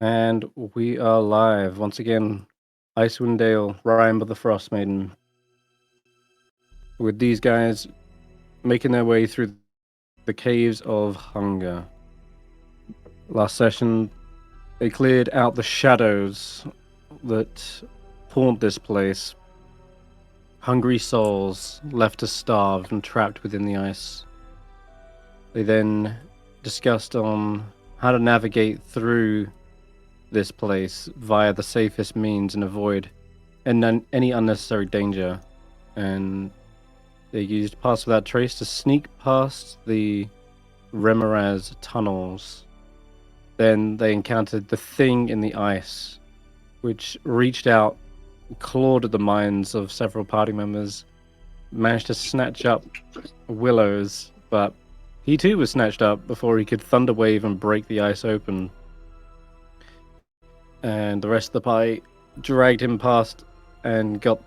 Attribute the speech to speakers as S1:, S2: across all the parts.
S1: And we are live once again. Icewindale, Rime of the Frostmaiden. With these guys making their way through the caves of hunger. Last session, they cleared out the shadows that haunt this place. Hungry souls left to starve and trapped within the ice. They then discussed on how to navigate through this place via the safest means and avoid any unnecessary danger. And they used Pass Without Trace to sneak past the Remoraz tunnels. Then they encountered the thing in the ice, which reached out, clawed at the minds of several party members, managed to snatch up Willow's, but he too was snatched up before he could thunder wave and break the ice open. And the rest of the party dragged him past and got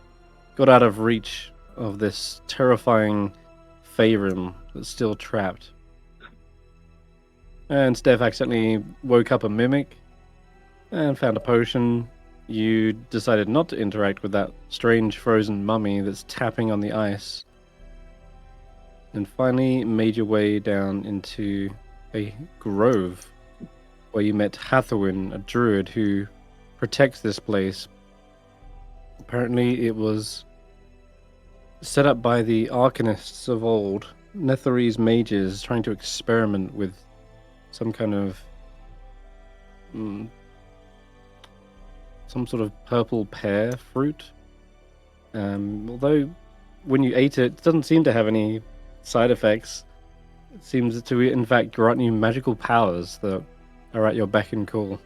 S1: out of reach of this terrifying Faerun that's still trapped. And Stef accidentally woke up a mimic and found a potion. You decided not to interact with that strange frozen mummy that's tapping on the ice. And finally made your way down into a grove where you met Hathawin, a druid who protects this place. Apparently it was set up by the arcanists of old, Netherese mages trying to experiment with some kind of some sort of purple pear fruit. Although when you ate it, it doesn't seem to have any side effects. It seems to in fact grant you magical powers that are at your beck and call.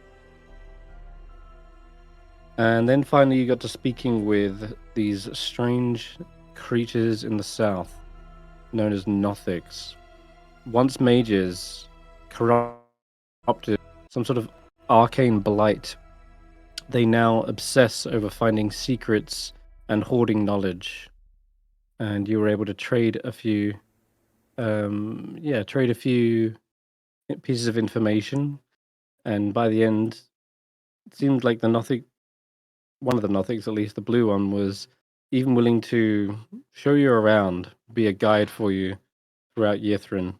S1: And then finally you got to speaking with these strange creatures in the south, known as Nothics. Once mages, corrupted, some sort of arcane blight, they now obsess over finding secrets and hoarding knowledge. And you were able to trade a few, pieces of information. And by the end, it seemed like one of the Nothics, at least the blue one, was even willing to show you around, be a guide for you throughout Yithrin.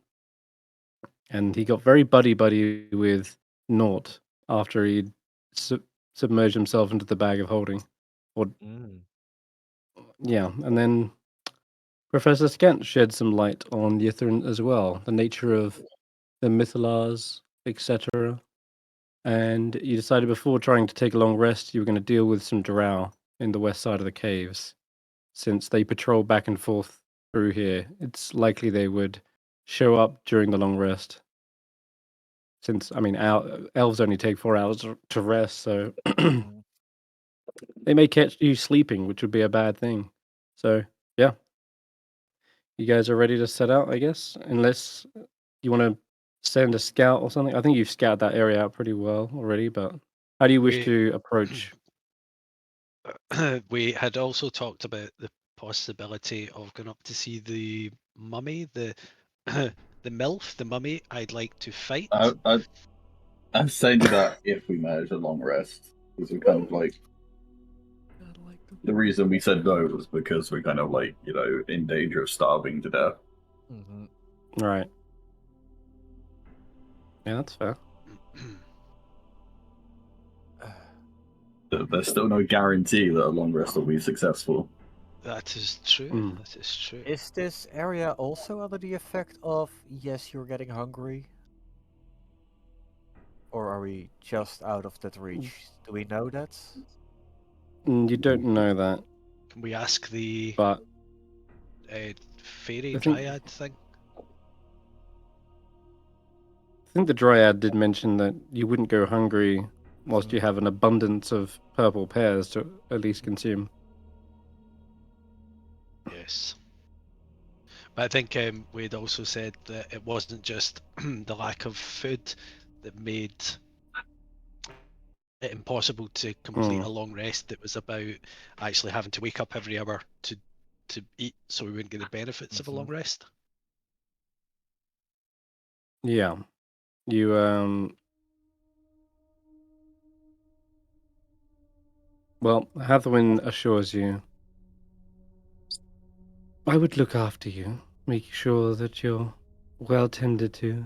S1: And he got very buddy with Nort after he'd submerged himself into the bag of holding. Yeah, and then Professor Skent shed some light on Yithrin as well, the nature of the Mythalars, etc. And you decided before trying to take a long rest, you were going to deal with some drow in the west side of the caves. Since they patrol back and forth through here, it's likely they would show up during the long rest. Since, I mean, elves only take 4 hours to rest, so they may catch you sleeping, which would be a bad thing. So, yeah. You guys are ready to set out, I guess? Unless you want to send a scout or something. I think you've scouted that area out pretty well already, but how do you wish
S2: We
S1: to approach?
S2: we had also talked about the possibility of going up to see the mummy, the the MILF, the mummy I'd like to fight.
S3: I'd say do that if we manage a long rest, because we kind of like the reason we said no was because we're kind of like in danger of starving to death.
S1: Right. Yeah, that's fair.
S3: There's still no guarantee that a long rest will be successful.
S2: That is true. That is true.
S4: Is this area also under the effect of, yes, you're getting hungry? Or are we just out of that reach? Do we know that?
S1: You don't know that.
S2: Can we ask the
S1: but
S2: fairy dryad thing?
S1: I think the dryad did mention that you wouldn't go hungry whilst you have an abundance of purple pears to at least consume.
S2: Yes. But I think we'd also said that it wasn't just the lack of food that made it impossible to complete a long rest. It was about actually having to wake up every hour to eat, so we wouldn't get the benefits of a long rest.
S1: Yeah, you Well, Hathawin assures you, I would look after you, make sure that you're well tended to.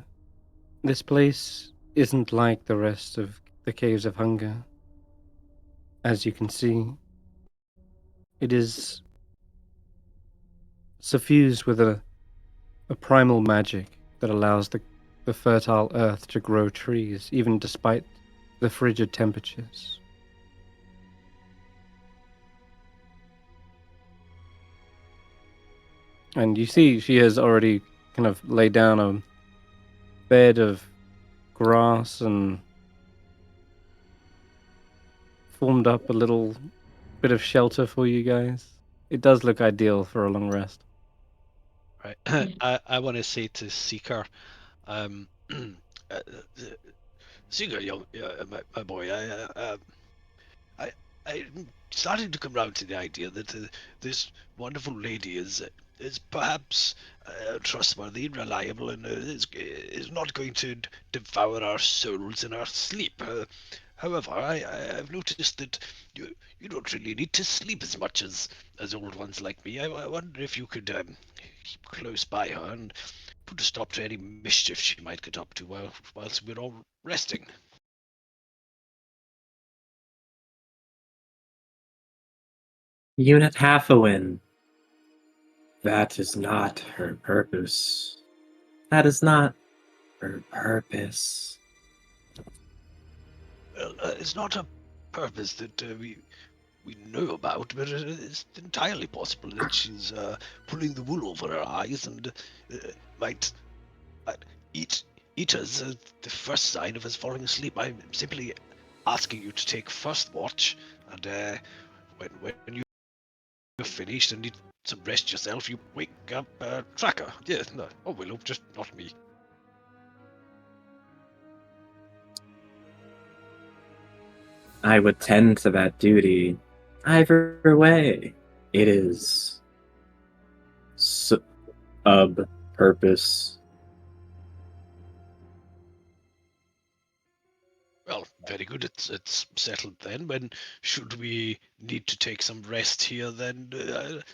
S1: This place isn't like the rest of the Caves of Hunger. As you can see, it is suffused with a primal magic that allows the fertile earth to grow trees, even despite the frigid temperatures. And you see she has already kind of laid down a bed of grass and formed up a little bit of shelter for you guys. It does look ideal for a long rest.
S2: Right. I want to say to Seeker, Seeker, my boy, I'm starting to come round to the idea that this wonderful lady is perhaps trustworthy, reliable, and is not going to devour our souls in our sleep. However, I've noticed that you don't really need to sleep as much as old ones like me. I wonder if you could keep close by her and put a stop to any mischief she might get up to whilst we're all resting.
S5: Unit Hathawin. That is not her purpose. That is not her purpose.
S2: Well, it's not a purpose that we know about, but it's entirely possible that she's pulling the wool over her eyes and might eat us the first sign of us falling asleep. I'm simply asking you to take first watch, and when you're finished and need some rest yourself, you wake up Tracker. Yeah, no, oh Willow, just not me.
S5: I would tend to that duty. Either way, it is purpose.
S2: Well, very good. It's settled then. When should we need to take some rest here, then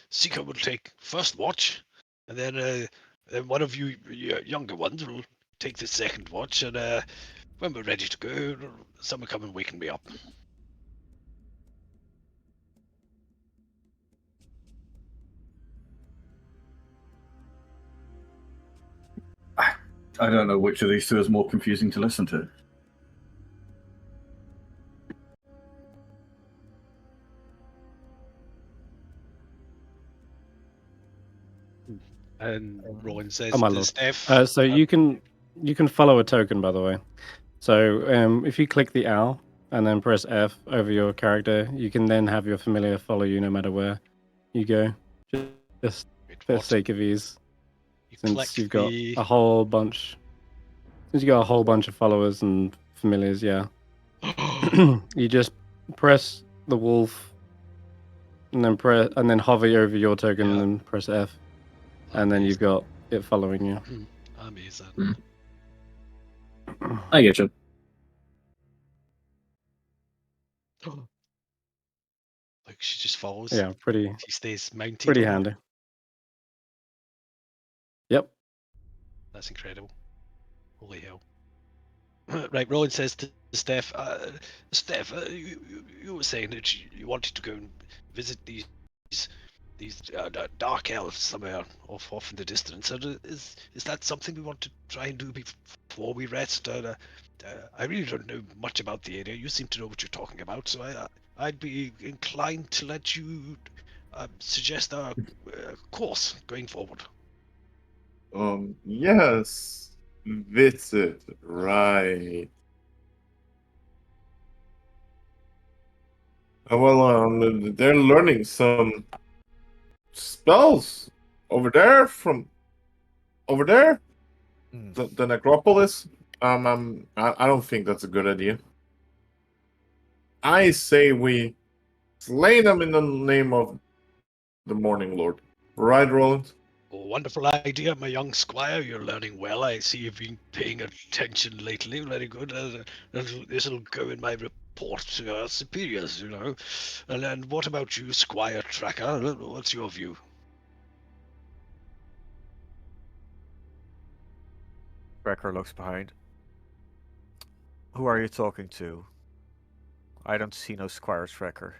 S2: Seeker will take first watch, and then one of you younger ones will take the second watch, and when we're ready to go, someone come and waken me up.
S3: I don't know which of these two is more confusing to listen to.
S2: And Roland says
S1: Oh my
S2: to
S1: lord.
S2: Stef,
S1: So you can follow a token, by the way. So if you click the owl and then press F over your character, you can then have your familiar follow you no matter where you go. Just
S2: wait,
S1: for the
S2: what?
S1: sake of ease,
S2: You
S1: since
S2: click
S1: you've got
S2: the
S1: a whole bunch. Since you got a whole bunch of followers and familiars, yeah. You just press the wolf and then hover over your token
S2: Yeah.
S1: and then press F, and then you've got it following you.
S2: Amazing.
S5: I get you.
S2: Like she just follows.
S1: Yeah, pretty
S2: She stays mounted.
S1: pretty
S2: on her.
S1: handy. Yep.
S2: That's incredible. Holy hell. Right, Roland says to Steph, Steph, you were saying that you wanted to go and visit these dark elves somewhere off in the distance. Is that something we want to try and do before we rest? I really don't know much about the area. You seem to know what you're talking about, so I'd be inclined to let you suggest our course going forward.
S6: Yes. Visit, right. Well, they're learning some spells over there from over there, the necropolis. I don't think that's a good idea. I say we slay them in the name of the Morning Lord. Right, Roland?
S2: Oh, wonderful idea, my young squire. You're learning well. I see you've been paying attention lately. Very good. This'll go in my report to our superiors, you know. And what about you, Squire Tracker? What's your view?
S4: Wrecker looks behind. Who are you talking to? I don't see no Squire Tracker.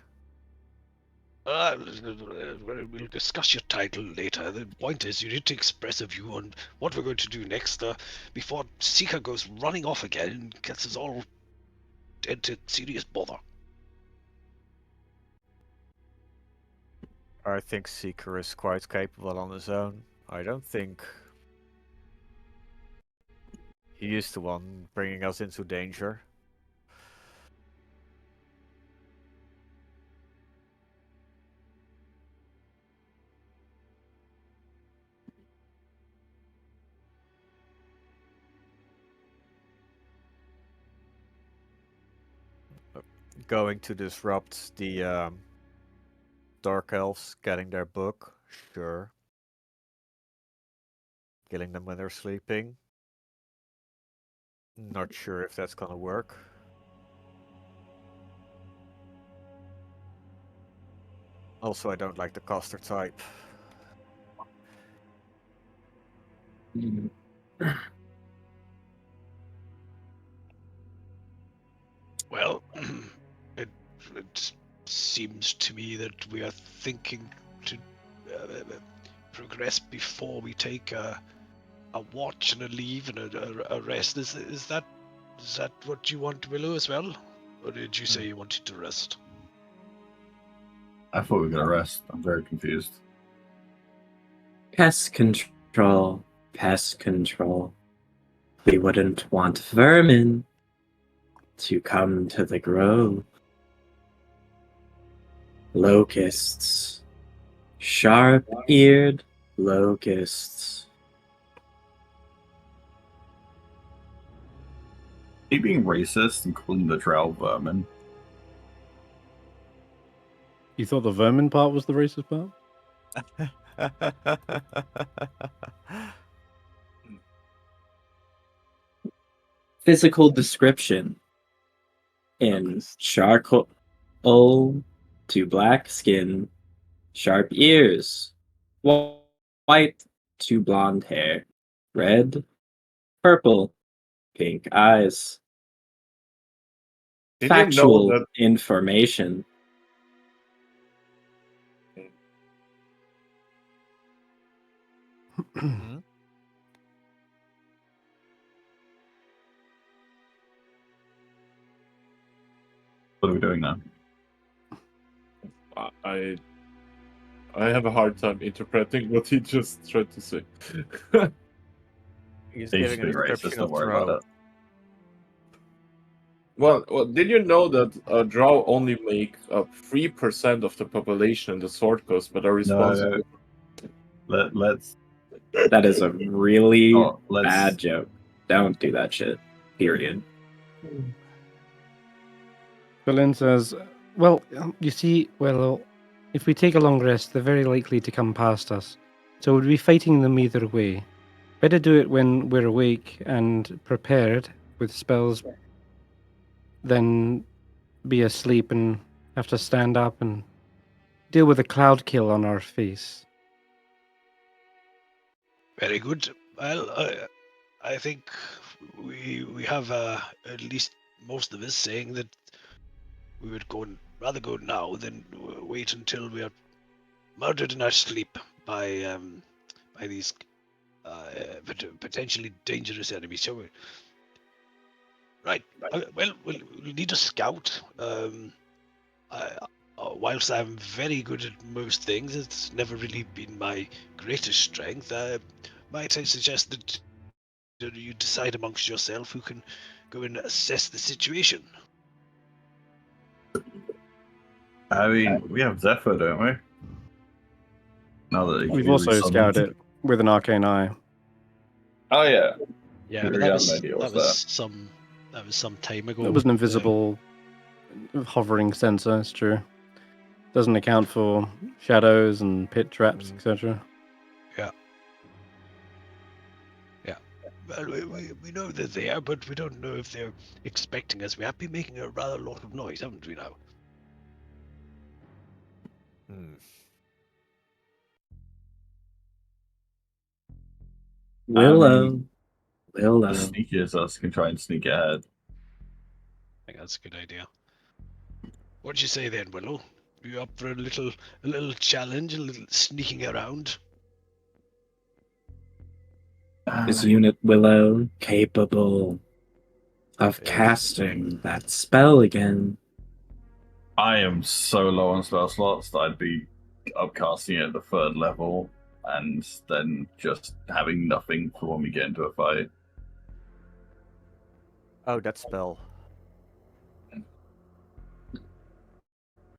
S2: We'll discuss your title later. The point is, you need to express a view on what we're going to do next before Seeker goes running off again and gets us all into serious bother.
S4: I think Seeker is quite capable on his own. I don't think he is the one bringing us into danger. Going to disrupt the Dark Elves getting their book, sure. Killing them when they're sleeping. Not sure if that's gonna work. Also, I don't like the caster type.
S2: Well, it seems to me that we are thinking to progress before we take a watch and a leave and a rest. Is that what you want, Willow, as well? Or did you say you wanted to rest?
S3: I thought we were gonna rest. I'm very confused.
S5: Pest control. Pest control. We wouldn't want vermin to come to the grove. Locusts. Sharp-eared locusts.
S3: He being racist and calling the drow vermin.
S1: You thought the vermin part was the racist part?
S5: Physical description. In
S4: Locust.
S5: charcoal to black skin, sharp ears, white to blonde hair, red, purple, pink eyes.
S6: Did you know
S5: Factual
S6: that
S5: information.
S4: Mhm.
S3: What are we doing now?
S6: I have a hard time interpreting what he just tried to say.
S4: He's
S3: He's
S4: giving a
S3: being racist.
S4: description
S3: Don't
S4: of
S3: worry
S4: Drow.
S3: about it.
S6: Well, did you know that drow only make up 3% of the population in the Sword Coast, but are responsible?
S3: Let's
S5: That is a really
S3: let's
S5: bad joke. Don't do that shit. Period.
S1: Berlin says, well, you see, Willow, if we take a long rest, they're very likely to come past us. So we'd be fighting them either way. Better do it when we're awake and prepared with spells than be asleep and have to stand up and deal with a cloud kill on our face.
S2: Very good. Well, I think we have at least most of us saying that we would rather go now than wait until we are murdered in our sleep by these potentially dangerous enemies. So, right. Well, we'll need a scout. Whilst I'm very good at most things, it's never really been my greatest strength. Might I suggest that you decide amongst yourself who can go and assess the situation?
S3: I mean, we have Zephyr, don't we? Now that he can
S1: We've
S3: be
S1: also
S3: resummoned.
S1: scouted it with an arcane eye.
S3: Oh yeah.
S2: Yeah,
S3: Your
S2: but that
S3: young
S2: was
S3: lady was
S2: some time ago.
S1: It was an invisible hovering sensor, it's true. Doesn't account for shadows and pit traps, etc.
S2: Well, we know they're there, but we don't know if they're expecting us. We have been making a rather lot of noise, haven't we now?
S4: Hmm.
S5: Willow.
S3: The
S5: Willow.
S3: sneakiest us can try and sneak ahead.
S2: I think that's a good idea. What do you say then, Willow? You up for a little challenge, a little sneaking around?
S5: Is Unit Willow capable of
S4: Yes.
S5: casting that spell again?
S3: I am so low on spell slots that I'd be upcasting it at the third level and then just having nothing for when we get into a fight.
S4: Oh, that spell.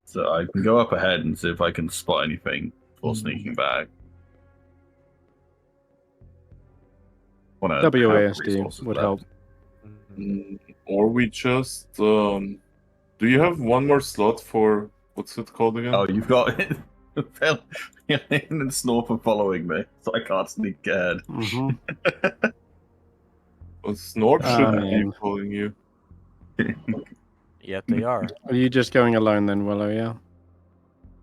S3: So I can go up ahead and see if I can spot anything before sneaking back. Wanna have
S1: WASD
S3: resources
S1: would
S3: left.
S1: help.
S6: Or we just do you have one more slot for what's it called again?
S3: Oh, you've got it. And Snorper following me, so I can't sneak ahead.
S1: Hmm.
S6: Well, Snort
S1: I
S6: shouldn't be
S1: mean-
S6: following you.
S4: Yet they are.
S1: Are you just going alone then, Willow? Yeah.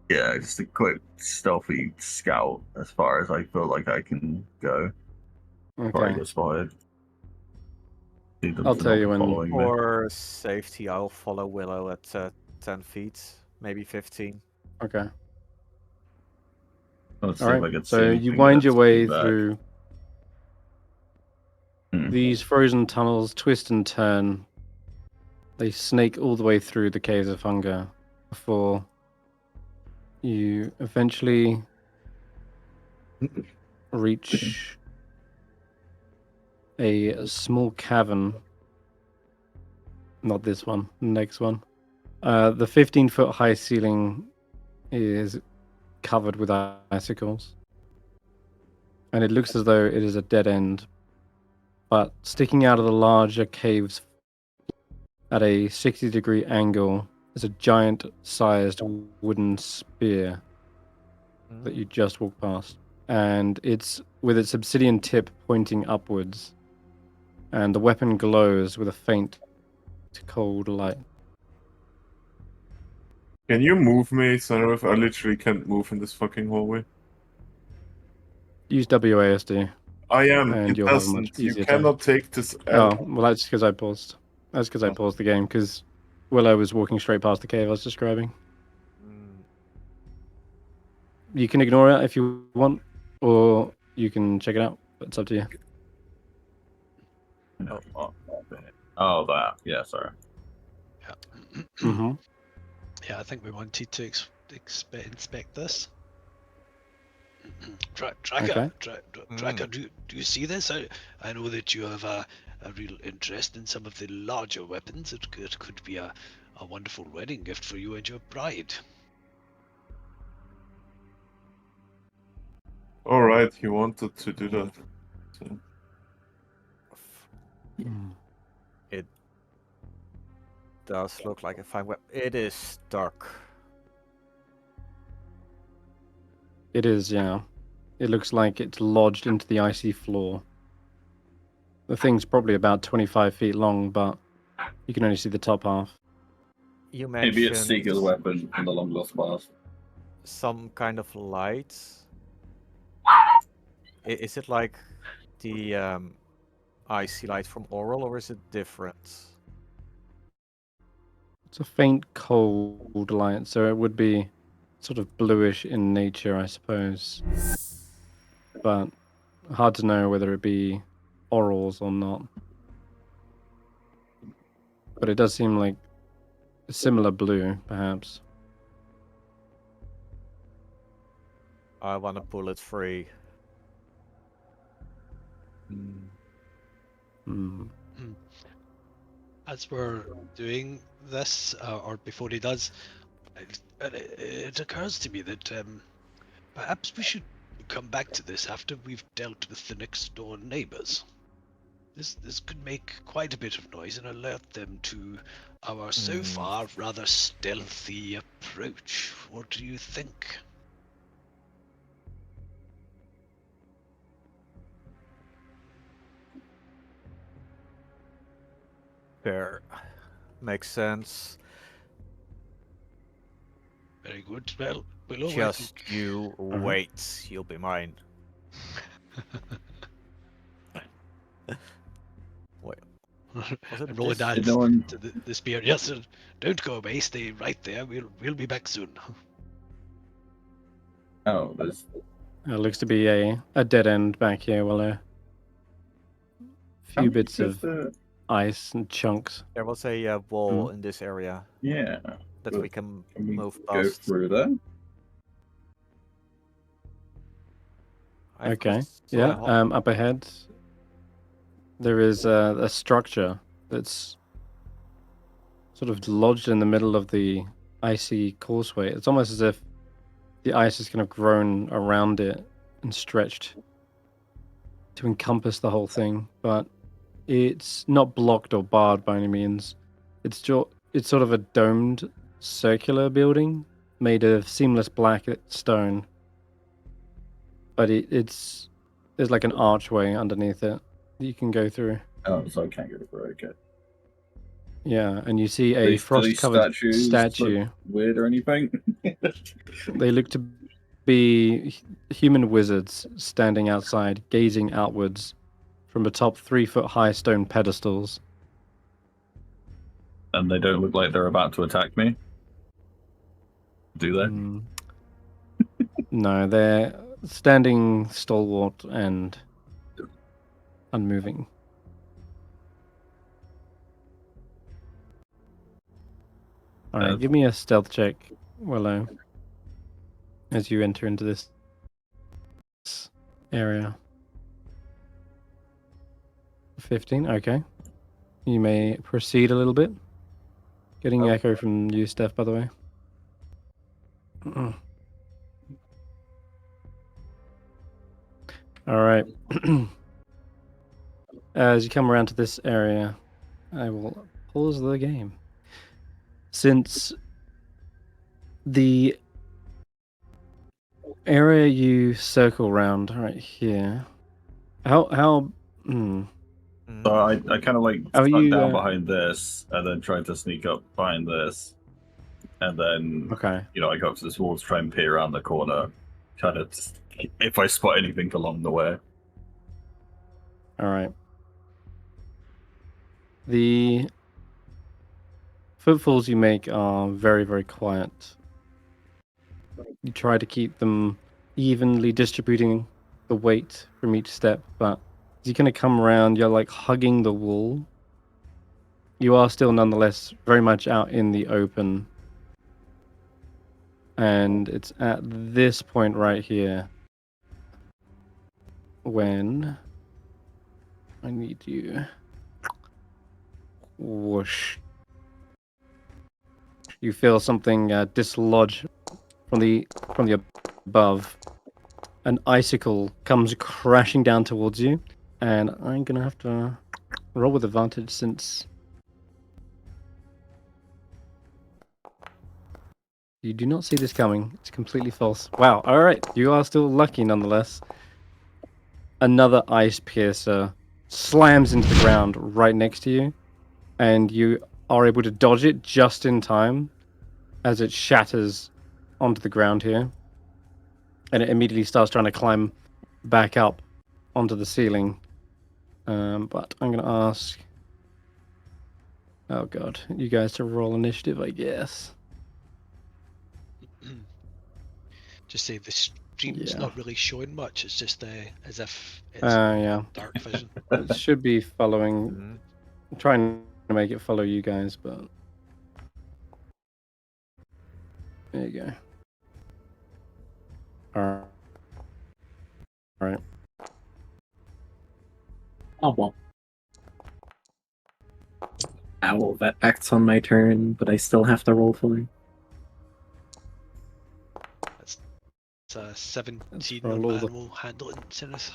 S3: Yeah, just a quick stealthy scout as far as I feel like I can go before I
S1: Okay.
S3: get spotted. Need them
S1: I'll
S3: to
S1: tell
S3: not
S1: you
S3: be
S1: when-
S3: following me.
S4: For safety, I'll follow Willow at 10 feet, maybe 15.
S1: Okay.
S3: Let's see
S1: All
S3: if I
S1: right.
S3: can see
S1: So you
S3: anything
S1: wind
S3: that's
S1: your way
S3: back.
S1: through
S3: Hmm.
S1: these frozen tunnels, twist and turn. They snake all the way through the caves of hunger before you eventually reach a small cavern. Not this one, next one. The 15-foot high ceiling is covered with icicles. And it looks as though it is a dead end. But sticking out of the larger caves at a 60-degree angle is a giant-sized wooden spear that you just walked past. And it's with its obsidian tip pointing upwards. And the weapon glows with a faint, cold light.
S6: Can you move me, Senrith? I literally can't move in this fucking hallway.
S1: Use WASD,
S6: I am.
S1: and
S6: It
S1: you'll have a much
S6: doesn't. You
S1: easier time.
S6: cannot take this
S1: Oh,
S6: out.
S1: well, that's because I paused. That's because I paused the game, because Willow was walking straight past the cave I was describing.
S4: Mm.
S1: You can ignore it if you want, or you can check it out. But it's up to you.
S3: Oh, that. Yeah, sorry.
S2: Yeah.
S1: Mm-hmm.
S2: Yeah, I think we wanted to inspect this. Tracker,
S1: Okay.
S2: Tracker, do you see this? I know that you have a real interest in some of the larger weapons. It could be a wonderful wedding gift for you and your bride.
S6: All right, he wanted to do that. So.
S4: It does look like a fine weapon. It is dark.
S1: It is, yeah. It looks like it's lodged into the icy floor. The thing's probably about 25 feet long, but you can only see the top half.
S4: You
S3: Maybe it's
S4: mentioned
S3: Seeker's weapon from the long lost past.
S4: some kind of light. Is it like the icy light from Oral, or is it different?
S1: It's a faint, cold light, so it would be sort of bluish in nature, I suppose. But hard to know whether it be orals or not. But it does seem like a similar blue, perhaps.
S4: I want to pull it free.
S1: Hmm.
S2: As we're doing this, or before he does, it occurs to me that perhaps we should come back to this after we've dealt with the next door neighbors. This could make quite a bit of noise and alert them to our so far rather stealthy approach. What do you think?
S4: Fair. Makes sense.
S2: Very good. Well, Willow, I
S4: Just
S2: think...
S4: you wait. You'll be mine. Wait. Was it
S2: And Roland
S4: this?
S2: adds
S3: No one-
S2: to the spear, yes, sir. Don't go away. Stay right there. We'll be back soon.
S3: Oh, there's
S1: It looks to be a dead end back here. Well, a
S3: how
S1: few
S3: did you
S1: bits
S3: get
S1: of
S3: the-
S1: ice and chunks.
S4: There was a wall in this area
S3: Yeah.
S4: that
S3: But
S4: we can
S3: Can we
S4: move
S3: go
S4: past.
S3: through there?
S4: I've
S1: Okay.
S4: got
S1: Yeah.
S4: Zaelong.
S1: Up ahead, there is a structure that's sort of lodged in the middle of the icy causeway. It's almost as if the ice has kind of grown around it and stretched to encompass the whole thing, but it's not blocked or barred by any means. It's sort of a domed circular building made of seamless black stone, but there's like an archway underneath it that you can go through.
S3: Oh, so I can't go through. Okay.
S1: Yeah, and you see a
S3: Do these
S1: frost-covered
S3: statues
S1: statue.
S3: look weird or anything?
S1: They look to be human wizards standing outside, gazing outwards from atop 3-foot-high stone pedestals.
S3: And they don't look like they're about to attack me. Do they?
S1: Mm. No, they're standing stalwart and unmoving. All right, give me a stealth check, Willow, as you enter into this area. 15, okay. You may proceed a little bit. Getting echo from you, Stef, by the way. All right. As you come around to this area, I will pause the game. Since the area you circle around right here, how
S3: So I kind of like
S1: Are
S3: stuck
S1: you,
S3: down behind this, and then tried to sneak up behind this, and then
S1: okay.
S3: I go up to this wall to try and peer around the corner, kind of if I spot anything along the way.
S1: All right. The footfalls you make are very, very quiet. You try to keep them evenly distributing the weight from each step, but as you kind of come around, you're like hugging the wall. You are still nonetheless very much out in the open. And it's at this point right here when I need you. Whoosh. You feel something dislodge from the above. An icicle comes crashing down towards you, and I'm gonna have to roll with advantage since you do not see this coming. It's completely false. Wow. All right, you are still lucky nonetheless. Another ice piercer slams into the ground right next to you, and you are able to dodge it just in time as it shatters onto the ground here. And it immediately starts trying to climb back up onto the ceiling. But I'm going to ask... Oh god, you guys to roll initiative, I guess.
S2: Just say the stream's
S1: Yeah.
S2: not really showing much. It's just as if it's
S1: Yeah.
S2: dark vision.
S1: It should be following...
S4: Mhm.
S1: I'm trying to make it follow you guys, but... There you go. Alright.
S5: Oh well. Owl, that acts on my turn, but I still have to roll for it.
S2: It's 17
S1: for
S2: on
S1: all the-
S2: animal handling, Senrith.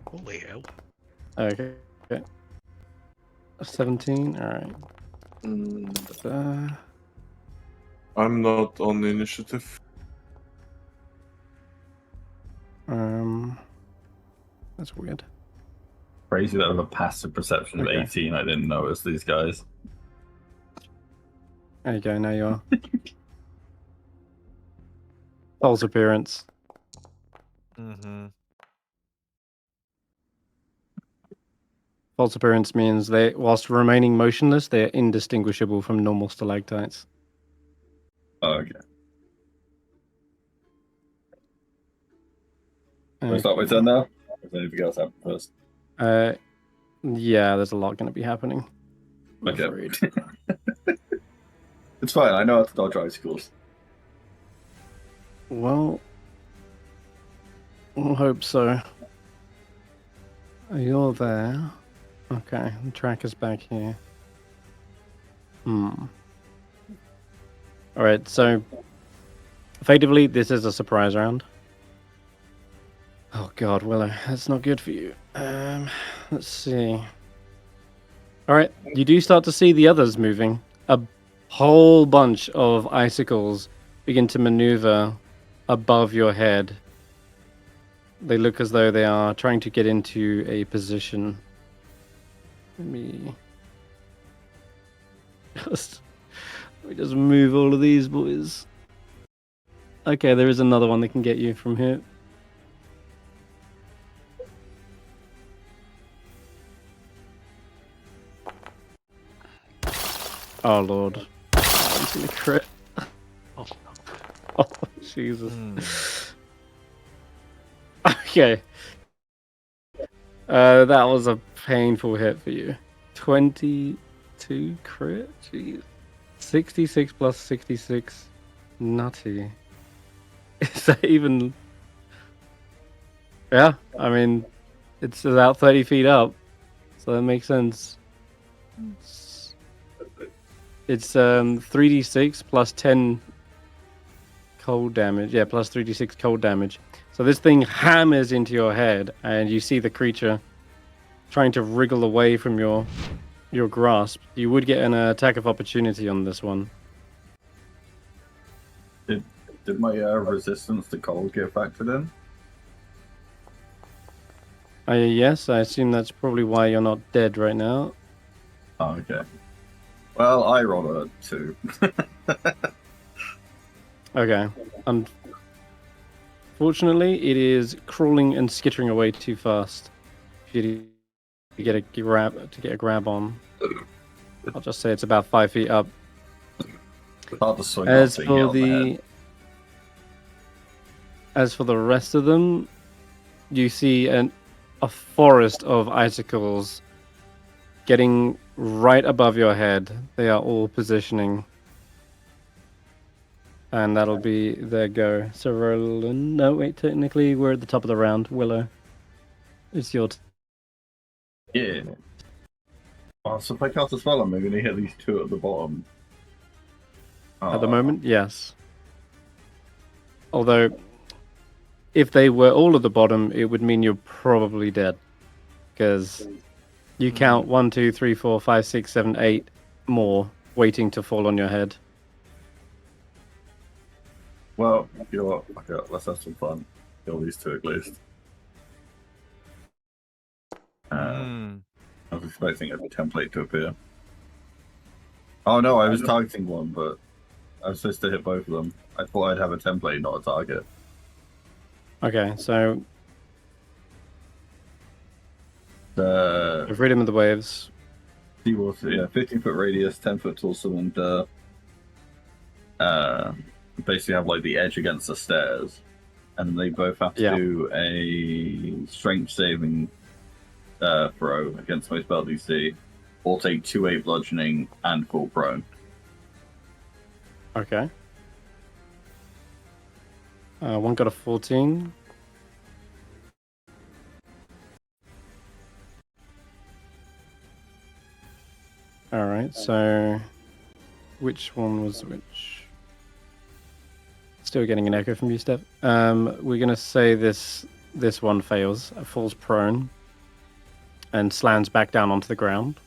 S2: Holy hell.
S1: Okay. 17, alright.
S6: I'm not on the initiative.
S1: That's weird.
S3: Crazy that with a passive perception of
S1: Okay.
S3: 18, I didn't notice these guys.
S1: There you go, now you are. False appearance.
S4: Mm-hmm.
S1: False appearance means they, whilst remaining motionless, they are indistinguishable from normal stalactites.
S3: Oh, okay. Can I start my turn now? Or does anything else happen first?
S1: Yeah, there's a lot going to be happening. I'm
S3: Okay.
S1: afraid.
S3: It's fine, I know how to dodge icicles.
S1: Well, I hope so. You're there. Okay, the tracker's back here. Alright, so effectively this is a surprise round. Oh god, Willow, that's not good for you. Let's see. Alright, you do start to see the others moving. A whole bunch of icicles begin to maneuver above your head. They look as though they are trying to get into a position. Let me just move all of these boys. Okay, there is another one that can get you from here. Oh lord. He's gonna crit.
S2: Oh,
S1: Oh Jesus.
S4: Hmm.
S1: Okay. That was a painful hit for you. 22 crit? Jeez. 66 plus 66. Nutty. Is that even... Yeah, I mean, it's about 30 feet up. So that makes sense. It's 3d6 plus 10 cold damage. Yeah, plus 3d6 cold damage. So this thing hammers into your head, and you see the creature trying to wriggle away from your grasp. You would get an attack of opportunity on this one.
S3: Did my resistance to cold get factored in?
S1: Yes, I assume that's probably why you're not dead right now.
S3: Oh, okay. Well, I rolled a 2.
S1: Okay. Unfortunately, it is crawling and skittering away too fast for you to get a grab on. I'll just say it's about 5 feet up.
S3: Hard to swing
S1: As
S3: off being hit
S1: for
S3: on the head.
S1: as for the rest of them, you see a forest of icicles getting right above your head. They are all positioning. And that'll be their go. So Roland... No, wait, technically we're at the top of the round. Willow, it's your
S3: Yeah. Oh, so if I cast a spell, I'm going to hit these 2 at the bottom.
S1: At the
S3: Oh.
S1: moment, yes. Although, if they were all at the bottom, it would mean you're probably dead. Because you count 1, 2, 3, 4, 5, 6, 7, 8 more waiting to fall on your head.
S3: Well, you know what? Okay, let's have some fun. Kill these 2 at least. I was expecting a template to appear. Oh no, I was targeting one, but I was supposed to hit both of them. I thought I'd have a template, not a target.
S1: Okay, so
S3: The
S1: Freedom of the Waves.
S3: seawater, yeah, 15-foot radius, 10-foot tall cylinder. Basically have like the edge against the stairs, and they both have to do a strength saving throw against my spell DC, or take 2/8 bludgeoning and fall prone.
S1: Okay. One got a 14. Alright, so which one was which? Still getting an echo from you, Stef. We're gonna say this one fails, falls prone, and slams back down onto the ground.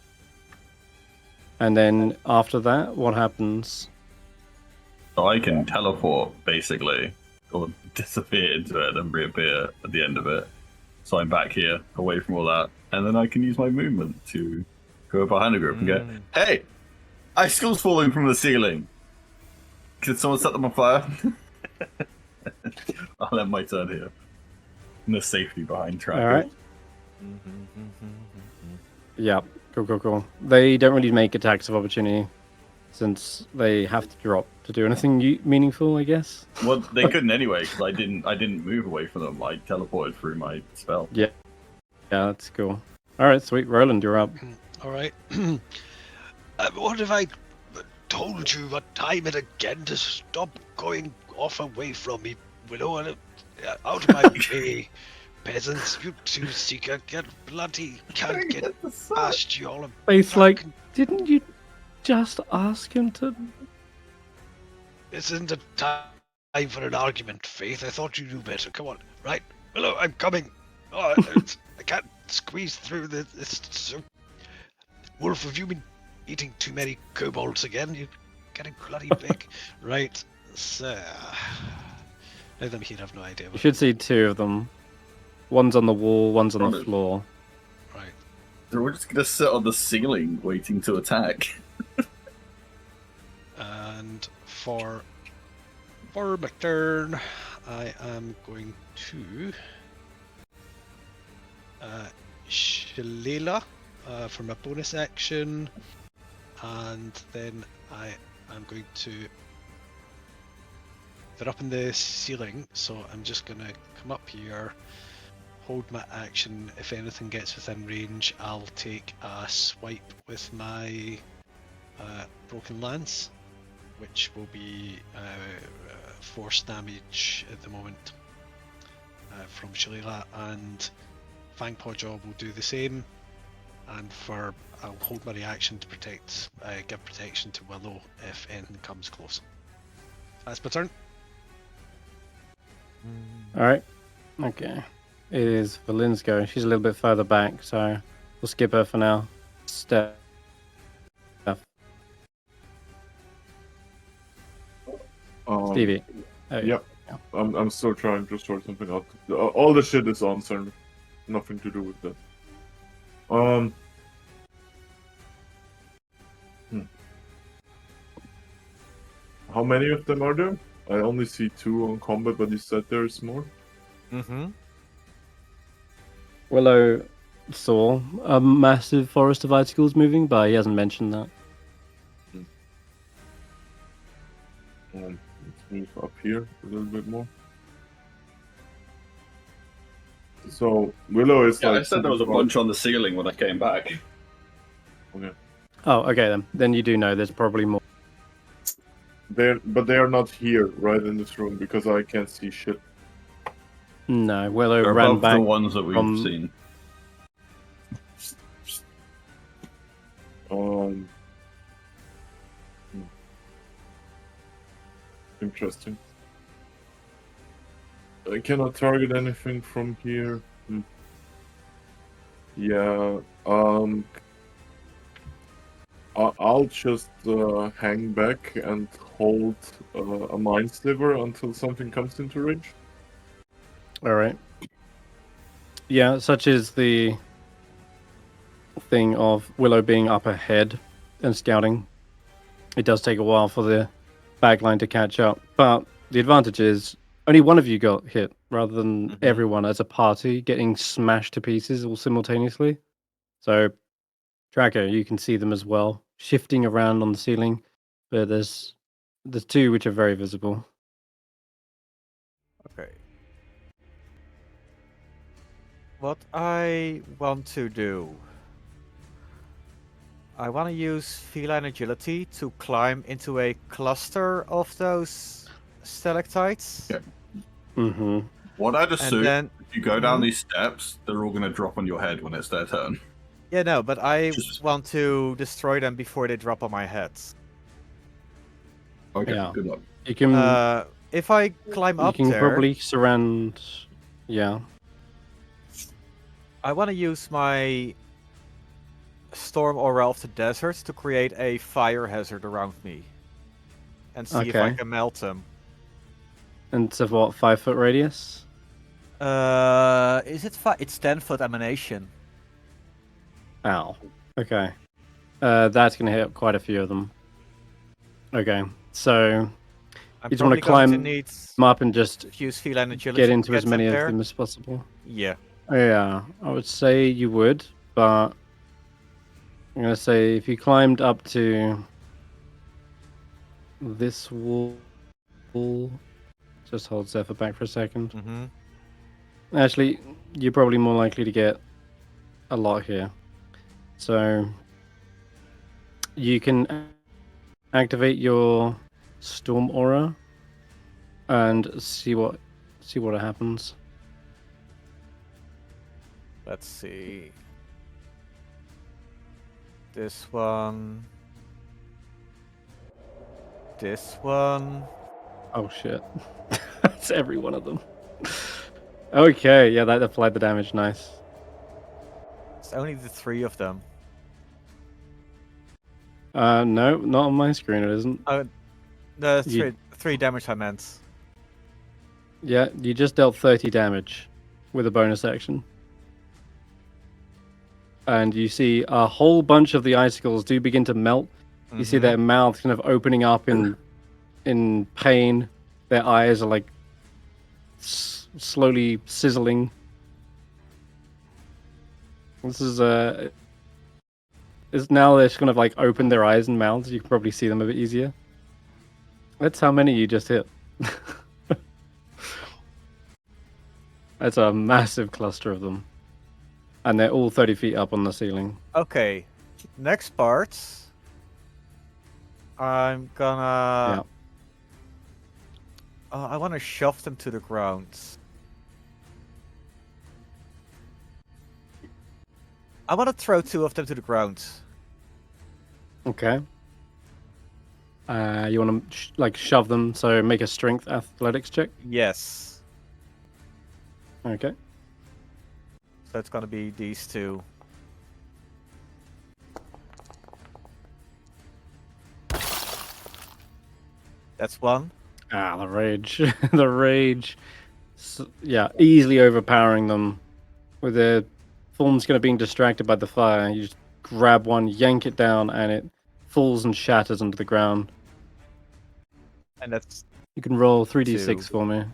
S1: And then after that, what happens?
S3: So I can teleport, basically, or disappear into it and reappear at the end of it. So I'm back here, away from all that. and then I can use my movement to go behind a group and go, "Hey, icicles falling from the ceiling. Could someone set them on fire?" I'll end my turn here. No safety behind track.
S1: All right. Yeah, cool. They don't really make attacks of opportunity since they have to drop to do anything meaningful, I guess.
S3: Well, they couldn't anyway because I didn't move away from them. I teleported through my spell.
S1: Yeah, that's cool. All right, sweet. Roland, you're up.
S2: All right. What have I told you time and again to stop going off away from me, Willow? Out of my way, peasants! You two seeker, get bloody can't get past you all.
S1: It's like, didn't you just ask him to?
S2: This isn't a time for an argument, Faith. I thought you knew better. Come on, right, Willow, I'm coming. Oh, I can't squeeze through this. So... Wolf, have you been eating too many kobolds again? You're getting bloody big. Right, so... Now them here have no idea.
S1: You should see two of them. One's on the wall, one's on the floor.
S2: Right.
S3: They're all just gonna sit on the ceiling waiting to attack.
S2: And for my turn, I am going to Shillelagh for my bonus action, and then I am going to. They're up in the ceiling, so I'm just gonna come up here, hold my action. If anything gets within range, I'll take a swipe with my broken lance, which will be force damage at the moment from Shillelagh, and Fangpaw Jaw will do the same. And I'll hold my reaction to protect, give protection to Willow if anything comes close. That's my turn.
S1: Alright. Okay. It is Valin's go. She's a little bit further back, so we'll skip her for now. Stef. Stevie. Oh,
S6: Yep. I'm still trying to sort something out. All the shit is on Senrith. Nothing to do with that. How many of them are there? I only see 2 on combat, but you said there's more?
S1: Willow saw a massive forest of icicles moving, but he hasn't mentioned that.
S6: Let's move up here a little bit more. So, Willow is
S3: Yeah,
S6: like...
S3: I said there was a bunch on the ceiling when I came back.
S6: Okay.
S1: Oh, okay then. Then you do know there's probably more.
S6: But they are not here, right in this room, because I can't see shit.
S1: No, Willow
S3: They're
S1: ran
S3: above
S1: back.
S3: the ones that we've
S1: from-
S3: seen.
S6: Interesting. I cannot target anything from here. Yeah. I'll just hang back and hold a mind sliver until something comes into range.
S1: Alright. Yeah, such is the thing of Willow being up ahead and scouting. It does take a while for the backline to catch up, but the advantage is only one of you got hit rather than everyone as a party getting smashed to pieces all simultaneously. So, Tracker, you can see them as well, shifting around on the ceiling, but there's 2 which are very visible.
S4: Okay. What I want to do... I want to use feline agility to climb into a cluster of those stalactites.
S3: Yeah.
S1: Mm-hmm.
S3: What I'd assume,
S4: then-
S3: if you go down these steps, they're all going to drop on your head when it's their turn.
S4: Yeah, no, but I
S3: Just-
S4: want to destroy them before they drop on my head.
S3: Okay,
S1: Yeah.
S3: good luck.
S1: You can
S4: If I climb
S1: you
S4: up
S1: can
S4: there,
S1: probably surround. Yeah.
S4: I want to use my Storm Aura of the Desert to create a fire hazard around me. And see if I
S1: Okay.
S4: can melt them.
S1: And it's of what, 5-foot radius?
S4: Is it it's 10-foot emanation.
S1: Ow. Okay. That's going to hit quite a few of them. Okay. So
S4: I'm
S1: you just want to
S4: probably going to
S1: climb
S4: need
S1: up and just
S4: fuse feline agility
S1: get
S4: to
S1: into as
S4: them
S1: many of
S4: there.
S1: them as possible.
S4: Yeah.
S1: Yeah, I would say you would, but I'm going to say if you climbed up to this wall, just hold Zephyr back for a second.
S4: Mm-hmm.
S1: Actually, you're probably more likely to get a lot here. So you can activate your storm aura and see what happens.
S4: Let's see. This one. This one.
S1: Oh shit. That's every one of them. Okay, yeah, that applied the damage. Nice.
S4: It's only the 3 of them.
S1: No, not on my screen. It isn't.
S4: The
S1: You-
S4: 3 damage I meant.
S1: Yeah, you just dealt 30 damage with a bonus action. And you see a whole bunch of the icicles do begin to melt. You see
S4: Mhm.
S1: their mouths kind of opening up in pain. Their eyes are like slowly sizzling. This is now they're just kind of like open their eyes and mouths. You can probably see them a bit easier. That's how many you just hit. That's a massive cluster of them. And they're all 30 feet up on the ceiling.
S4: Okay. Next part. I'm gonna.
S1: Yeah.
S4: I want to shove them to the ground. I want to throw 2 of them to the ground.
S1: Okay. You want to like shove them, so make a strength athletics check.
S4: Yes.
S1: Okay.
S4: So it's gonna be these 2. That's 1.
S1: Ah, the rage. The rage. Yeah, easily overpowering them. With their forms kind of being distracted by the fire. You just grab one, yank it down, and it falls and shatters onto the ground.
S4: And that's
S1: You can roll 3d6
S4: 2.
S1: for me.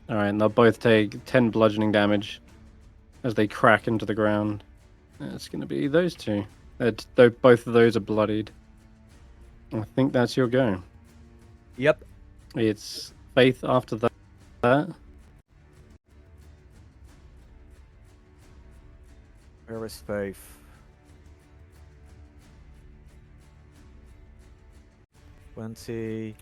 S1: Alright, and they'll both take 10 bludgeoning damage as they crack into the ground. It's going to be those 2. Both of those are bloodied. I think that's your go.
S4: Yep.
S1: It's Faith after that.
S4: Where is Faith? Twenty.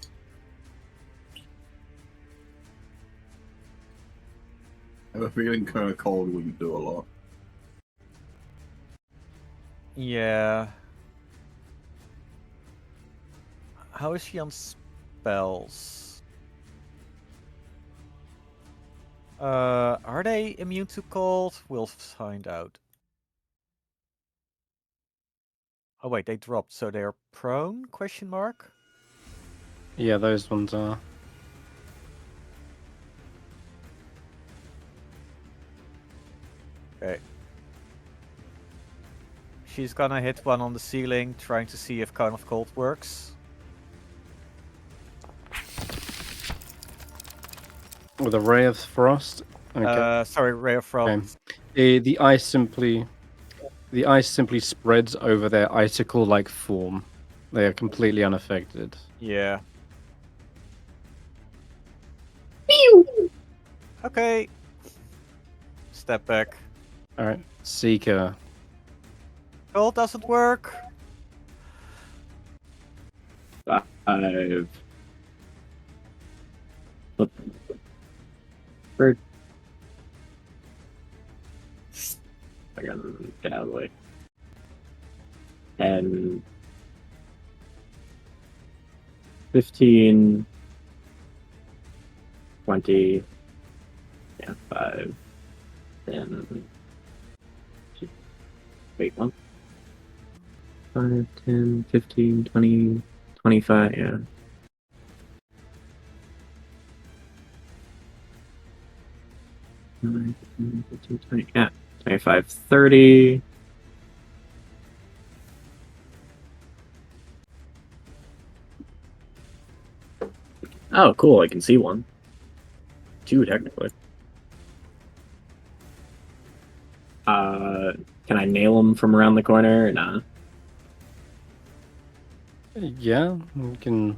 S3: I have a feeling kind of cold wouldn't do a lot.
S4: Yeah. How is she on spells? Are they immune to cold? We'll find out. Oh wait, they dropped, so they're prone? Question mark.
S1: Yeah, those ones are.
S4: Okay. She's gonna hit one on the ceiling, trying to see if Cone of Cold works.
S1: With a ray of frost. Okay.
S4: Sorry, Ray of Frost.
S1: The ice simply spreads over their icicle-like form. They are completely unaffected.
S4: Yeah. Okay. Step back.
S1: All right, Seeker.
S4: Cold doesn't work.
S5: 5. Bird. I gotta get out of the way. 10. 15. 20. Yeah, 5. 10. Wait, 1. 5, 10, 15, 20, 25, yeah. . Yeah, 25, 30. Oh, cool. I can see one. Two, technically. Can I nail him from around the corner or nah?
S1: Yeah, you can.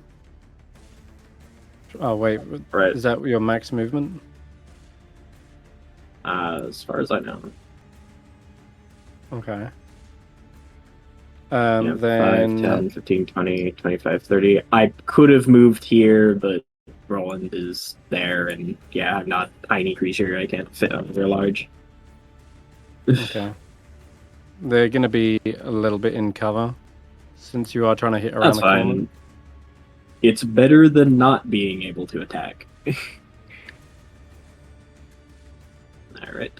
S1: Oh wait,
S5: Right.
S1: is that your max movement?
S5: As far as I know.
S1: Okay.
S5: Yeah,
S1: Then
S5: 5, 10, 15, 20, 25, 30. I could have moved here, but Roland is there, and yeah, I'm not a tiny creature. I can't fit over large.
S1: okay, they're gonna be a little bit in cover, since you are trying to hit around
S5: That's
S1: the
S5: fine.
S1: corner.
S5: It's better than not being able to attack. Alright.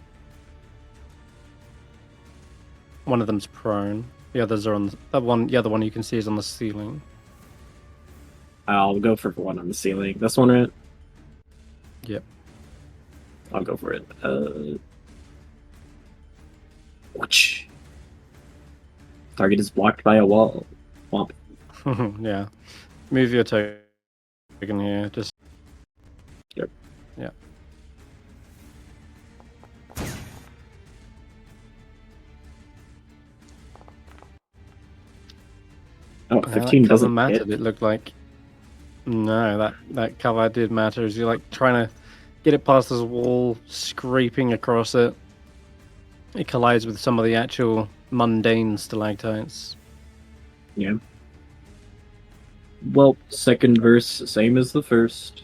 S1: One of them's prone. The others are on that one. The other one you can see is on the ceiling.
S5: I'll go for one on the ceiling. This one, right?
S1: Yep.
S5: I'll go for it. Watch. Target is blocked by a wall. Womp.
S1: Yeah. Move your token here. Just.
S5: Yep.
S1: Yeah.
S5: Oh,
S1: That
S5: 15
S1: cover
S5: doesn't
S1: mattered.
S5: hit.
S1: It looked like. No, that cover did matter. As you're like trying to get it past this wall, scraping across it. It collides with some of the actual mundane stalactites.
S5: Yeah. Well, second verse, same as the first.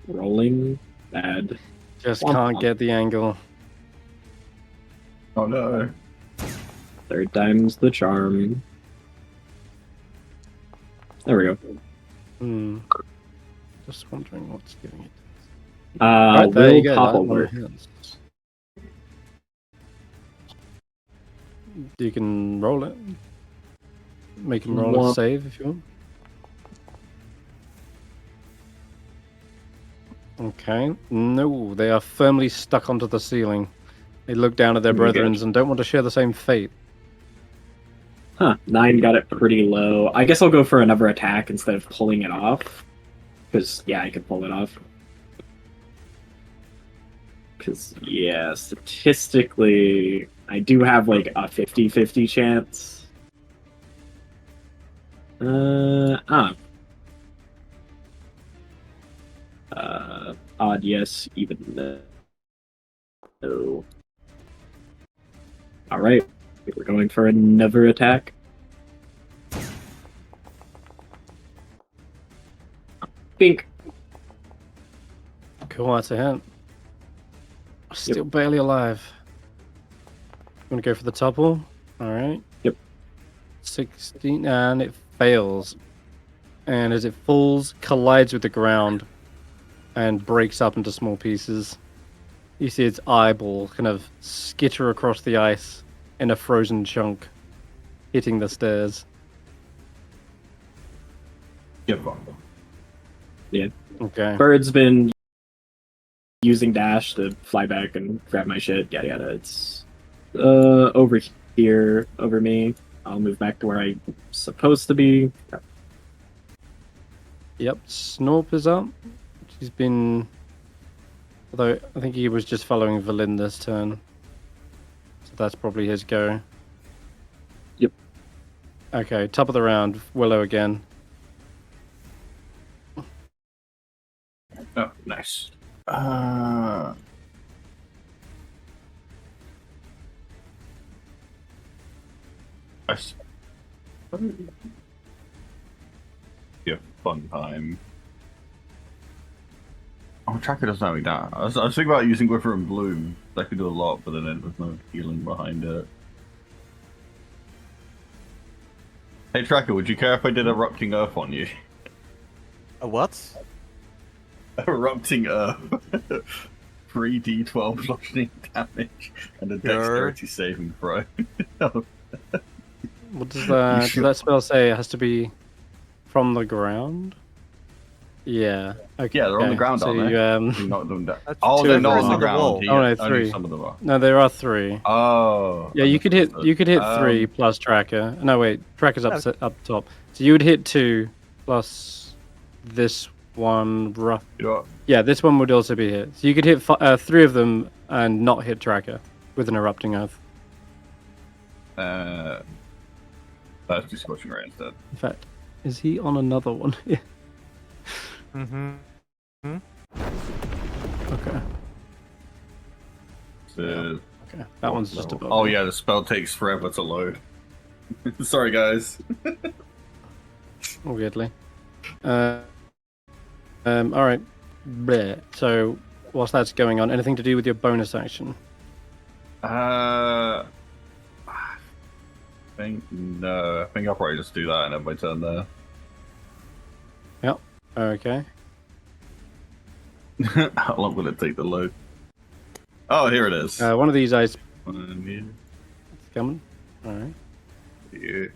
S5: Rolling. Bad.
S1: Just
S5: Womp
S1: can't
S5: womp.
S1: get the angle.
S3: Oh no.
S5: Third time's the charm. There we go.
S1: Just wondering what's giving it.
S5: Will
S1: there you go.
S5: pop
S1: That one
S5: over.
S1: hits. You can roll it. Make him roll a
S5: Womp.
S1: save if you want. Okay. No, they are firmly stuck onto the ceiling. They look down at their
S5: Very
S1: brethren
S5: good.
S1: and don't want to share the same fate.
S5: Huh, 9 got it pretty low. I guess I'll go for another attack instead of pulling it off. Because, yeah, I can pull it off. Because, yeah, statistically, I do have, like, a 50-50 chance. Odd yes, even no. Alright, we're going for another attack. Bink.
S1: Cool, that's a hit. Still barely alive. I'm gonna go for the topple. Alright.
S5: Yep.
S1: 16, and it fails. And as it falls, collides with the ground and breaks up into small pieces. You see its eyeball kind of skitter across the ice in a frozen chunk, hitting the stairs.
S3: Give up.
S1: Okay.
S5: Bird's been using dash to fly back and grab my shit. Yada yada. It's over here, over me. I'll move back to where I'm supposed to be.
S1: Yep, Snorp is up. He's been... Although, I think he was just following Valinda's turn. So that's probably his go.
S5: Yep.
S1: Okay, top of the round, Willow again.
S3: Oh, nice. Nice. Be a fun time. Oh, Tracker doesn't have any that. I was thinking about using Wither and Bloom. That could do a lot, but then there's no healing behind it. Hey Tracker, would you care if I did Erupting Earth on you?
S4: A what?
S3: Erupting Earth. 3d12 bludgeoning damage and a dexterity saving throw.
S1: What does that spell say? It has to be from the ground. Yeah. Okay.
S3: Yeah, they're on the ground,
S1: so
S3: aren't
S1: you,
S3: they? You knocked them down.
S4: That's
S3: Oh,
S1: two
S3: they're
S1: of
S3: not
S1: them
S3: on the
S1: on
S4: the
S3: ground.
S4: wall.
S3: He,
S1: Oh, no,
S3: only
S1: 3.
S3: some of them are.
S1: No, there are 3.
S3: Oh.
S1: Yeah, you could hit. You could hit 3 plus tracker. No, wait, tracker's up
S4: No.
S1: up top. So you would hit 2 plus this one. Rough.
S3: You know what?
S1: Yeah, this one would also be hit. So you could hit 3 of them and not hit tracker with an erupting oath.
S3: That's just scorching ray instead.
S1: In fact, is he on another one? Yeah.
S4: Mm-hmm.
S1: Okay.
S3: So,
S1: Okay. That one's just above.
S3: oh
S1: me.
S3: yeah, the spell takes forever to load. Sorry, guys.
S1: Weirdly. All right. Bleh. So, whilst that's going on, anything to do with your bonus action?
S3: I think no. I think I'll probably just do that and have my turn there.
S1: Yep. Okay.
S3: How long will it take to load? Oh, here it is.
S1: One of these ice
S3: Yeah,
S1: it's coming. All right.
S3: yeah.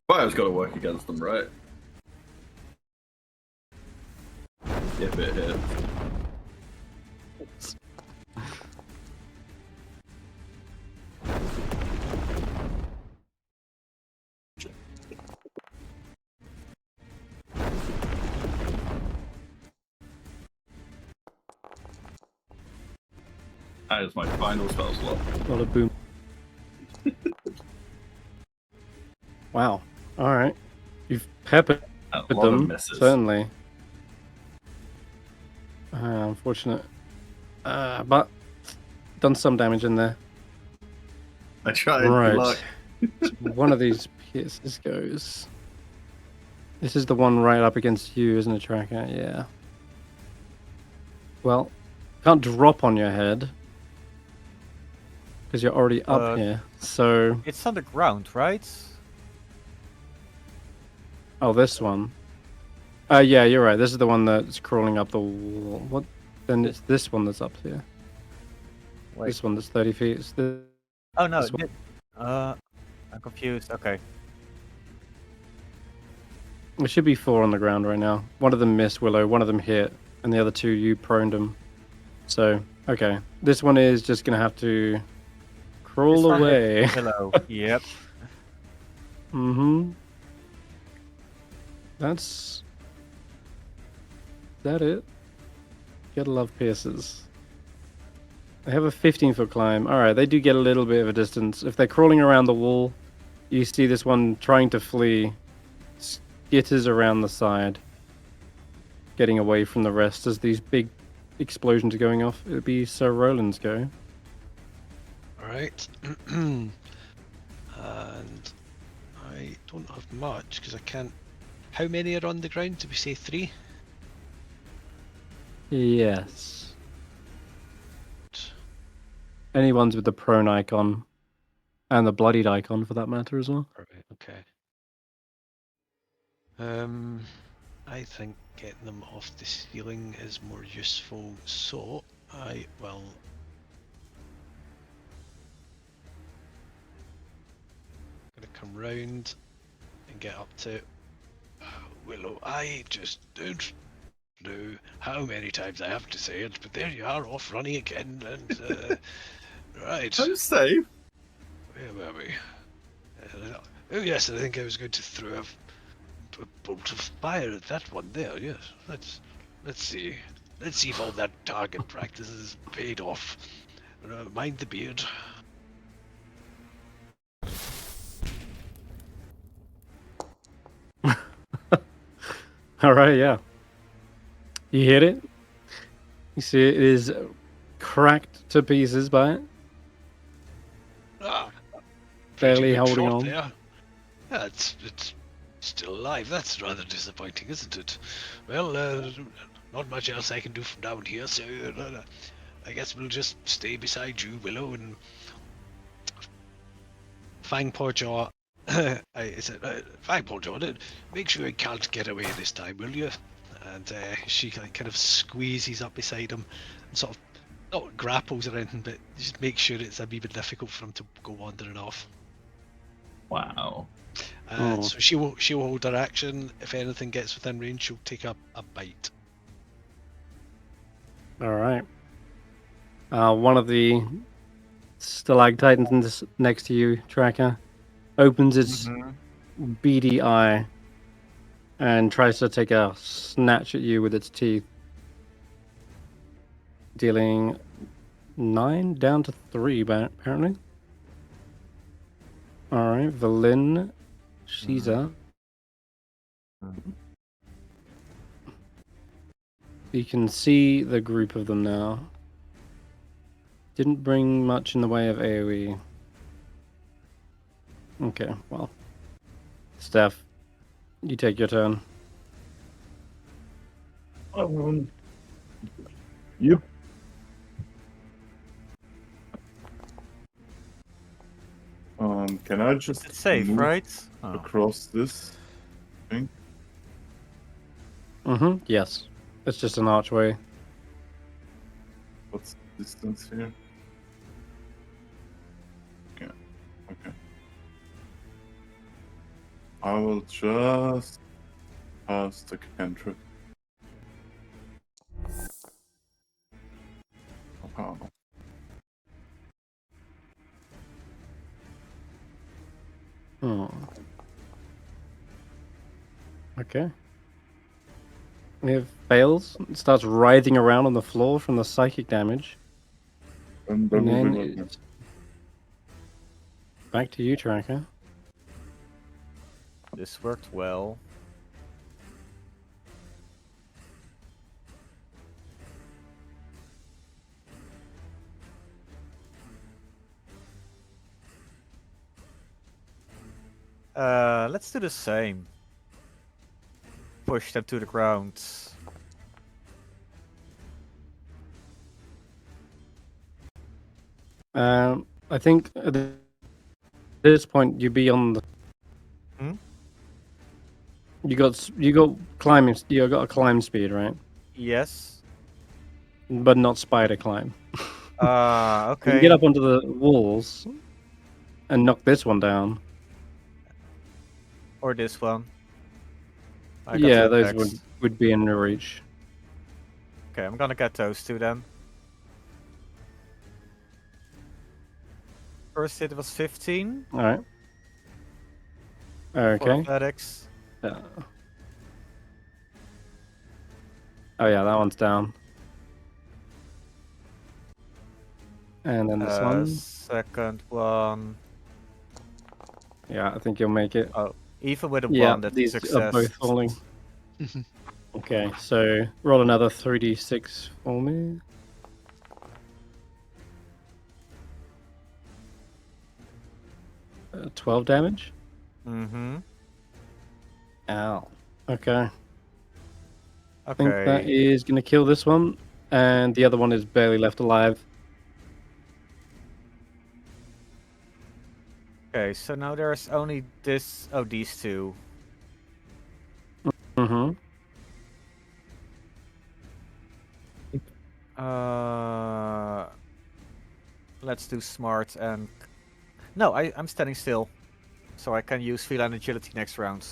S3: Fire's got to work against them, right? If it hits. That is my final spell slot.
S1: A lot of boom. Wow. All right. You've peppered
S3: A
S1: with
S3: lot of
S1: them,
S3: misses.
S1: certainly. Unfortunate. But done some damage in there.
S3: I tried.
S1: Right.
S3: Good luck.
S1: One of these pierces goes. This is the one right up against you, isn't it, Tracker? Yeah. Well, can't drop on your head because you're already up here. So,
S4: It's on the ground, right?
S1: oh, this one. Yeah, you're right. This is the one that's crawling up the wall. What? Then it's this one that's up here.
S4: Wait.
S1: This one that's 30 feet. It's
S4: Oh no.
S1: this one.
S4: I'm confused. Okay.
S1: There should be 4 on the ground right now. One of them missed Willow, one of them hit, and the other 2 you proned them. So, okay. This one is just going to have to crawl
S4: This one
S1: away.
S4: Hello. Yep.
S1: Mm-hmm. Is that it? Gotta love pierces. They have a 15-foot climb. Alright, they do get a little bit of a distance. If they're crawling around the wall, you see this one trying to flee. Skitters around the side. Getting away from the rest as these big explosions are going off. It would be Sir Roland's go.
S2: Alright. And I don't have much because I can't. How many are on the ground? Did we say 3?
S1: Yes. Any ones with the prone icon. And the bloodied icon for that matter as well.
S2: Perfect. Okay. I think getting them off the ceiling is more useful, so I will gonna come round and get up to Willow. I just don't know how many times I have to say it, but there you are, off running again, and right.
S3: I'm safe.
S2: Where were we? Oh yes, I think I was going to throw a bolt of fire at that one there. Yes, let's see. Let's see if all that target practice has paid off. Mind the beard.
S1: Alright, yeah. You hit it. You see it is cracked to pieces by it.
S2: Ah,
S1: Barely
S2: pretty good
S1: holding
S2: shot
S1: on.
S2: there. Yeah, it's still alive. That's rather disappointing, isn't it? Well, not much else I can do from down here, so I guess we'll just stay beside you, Willow, and Fangpawjaw. I said, Fangpawjaw, make sure you can't get away this time, will you? And she kind of squeezes up beside him and sort of Not grapples or anything, but just make sure it's a wee bit difficult for him to go wandering off.
S3: Wow.
S1: Oh.
S2: So she'll hold her action. If anything gets within range, she'll take a bite.
S1: All right. One of the stalactitans next to you, Tracker, opens its beady eye and tries to take a snatch at you with its teeth, dealing 9 down to 3, apparently. All right, Valin, she's up. You can see the group of them now. Didn't bring much in the way of AoE. Okay, well. Stef, you take your turn.
S6: Yep. Can I just
S4: It's safe,
S6: move
S4: right? Oh.
S6: across this thing?
S1: Mm-hmm, yes. It's just an archway.
S6: What's the distance here? Okay. I will just pass the cantrip. Oh.
S1: Oh. Okay. It fails. It starts writhing around on the floor from the psychic damage.
S6: And
S1: And
S6: then
S1: then
S6: we'll be
S1: it's back to you, Tracker.
S4: This worked well. Let's do the same. Push them to the ground.
S1: I think at this point you'd be on the.
S4: Hmm?
S1: You got climbing. You got a climb speed, right?
S4: Yes.
S1: But not spider climb. You
S4: Okay.
S1: can get up onto the walls and knock this one down.
S4: Or this one. I got
S1: Yeah,
S4: two
S1: those
S4: attacks.
S1: would be in the reach.
S4: Okay, I'm gonna get those two then. First hit was 15
S1: All right.
S4: for
S1: Okay.
S4: athletics.
S1: Oh yeah, that one's down. And then this one.
S4: Second one.
S1: Yeah, I think you'll make it.
S4: Oh, even with a
S1: Yeah,
S4: one, that's a
S1: these
S4: success.
S1: are both falling. Okay, so roll another 3d6 for me. Uh, 12 damage.
S4: Mm-hmm.
S1: Ow. Okay. I think that
S4: Okay.
S1: is going to kill this one, and the other one is barely left alive.
S4: Okay, so now there's only this. Oh, these two.
S1: Mm-hmm.
S4: Let's do smart and. No, I'm standing still, so I can use feline agility next round.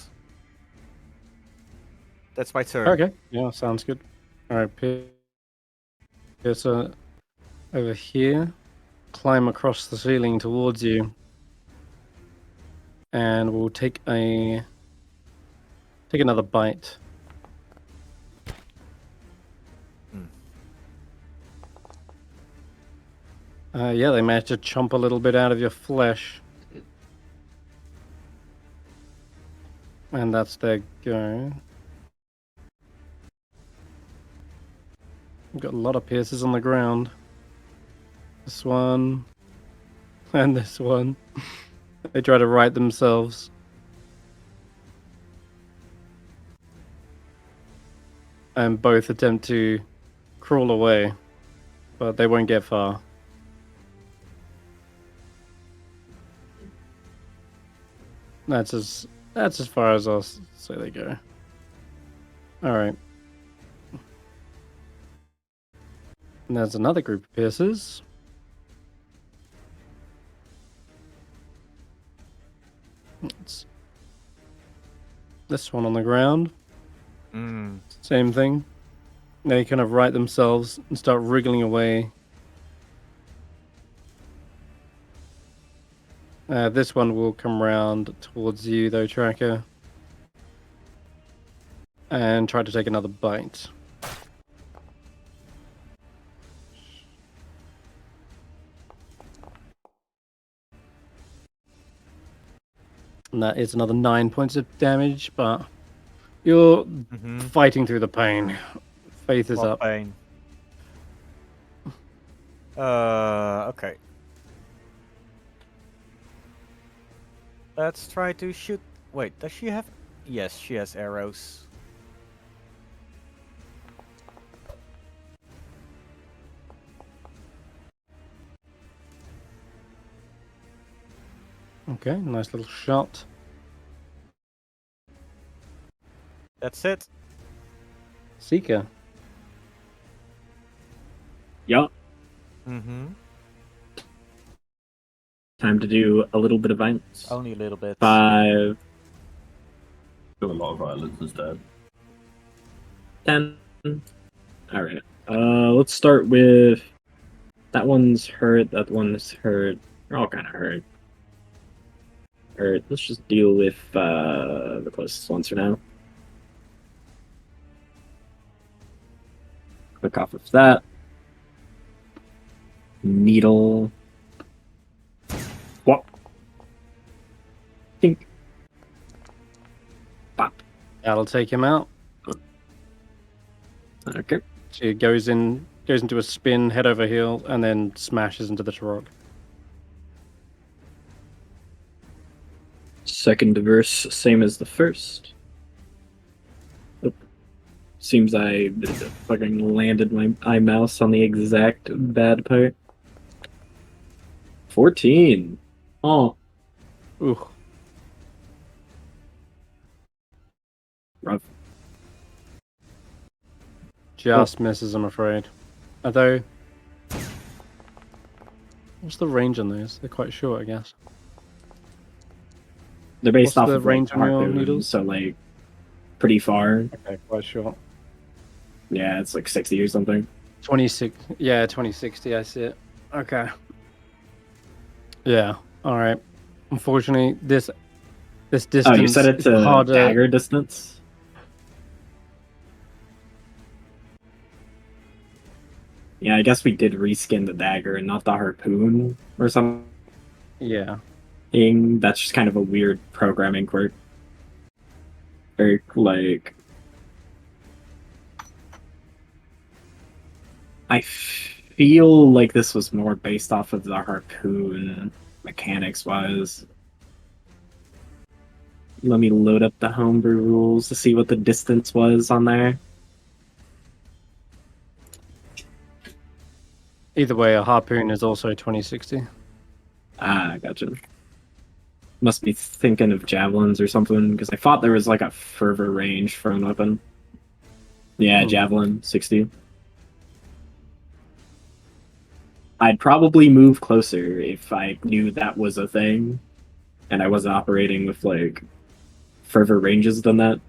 S4: That's my turn.
S1: Okay. Yeah, sounds good. All right, Pierce over here. Climb across the ceiling towards you, and we'll take another bite. Yeah, they managed to chomp a little bit out of your flesh. And that's their go. We've got a lot of pierces on the ground. This one. And this one. They try to right themselves. And both attempt to crawl away. But they won't get far. That's as far as I'll say they go. Alright. And there's another group of piercers. It's this one on the ground. Same thing. They kind of right themselves and start wriggling away. This one will come round towards you, though, Tracker, and try to take another bite. And that is another 9 points of damage, but you're fighting through the pain. Faith is
S4: What
S1: up.
S4: pain? Okay. Let's try to shoot. Wait, does she have? Yes, she has arrows.
S1: Okay, nice little shot.
S4: That's it.
S1: Seeker.
S5: Yup. Time to do a little bit of violence.
S4: Only a little bit.
S5: 5,
S3: Got a lot of violence instead.
S5: 10. Alright. Let's start with that one's hurt, that one's hurt. They're all kinda hurt. Alright, let's just deal with the closest ones for now. Click off of that. Needle. What? Think. Pop.
S1: That'll take him out.
S5: Okay.
S1: She goes into a spin, head over heel, and then smashes into the rock.
S5: Second verse, same as the first. Oop. Seems I fucking landed my eye mouse on the exact bad part. 14. Oh,
S1: Ooh.
S5: rough.
S1: Just misses, I'm afraid. Although, what's the range on those? They're quite short, I guess.
S5: They're based
S1: What's
S5: off
S1: the
S5: of
S1: range
S5: like,
S1: on your
S5: harpoon,
S1: needles?
S5: so like pretty far.
S1: Okay, quite short.
S5: Yeah, it's like 60 or something.
S1: 26. Yeah, 2060. I see it. Okay. Yeah. All right. Unfortunately, this distance
S5: Oh, you said it's
S1: is
S5: a
S1: harder.
S5: dagger distance? Yeah, I guess we did reskin the dagger and not the harpoon or something.
S1: Yeah.
S5: That's just kind of a weird programming quirk. Or, like... I feel like this was more based off of the harpoon mechanics-wise. Let me load up the homebrew rules to see what the distance was on there.
S1: Either way, a harpoon is also 2060.
S5: Ah, gotcha. Must be thinking of javelins or something, because I thought there was like a fervor range for a weapon. Yeah, javelin, 60. I'd probably move closer if I knew that was a thing, and I wasn't operating with like further ranges than that.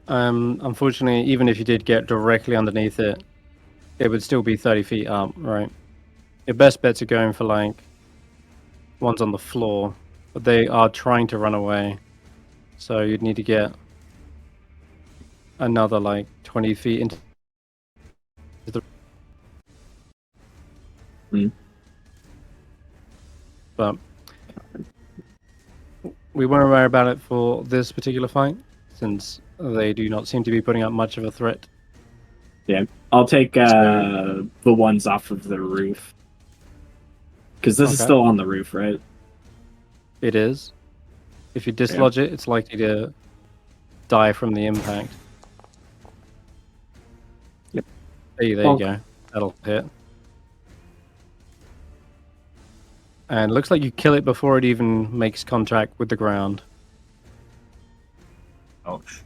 S1: Unfortunately, even if you did get directly underneath it, it would still be 30 feet up, right? Your best bets are going for like ones on the floor, but they are trying to run away. So you'd need to get another like 20 feet into the. But we won't worry about it for this particular fight, since they do not seem to be putting up much of a threat.
S5: Yeah, I'll take the ones off of the roof. Because this is
S1: Okay.
S5: still on the roof, right?
S1: It is. If you dislodge it, it's likely to die from the impact.
S5: Yep.
S1: There you go. That'll hit. And it looks like you kill it before it even makes contact with the ground.
S3: Ouch.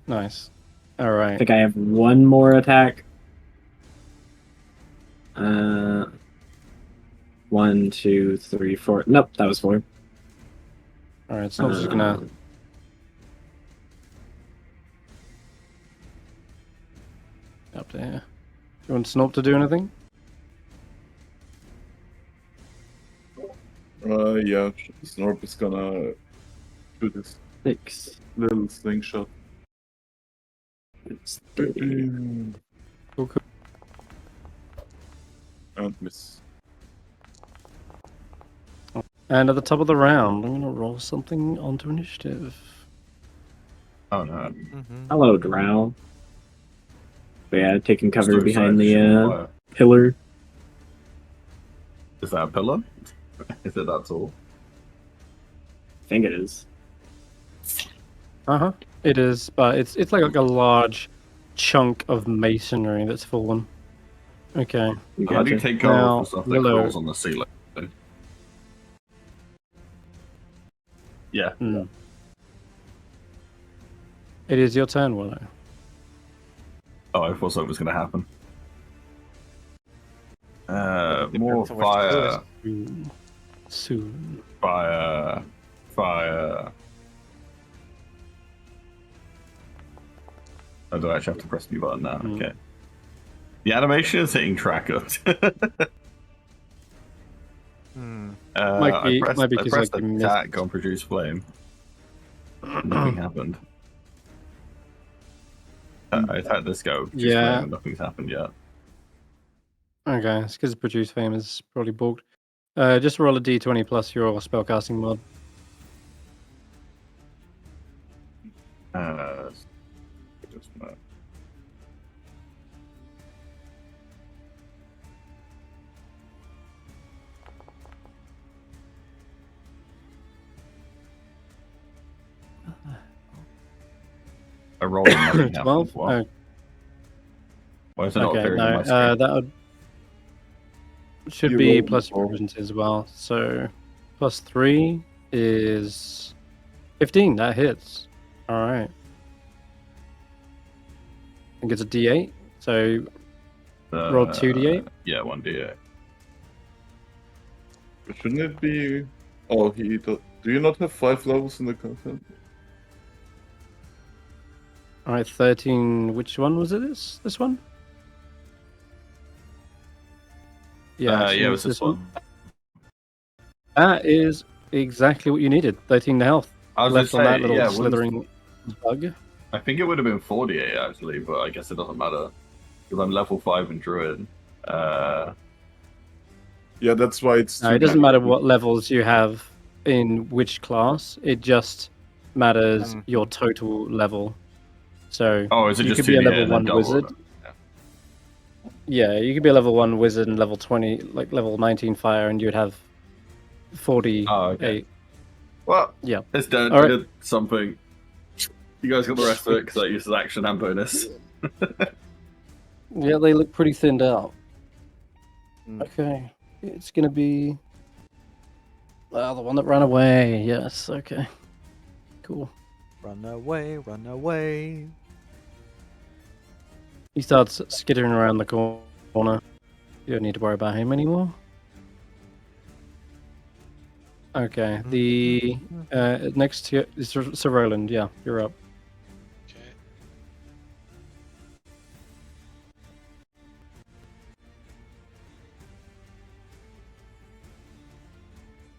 S1: Nice. All
S5: I
S1: right.
S5: think I have one more attack. 1, 2, 3, 4. Nope, that was 4.
S1: Alright, Snob's just gonna. Up to here. You want Snob to do anything?
S6: Yeah, Snorp is gonna shoot his
S5: 6.
S6: little slingshot.
S5: It's 3.
S1: Cool.
S6: And miss.
S1: And at the top of the round, I'm gonna roll something onto initiative.
S3: Oh no.
S5: Hello, Drow. But yeah, taking cover
S3: Still
S5: behind
S3: decided to shoot
S5: the
S3: fire.
S5: pillar.
S3: Is that a pillar? Is it that tall?
S5: I think it is.
S1: It is, but it's like a large chunk of masonry that's fallen. Okay.
S3: How do you take cover
S1: Now,
S3: from stuff that
S1: Willow.
S3: crawls on the ceiling? Yeah.
S1: It is your turn, Willow.
S3: Oh, I thought something was going to happen.
S4: Depends
S3: More
S4: on which
S3: fire.
S1: Soon.
S3: Fire. Fire. Oh, do I actually have to press the button now?
S1: Mm.
S3: Okay. The animation is hitting tracker.
S1: Might be
S3: I
S1: because,
S3: pressed
S1: like, you missed-
S3: attack on produce flame. Nothing happened. I attacked this go. Produce
S1: Yeah.
S3: flame and nothing's happened yet.
S1: Okay, it's because produce fame is probably balked. Just roll a d20 plus your spellcasting mod.
S3: Just a minute. I rolled and nothing happened.
S1: 12?
S3: What? Why is it not
S1: Okay,
S3: appearing on
S1: no,
S3: my screen?
S1: that would should
S6: You
S1: be
S6: rolled
S1: plus your
S6: before.
S1: proficiency as well. So plus 3 is 15. That hits. All right. I think it's a d8. So roll 2d8.
S3: Yeah, 1d8.
S6: Shouldn't it be? Oh, do you not have 5 levels in the content?
S1: All right, 13. Which one was it? This one?
S3: Yeah,
S1: actually,
S3: it was this one.
S1: That is exactly what you needed. 13 to health.
S3: I was
S1: Left
S3: gonna
S1: on
S3: say,
S1: that little
S3: yeah,
S1: slithering bug.
S3: I think it would have been 48 actually, but I guess it doesn't matter because I'm level 5 in Druid.
S6: Yeah, that's why it's.
S1: No, it doesn't matter what levels you have in which class. It just matters your total level. So
S3: Oh, is it
S1: you
S3: just
S1: could be a
S3: 2d8
S1: level
S3: and then
S1: 1
S3: double
S1: wizard.
S3: it?
S1: Yeah, you could be a level 1 wizard and level 20, like level 19 fire, and you'd have 48.
S3: Oh, okay. Well,
S1: Yeah.
S3: it's done.
S1: All right.
S3: Did something. You guys got the rest of it because I used as action and bonus.
S1: Yeah, they look pretty thinned out.
S4: Mm.
S1: Okay, it's gonna be the one that ran away. Yes. Okay. Cool.
S4: Run away, run away.
S1: He starts skittering around the corner. You don't need to worry about him anymore. Okay. The next to is Sir Roland. Yeah, you're up.
S2: Okay.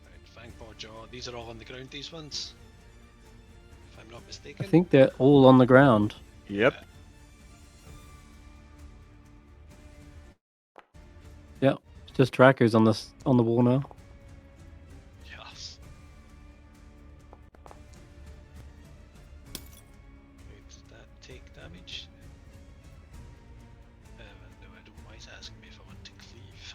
S2: Right, Fangpaw Jaw. These are all on the ground, these ones? If I'm not mistaken.
S1: I think they're all on the ground.
S4: Yep.
S1: Yeah, it's just Draco's on the wall now.
S2: Yes. Wait, does that take damage? No, I don't. Why is it asking me if I want to cleave?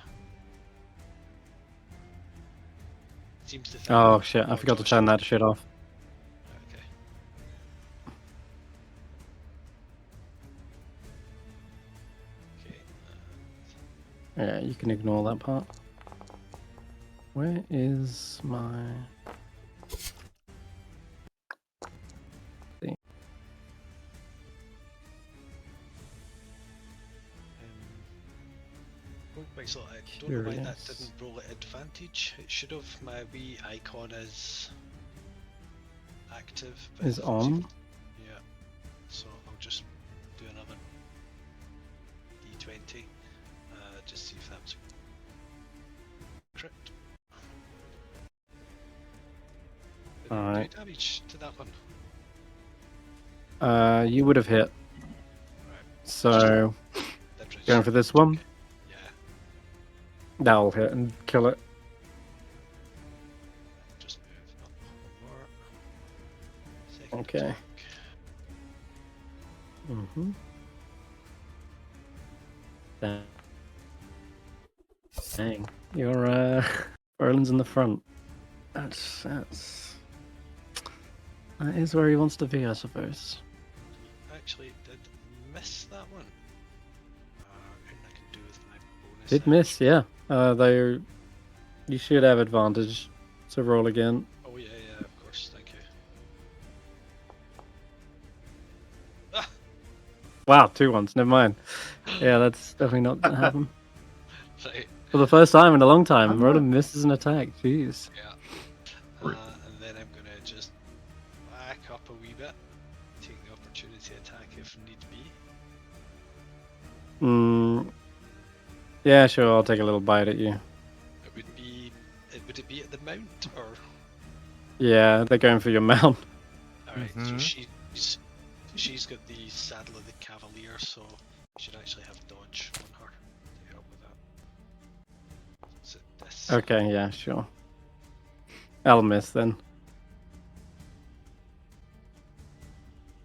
S2: Seems to think
S1: Oh shit! I forgot to turn that shit off.
S2: Okay. Okay.
S1: Yeah, you can ignore that part. Where is my...
S2: Right, so I don't know why that
S1: Curious.
S2: didn't roll at advantage. It should have. My wee icon is active. But
S1: Is
S2: it-
S1: on.
S2: Yeah. So I'll just do another d20. Just see if that's crit. Did it do
S1: Alright.
S2: damage to that one?
S1: You would have hit.
S2: Right.
S1: So
S2: That was-
S1: going for this one.
S2: okay. Yeah.
S1: That'll hit and kill it.
S2: Just move up one more. Second
S1: Okay.
S2: attack.
S1: Mm-hmm. Dang. Your Roland's in the front. That is where he wants to be, I suppose.
S2: Actually, did miss that one. Anything I can do with my bonus.
S1: Did miss, yeah. Though you should have advantage. So roll again.
S2: Oh yeah, yeah, of course. Thank you. Ah,
S1: Wow, 2 ones. Never mind. Yeah, that's definitely not gonna happen.
S2: right.
S1: For the first time in a long time, Roland misses an attack. Jeez.
S2: Yeah.
S3: Right.
S2: And then I'm gonna just back up a wee bit, take the opportunity attack if need be.
S1: Yeah, sure. I'll take a little bite at you.
S2: It would be. Would it be at the mount or?
S1: Yeah, they're going for your mount.
S2: All right. So
S4: Mhm.
S2: she's got the saddle of the cavalier, so you should actually have dodge on her to help with that. Is it this?
S1: Okay, yeah, sure. I'll miss then.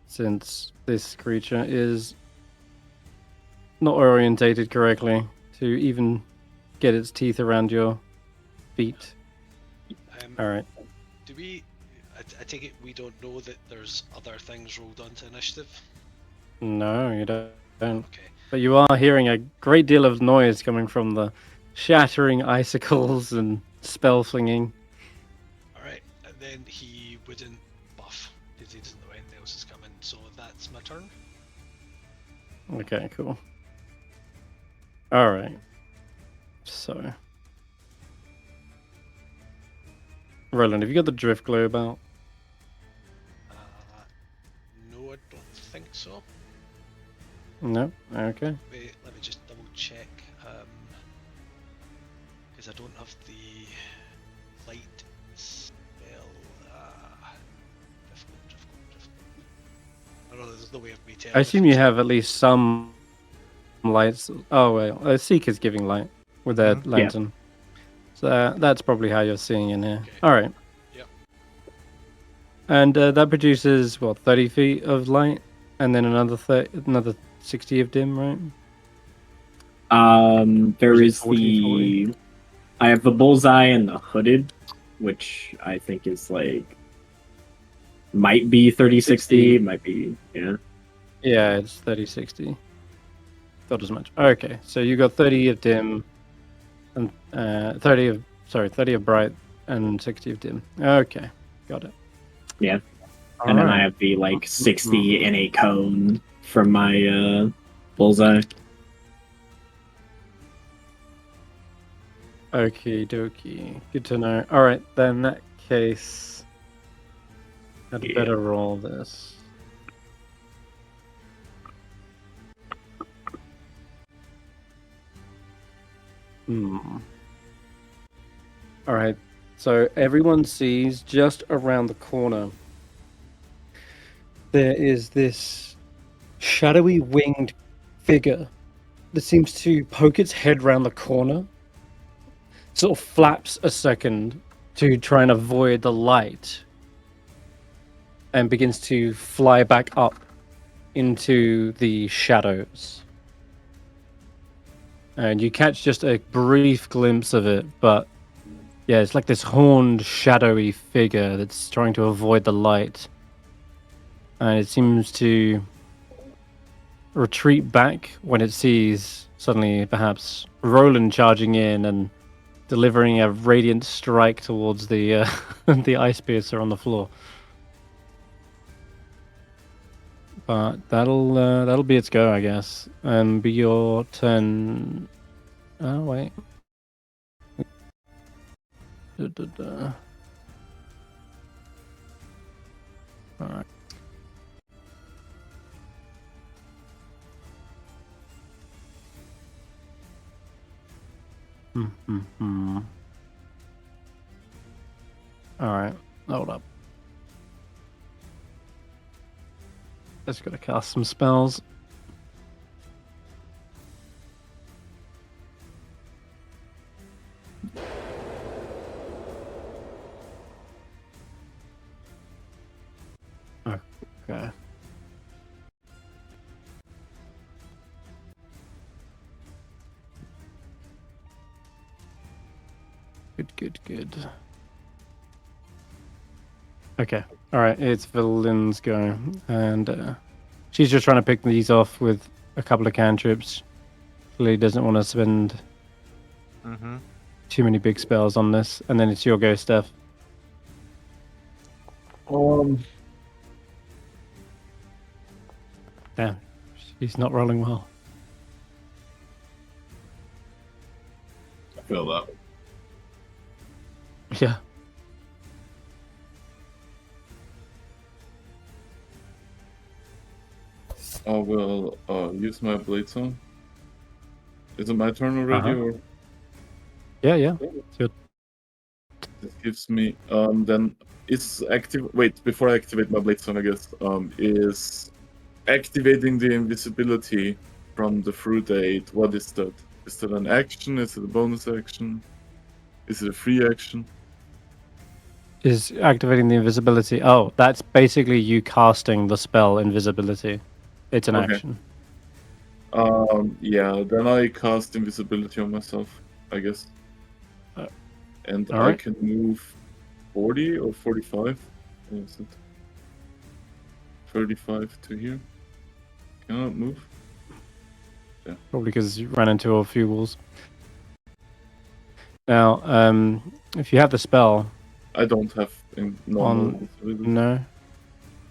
S1: Since this creature is not orientated correctly to even get its teeth around your feet. Alright.
S2: Do we? I take it we don't know that there's other things rolled onto initiative.
S1: No, you don't.
S2: Okay.
S1: But you are hearing a great deal of noise coming from the shattering icicles and spell flinging.
S2: Alright, and then he wouldn't buff because he doesn't know anything else is coming, so that's my turn.
S1: Okay, cool. Alright. So. Roland, have you got the drift globe out?
S2: No, I don't think so.
S1: No? Okay.
S2: Wait, let me just double check. Because I don't have the light spell. Difficult. I don't know, there's no way of me telling.
S1: I
S2: if
S1: assume you
S2: it's-
S1: have at least some lights. Oh, well, Seeker's giving light with their
S4: Mhm.
S5: Yeah.
S1: lantern. So that's probably how you're seeing in here.
S2: Okay.
S1: Alright.
S2: Yep.
S1: And that produces, what, 30 feet of light? And then another 60 of dim, right?
S5: There
S1: Was it
S5: is
S1: 40?
S5: the. I have the bullseye and the hooded, which I think is like. Might be 30-60, might be. Yeah.
S1: Yeah, it's 30-60. Thought as much. Okay, so you got 30 of dim, and 30 of bright, and 60 of dim. Okay, got it.
S5: Yeah. And then I
S1: Alright.
S5: have the like 60 in a cone from my bullseye.
S1: Okie dokie. Good to know. Alright, then in that case, I'd
S5: Yeah.
S1: better roll this. Alright, so everyone sees just around the corner there is this shadowy winged figure that seems to poke its head round the corner, sort of flaps a second to try and avoid the light, and begins to fly back up into the shadows. And you catch just a brief glimpse of it, but yeah, it's like this horned, shadowy figure that's trying to avoid the light. And it seems to retreat back when it sees suddenly perhaps Roland charging in and delivering a radiant strike towards the the ice piercer on the floor. But that'll be its go, I guess. And be your turn. Oh, wait. Da. Alright. Alright, hold up. Just gotta cast some spells. Okay. Good. Okay. Alright, it's Villin's go. And she's just trying to pick these off with a couple of cantrips. Clearly doesn't want to spend too many big spells on this. And then it's your go, Steph. Damn, she's not rolling well.
S3: I feel that.
S1: Yeah.
S7: I will use my blade song. Is it my turn already, or
S1: Yeah.
S7: this gives me then it's active? Wait, before I activate my blade song, I guess is activating the invisibility from the fruit aid. What is that? Is that an action? Is it a bonus action? Is it a free action?
S1: Is activating the invisibility. Oh, that's basically you casting the spell invisibility. It's an
S7: Okay.
S1: action.
S7: Yeah, then I cast invisibility on myself, I guess. And I
S1: alright.
S7: can move 40 or 45. What is it? 35 to here. Cannot move.
S1: Probably because you ran into a few walls. Now, if you have the spell,
S7: I don't have normal
S1: On-
S7: invisibility.
S1: no.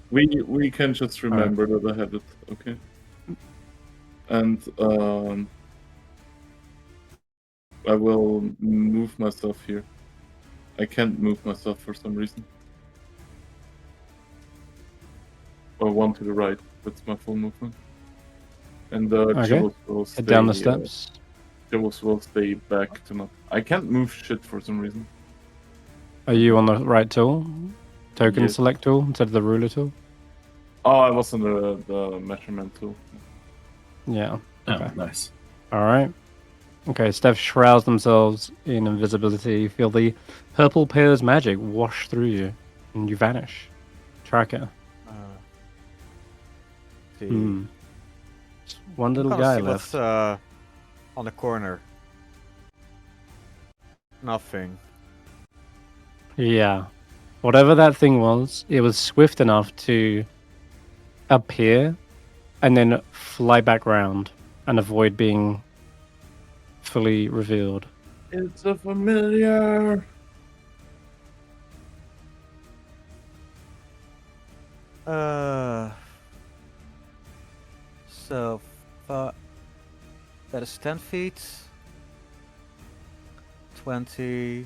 S7: We can just remember that I have it. Okay. And I will move myself here. I can't move myself for some reason. Or one to the right. That's my full movement. And
S1: Okay.
S7: Jules will stay.
S1: Head down the steps.
S7: Jules will stay back to not. I can't move shit for some reason.
S1: Are you on the right tool? Token
S7: Yes.
S1: select tool instead of the ruler tool?
S7: Oh, I was on the measurement tool.
S1: Yeah.
S3: Oh,
S1: Okay.
S3: nice.
S1: Alright. Okay, Steph shrouds themselves in invisibility. You feel the purple pear's magic wash through you, and you vanish. Tracker.
S4: See.
S1: Just one little
S4: Can't
S1: guy
S4: see
S1: left.
S4: what's on the corner. Nothing.
S1: Yeah. Whatever that thing was, it was swift enough to appear and then fly back round and avoid being fully revealed.
S7: It's a familiar.
S4: So that is 10 feet. 20.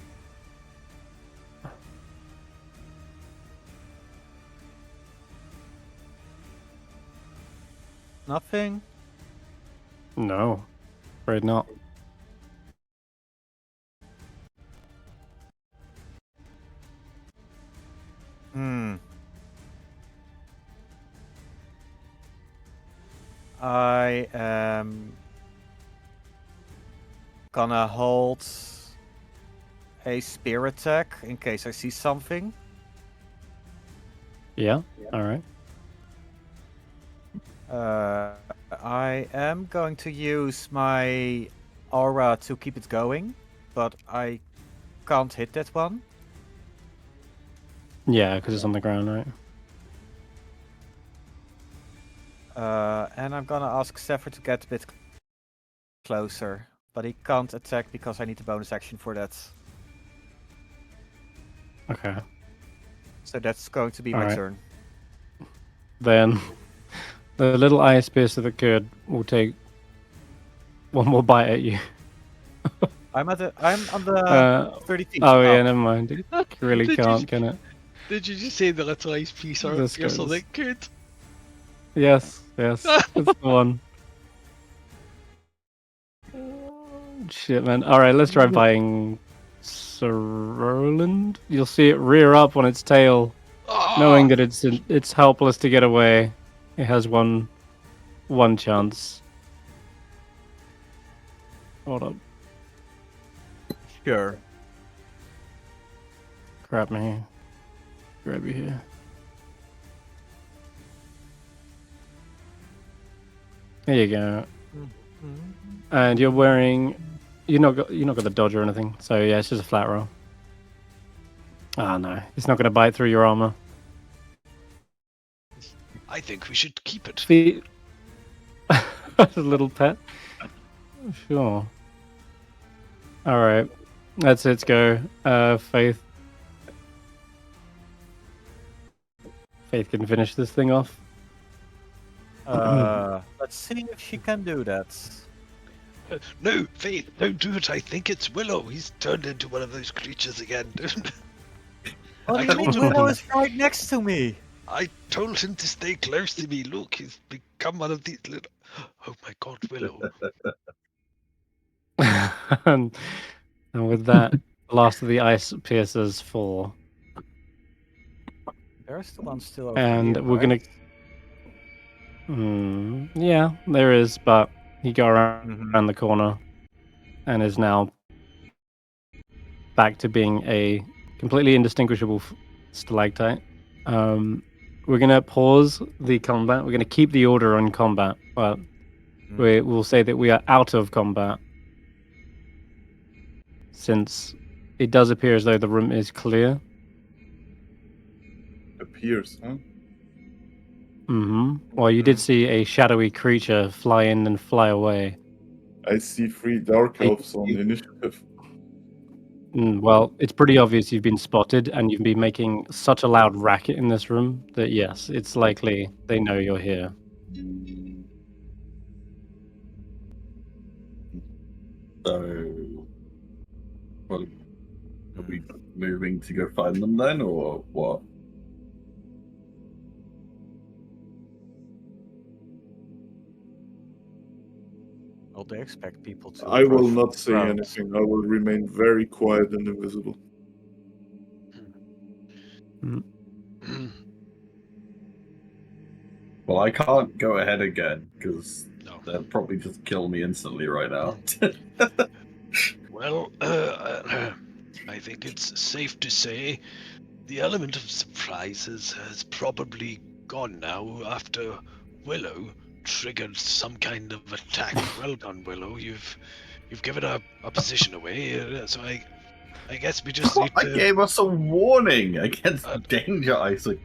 S4: Nothing.
S1: No, afraid not.
S4: I am gonna hold a spear attack in case I see something.
S1: Yeah. All right.
S4: I am going to use my aura to keep it going, but I can't hit that one.
S1: Yeah, because it's on the ground, right?
S4: And I'm gonna ask Zephyr to get a bit closer, but he can't attack because I need a bonus action for that.
S1: Okay.
S4: So that's going to be my
S1: Alright.
S4: turn.
S1: Then the little ice piercer that could will take one more bite at you.
S4: I'm on the
S1: Uh,
S4: 30 feet.
S1: oh yeah,
S4: up.
S1: never mind. It really
S2: Did
S1: can't,
S2: you-
S1: can it?
S2: Did you just say the little ice piece or
S1: This
S2: you're something
S1: goes.
S2: good?
S1: Yes, yes, it's the one. Shit, man. All right, let's try buying Sir Roland. You'll see it rear up on its tail, knowing that it's helpless to get away. It has one chance. Hold up.
S4: Sure.
S1: Grab me. Grab you here. There you go. And you're wearing. You're not got the dodge or anything. So yeah, it's just a flat roll. Ah no, it's not going to bite through your armor.
S2: I think we should keep it.
S1: Feet. A little pet. Sure. All right, that's its go. Faith. Faith can finish this thing off.
S4: Let's see if she can do that.
S2: No, Faith, don't do it. I think it's Willow. He's turned into one of those creatures again.
S4: What do
S2: I
S4: you mean?
S2: told him-
S4: Willow is right next to me.
S2: I told him to stay close to me. Look, he's become one of these little. Oh my God, Willow!
S1: and with that, the last of the ice piercers fall.
S4: There's the one still over
S1: And
S4: here,
S1: we're
S4: right?
S1: gonna. Yeah, there is, but he got around the corner and is now back to being a completely indistinguishable stalactite. We're gonna pause the combat. We're gonna keep the order on combat, but we'll say that we are out of combat since it does appear as though the room is clear.
S7: Appears, huh?
S1: Well, you did see a shadowy creature fly in and fly away.
S7: I see 3 dark elves on initiative.
S1: Well, it's pretty obvious you've been spotted, and you've been making such a loud racket in this room that yes, it's likely they know you're here.
S3: So, well, are we moving to go find them then, or what?
S4: Well, they expect people to.
S7: I will
S4: approach
S7: not say
S4: from
S7: anything. I will remain very quiet and invisible.
S3: Well, I can't go ahead again because
S2: No.
S3: they'll probably just kill me instantly right now.
S2: Well, I think it's safe to say the element of surprises has probably gone now after Willow triggered some kind of attack. Well done, Willow. You've given a position away, so I guess we just need
S3: I
S2: to.
S3: gave us a warning against danger icicles.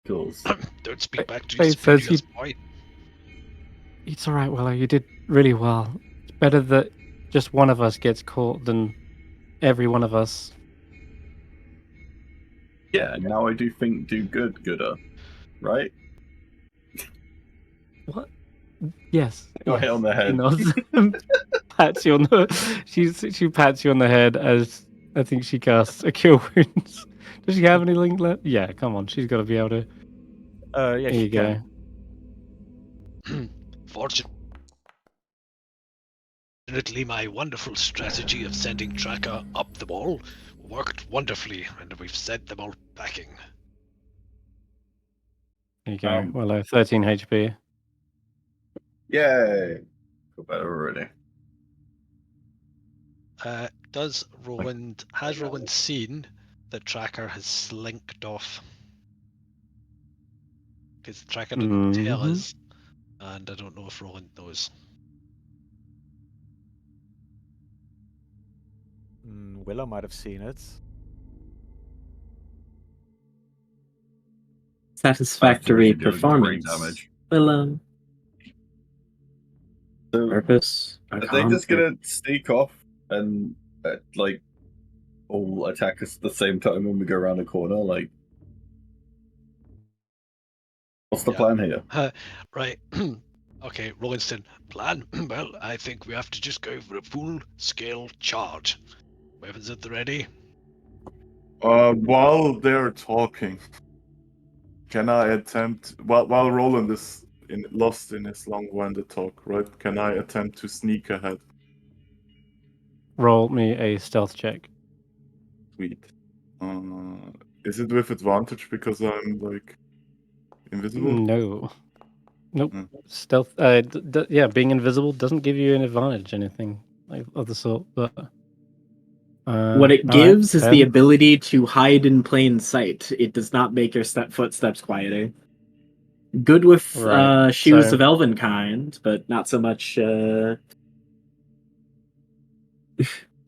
S2: Don't speak back to your
S1: Faith says
S2: superiors, boy.
S1: It's all right, Willow. You did really well. It's better that just one of us gets caught than every one of us.
S3: Yeah, now I do think do gooder, right?
S1: What? Yes.
S3: Got hit on the
S1: She
S3: head.
S1: nods. Pats you on the. She pats you on the head as I think she casts a cure wounds. Does she have any link left? Yeah, come on. She's got to be able to.
S4: Yeah,
S1: There
S4: she
S1: you go.
S4: can.
S2: Fortunately, my wonderful strategy of sending Tracker up the wall worked wonderfully, and we've sent them all packing.
S1: There you go. Willow, 13 HP.
S3: Yay! Feel better already.
S2: Has Roland seen that Tracker has slinked off? Because Tracker didn't tell us, and I don't know if Roland knows.
S4: Willow might have seen it.
S5: Satisfactory
S3: Doing brain
S5: performance.
S3: damage.
S5: Willow.
S3: So,
S5: Purpose.
S3: are they just gonna sneak off and like all attack us at the same time when we go around the corner? Like, what's the plan here?
S2: Right. Okay, Rollinston, plan? Well, I think we have to just go for a full-scale charge. Weapons at the ready.
S7: While they're talking, can I attempt while Roland is lost in his long-winded talk, right? Can I attempt to sneak ahead?
S1: Roll me a stealth check.
S7: Sweet. Is it with advantage because I'm like invisible?
S1: No. Nope.
S7: Hmm.
S1: Stealth. Yeah, being invisible doesn't give you an advantage, anything like of the sort. But
S5: What it
S1: all right,
S5: gives is the
S1: 10.
S5: ability to hide in plain sight. It does not make your footsteps quieter. Good with
S1: Right.
S5: shoes
S1: So,
S5: of elven kind, but not so much.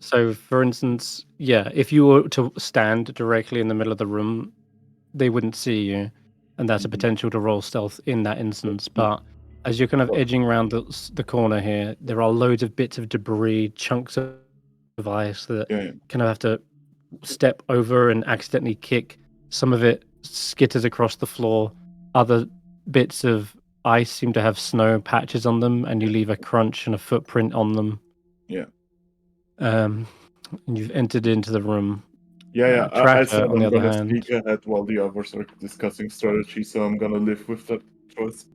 S1: so for instance, yeah, if you were to stand directly in the middle of the room, they wouldn't see you, and that's a
S7: Mhm.
S1: potential to roll stealth in that instance. But as you're kind of
S7: Well-
S1: edging around the corner here, there are loads of bits of debris, chunks of ice that
S7: Yeah.
S1: kind of have to step over and accidentally kick. Some of it skitters across the floor. Other bits of ice seem to have snow patches on them, and you leave a crunch and a footprint on them.
S7: Yeah.
S1: And you've entered into the room.
S7: Yeah. I
S1: Tracker,
S7: said
S1: on the
S7: I'm
S1: other
S7: gonna
S1: hand,
S7: sneak ahead while the others are discussing strategy, so I'm gonna live with that choice.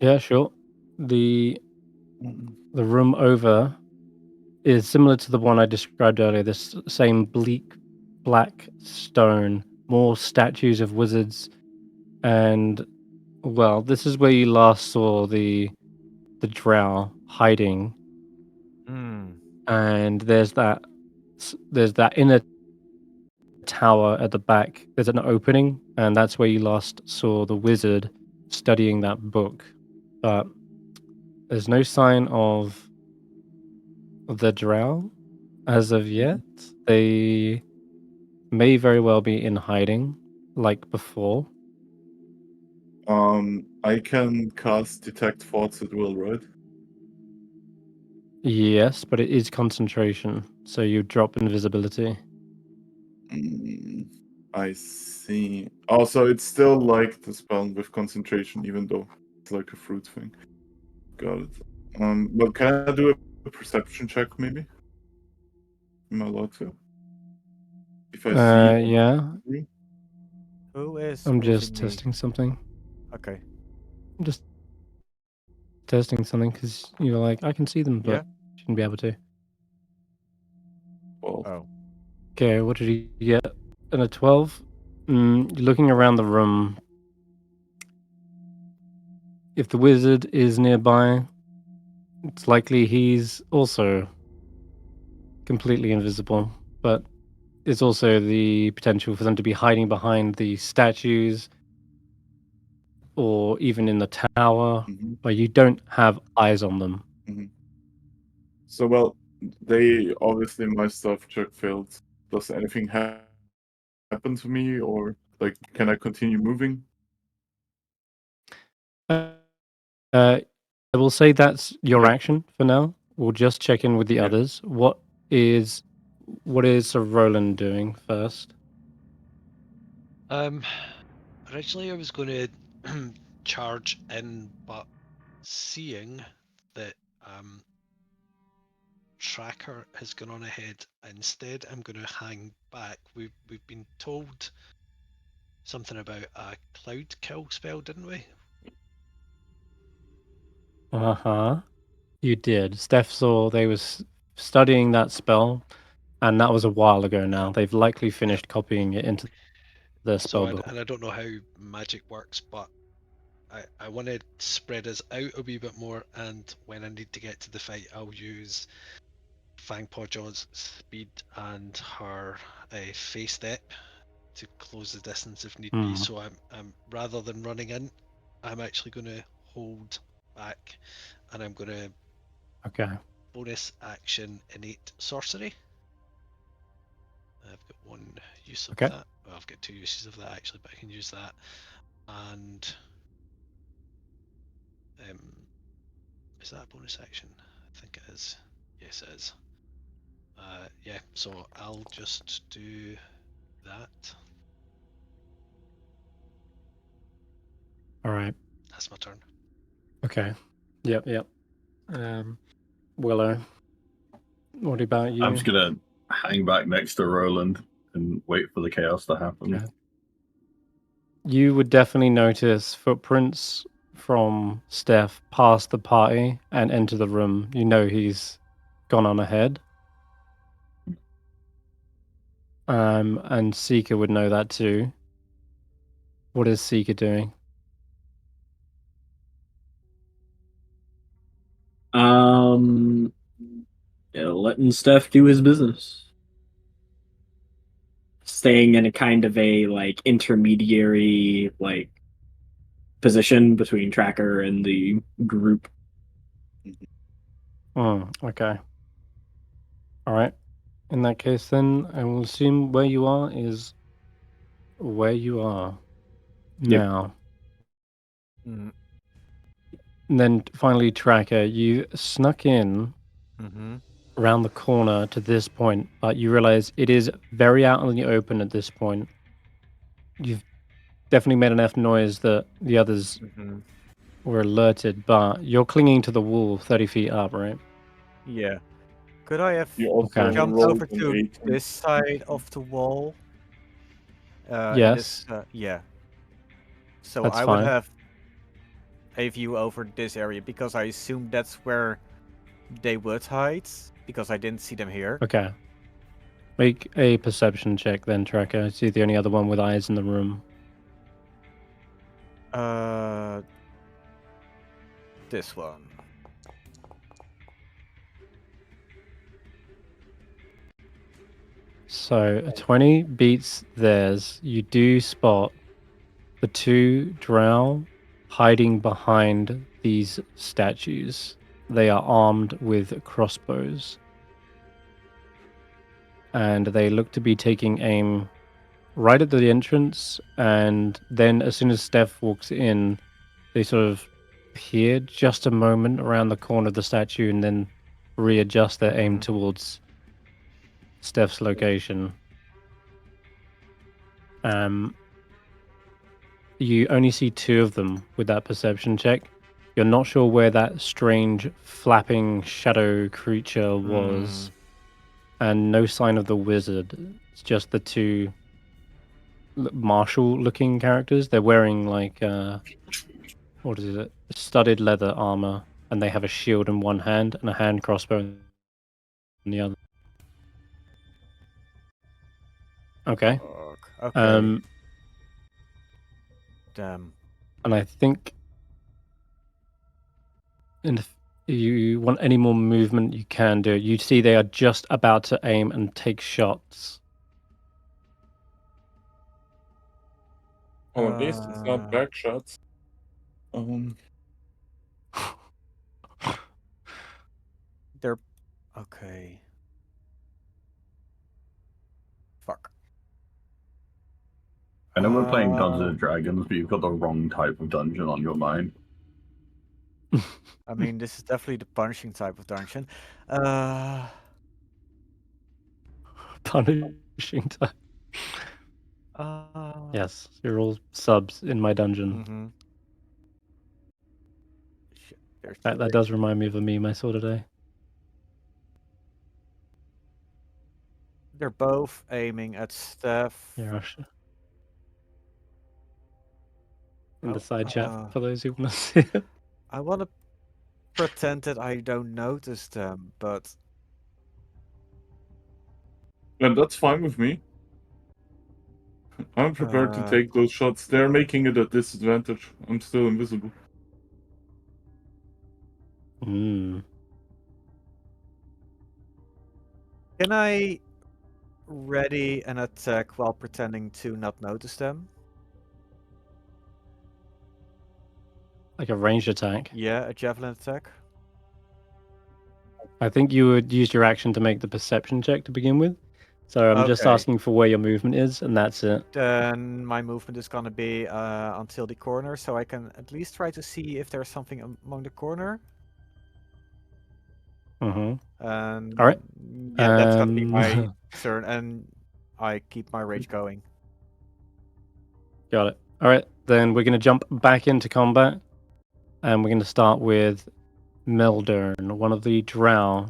S1: yeah, sure. The
S7: Mm.
S1: room over is similar to the one I described earlier. This same bleak black stone, more statues of wizards, and well, this is where you last saw the drow hiding,
S4: Hmm.
S1: and there's that inner tower at the back. There's an opening, and that's where you last saw the wizard studying that book. But there's no sign of the drow as of yet. They may very well be in hiding, like before.
S7: I can cast detect thoughts at will, right?
S1: Yes, but it is concentration, so you drop invisibility.
S7: Mm, I see. Also, it's still like the spell with concentration, even though it's like a fruit thing. Got it. Well, can I do a perception check, maybe? Am I allowed to? If I see.
S1: Yeah.
S4: Who is
S1: I'm
S4: moving
S1: just
S4: me?
S1: testing something.
S4: Okay.
S1: I'm just testing something because you're like, I can see them,
S4: Yeah.
S1: but shouldn't be able to.
S7: Well,
S4: Oh.
S1: Okay, what did you get? And a 12? Looking around the room, if the wizard is nearby, it's likely he's also completely invisible, but it's also the potential for them to be hiding behind the statues or even in the tower
S7: mhm,
S1: where you don't have eyes on them.
S7: mhm. So, well, they obviously my stuff check failed. Does anything happen to me, or like, can I continue moving?
S1: Uh, I will say that's your
S7: Yeah.
S1: action for now. We'll just check in with the
S7: Yeah.
S1: others. What is Sir Roland doing first?
S2: Originally I was going to charge in, but seeing that Tracker has gone on ahead, instead I'm going to hang back. We've been told something about a cloud kill spell, didn't we?
S1: Uh-huh. You did. Stef saw they was studying that spell, and that was a while ago now. They've likely finished copying it into their
S2: So
S1: spell book.
S2: and I don't know how magic works, but I want to spread us out a wee bit more, and when I need to get to the fight, I'll use Fang Podjon's speed and her face step to close the distance if need be. So I'm rather than running in, I'm actually going to hold back, and I'm going to
S1: Okay.
S2: bonus action innate sorcery. I've got one use of
S1: Okay.
S2: that. Well, I've got two uses of that actually, but I can use that. And is that a bonus action? I think it is. Yes, it is. Yeah, so I'll just do that.
S1: All right.
S2: That's my turn.
S1: Okay. Yep. Willow, what about you?
S3: I'm just gonna hang back next to Roland and wait for the chaos to happen.
S1: Okay. You would definitely notice footprints from Stef past the party and enter the room. You know he's gone on ahead. And Seeker would know that too. What is Seeker doing?
S5: Letting Steph do his business. Staying in a kind of a like intermediary like position between Tracker and the group.
S1: Okay. All right. In that case, then I will assume where you are is where you are now.
S4: Mm.
S1: And then finally, Tracker, you snuck in
S4: Mm-hmm.
S1: around the corner to this point, but you realize it is very out in the open at this point. You've definitely made enough noise that the others
S4: Mm-hmm.
S1: were alerted, but you're clinging to the wall 30 feet up, right?
S4: Yeah. Could I have
S7: You also
S1: Okay.
S4: jumped
S7: rolled
S4: over
S7: an
S4: to
S7: 8.
S4: this side of the wall? in
S1: Yes.
S4: this, yeah. So
S1: That's
S4: I would
S1: fine.
S4: have a view over this area because I assume that's where they would hide because I didn't see them here.
S1: Okay. Make a perception check then, Tracker. Is he the only other one with eyes in the room?
S4: This one.
S1: So a 20 beats theirs. You do spot the two drow hiding behind these statues. They are armed with crossbows. And they look to be taking aim right at the entrance. And then as soon as Steph walks in, they sort of peer just a moment around the corner of the statue and then readjust their aim towards Steph's location. You only see two of them with that perception check. You're not sure where that strange flapping shadow creature was, and no sign of the wizard. It's just the two martial-looking characters. They're wearing like what is it? Studded leather armor, and they have a shield in one hand and a hand crossbow in the other. Okay.
S4: Okay. Damn.
S1: And I think, and if you want any more movement, you can do it. You see they are just about to aim and take shots.
S7: Oh, at least it's not back shots.
S4: They're okay. Fuck.
S3: I know we're playing Dungeons and Dragons, but you've got the wrong type of dungeon on your mind.
S4: I mean, this is definitely the punishing type of dungeon.
S1: Punishing time. Yes, you're all subs in my dungeon.
S4: Shit,
S1: That does remind me of a meme I saw today.
S4: They're both aiming at Stef.
S1: Yeah, in the side chat for those who want to see it.
S4: I want to pretend that I don't notice them, but
S7: And that's fine with me. I'm prepared to take those shots. They're making it a disadvantage. I'm still invisible.
S4: Can I ready an attack while pretending to not notice them?
S1: Like a ranged attack?
S4: Yeah, a javelin attack.
S1: I think you would use your action to make the perception check to begin with. So I'm just asking for where your movement is, and that's it.
S4: Then my movement is gonna be until the corner, so I can at least try to see if there's something among the corner.
S1: All
S4: right. Yeah, that's gonna be my turn, and I keep my rage going.
S1: Got it. All right, then we're going to jump back into combat. and we're going to start with Meldern, one of the drow,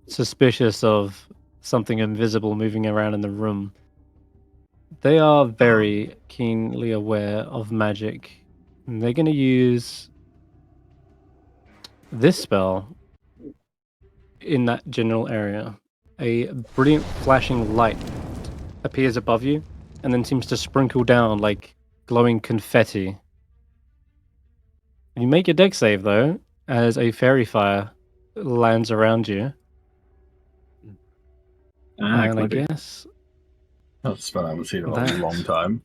S1: suspicious of something invisible moving around in the room. They are very keenly aware of magic. And they're going to use this spell in that general area. A brilliant flashing light appears above you and then seems to sprinkle down like glowing confetti. You make a dex save, though, as a fairy fire lands around you. And I
S5: clever.
S1: guess
S3: That's a spell I haven't seen in a
S1: That-
S3: long time.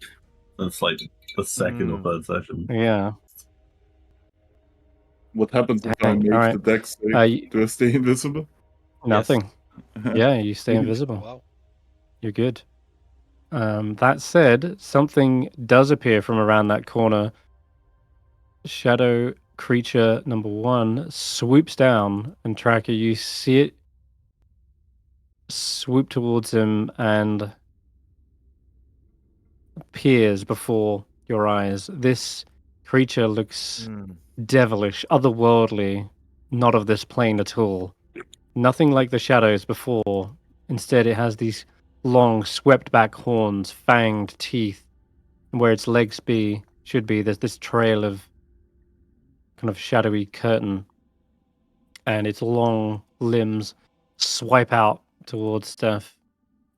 S3: That's like the second or third session.
S1: yeah.
S7: What happens if I
S1: Dang,
S7: make
S1: alright.
S7: the dex save? Do I stay invisible?
S1: Nothing. Yeah, you stay invisible.
S2: Wow.
S1: You're good. That said, something does appear from around that corner. Shadow creature number 1 swoops down, and Tracker, you see it swoop towards him and appears before your eyes. This creature looks devilish, otherworldly, not of this plane at all. Nothing like the shadows before. Instead, it has these long, swept-back horns, fanged teeth, and where its legs should be, there's this trail of kind of shadowy curtain, and its long limbs swipe out towards Stef.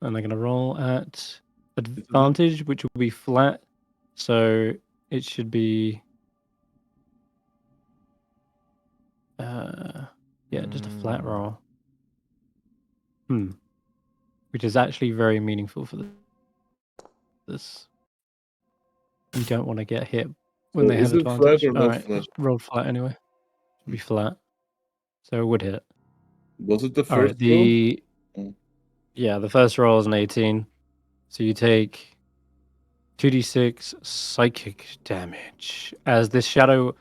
S1: And they're going to roll at advantage, which will be flat, so it should be just a flat roll. Which is actually very meaningful for this. You don't want to get hit when they have
S7: is it
S1: advantage.
S7: flat or not
S1: Alright,
S7: flat?
S1: it's rolled flat anyway. It'll be flat. So it would hit.
S7: Was it the first
S1: Alright, the first roll is an 18. So you take 2d6 psychic damage. As this shadow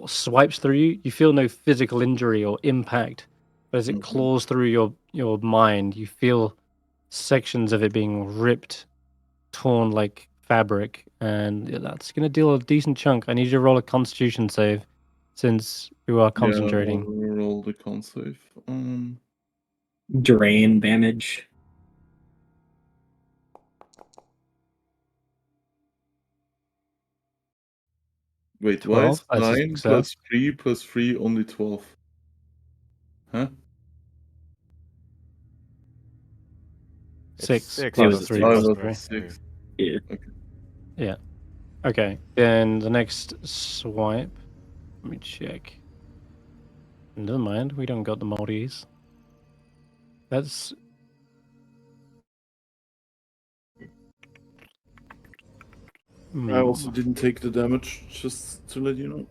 S1: swipes through you, you feel no physical injury or impact. But as it claws through your mind, you feel sections of it being ripped, torn like fabric, and that's going to deal a decent chunk. I need you to roll a constitution save since you are concentrating.
S7: Yeah, I'll roll the con save.
S5: Drain damage.
S7: Wait, why is
S1: 12? That's a
S7: 9
S1: success.
S7: plus 3 only 12? Huh?
S1: 6
S4: 6
S1: plus
S5: plus
S1: 3
S5: 2
S1: plus
S7: plus
S1: 3.
S7: 6.
S5: Yeah.
S1: Yeah. Okay, then the next swipe. Let me check. Never mind, we don't got the Maltese. That's...
S7: I also didn't take the damage, just to let you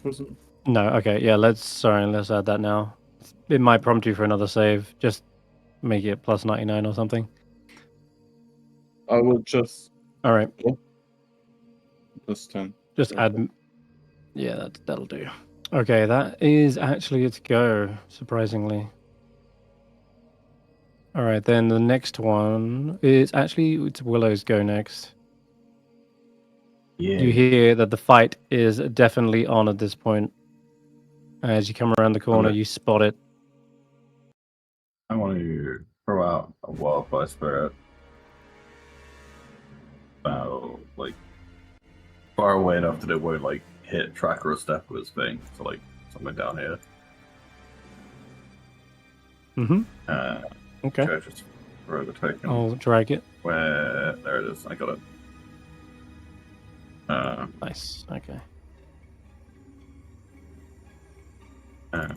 S7: know.
S1: No, okay, yeah, let's add that now. It might prompt you for another save. Just make it plus 99 or something.
S7: I will just...
S1: Alright.
S7: Plus 10.
S1: Just add... Yeah, that'll do. Okay, that is actually its go, surprisingly. Alright, then the next one is it's Willow's go next.
S3: Yeah.
S1: You hear that the fight is definitely on at this point. As you come around the corner, you spot it.
S3: I want to throw out a wildfire spirit. About, like, far away enough that it won't, like, hit Tracker or Stef with his thing. So, like, somewhere down here.
S1: Okay.
S3: Okay, just throw the token.
S1: I'll drag it.
S3: Where... There it is. I got it.
S1: Nice. Okay.
S3: I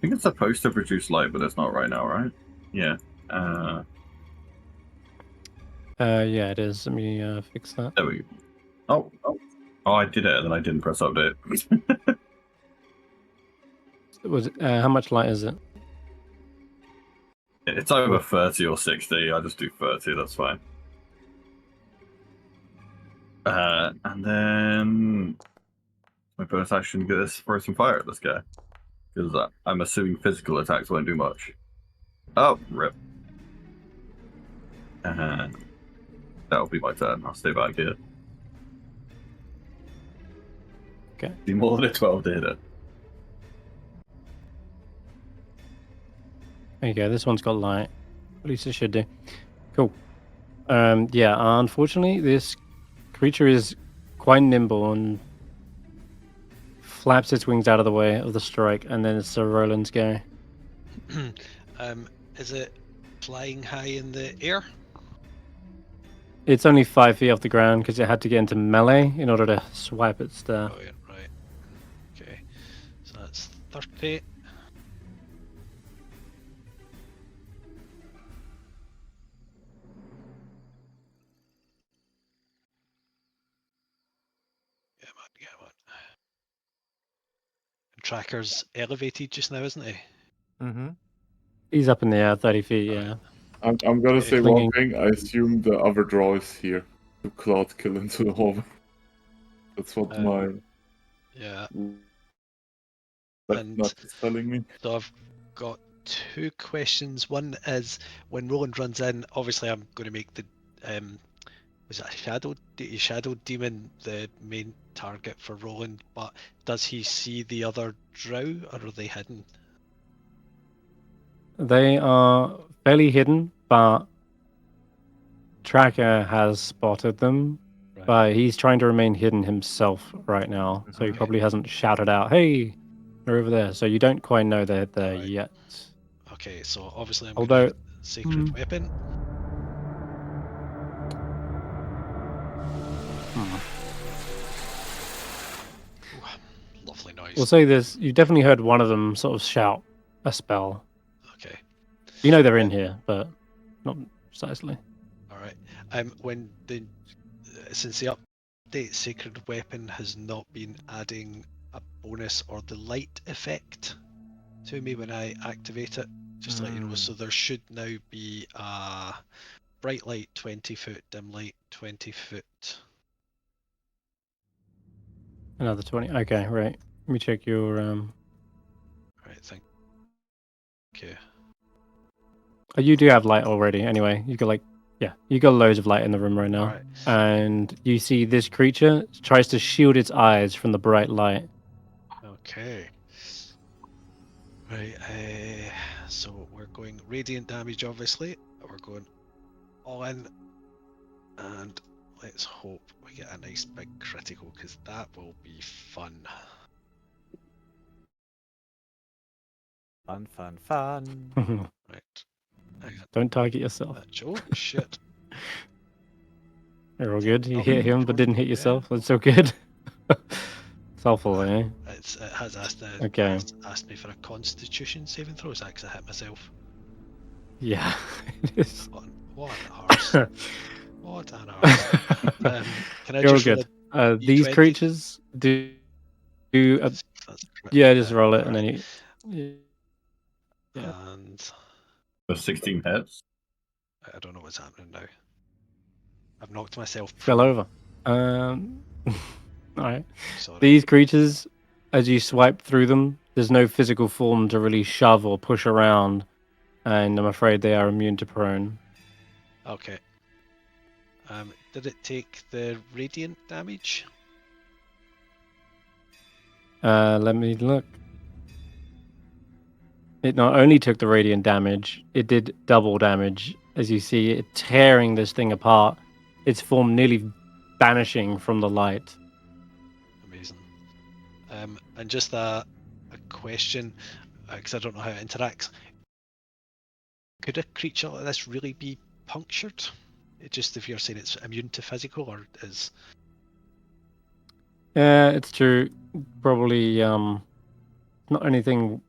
S3: think it's supposed to produce light, but it's not right now, right? Yeah.
S1: Yeah, it is. Let me fix that.
S3: There we go. Oh, I did it, and then I didn't press update.
S1: How much light is it?
S3: It's over 30 or 60. I just do 30. That's fine. And then my bonus action get this throw some fire at this guy, because I'm assuming physical attacks won't do much. Oh, rip. That'll be my turn. I'll stay back here.
S1: Okay.
S3: Be more than a 12 to hit it.
S1: There you go. This one's got light. At least it should do. Cool. Yeah, unfortunately, this creature is quite nimble and flaps its wings out of the way of the strike, and then it's Roland's go.
S2: Is it flying high in the air?
S1: It's only 5 feet off the ground because it had to get into melee in order to swipe its staff.
S2: Oh yeah, right. Okay, so that's 30. Yeah, man. And Tracker's elevated just now, isn't he?
S4: Mm-hmm.
S1: He's up in the air, 30 feet, yeah.
S7: I'm gonna
S2: Okay.
S7: say one
S1: Clinging.
S7: thing. I assume the other draw is here to cloud kill into the hover. That's what my
S2: Yeah.
S7: nut is telling me.
S2: So I've got 2 questions. One is when Roland runs in, obviously I'm going to make the was it a shadow demon the main target for Roland, but does he see the other drow or are they hidden?
S1: They are fairly hidden, but Tracker has spotted them.
S2: Right.
S1: But he's trying to remain hidden himself right now, so he
S2: Okay.
S1: probably hasn't shouted out, "Hey, they're over there." So you don't quite know they're there
S2: Alright.
S1: yet.
S2: Okay, so obviously I'm
S1: Although-
S2: going to sacred weapon. Ooh, lovely noise.
S1: We'll say this: you definitely heard one of them sort of shout a spell.
S2: Okay.
S1: You know they're in here, but not precisely.
S2: All right. When the since the update, sacred weapon has not been adding a bonus or the light effect to me when I activate it. Just to let you know. So there should now be a bright light 20 foot, dim light 20 foot.
S1: Another 20. Okay, right. Let me check your
S2: Right. Thank you.
S1: Oh, you do have light already. Anyway, you got you got loads of light in the room right now.
S2: All right.
S1: And you see this creature tries to shield its eyes from the bright light.
S2: Okay. Right, so we're going radiant damage, obviously. We're going all in, and let's hope we get a nice big critical, because that will be fun.
S4: Fun.
S2: Right. Hang on.
S1: Don't target yourself.
S2: Oh, shit.
S1: You're all good. You
S2: Oh,
S1: hit him but didn't hit
S2: yeah.
S1: yourself. That's so good. It's awful, eh?
S2: It has asked,
S1: Okay.
S2: asked me for a constitution saving throw, so I actually hit myself.
S1: Yeah, it is.
S2: What an arse. What an arse. Can I
S1: You're all
S2: just roll
S1: good.
S2: a
S1: These
S2: D20?
S1: creatures do
S2: That's crit-
S1: yeah, just roll it and
S2: alright.
S1: then you. Yeah.
S2: And
S3: The 16 hits.
S2: I don't know what's happening now. I've knocked myself
S1: Fell
S2: prone.
S1: over. Alright.
S2: Sorry.
S1: These creatures, as you swipe through them, there's no physical form to really shove or push around, and I'm afraid they are immune to prone.
S2: Okay. Did it take the radiant damage?
S1: Let me look. It not only took the radiant damage, it did double damage. As you see it tearing this thing apart, its form nearly vanishing from the light.
S2: Amazing. And just a question, because I don't know how it interacts. Could a creature like this really be punctured? Just if you're saying it's immune to physical, or is...
S1: Yeah, it's true. Probably not anything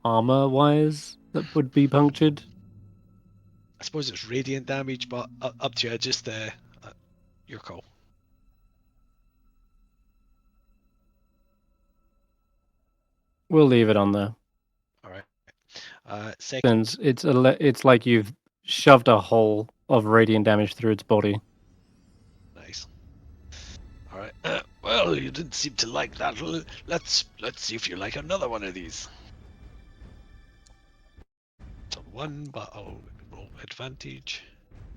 S1: armor-wise that would be punctured.
S2: I suppose it's radiant damage, but up to you. Just your call.
S1: We'll leave it on there.
S2: All right. Second.
S1: Since it's like you've shoved a hole of radiant damage through its body.
S2: Nice. All right. Well, you didn't seem to like that. Let's see if you like another one of these. It's a 1, but I'll roll advantage.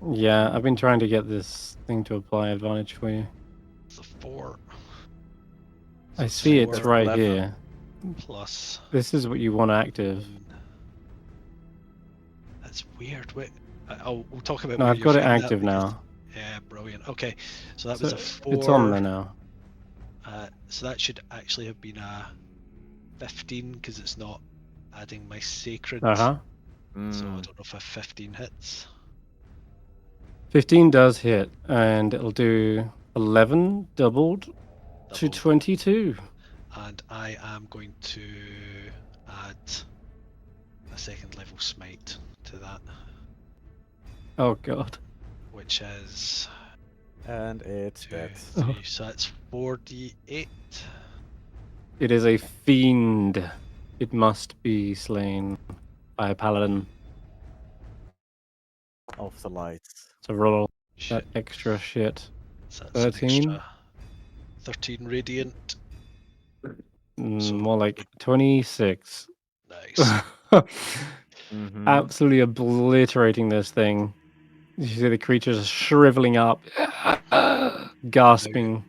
S1: Yeah, I've been trying to get this thing to apply advantage for you.
S2: It's a 4.
S1: I see it's
S2: 4
S1: right
S4: 11.
S1: here.
S2: plus.
S1: This is what you want active.
S2: That's weird. Wait, we'll talk about.
S1: No,
S2: where
S1: I've
S2: you're
S1: got it
S2: finding that
S1: active
S2: because-
S1: now.
S2: Yeah, brilliant. Okay, so that
S1: So
S2: was a 4.
S1: it's on there now.
S2: So that should actually have been a 15 because it's not adding my sacred.
S1: Uh-huh.
S2: So I
S4: Mm.
S2: don't know if a 15 hits.
S1: 15 does hit, and it'll do 11 doubled to
S2: Doubled.
S1: 22.
S2: And I am going to add a 2nd level smite to that,
S1: Oh god.
S2: which is
S4: And it's
S2: 2,
S4: dead.
S2: 3. So that's 4d8.
S1: It is a fiend. It must be slain by a paladin.
S4: Of the lights.
S1: So roll
S2: Shit.
S1: that extra shit.
S2: So that's an
S1: 13?
S2: extra 13 radiant.
S1: Mm,
S2: So-
S1: more like 26.
S2: Nice.
S4: Mhm.
S1: Absolutely obliterating this thing. You see the creatures shriveling up, gasping.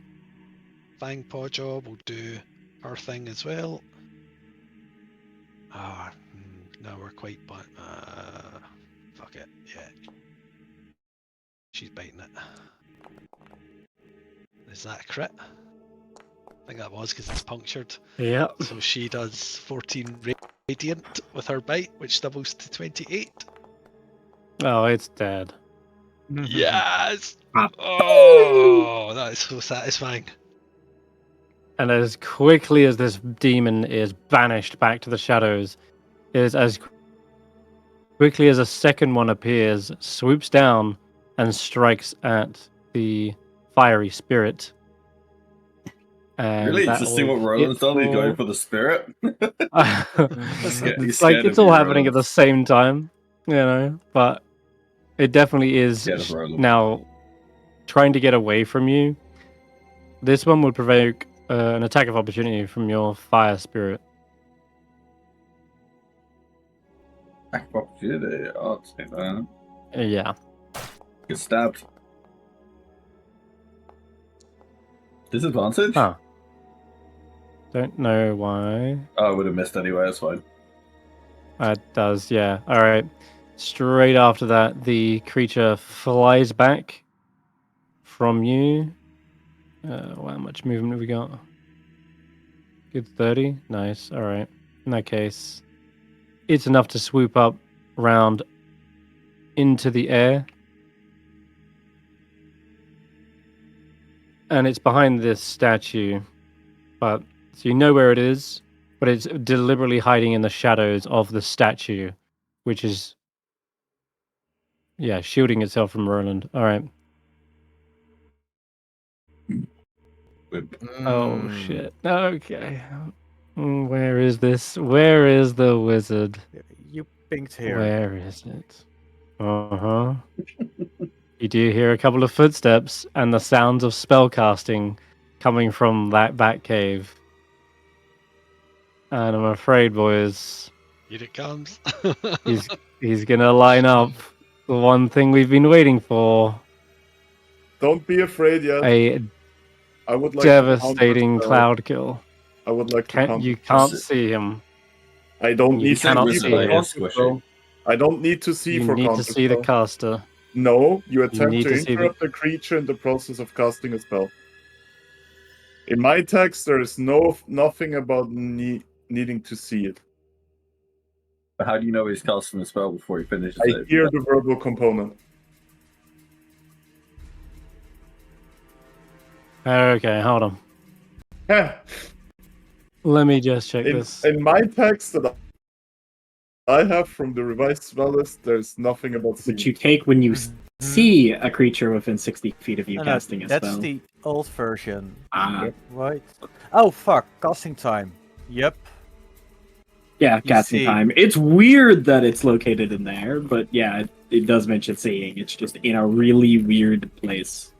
S2: Fang Pawjaw will do her thing as well. No, we're quite but fuck it, yeah. She's biting it. Is that a crit? I think that was because it's punctured.
S1: Yeah.
S2: So she does 14 radiant with her bite, which doubles to 28.
S1: Oh, it's dead.
S2: Yes!
S5: Ah.
S2: Oh, that is so satisfying.
S1: And as quickly as this demon is banished back to the shadows, is as quickly as a second one appears, swoops down and strikes at the fiery spirit. And
S3: Really?
S1: that
S3: Just see
S1: will
S3: what Roland's done? He's going
S1: hit
S3: for the spirit?
S1: it's
S3: he's
S1: like
S3: scared
S1: it's
S3: of
S1: all
S3: you,
S1: happening at
S3: Roland.
S1: the same time, you know. But it definitely is
S3: Scared of Roland.
S1: now trying to get away from you. This one would provoke an attack of opportunity from your fire spirit.
S3: Opportunity. Oh, I'll take that.
S1: Yeah.
S3: Get stabbed. Disadvantage?
S1: Huh. Don't know why.
S3: Oh, I would have missed anyway, that's fine.
S1: It does, yeah. All right. Straight after that, the creature flies back from you. How much movement have we got? Good 30. Nice. All right. In that case, it's enough to swoop up round into the air. And it's behind this statue. But so you know where it is, but it's deliberately hiding in the shadows of the statue, which is shielding itself from Roland. All right. Oh shit. Okay. Where is this? Where is the wizard?
S4: You pinked here.
S1: Where is it? Uh-huh. You do hear a couple of footsteps and the sounds of spellcasting coming from that back cave. And I'm afraid, boys,
S2: Here it comes.
S1: he's gonna line up the one thing we've been waiting for.
S7: Don't be afraid yet.
S1: A
S7: I would like
S1: devastating
S7: to counterspell.
S1: cloud kill.
S7: I would like to
S1: You
S7: counterspell.
S1: can't see him.
S7: I don't
S1: You
S7: need to
S1: cannot
S7: see
S1: see
S7: for
S1: him.
S7: counterspell. I don't need to see
S1: You
S7: for
S1: need to see the
S7: counterspell.
S1: caster.
S7: No, you attempt
S1: need
S7: to
S1: to see the-
S7: interrupt the creature in the process of casting a spell. In my text, there is nothing about needing to see it.
S3: But how do you know he's casting the spell before he finishes
S7: I
S3: it?
S7: hear the verbal component.
S1: Okay, hold on.
S7: Heh.
S1: Let me just check this.
S7: In my text that I have from the revised spell list, there's nothing about seeing.
S5: Which you take when you see a creature within 60 feet of you
S4: No,
S5: casting a
S4: that's
S5: spell.
S4: the old version.
S5: Ah,
S4: Right. Oh fuck, casting time. Yep.
S5: yeah,
S4: You
S5: casting
S4: see.
S5: time. It's weird that it's located in there, but yeah, it does mention seeing. It's just in a really weird place.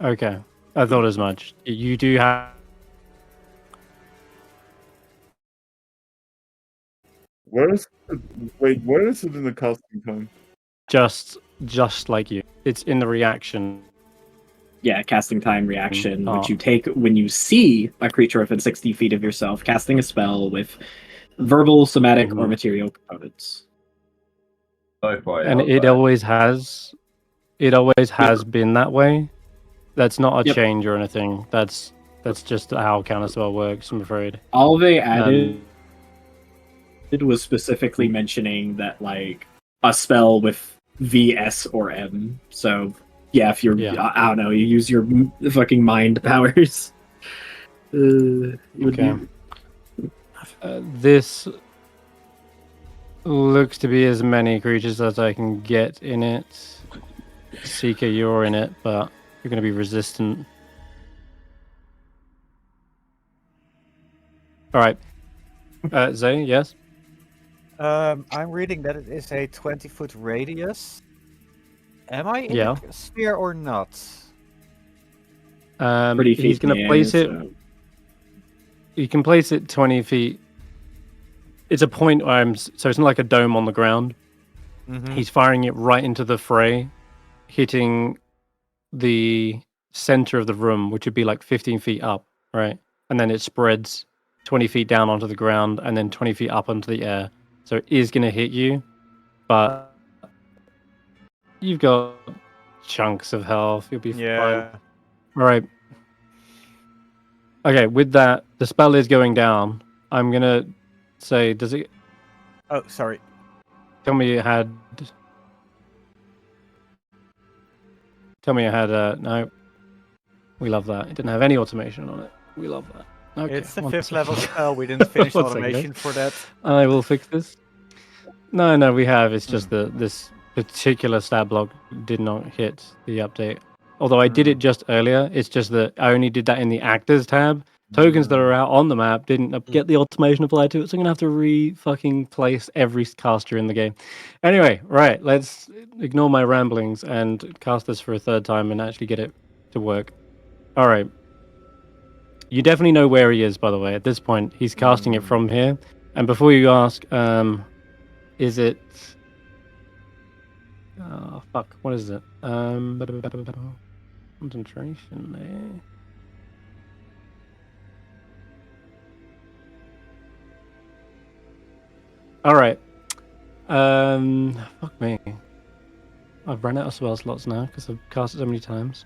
S1: Okay, I thought as much. You do have.
S7: Where is it? Wait, where is it in the casting time?
S1: Just just like you. It's in the reaction.
S5: Yeah, casting time reaction,
S1: Oh.
S5: which you take when you see a creature within 60 feet of yourself casting a spell with verbal, somatic, or
S1: Mhm.
S5: material components.
S3: Sci-fi
S1: And
S3: out
S1: it
S3: there.
S1: always has. It always has been that way. That's not a
S5: Yep.
S1: change or anything. That's just how counterspell works, I'm afraid.
S5: All they added
S1: Um,
S5: was specifically mentioning that, like, a spell with V, S, or M. So, yeah, if you're,
S1: Yeah.
S5: I don't know, you use your fucking mind powers. You would
S1: Okay. This looks to be as many creatures as I can get in it. Seeker, you're in it, but you're going to be resistant. All right. Zay, yes?
S4: I'm reading that it is a 20-foot radius. Am I in
S1: Yeah.
S4: the sphere or not?
S5: pretty
S1: He's going to place it.
S5: So.
S1: You can place it 20 feet. It's a point where so it's not like a dome on the ground.
S4: Mm-hmm.
S1: He's firing it right into the fray, hitting the center of the room, which would be like 15 feet up, right? And then it spreads 20 feet down onto the ground and then 20 feet up onto the air. So it is going to hit you, but you've got chunks of health. You'll be fine.
S4: Yeah.
S1: All right. Okay, with that, the spell is going down. I'm going to say, does it
S4: Oh, sorry.
S1: tell me it had... no. We love that. It didn't have any automation on it. We love that. Okay,
S4: It's the
S1: one
S4: 5th
S1: second.
S4: level spell. We didn't finish
S1: One second,
S4: automation for that.
S1: I will fix this. No, we have. It's just that this particular stat block did not hit the update. Although I did it just earlier, it's just that I only did that in the actors tab. Tokens that are out on the map didn't get the automation applied to it, so I'm gonna have to fucking place every caster in the game. Anyway, right, let's ignore my ramblings and cast this for a third time and actually get it to work. All right. You definitely know where he is, by the way. At this point, he's casting it from here. And before you ask, is it? Oh fuck! What is it? Concentration there. All right. Fuck me. I've run out of spell slots now because I've cast it so many times.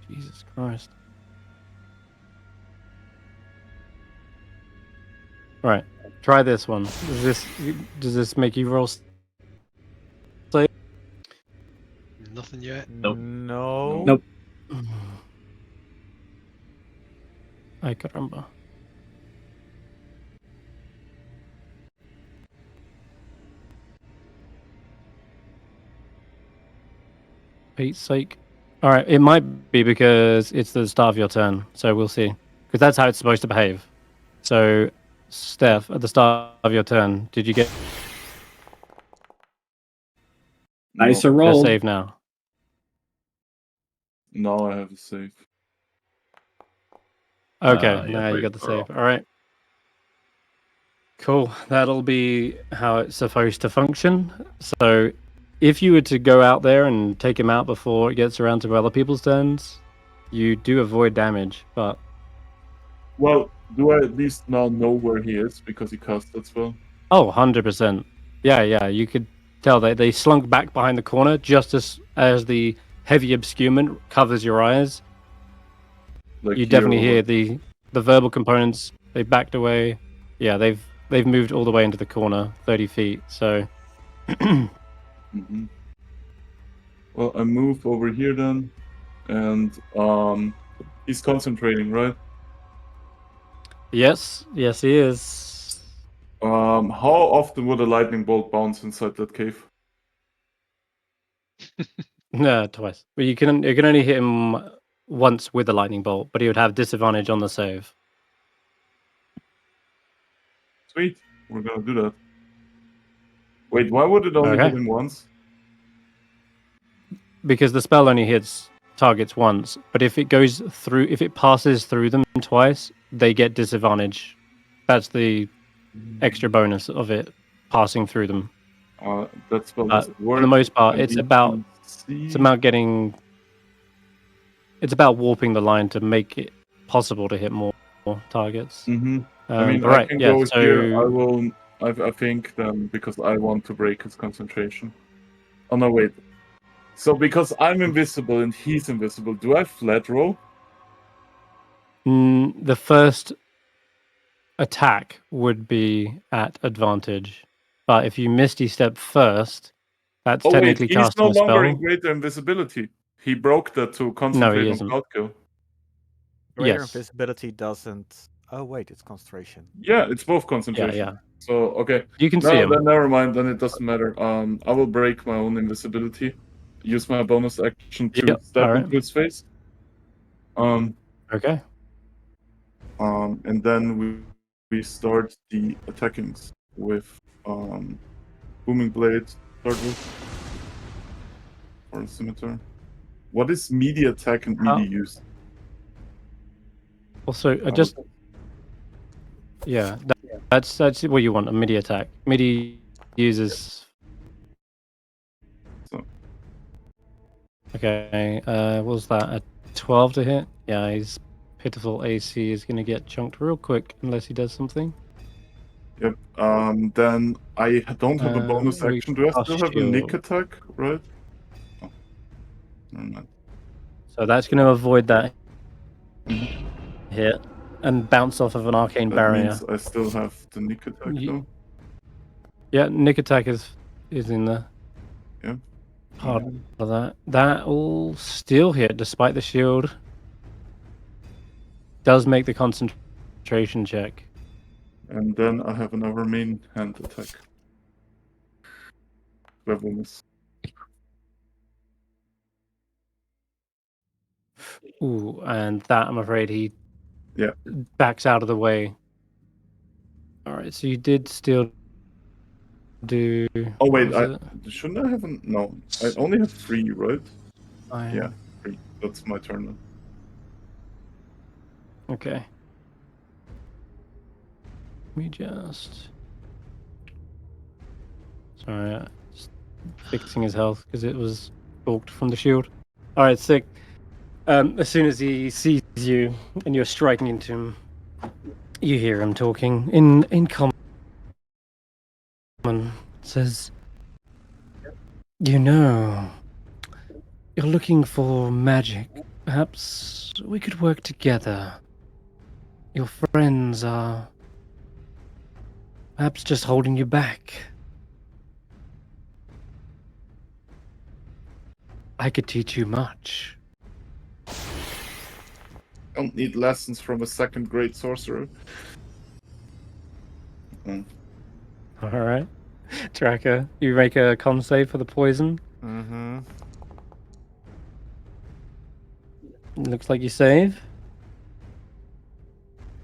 S1: Jesus Christ. All right. Try this one. Does this make you roll?
S2: Nothing yet.
S5: Nope.
S4: No.
S5: Nope.
S1: Ay caramba. Pete's sake. All right, it might be because it's the start of your turn, so we'll see. Because that's how it's supposed to behave. So, Stef, at the start of your turn, did you get
S5: Nice
S7: No.
S1: a
S5: roll.
S1: save now?
S7: Now I have a save.
S1: Okay,
S3: Yeah,
S1: now you
S3: wait,
S1: got the
S3: throw
S1: save. All right. Cool. That'll be how it's supposed to function. So, if you were to go out there and take him out before it gets around to other people's turns, you do avoid damage, but
S7: Well, do I at least now know where he is because he cast that spell?
S1: oh, 100%. Yeah, you could tell they slunk back behind the corner just as the heavy obscurement covers your eyes.
S7: Like
S1: You
S7: here
S1: definitely
S7: or
S1: hear
S7: what?
S1: the verbal components. They backed away. Yeah, they've moved all the way into the corner, 30 feet. So,
S7: Mm-hmm. Well, I move over here then, and he's concentrating, right?
S1: yes, he is.
S7: How often would a lightning bolt bounce inside that cave?
S1: No, twice. But you can only hit him once with a lightning bolt, but he would have disadvantage on the save.
S7: Sweet, we're gonna do that. Wait, why would it only
S1: Okay.
S7: hit him once?
S1: Because the spell only hits targets once, but if it passes through them twice, they get disadvantage. That's the extra bonus of it passing through them.
S7: That spell
S1: But
S7: doesn't work.
S1: for the most part,
S7: I
S1: it's
S7: need
S1: about
S7: to see.
S1: it's about getting. It's about warping the line to make it possible to hit more targets.
S7: Mm-hmm. I mean,
S1: But
S7: I
S1: right,
S7: can
S1: yeah.
S7: go
S1: So
S7: here. I will. I think then because I want to break his concentration. Oh no, wait. So because I'm invisible and he's invisible, do I flat roll?
S1: the first attack would be at advantage, but if you Misty Step first, that's
S7: Oh wait,
S1: technically
S7: he's no
S1: casting a
S7: longer in
S1: spell.
S7: greater invisibility. He broke that to
S1: No,
S7: concentrate
S1: he
S7: on
S1: isn't.
S7: cloud kill.
S4: Greater
S1: Yes.
S4: invisibility doesn't. Oh wait, it's concentration.
S7: Yeah, it's both
S1: Yeah,
S7: concentration.
S1: yeah.
S7: So okay.
S1: You can see
S7: No,
S1: him.
S7: then never mind. Then it doesn't matter. I will break my own invisibility. Use my bonus action to
S1: Yep.
S7: step
S1: All right.
S7: into his face.
S1: Okay.
S7: And then we start the attackings with booming blade, start with, or scimitar. What is melee attack and melee use?
S1: Also, yeah, that's what you want, a MIDI attack. MIDI uses.
S7: So.
S1: Okay, what was that? A 12 to hit? Yeah, his pitiful AC is going to get chunked real quick unless he does something.
S7: Yep. Then I don't have a bonus
S1: we
S7: action. Do I
S1: cast
S7: still have a nick
S1: shield.
S7: attack? Right. Oh. Never mind.
S1: So that's going to avoid that hit and bounce off of an arcane
S7: That
S1: barrier.
S7: means I still have the nick attack though.
S1: Yeah, nick attack is in there.
S7: Yeah.
S1: Part of that. That will still hit despite the shield. Does make the concentration check.
S7: And then I have another main hand attack. Level miss.
S1: Ooh, and that I'm afraid he
S7: Yeah.
S1: backs out of the way. Alright, so you did still do.
S7: Oh wait, shouldn't I have no? I only have 3, right? Yeah, 3. That's my turn then.
S1: Okay. Let me just. Sorry, just fixing his health because it was balked from the shield. Alright, sick. As soon as he sees you and you're striking into him, you hear him talking in common. Says, "You know, you're looking for magic. Perhaps we could work together. Your friends are perhaps just holding you back. I could teach you much."
S7: Don't need lessons from a 2nd grade sorcerer.
S1: Alright. Tracker, you make a con save for the poison.
S4: Mm-hmm.
S1: Looks like you save.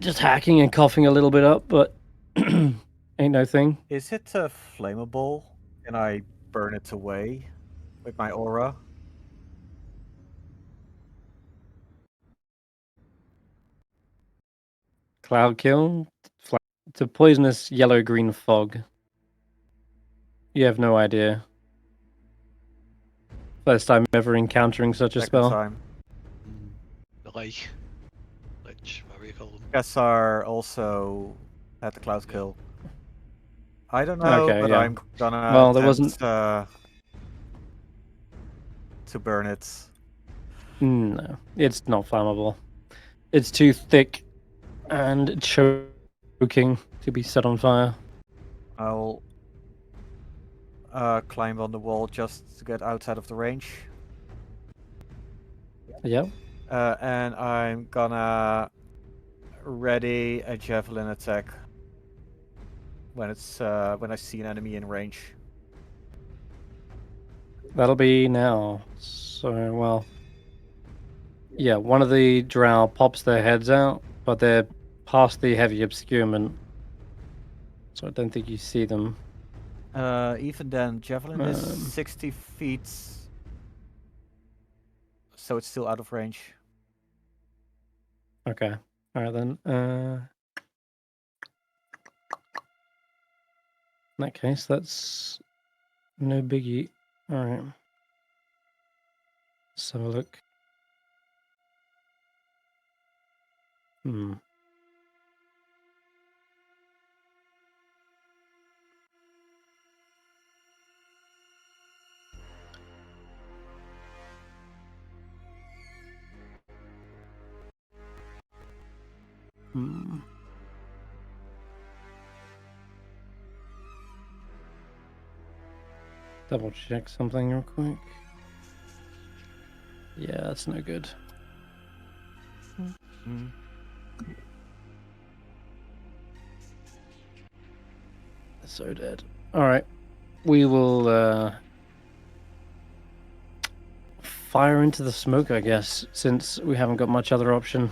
S1: Just hacking and coughing a little bit up, but ain't no thing.
S4: Is it flammable? Can I burn it away with my aura?
S1: Cloud kill. It's a poisonous yellow-green fog. You have no idea. First time ever encountering such a
S4: Second
S1: spell.
S4: time.
S2: Like, whatever you call them.
S4: Gassar also had the cloud kill. I don't know,
S1: Okay,
S4: but
S1: yeah.
S4: I'm gonna
S1: Well, there
S4: attempt,
S1: wasn't.
S4: to burn it.
S1: No, it's not flammable. It's too thick and choking to be set on fire.
S4: I'll climb on the wall just to get outside of the range.
S1: Yep.
S4: And I'm gonna ready a javelin attack when it's when I see an enemy in range.
S1: That'll be now. So, well. Yeah, one of the drow pops their heads out, but they're past the heavy obscurement. So I don't think you see them.
S4: Even then, javelin is 60 feet, so it's still out of range.
S1: Okay. Alright then. In that case, that's No biggie. Alright. Let's have a look. Hmm. Hmm. Double check something real quick. Yeah, that's no good.
S4: Mm.
S1: So dead. Alright. We will fire into the smoke, I guess, since we haven't got much other option.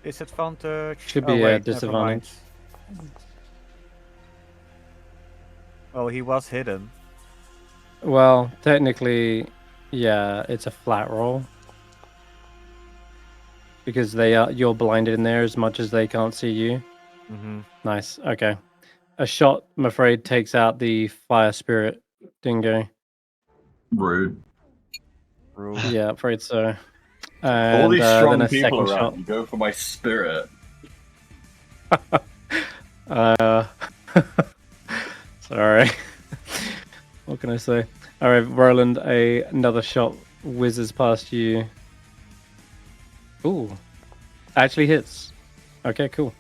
S4: Disadvantage.
S1: Should
S4: Oh,
S1: be a
S4: wait, never mind.
S1: disadvantage.
S4: Well, he was hidden.
S1: Well, technically, yeah, it's a flat roll. Because you're blinded in there as much as they can't see you.
S4: Mm-hmm.
S1: Nice. Okay. A shot, I'm afraid, takes out the fire spirit dingo.
S3: Rude.
S1: Yeah, afraid so.
S3: All
S1: And
S3: these
S1: then
S3: strong
S1: a
S3: people
S1: second
S3: around.
S1: shot.
S3: You go for my spirit.
S1: Sorry. What can I say? All right, Roland. Another shot whizzes past you. Ooh, actually hits. Okay, cool.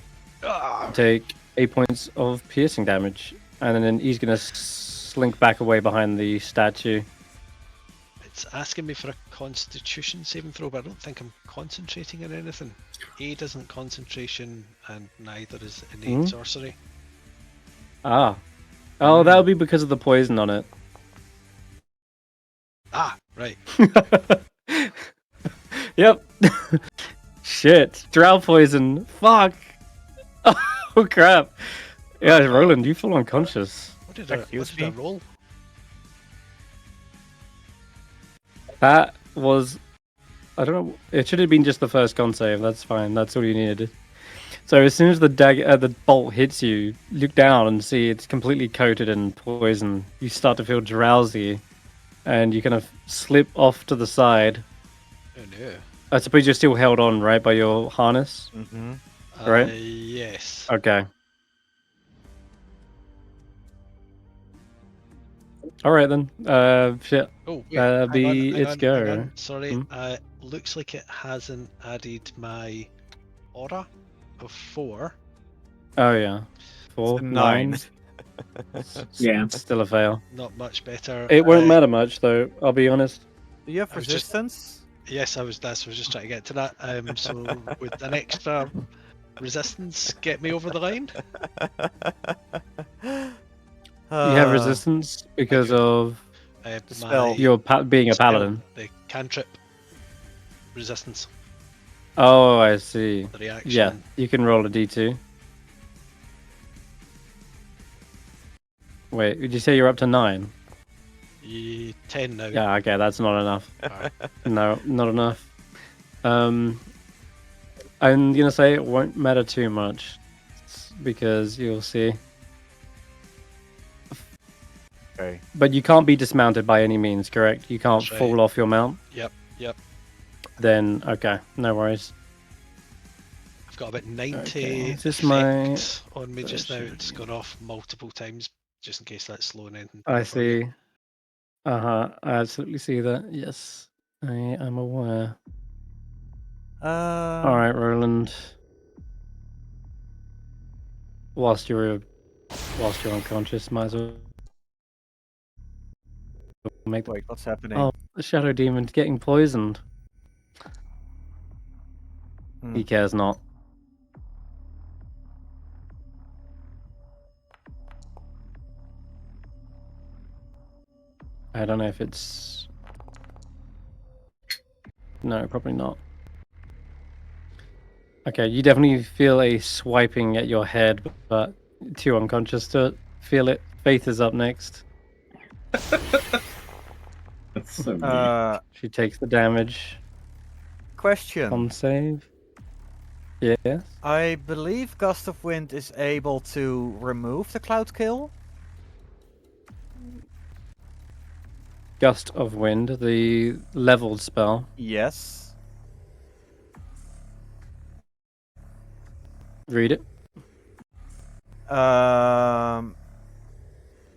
S1: Take 8 points of piercing damage, and then he's gonna slink back away behind the statue.
S2: It's asking me for a Constitution saving throw, but I don't think I'm concentrating on anything. A doesn't concentration, and neither is innate sorcery.
S1: Ah. Oh, that would be because of the poison on it.
S2: Ah, right.
S1: Yep. Shit. Drow poison. Fuck. Oh, crap. Yeah, Roland, you fall unconscious.
S2: What did I roll?
S1: That was... I don't know. It should have been just the first con save. That's fine. That's all you needed. So as soon as the bolt hits you, look down and see it's completely coated in poison. You start to feel drowsy, and you kind of slip off to the side.
S2: Oh no.
S1: I suppose you're still held on, right, by your harness?
S4: Mm-hmm.
S1: Right?
S2: Yes.
S1: Okay. All right then. Shit.
S2: Oh, wait, hang
S1: its
S2: on,
S1: go.
S2: hang on. Sorry.
S1: Hmm?
S2: Looks like it hasn't added my aura of 4.
S1: Oh yeah. 4, 9.
S5: Yeah.
S1: Still a fail.
S2: Not much better.
S1: It won't matter much though. I'll be honest.
S4: Do you have
S2: I was just-
S4: resistance?
S2: Yes, I was just trying to get to that. So would an extra resistance get me over the line?
S1: You have resistance because of
S2: The
S4: spell.
S1: your being a paladin.
S2: The cantrip resistance,
S1: Oh, I see.
S2: the reaction.
S1: Yeah, you can roll a d2. Wait, did you say you're up to 9?
S2: 10 now.
S1: Yeah, okay, that's not enough.
S2: Alright.
S1: No, not enough. I'm gonna say it won't matter too much because you'll see.
S4: Okay.
S1: But you can't be dismounted by any means, correct? You can't
S2: That's right.
S1: fall off your mount.
S2: Yep.
S1: Then okay, no worries.
S2: I've got about 90
S1: Okay, is this
S2: effect on me just now.
S1: version?
S2: It's gone off multiple times, just in case that's slowing anything.
S1: I
S2: down for you.
S1: see. I absolutely see that. Yes, I am aware. All right, Roland. Whilst you're unconscious, might as well make the...
S4: Wait, what's happening?
S1: Oh, the shadow demon's getting poisoned.
S4: Hmm.
S1: He cares not. I don't know if it's... No, probably not. Okay, you definitely feel a swiping at your head, but too unconscious to feel it. Faith is up next.
S3: That's so mean.
S1: She takes the damage.
S4: Question.
S1: On save. Yes.
S4: I believe Gust of Wind is able to remove the cloud kill.
S1: Gust of Wind, the leveled spell.
S4: Yes.
S1: Read it.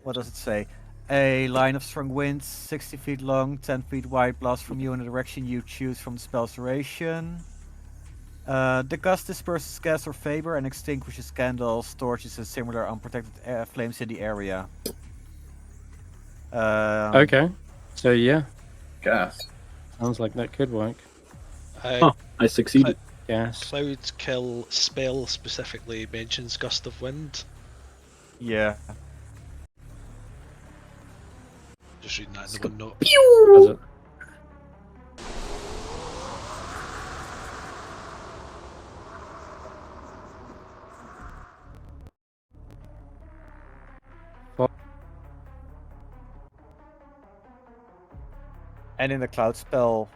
S4: What does it say? A line of strong winds, 60 feet long, 10 feet wide, blasts from you in the direction you choose from the spell's duration. The gust disperses gas or vapor and extinguishes candles, torches, and similar unprotected flames in the area.
S1: Okay. So yeah,
S3: Gas.
S1: sounds like that could work.
S5: Huh, I succeeded.
S1: Gas.
S2: Cloud Kill spell specifically mentions Gust of Wind.
S4: Yeah.
S2: Just reading that in the one note.
S1: Does it?
S4: And in the cloud spell,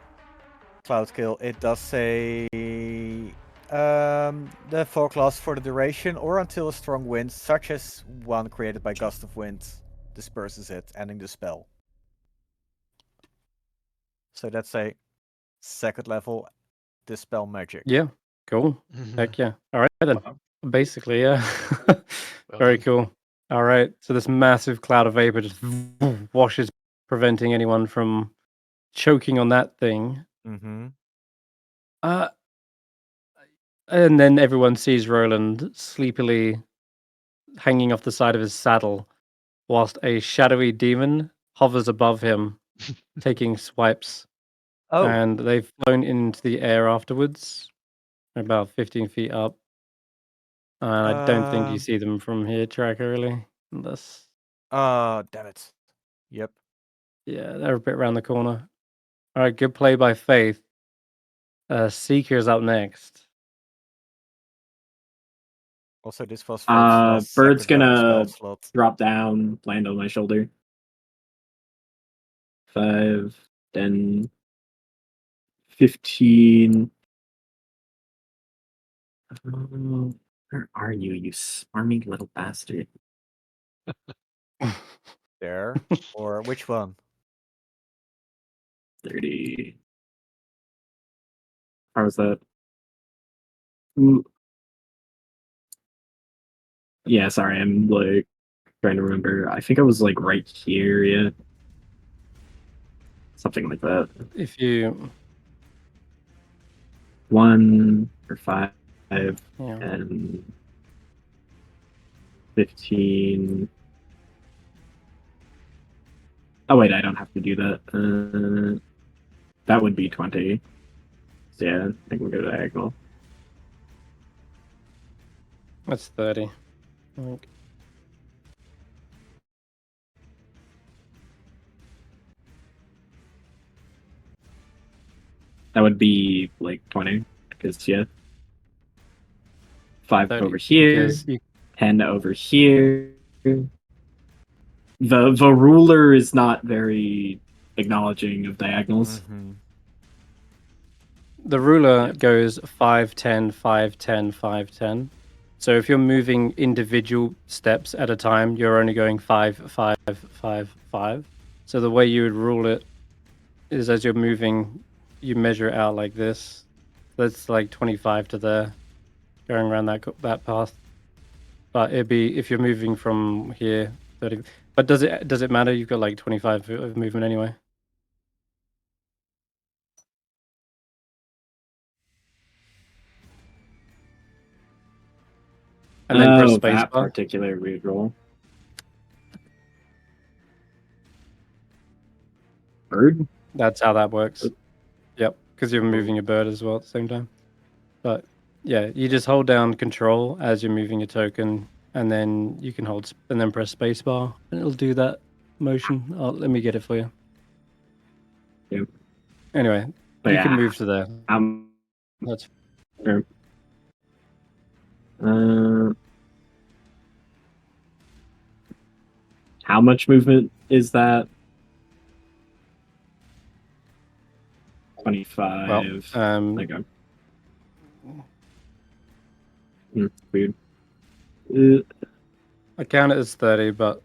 S4: Cloud Kill, it does say the fog lasts for the duration or until a strong wind, such as one created by Gust of Wind, disperses it, ending the spell. So that's a second level dispel magic.
S1: Yeah. Cool. Heck yeah. All right then. Basically, yeah. Very cool. All right. So this massive cloud of vapor just washes, preventing anyone from choking on that thing.
S4: Mm-hmm.
S1: And then everyone sees Roland sleepily hanging off the side of his saddle, whilst a shadowy demon hovers above him, taking swipes.
S4: Oh.
S1: And they've flown into the air afterwards, about 15 feet up. And I don't think you see them from here, Tracker, really. Unless.
S4: Damn it. Yep.
S1: Yeah, they're a bit around the corner. All right, good play by Faith. Seeker's up next.
S4: Also, this was Faith's last
S5: Bird's
S4: second level
S5: gonna
S4: spell slot.
S5: drop down, land on my shoulder. 5, 10, 15. Oh, where are you, you smarmy little bastard?
S4: There. Or which one?
S5: 30. How was that? Ooh. Yeah, sorry, I'm like trying to remember. I think I was like right here, yeah. Something like that.
S1: If you.
S5: 1 or 5,
S1: Yeah.
S5: and 15. Oh wait, I don't have to do that. That would be 20. So yeah, I think we'll go diagonal.
S1: That's 30. I think.
S5: That would be like 20, because yeah. 5
S1: 30,
S5: over here,
S1: because you-
S5: 10 over here. The ruler is not very acknowledging of diagonals.
S4: Mm-hmm.
S1: The ruler goes 5, 10, 5, 10, 5, 10. So if you're moving individual steps at a time, you're only going 5, 5, 5, 5. So the way you would rule it is as you're moving, you measure it out like this. That's like 25 to there, going around that path. But it'd be if you're moving from here, 30. But does it matter? You've got like 25 of movement anyway. And then press space
S5: that
S1: bar.
S5: particular reroll. Bird?
S1: That's how that works. Yep, because you're moving your bird as well at the same time. But yeah, you just hold down control as you're moving your token, and then you can hold and then press spacebar, and it'll do that motion. Let me get it for you.
S5: Yep.
S1: Anyway,
S5: But
S1: you
S5: yeah,
S1: can move to there. That's
S5: sure. How much movement is that? 25.
S1: well.
S5: Okay. Weird.
S1: I count it as 30, but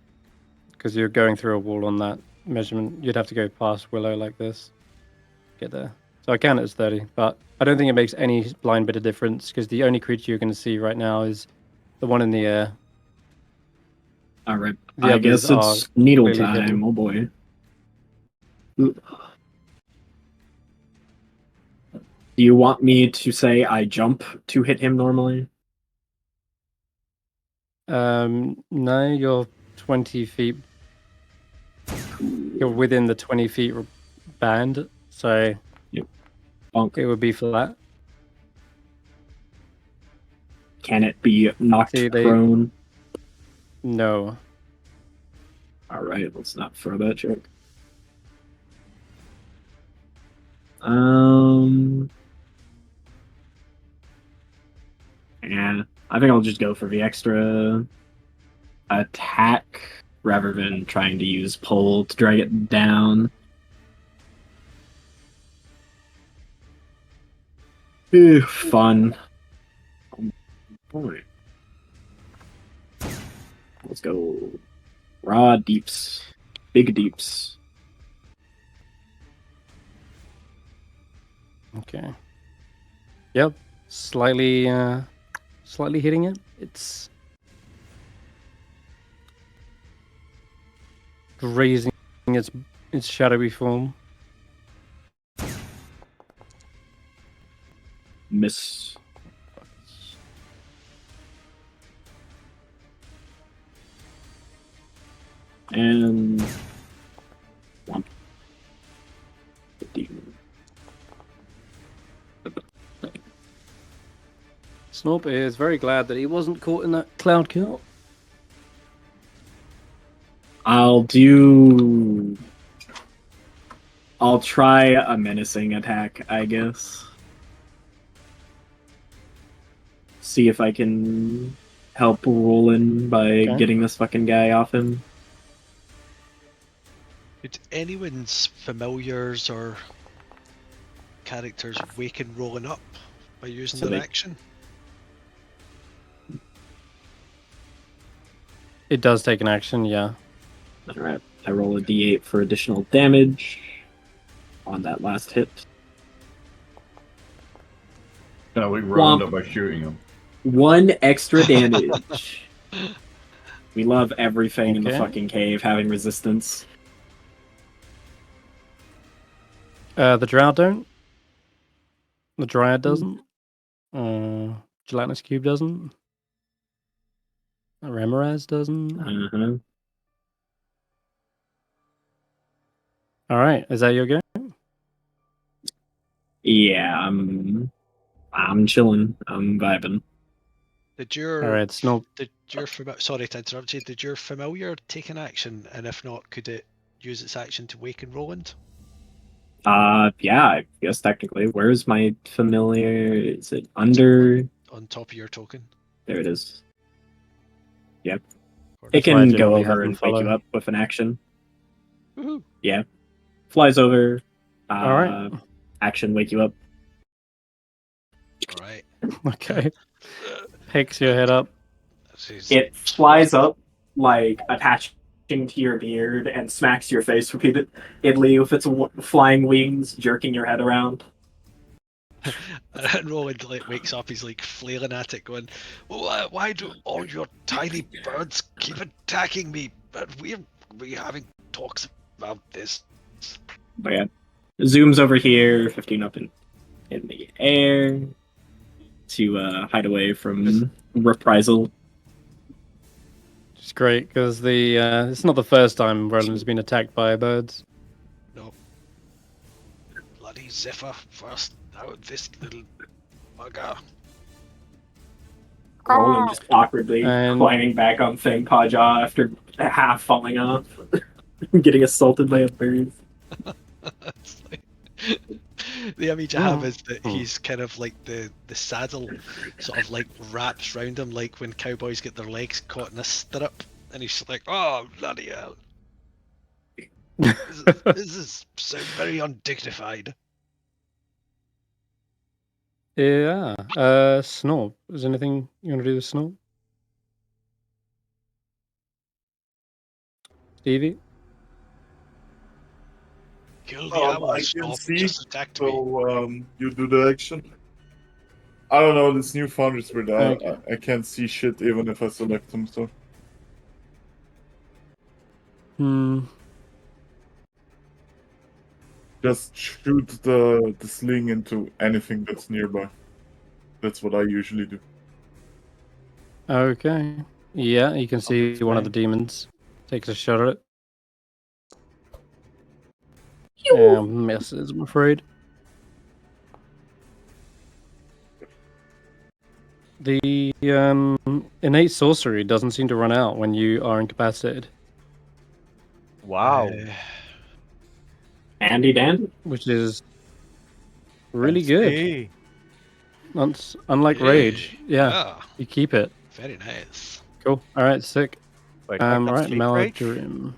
S1: because you're going through a wall on that measurement, you'd have to go past Willow like this. Get there. So I count it as 30, but I don't think it makes any blind bit of difference because the only creature you're going to see right now is the one in the air.
S5: All right.
S1: The
S5: I guess
S1: others
S5: it's needle
S1: clearly
S5: time.
S1: hidden.
S5: Oh boy. Do you want me to say I jump to hit him normally?
S1: No, you're 20 feet. You're within the 20 feet band, so
S5: Bonk.
S1: it would be flat.
S5: Can it be knocked
S1: See,
S5: prone?
S1: No.
S5: All right, let's not throw that check. Yeah, I think I'll just go for the extra attack rather than trying to use pull to drag it down. Ew, fun. Oh, boy. Let's go. Raw deeps. Big deeps.
S1: Okay. Yep. Slightly hitting it. It's grazing its shadowy form.
S5: Miss. And 1. 15.
S1: Snorp is very glad that he wasn't caught in that cloud kill.
S5: I'll try a menacing attack, I guess. See if I can help Roland by getting this fucking guy off him.
S2: Did anyone's familiars or characters waken Roland up by using
S5: So
S2: their
S5: they-
S2: action?
S1: It does take an action, yeah.
S5: Alright, I roll a d8 for additional damage on that last hit.
S3: No, we round
S5: Womp.
S3: up by shooting him.
S5: 1 extra damage. We love everything in the
S1: Okay.
S5: fucking cave having resistance.
S1: The Drow don't. The Dryad doesn't. Gelatinous Cube doesn't. Ramirez doesn't.
S5: Uh-huh.
S1: Alright, is that your go?
S5: Yeah, I'm chilling. I'm vibing.
S2: Did your
S1: Alright, Snorp.
S2: sorry to interrupt you. Did your familiar take an action, and if not, could it use its action to waken Roland?
S5: Yeah, I guess technically. Where's my familiar? Is it under?
S2: On top of your token.
S5: There it is. Yep.
S2: Or
S5: It
S1: That's why I
S5: can go
S1: generally have
S5: over
S1: them
S5: and wake you
S1: follow.
S5: up with an action.
S2: Woohoo.
S5: Yeah. Flies over.
S1: Alright.
S5: Action, wake you up.
S2: All right.
S1: Okay. Picks your head up.
S5: It flies up, like, attaching to your beard and smacks your face repeatedly with its flying wings, jerking your head around.
S2: And Roland wakes up, he's flailing at it, going, "Why do all your tiny birds keep attacking me? But we're having talks about this."
S5: But yeah, zooms over here, 15 up in the air to hide away from reprisal.
S1: It's great because it's not the first time Roland's been attacked by birds.
S2: No. Bloody Zephyr first. Now this little bugger.
S5: Roland just awkwardly
S1: And-
S5: climbing back on Fang Paja after half falling off, getting assaulted by a bird.
S2: It's the image I have is that he's kind of the saddle sort of wraps round him like when cowboys get their legs caught in a stirrup, and he's like, "Oh bloody hell, this is so very undignified."
S1: Yeah. Snorp. Is there anything you want to do with Snorp? Stevie?
S2: Kill the owl,
S7: I can
S2: stop,
S7: see.
S2: just attacked me.
S7: So you do the action. I don't know. This new foundry's weird.
S1: Okay.
S7: I can't see shit even if I select them. So just shoot the sling into anything that's nearby. That's what I usually do.
S1: Okay. Yeah, you can see
S4: Obviously.
S1: one of the demons takes a shot at it. And misses, I'm afraid. The innate sorcery doesn't seem to run out when you are incapacitated,
S4: Wow.
S5: Andy Dan?
S1: which is really
S4: Let's
S1: good.
S4: see.
S1: Unlike rage, yeah, you keep it.
S2: Very nice.
S1: Cool. All right, sick.
S4: Wait, I got
S1: Right,
S4: sleep rage?
S1: Maladrim.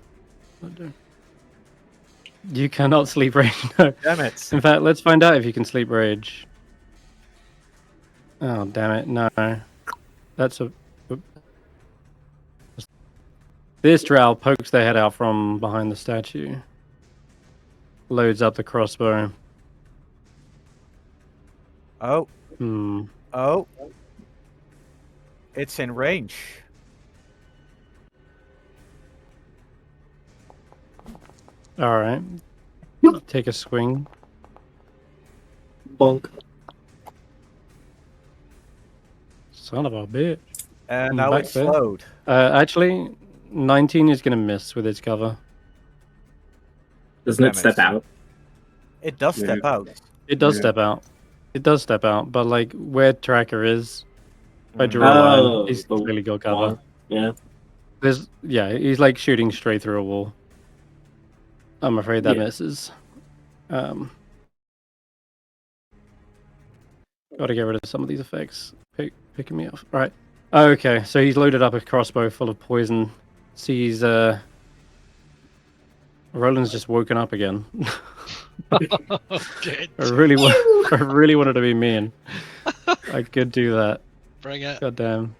S1: You cannot sleep rage. No.
S4: Damn it.
S1: In fact, let's find out if you can sleep rage. Oh, damn it! No, that's a. This drow pokes their head out from behind the statue. Loads up the crossbow.
S4: Oh,
S1: Hmm.
S4: oh. It's in range.
S1: All right. Take a swing.
S5: Bonk.
S1: Son of a bitch.
S4: And
S1: I'm
S4: now
S1: back
S4: it's
S1: there.
S4: slowed.
S1: Actually, 19 is gonna miss with its cover.
S5: Doesn't it
S4: Damn it.
S5: step out?
S4: It does
S7: Yeah.
S4: step out.
S1: It does
S7: Yeah.
S1: step out. It does step out, but like where Tracker is, I
S4: Mm.
S1: drew a line.
S5: Oh,
S1: He's
S5: the
S1: clearly got cover.
S5: wall. Yeah.
S1: He's like shooting straight through a wall. I'm afraid that
S5: Yeah.
S1: misses. Gotta get rid of some of these effects. Picking me off. Alright. Okay, so he's loaded up a crossbow full of poison. Sees Roland's just woken up again.
S2: Good.
S1: I really wanted to be mean. I could do that.
S2: Bring it.
S1: God damn.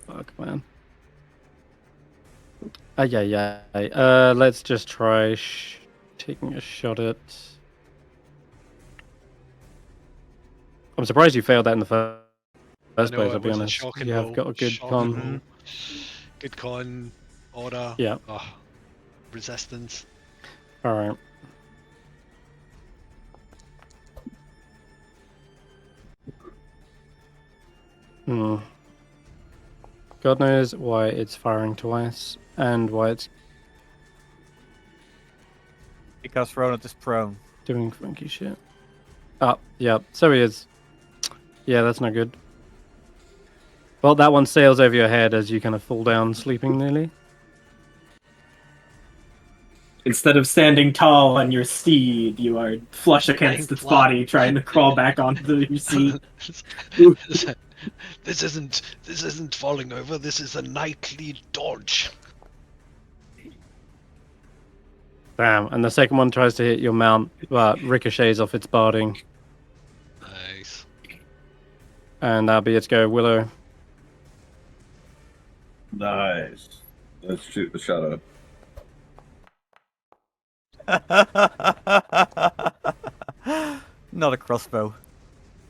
S1: Fuck, man. Yeah. Let's just try taking a shot at. I'm surprised you failed that in the first place. I'll be honest. You have got a good con.
S2: Good con. Order.
S1: Yeah.
S2: Oh, resistance.
S1: All right. God knows why it's firing twice and why it's
S4: Because Roland is prone.
S1: doing funky shit. Oh, yeah. So he is. Yeah, that's not good. Well, that one sails over your head as you kind of fall down, sleeping nearly.
S5: Instead of standing tall on your steed, you are flush against its body, trying to crawl back onto your seat.
S2: This isn't falling over. This is a nightly dodge.
S1: Damn. And the second one tries to hit your mount, but ricochets off its barding.
S2: Nice.
S1: And that'll be its go, Willow.
S3: Nice. Let's shoot the shadow.
S4: Not a crossbow.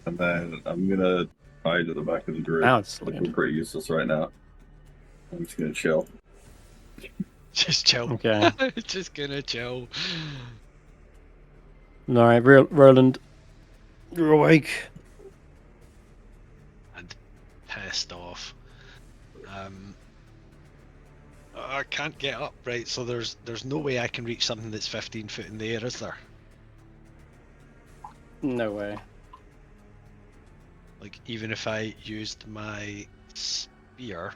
S3: And then I'm gonna hide at the back of the group.
S1: Now it's
S3: Like,
S1: slammed.
S3: we're pretty useless right now. I'm just gonna chill.
S2: Just chill.
S1: Okay.
S2: Just gonna chill.
S1: Alright, Roland. You're awake.
S2: And pissed off. I can't get up, right? So there's no way I can reach something that's 15 foot in the air, is there?
S1: No way.
S2: Like, even if I used my spear,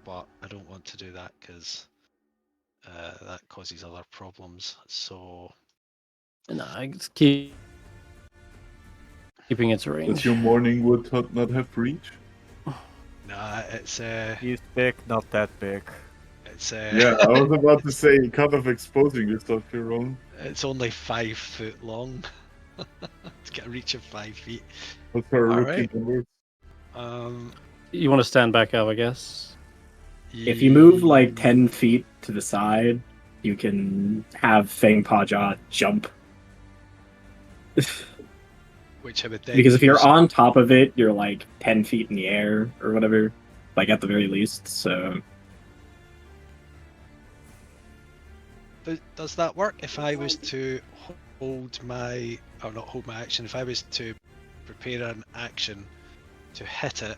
S2: but I don't want to do that because that causes other problems. So
S1: No, it's keeping its
S7: Does
S1: range.
S7: your morning wood not have reach?
S2: nah, it's
S4: He's big, not that big.
S2: it's
S7: Yeah, I was about to say, kind of exposing yourself here, Roland.
S2: it's only 5 foot long. To get a reach of 5 feet.
S7: With her
S2: All
S7: rookie
S2: right.
S7: numbers.
S1: You want to stand back up, I guess.
S5: If you move like 10 feet to the side, you can have Fang Paja jump.
S2: Which I would then
S5: Because if you're
S2: use-
S5: on top of it, you're like 10 feet in the air or whatever, like at the very least. So
S2: Does that work? If I was to hold my, or not hold my action, if I was to prepare an action to hit it,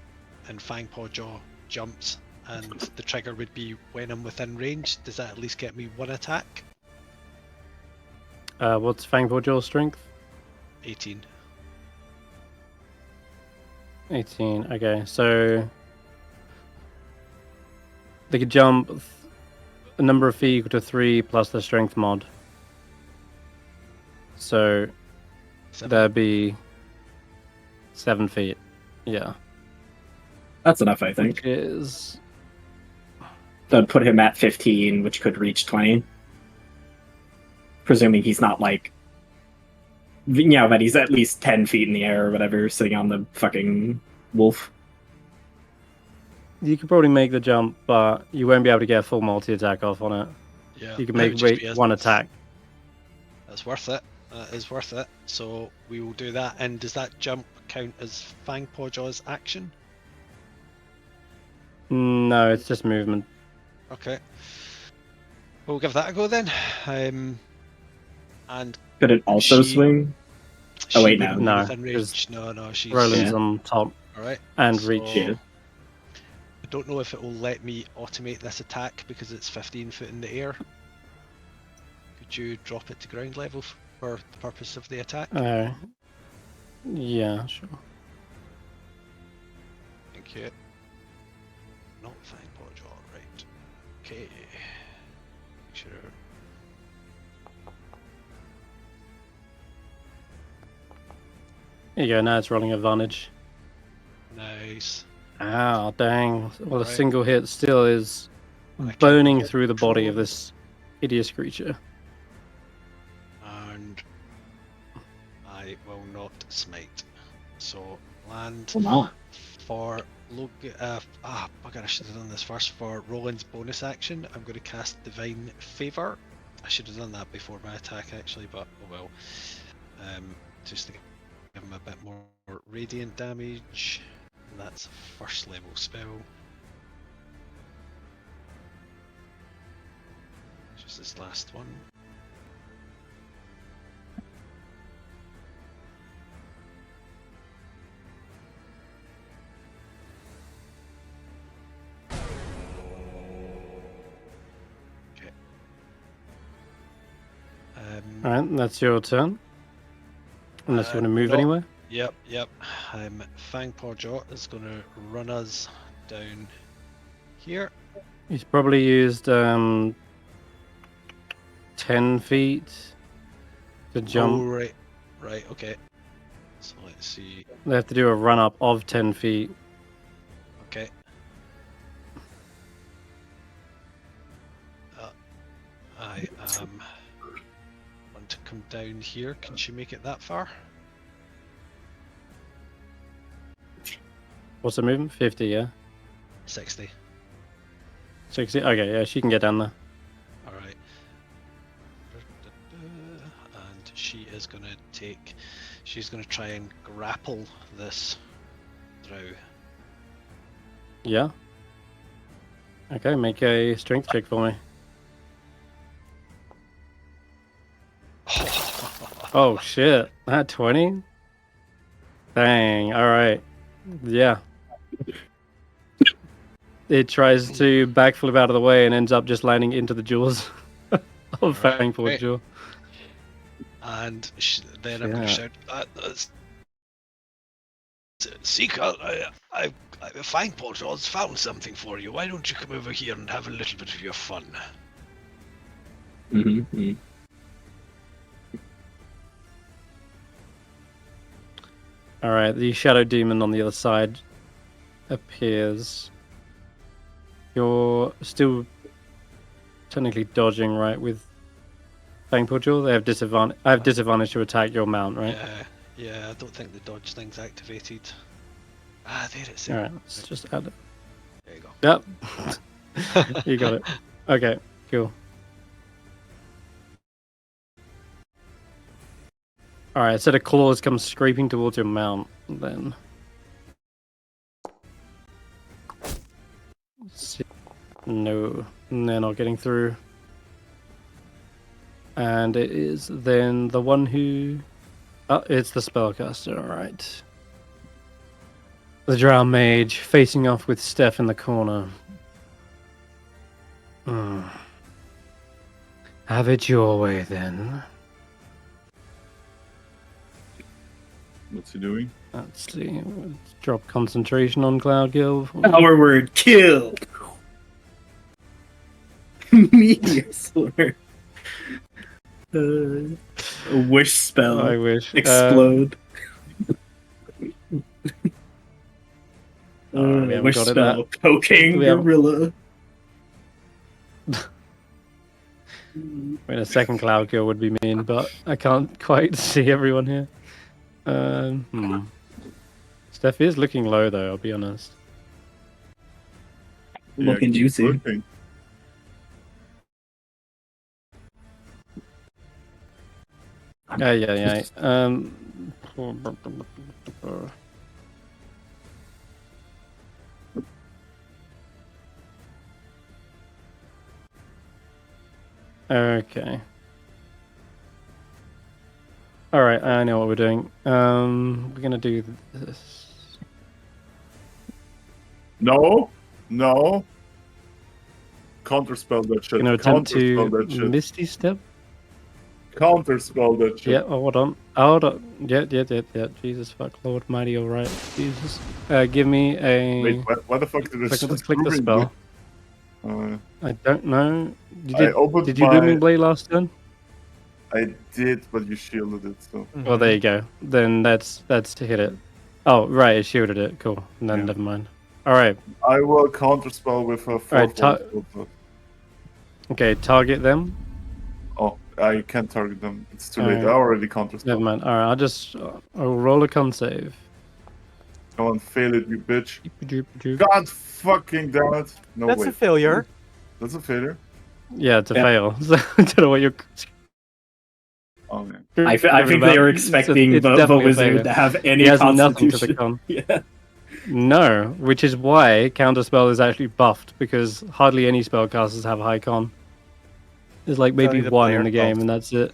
S2: and Fangpaw Jaw jumps, and the trigger would be when I'm within range, does that at least get me one attack?
S1: What's Fangpaw Jaw's strength?
S2: 18.
S1: 18. Okay, so they could jump a number of feet equal to 3 plus the strength mod. So
S2: 7.
S1: that'd be 7 feet. Yeah.
S5: that's enough, I think.
S1: Which is
S5: That'd put him at 15, which could reach 20. Presuming he's not like, that he's at least 10 feet in the air or whatever, sitting on the fucking wolf.
S1: you could probably make the jump, but you won't be able to get a full multi-attack off on it.
S2: Yeah.
S1: You can
S2: it
S1: make
S2: would just be
S1: one attack.
S2: That's worth it. That is worth it. So we will do that. And does that jump count as Fangpaw Jaw's action?
S1: No, it's just movement.
S2: Okay. We'll give that a go then. And
S5: Could it also
S2: She-
S5: swing?
S2: she
S5: wait,
S2: wouldn't be
S1: no,
S2: within range.
S1: 'cause
S2: No, she's
S1: Roland's
S5: Yeah.
S1: on top
S2: alright.
S1: and
S2: So-
S1: reach.
S5: Yeah.
S2: I don't know if it will let me automate this attack because it's 15 foot in the air. Could you drop it to ground level for the purpose of the attack?
S1: Yeah, sure.
S2: Thank you. Not Fangpaw Jaw, right. Okay. Sure.
S1: There you go, now it's rolling advantage.
S2: Nice.
S1: Ah, dang. Well, a
S2: Right.
S1: single hit still is
S2: I can
S1: burning through the body of
S2: control-
S1: this hideous creature.
S2: And I will not smite. So land
S5: Well, not.
S2: for bugger, I should have done this first. For Roland's bonus action, I'm going to cast Divine Favor. I should have done that before my attack actually, but oh well. Just to give him a bit more radiant damage. And that's a first level spell. Just this last one. Okay.
S1: Alright, that's your turn. Unless you want to move
S2: no.
S1: anywhere.
S2: Yep. Fangpaw Jaw is going to run us down here.
S1: He's probably used 10 feet to jump.
S2: Oh, right, okay. So let's see.
S1: They have to do a run up of 10 feet.
S2: Okay. I want to come down here. Can she make it that far?
S1: What's the movement? 50, yeah?
S2: 60.
S1: 60? Okay, yeah, she can get down there.
S2: Alright. And she is going to take... She's going to try and grapple this drow.
S1: Yeah? Okay, make a strength check for me. Oh shit, that 20? Dang, alright. Yeah. It tries to backflip out of the way and ends up just landing into the jaws of Fangpaw
S2: great.
S1: Jaw.
S2: And then I'm going to shout, Seeker, Fangpaw Jaw's found something for you. Why don't you come over here and have a little bit of your fun?
S5: Mm-hmm.
S1: Alright, the shadow demon on the other side appears. You're still technically dodging, right, with Fang Pugil? They have disadvantage. I have disadvantage to attack your mount, right?
S2: Yeah, I don't think the dodge thing's activated. Ah, there it is.
S1: All right, let's just add it.
S2: There you go.
S1: Yep. You got it. Okay, cool. Alright, a set of claws come scraping towards your mount, then. No, they're not getting through. And it is then the one who... Oh, it's the spellcaster, alright. The Drow Mage facing off with Stef in the corner. Have it your way, then.
S7: What's he doing?
S1: Let's see. Let's drop concentration on Cloud Girl.
S8: Our word, kill. Meteor sword. A wish spell.
S1: I wish.
S8: Explode.
S1: We haven't
S8: Wish
S1: got it
S8: spell. Cocaine
S1: We haven't-
S8: gorilla.
S1: I mean, a second Cloud Girl would be mean, but I can't quite see everyone here. Steph is looking low, though, I'll be honest.
S8: Looking
S7: keep
S8: juicy.
S7: working.
S1: Yeah. Okay. Alright, I know what we're doing. We're gonna do this.
S7: No. Counterspell that shit.
S1: Gonna attempt
S7: Counterspell
S1: to
S7: that shit.
S1: Misty Step.
S7: Counterspell that shit.
S1: Yeah, hold on. Yeah. Jesus fuck, Lord Mighty, alright. Jesus. Give me a...
S7: Wait, why the fuck did it
S1: Click
S7: just
S1: the
S7: moving?
S1: spell.
S7: Uh,
S1: I don't know.
S7: I opened
S1: Did you
S7: my-
S1: Looming Blade last turn?
S7: I did, but you shielded it, so.
S1: Well, there you go. Then that's to hit it. Oh, right, it shielded it. Cool. Then
S7: Yeah.
S1: never mind. Alright,
S7: I will counterspell with a 4
S1: Alright, okay, target them.
S7: Oh, I can't target them. It's too late.
S1: Alright.
S7: I already counterspell.
S1: Never mind. Alright, I'll roll a con save.
S7: Come on, fail it, you bitch. God fucking damn it. No,
S4: That's
S7: wait.
S4: a failure.
S7: That's a failure?
S1: Yeah, to
S8: Yeah.
S1: fail. So, I don't know what you're...
S7: Oh, man.
S8: I think they were expecting
S1: It's
S8: the
S1: definitely a
S8: wizard
S1: failure.
S8: to have
S1: He
S8: any
S1: has nothing to the
S8: constitution.
S1: con.
S8: Yeah.
S1: No, which is why Counterspell is actually buffed, because hardly any spellcasters have high con. There's like maybe
S4: only the
S1: one in
S4: player
S1: the game,
S4: buffed.
S1: and that's it.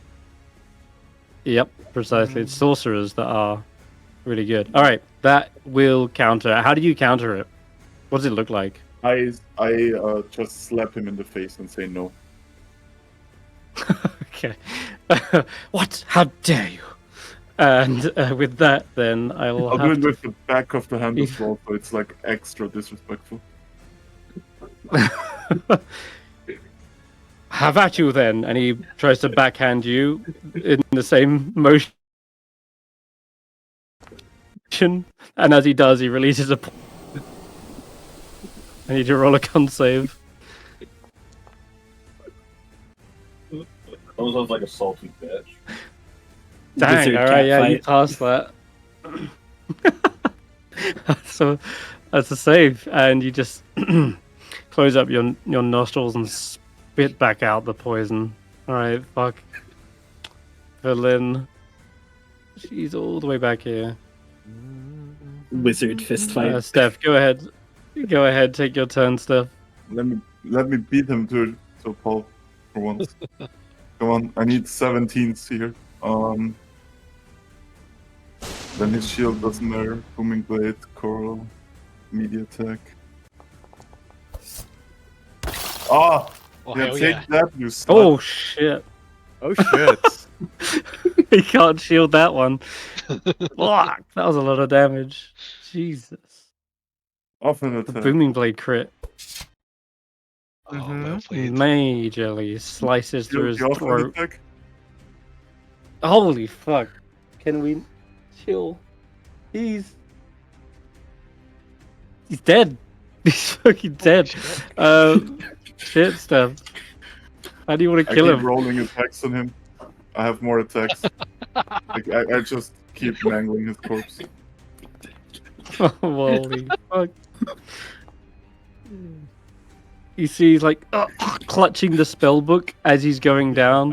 S1: Yep, precisely. It's sorcerers that are really good. Alright, that will counter. How do you counter it? What does it look like?
S7: I just slap him in the face and say no.
S1: Okay. What? How dare you? And with that, then I'll
S7: I'll do
S1: have
S7: it
S1: to...
S7: with the back of the hand as
S1: If-
S7: well, so it's like extra disrespectful.
S1: Have at you then, and he tries to backhand you in the same motion. And as he does, he releases a. I need to roll a con save.
S3: Almost sounds like a salty bitch.
S1: Dang!
S8: Wizard
S1: All right, yeah,
S8: cat
S1: you
S8: fight.
S1: passed that. So that's a save, and you just close up your nostrils and spit back out the poison. All right, fuck. Villain. She's all the way back here.
S8: Wizard fist fight.
S1: Steph, go ahead. Go ahead, take your turn, Steph.
S7: Let me beat him to Paul for once. Come on, I need 17s here. Then his shield doesn't matter. Booming blade, coral, media attack. Ah!
S2: Oh,
S7: Yeah,
S2: hell
S7: take
S2: yeah.
S7: that, you slut.
S1: Oh shit!
S4: Oh shit.
S1: He can't shield that one. Fuck! That was a lot of damage. Jesus.
S7: Off an
S1: The
S7: attack.
S1: booming blade crit
S2: Oh, well played.
S1: majorly slices through his
S7: Shield, the off an
S1: throat.
S7: attack.
S1: Holy fuck! Can we chill? He's dead. He's fucking dead. Shit stuff. How do you want to
S7: I
S1: kill
S7: keep
S1: him?
S7: rolling attacks on him. I have more attacks. Like, I just keep mangling his corpse.
S1: Holy fuck. You see he's like clutching the spell book as he's going down.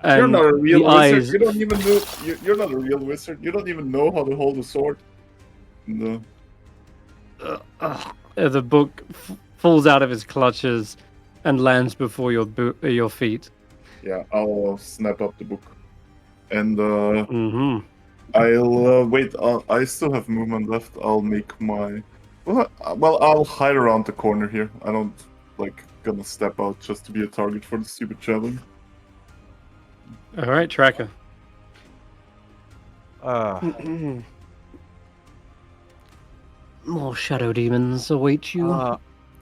S7: You're
S1: And
S7: not a real
S1: the
S7: wizard.
S1: eyes.
S7: You don't even know. You're not a real wizard. You don't even know how to hold a sword. No.
S1: The book falls out of his clutches and lands before your feet.
S7: Yeah, I'll snap up the book, and
S1: Mm-hmm.
S7: I'll wait. I still have movement left. I'll make my. Well, I'll hide around the corner here. I don't gonna step out just to be a target for the stupid javelin.
S1: All right, tracker. More shadow demons await you.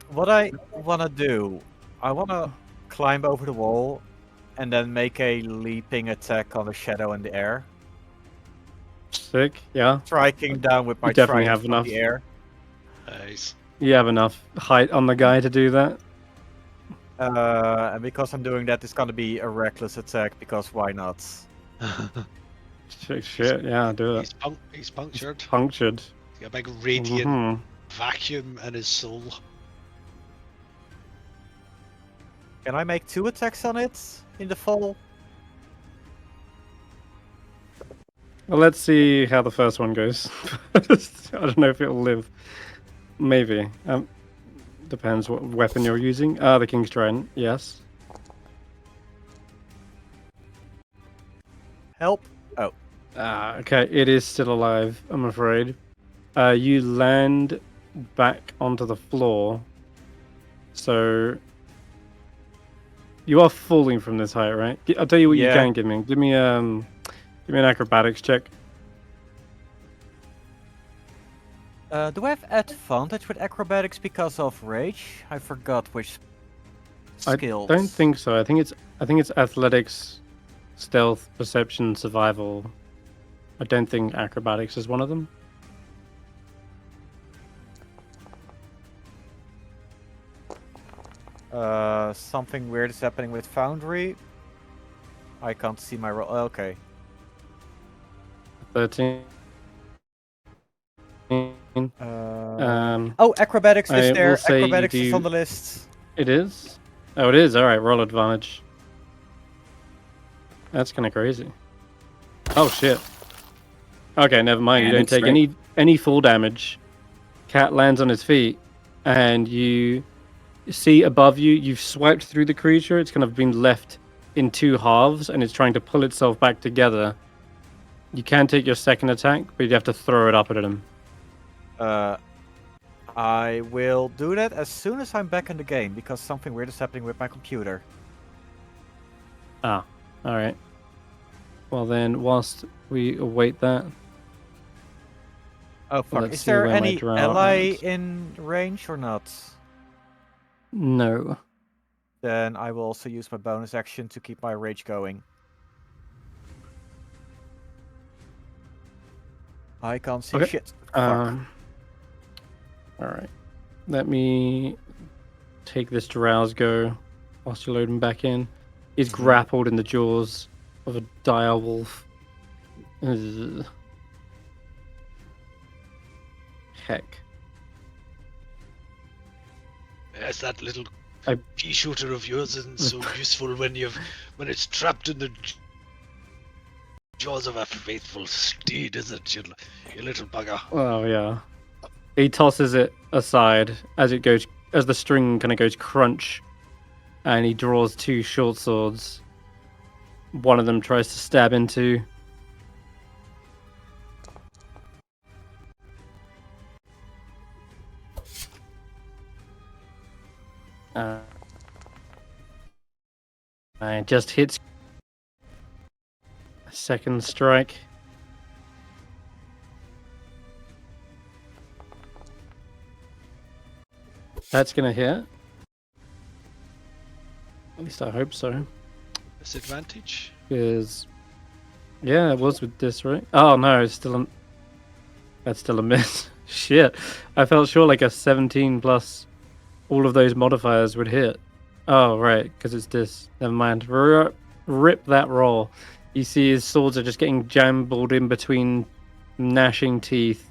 S4: What I want to do, I want to climb over the wall and then make a leaping attack on the shadow in the air.
S1: Sick, yeah.
S4: Striking down with my
S1: You definitely
S4: trident
S1: have
S4: from
S1: enough.
S4: the air.
S2: Nice.
S1: You have enough height on the guy to do that.
S4: And because I'm doing that, it's going to be a reckless attack, because why not?
S1: Shit, yeah, do it.
S2: He's punctured.
S1: Punctured.
S2: He's got a big radiant
S1: Mhm.
S2: vacuum in his soul.
S4: Can I make 2 attacks on it in the fall?
S1: Well, let's see how the first one goes. I don't know if it'll live. Maybe. Depends what weapon you're using. The King's Trident, yes.
S4: Help. Oh.
S1: Okay, it is still alive, I'm afraid. You land back onto the floor. So you are falling from this height, right? I'll tell you what you
S4: Yeah.
S1: can give me. Give me an acrobatics check.
S4: Do I have advantage with acrobatics because of rage? I forgot which skills.
S1: I don't think so. I think it's athletics, stealth, perception, survival. I don't think acrobatics is one of them.
S4: Something weird is happening with Foundry. I can't see my roll. Okay.
S1: 13.
S4: Oh, acrobatics
S1: I
S4: is there.
S1: will say you
S4: Acrobatics is
S1: do-
S4: on the list.
S1: It is? Oh, it is. All right, roll advantage. That's kind of crazy. Oh shit. Okay, never mind. You
S5: And
S1: don't
S5: it's
S1: take
S5: straight.
S1: any fall damage. Cat lands on his feet, and you see above you. You've swiped through the creature. It's kind of been left in 2 halves, and it's trying to pull itself back together. You can take your second attack, but you have to throw it up at him.
S4: I will do that as soon as I'm back in the game, because something weird is happening with my computer.
S1: Ah, all right. Well then, whilst we await that,
S4: Oh fuck!
S1: Let's
S4: Is
S1: see
S4: there
S1: where my
S4: any
S1: drow
S4: ally
S1: is.
S4: in range or not?
S1: no.
S4: Then I will also use my bonus action to keep my rage going. I can't see
S1: Okay.
S4: shit. Fuck.
S1: All right. Let me take this drowse go whilst you load him back in. He's grappled in the jaws of a dire wolf. Ugh. Heck.
S2: Yes, that little
S1: I-
S2: pea shooter of yours isn't so useful when it's trapped in the jaws of a faithful steed, is it, you little bugger?
S1: Oh yeah. He tosses it aside as the string kind of goes crunch, and he draws 2 short swords. One of them tries to stab into. And just hits. Second strike. That's gonna hit. At least I hope so.
S2: Disadvantage?
S1: Because yeah, it was with this, right? Oh no, it's still that's still a miss. Shit. I felt sure like a 17 plus all of those modifiers would hit. Oh right, because it's this. Never mind. Rip that roll. You see his swords are just getting jumbled in between gnashing teeth.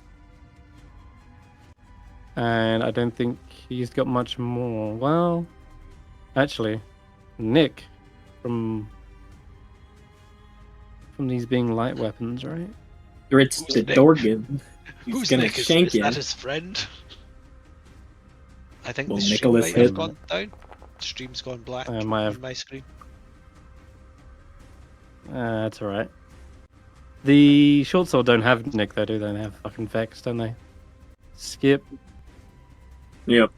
S1: And I don't think he's got much more. Well, actually, Nick from these being light weapons, right?
S5: It's
S2: Who's
S5: the
S2: Nick?
S5: Dorgan. He's
S2: Who's
S5: gonna
S2: Nick?
S5: shank
S2: Is
S5: you.
S2: that his friend? I think
S5: Well,
S2: the stream
S5: Nicholas
S2: might have
S1: him.
S2: gone down. The stream's gone black
S1: might have.
S2: on my screen.
S1: That's alright. The short sword don't have Nick though, do they? They have fucking Vex, don't they? Skip.
S5: Yep.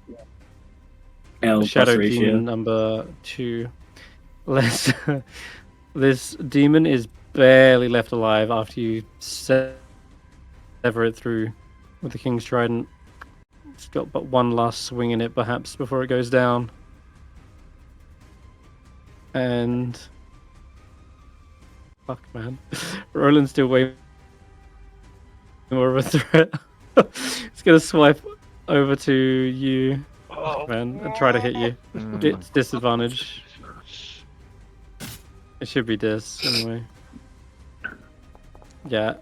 S5: L plus
S1: Shadow
S5: ratio.
S1: Demon number 2. This demon is barely left alive after you sever it through with the King's Trident. It's got but one last swing in it, perhaps, before it goes down. And... fuck, man. Roland's still way more of a threat. It's gonna swipe over to you, man, and try to hit you. It's disadvantage. It should be dis, anyway. Yeah.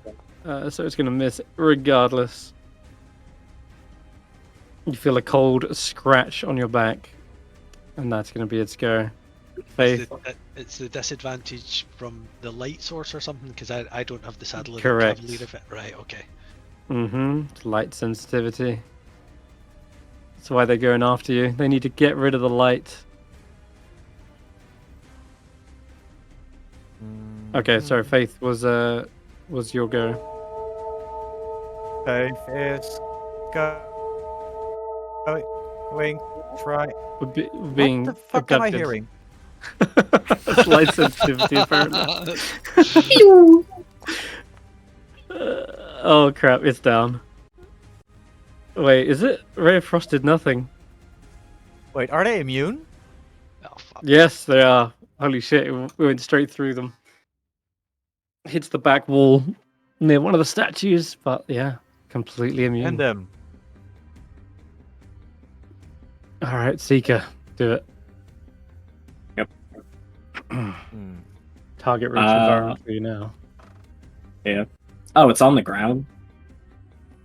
S1: So it's gonna miss regardless. You feel a cold scratch on your back, and that's gonna be its go. Faith.
S2: It's the disadvantage from the light source or something, because I don't have the saddle of
S1: Correct.
S2: the Cavalier effect. Right, okay.
S1: Light sensitivity. That's why they're going after you. They need to get rid of the light. Okay, so Faith was your go.
S4: Faith is going. Try.
S1: Being
S4: What the fuck am I
S1: abducted.
S4: hearing?
S1: That's light sensitivity, apparently. Oh crap, it's down. Wait, is it? Ray of Frost did nothing.
S4: Wait, are they immune?
S2: Oh, fuck.
S1: Yes, they are. Holy shit, we went straight through them. Hits the back wall near one of the statues, but yeah, completely immune.
S4: And them.
S1: Alright, Seeker, do it.
S5: Yep.
S1: Target reach environment for you now.
S5: Yeah. Oh, it's on the ground.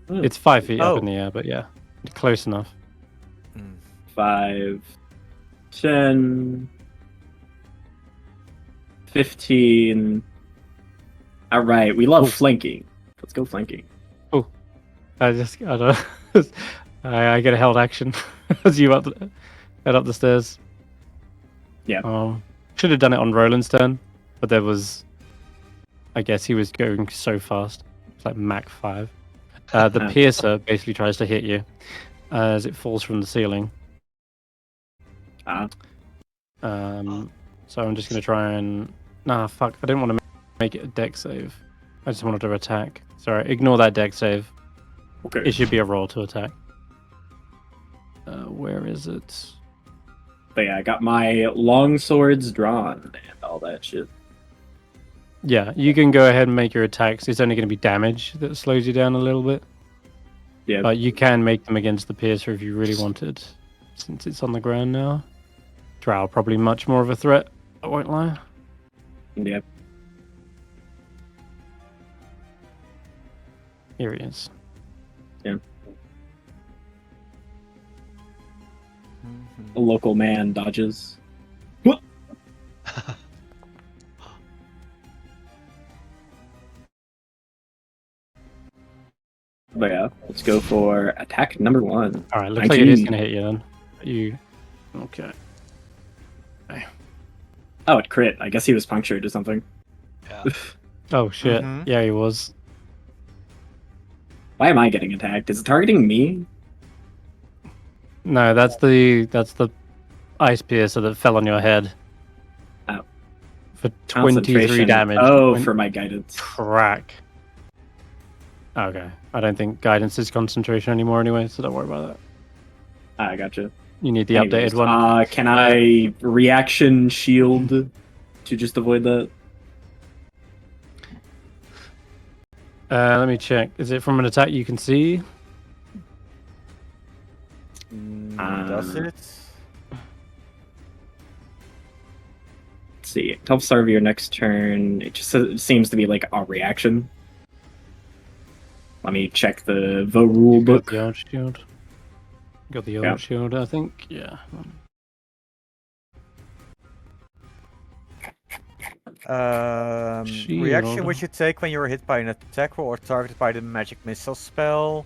S1: It's 5 feet up
S4: Oh.
S1: in the air, but yeah, close enough.
S5: 5, 10, 15. All right, we love flanking. Let's go flanking.
S1: I don't. I get a held action as you head up the stairs.
S5: Yeah.
S1: Should have done it on Roland's turn, but there was. I guess he was going so fast. It's like Mach 5. The piercer basically tries to hit you as it falls from the ceiling. So I'm just gonna try and. Nah, fuck! I didn't want to make it a deck save. I just wanted to attack. Sorry, ignore that deck save.
S5: Okay.
S1: It should be a roll to attack. Where is it?
S5: But yeah, I got my long swords drawn and all that shit.
S1: Yeah, you can go ahead and make your attacks. It's only going to be damage that slows you down a little bit.
S5: Yeah.
S1: But you can make them against the piercer if you really wanted, since it's on the ground now. Drow probably much more of a threat. I won't lie.
S5: Yeah.
S1: Here he is.
S5: Yeah. A local man dodges. But yeah, let's go for attack number 1.
S1: All right, looks like it is
S5: 19.
S1: going to hit you then. You. Okay.
S5: Oh, it crit. I guess he was punctured or something.
S2: Yeah.
S1: Oh shit!
S4: Mhm.
S1: Yeah, he was.
S5: Why am I getting attacked? Is it targeting me?
S1: No, that's the ice piercer that fell on your head.
S5: Oh.
S1: For 23
S5: Concentration.
S1: damage.
S5: Oh,
S1: Went
S5: for my guidance.
S1: crack. Okay, I don't think guidance is concentration anymore anyway, so don't worry about that.
S5: I gotcha.
S1: You need the
S5: Anyways,
S1: updated one.
S5: Can I reaction shield to just avoid that?
S1: Let me check. Is it from an attack you can see?
S4: Does it?
S5: let's see. Top star of your next turn. It just seems to be like a reaction. Let me check the rule
S1: Got
S5: book.
S1: the old shield. Got the old
S5: Yeah.
S1: shield, I think. Yeah.
S4: Reaction
S1: Shield.
S4: which you take when you are hit by an attack roll or targeted by the magic missile spell.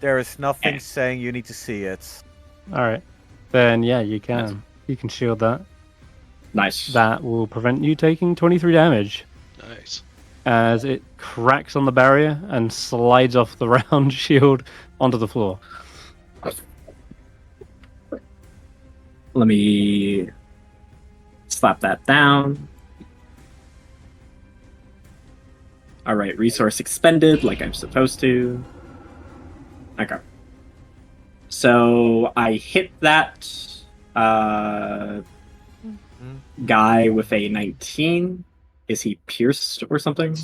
S4: There is nothing saying you need to see it.
S1: Alright. Then, yeah, you can. You can shield that.
S5: Nice.
S1: That will prevent you taking 23 damage
S2: Nice.
S1: as it cracks on the barrier and slides off the round shield onto the floor.
S5: Let me slap that down. Alright, resource expended like I'm supposed to. Okay. So I hit that guy with a 19. Is he pierced or something?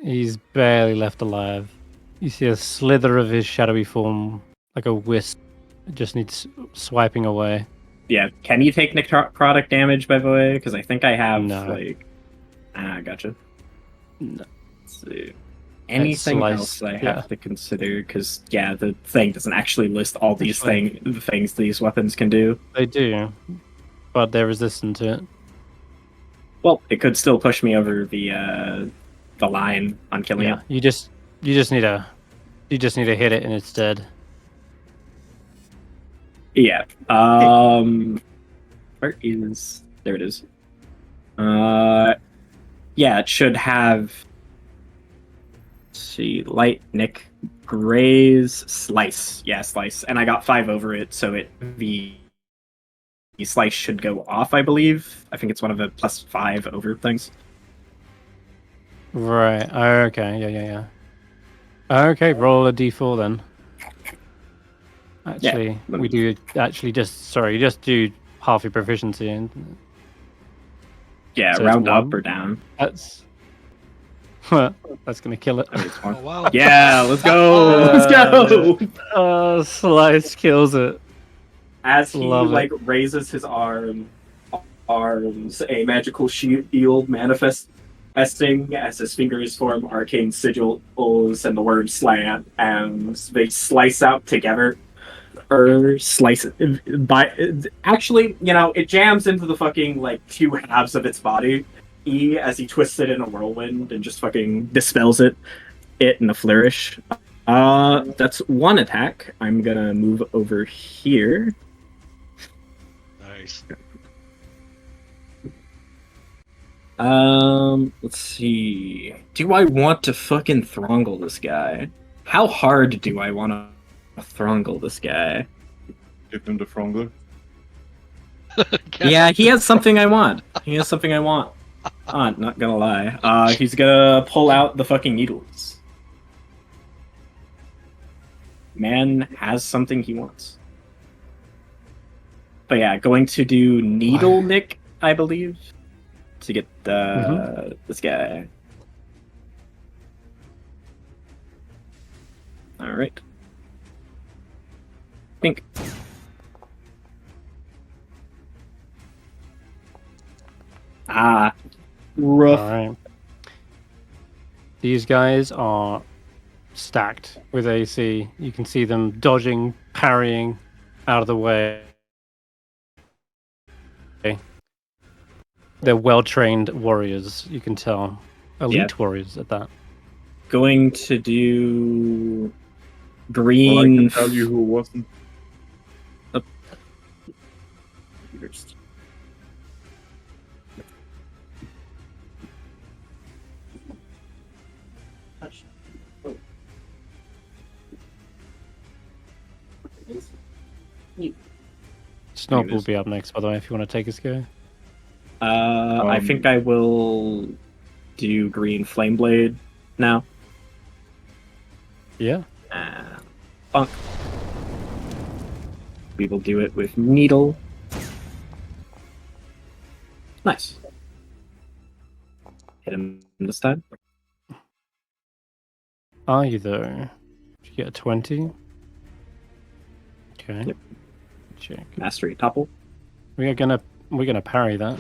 S1: He's barely left alive. You see a slither of his shadowy form, like a wisp. It just needs swiping away.
S5: Yeah, can you take necrotic damage, by the way? Because I think I have,
S1: No.
S5: like... gotcha.
S1: No.
S5: Let's see. Anything else I have to consider? Because, yeah, the thing doesn't actually list all these the things these weapons can do.
S1: They do, but they're resistant to it.
S5: Well, it could still push me over the line on killing it.
S1: You just need to hit it and it's dead.
S5: Yeah. Where is... There it is. Yeah, it should have... Let's see. Light, Nick, Graze, Slice. Yeah, Slice. And I got 5 over it, so the Slice should go off, I believe. I think it's one of the +5 over things.
S1: Right. Okay. Yeah. Okay, roll a d4 then. Actually, we do actually just do half your proficiency and
S5: yeah,
S1: so
S5: round up or down.
S1: That's gonna kill it.
S5: I mean, it's
S2: Oh, wow.
S5: yeah, let's go. Let's go.
S1: Slice kills it.
S5: As he
S1: Love it.
S5: raises his arms, a magical shield manifesting as his fingers form arcane sigils and the word slant, and they slice out together. Or slice it by actually, it jams into the fucking like 2 halves of its body. As he twists it in a whirlwind and just fucking dispels it in a flourish. That's 1 attack. I'm gonna move over here.
S2: Nice.
S5: Let's see. Do I want to fucking thrungle this guy? How hard do I want to thrungle this guy?
S7: Give him the Frongler.
S5: Yeah, he has something I want. Not gonna lie. He's gonna pull out the fucking needles. Man has something he wants. But yeah, going to do Needle Nick, I believe, to get this guy. Alright. Pink. Rough.
S1: Alright. These guys are stacked with AC. You can see them dodging, parrying out of the way. They're well-trained warriors, you can tell. Elite warriors at that.
S5: Going to do
S7: Well, I
S5: green.
S7: can tell you who wasn't.
S1: Snob will be up next, by the way, if you want to take his go.
S5: I think I will do green flame blade now.
S1: Yeah.
S5: Funk. We will do it with needle. Nice. Hit him this time.
S1: Are you though? Did you get a 20? Okay.
S5: Yep.
S1: Check.
S5: Mastery topple.
S1: We are gonna we're gonna parry that.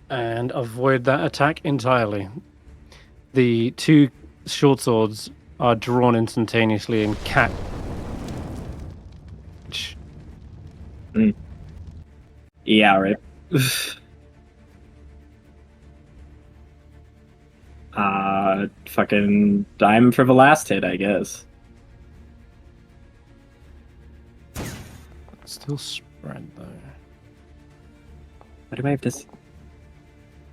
S1: And avoid that attack entirely. The two short swords are drawn instantaneously and catch.
S5: Yeah, right. Fucking dime for the last hit, I guess.
S1: Still spread though.
S5: Why do I have this?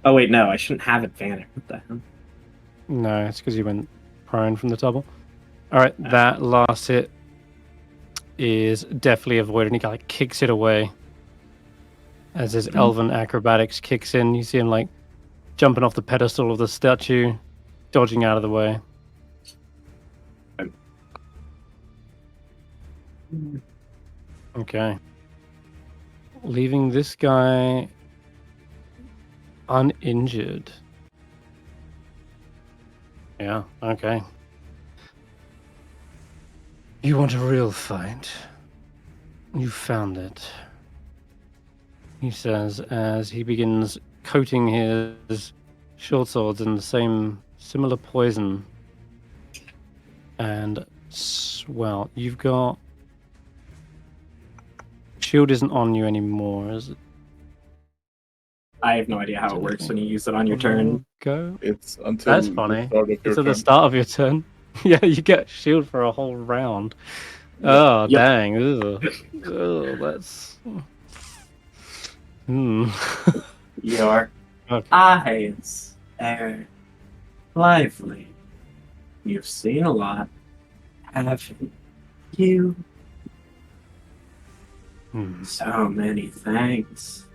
S5: Oh wait, no, I shouldn't have advantage. What the hell?
S1: No, it's because you went prone from the double. Alright, that last hit is definitely avoided. He like kicks it away. As his elven acrobatics kicks in, you see him like jumping off the pedestal of the statue, dodging out of the way. Okay. Leaving this guy uninjured. Yeah, okay. You want a real fight? You found it. He says as he begins coating his short swords in the same similar poison. And, well, you've got... Shield isn't on you anymore, is it?
S5: I have no idea how it works when you use it on your turn.
S1: Go.
S7: It's until
S1: That's
S7: the
S1: funny.
S7: start of your
S1: It's at the
S7: turn.
S1: start of your turn. Yeah, you get shield for a whole round. Oh,
S5: Yep.
S1: dang. Ugh. Ugh, that's...
S5: Your
S1: Okay.
S5: eyes are lively. You've seen a lot, haven't you? So many things.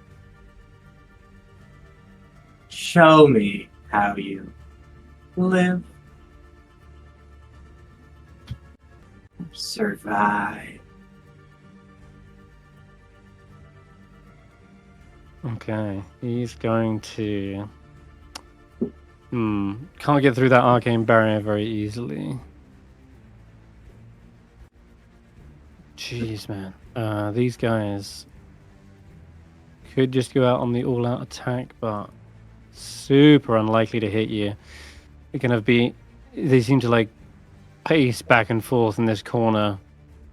S5: Show me how you live, survive.
S1: Okay, he's going to... Can't get through that arcane barrier very easily. Jeez, man. These guys could just go out on the all-out attack, but super unlikely to hit you. They're gonna be... They seem to, like, pace back and forth in this corner,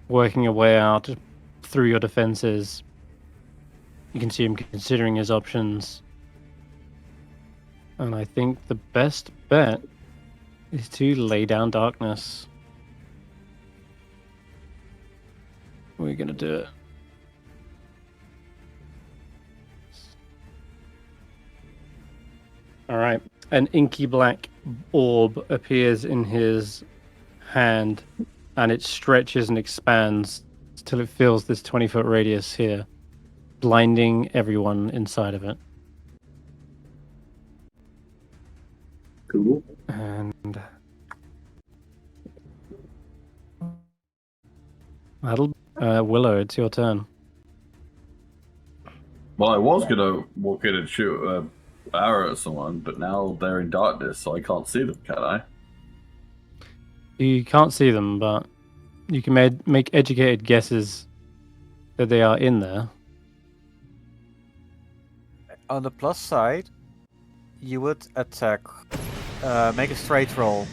S1: working a way out through your defenses. You can see him considering his options. And I think the best bet is to lay down darkness. We're gonna do it. Alright. An inky black orb appears in his hand, and it stretches and expands till it fills this 20-foot radius here, blinding everyone inside of it.
S5: Cool.
S1: And that'll Willow, it's your turn.
S3: Well, I was gonna walk in and shoot an arrow at someone, but now they're in darkness, so I can't see them, can I?
S1: You can't see them, but you can make educated guesses that they are in there.
S4: On the plus side, you would attack. Make a straight roll.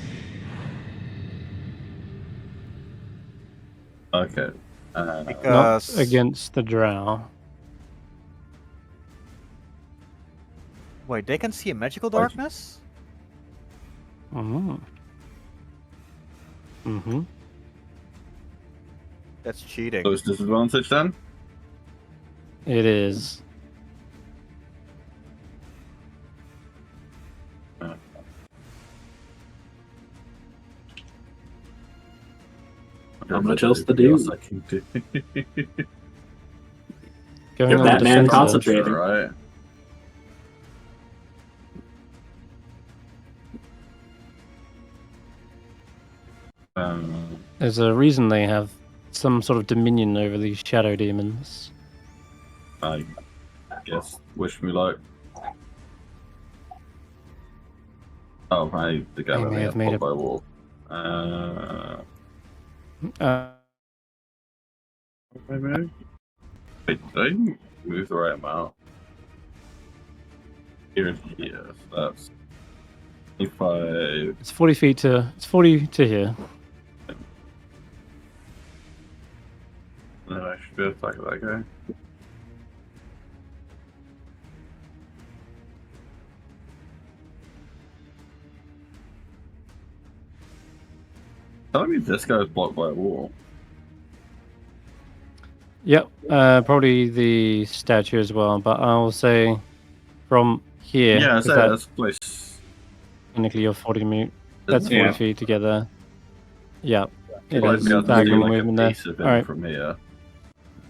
S3: Okay.
S4: Because
S1: Not against the drow.
S4: wait, they can see in magical darkness?
S1: Mm-hmm.
S4: That's cheating.
S3: So it's disadvantage then?
S1: It is.
S5: Not much else to do.
S3: I can do.
S1: Going
S5: You're
S1: on the
S5: Batman
S1: defensive.
S5: concentrating.
S3: Right.
S1: There's a reason they have some sort of dominion over these shadow demons.
S3: I guess. Wish me luck. Oh, I think I
S1: They may have made
S3: popped
S1: a-
S3: by a wall. Wait, did I move the right amount? Here and here, so that's 25.
S1: It's 40 feet to. It's 40 to here.
S3: No, I should be able to tackle that guy. Telling me this guy's blocked by a wall.
S1: Yep, probably the statue as well, but I'll say from here.
S3: Yeah,
S1: is
S3: so
S1: that
S3: that's place.
S1: technically you're 40 feet. That's 40
S5: Yeah.
S1: feet together. Yeah, it
S3: Might
S1: is
S3: be able to see
S1: diagonal
S3: like a
S1: movement there.
S3: piece of him
S1: Alright,
S3: from here.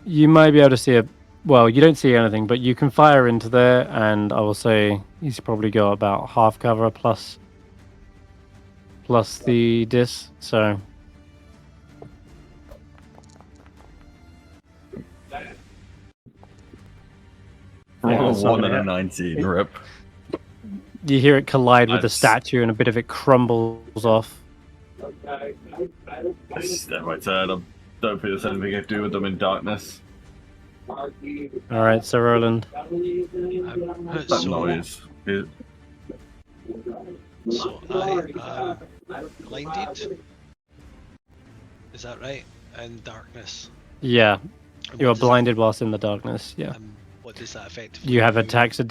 S1: you might be able to see a. Well, you don't see anything, but you can fire into there, and I will say he's probably got about half cover plus the dis. So
S3: Oh,
S1: it's not
S3: 1
S1: gonna
S3: and a
S1: hit.
S3: 19, rip.
S1: You hear it collide with the
S3: Nice.
S1: statue, and a bit of it crumbles off.
S3: Step my turn. I don't think there's anything I can do with them in darkness.
S1: All right, so Roland.
S3: That
S2: So,
S3: noise.
S2: so I blinded. Is that right? And darkness.
S1: Yeah,
S2: And
S1: you
S2: what
S1: are
S2: does that-
S1: blinded whilst in the darkness. Yeah,
S2: What does that affect?
S1: you have attacks at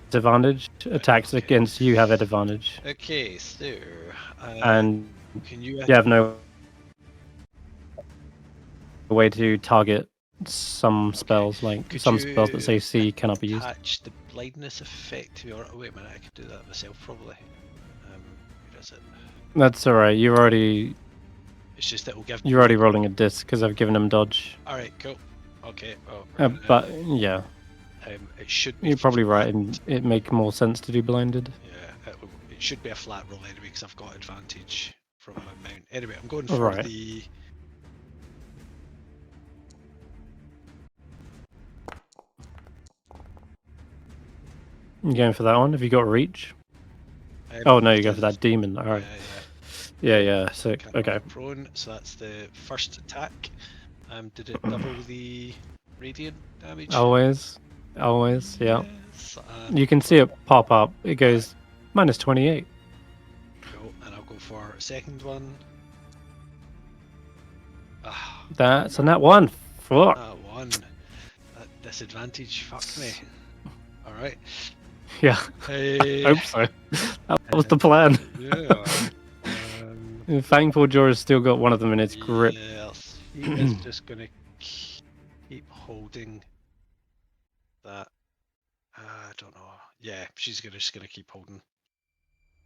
S1: disadvantage. Attacks
S2: Okay.
S1: against you have advantage,
S2: Okay, so
S1: and
S2: can you
S1: you have no way to target some spells. Like
S2: Could
S1: some spells that
S2: you
S1: say C cannot be used.
S2: attach the blindness effect to your? Wait a minute, I could do that myself probably. Where is it?
S1: That's all right. You're already
S2: It'll give.
S1: You're already rolling a disc because I've given him dodge.
S2: All right, cool. Okay. Well,
S1: But yeah,
S2: it should. Be
S1: you're probably
S2: flat.
S1: right, and it make more sense to do blinded.
S2: Yeah, it should be a flat roll anyway because I've got advantage from my mount. Anyway, I'm going for
S1: Right.
S2: the.
S1: You going for that one? Have you got reach? Oh no, you go for that demon. All right. Yeah. So
S2: Can't
S1: okay.
S2: go prone, so that's the first attack. Did it double the radiant damage?
S1: Always. Yeah.
S2: Yes, and
S1: You can see it pop up. It goes minus 28.
S2: Cool, and I'll go for a second one. Ah,
S1: That's a nat one. Fuck.
S2: that one. That disadvantage fucked me. Alright.
S1: Yeah. Hope so. That was the plan.
S2: Yeah.
S1: Fangful has still got one of them in its grip.
S2: Yes. He is just gonna keep holding that. I don't know. Yeah, she's just gonna keep holding.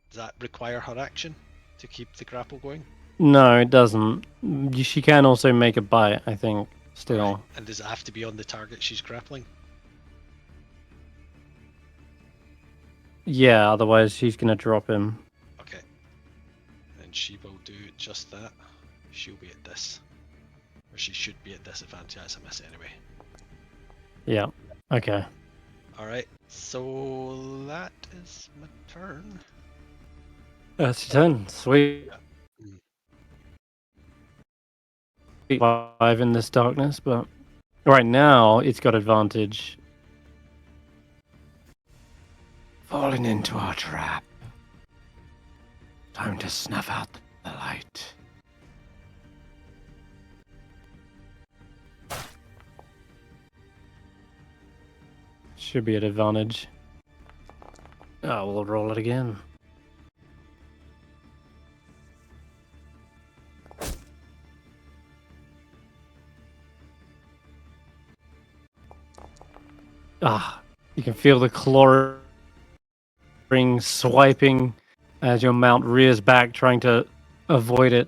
S2: Does that require her action to keep the grapple going?
S1: No, it doesn't. She can also make a bite, I think, still.
S2: Right. And does it have to be on the target she's grappling?
S1: Yeah, otherwise she's going to drop him.
S2: Okay. Then she will do just that. She'll be at this. Or she should be at disadvantage. That's a miss anyway.
S1: Yeah. Okay.
S2: Alright, so that is my turn.
S1: That's your turn. Sweet. 5 in this darkness, but right now it's got advantage. Falling into our trap. Time to snuff out the light. Should be at advantage. Oh, we'll roll it again. Ah, you can feel the clawing swiping as your mount rears back, trying to avoid it.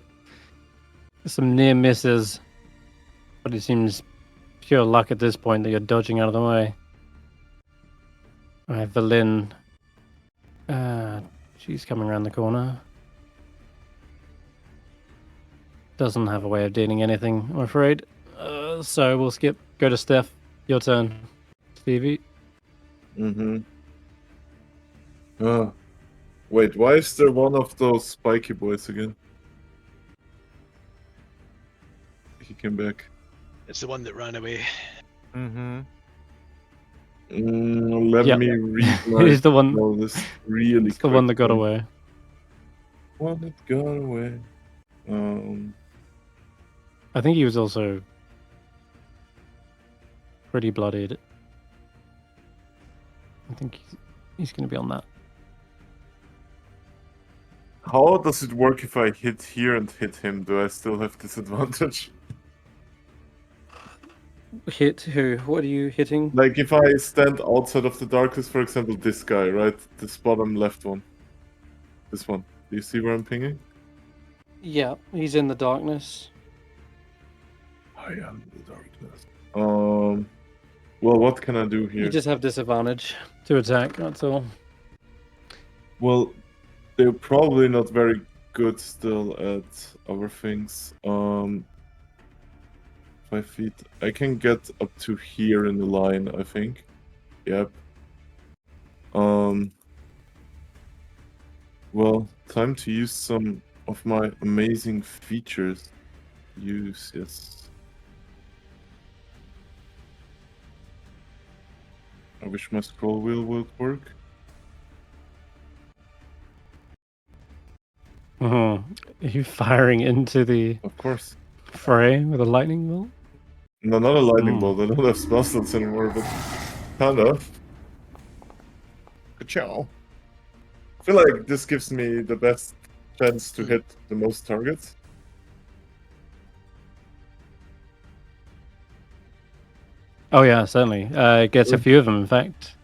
S1: Some near misses, but it seems pure luck at this point that you're dodging out of the way. Alright, Valin. She's coming around the corner. Doesn't have a way of dealing anything, I'm afraid. So we'll skip. Go to Stef. Your turn, Stevie.
S7: Mm-hmm. Wait, why is there one of those spiky boys again? He came back.
S2: It's the one that ran away.
S4: Mm-hmm.
S7: Let
S1: Yep.
S7: me read
S1: It is the one.
S7: my list really
S1: It's the one that got
S7: quickly.
S1: away.
S7: One that got away.
S1: I think he was also pretty bloodied. I think he's going to be on that.
S7: How does it work if I hit here and hit him? Do I still have disadvantage?
S1: Hit who? What are you hitting?
S7: Like if I stand outside of the darkness, for example, this guy, right? This bottom left one. This one. Do you see where I'm pinging?
S1: Yeah, he's in the darkness.
S7: I am the darkness. Well, what can I do here?
S1: You just have disadvantage to attack, that's all.
S7: Well, they're probably not very good still at other things. 5 feet. I can get up to here in the line, I think. Yep. Well, time to use some of my amazing features. Yes. I wish my scroll wheel would work.
S1: Are you firing into the
S7: Of course.
S1: fray with a lightning bolt?
S7: No, not a lightning bolt. I don't have spell slots anymore, but kind of. Ka-chow. I feel like this gives me the best chance to hit the most targets.
S1: Oh yeah, certainly. It gets a few of them, in fact.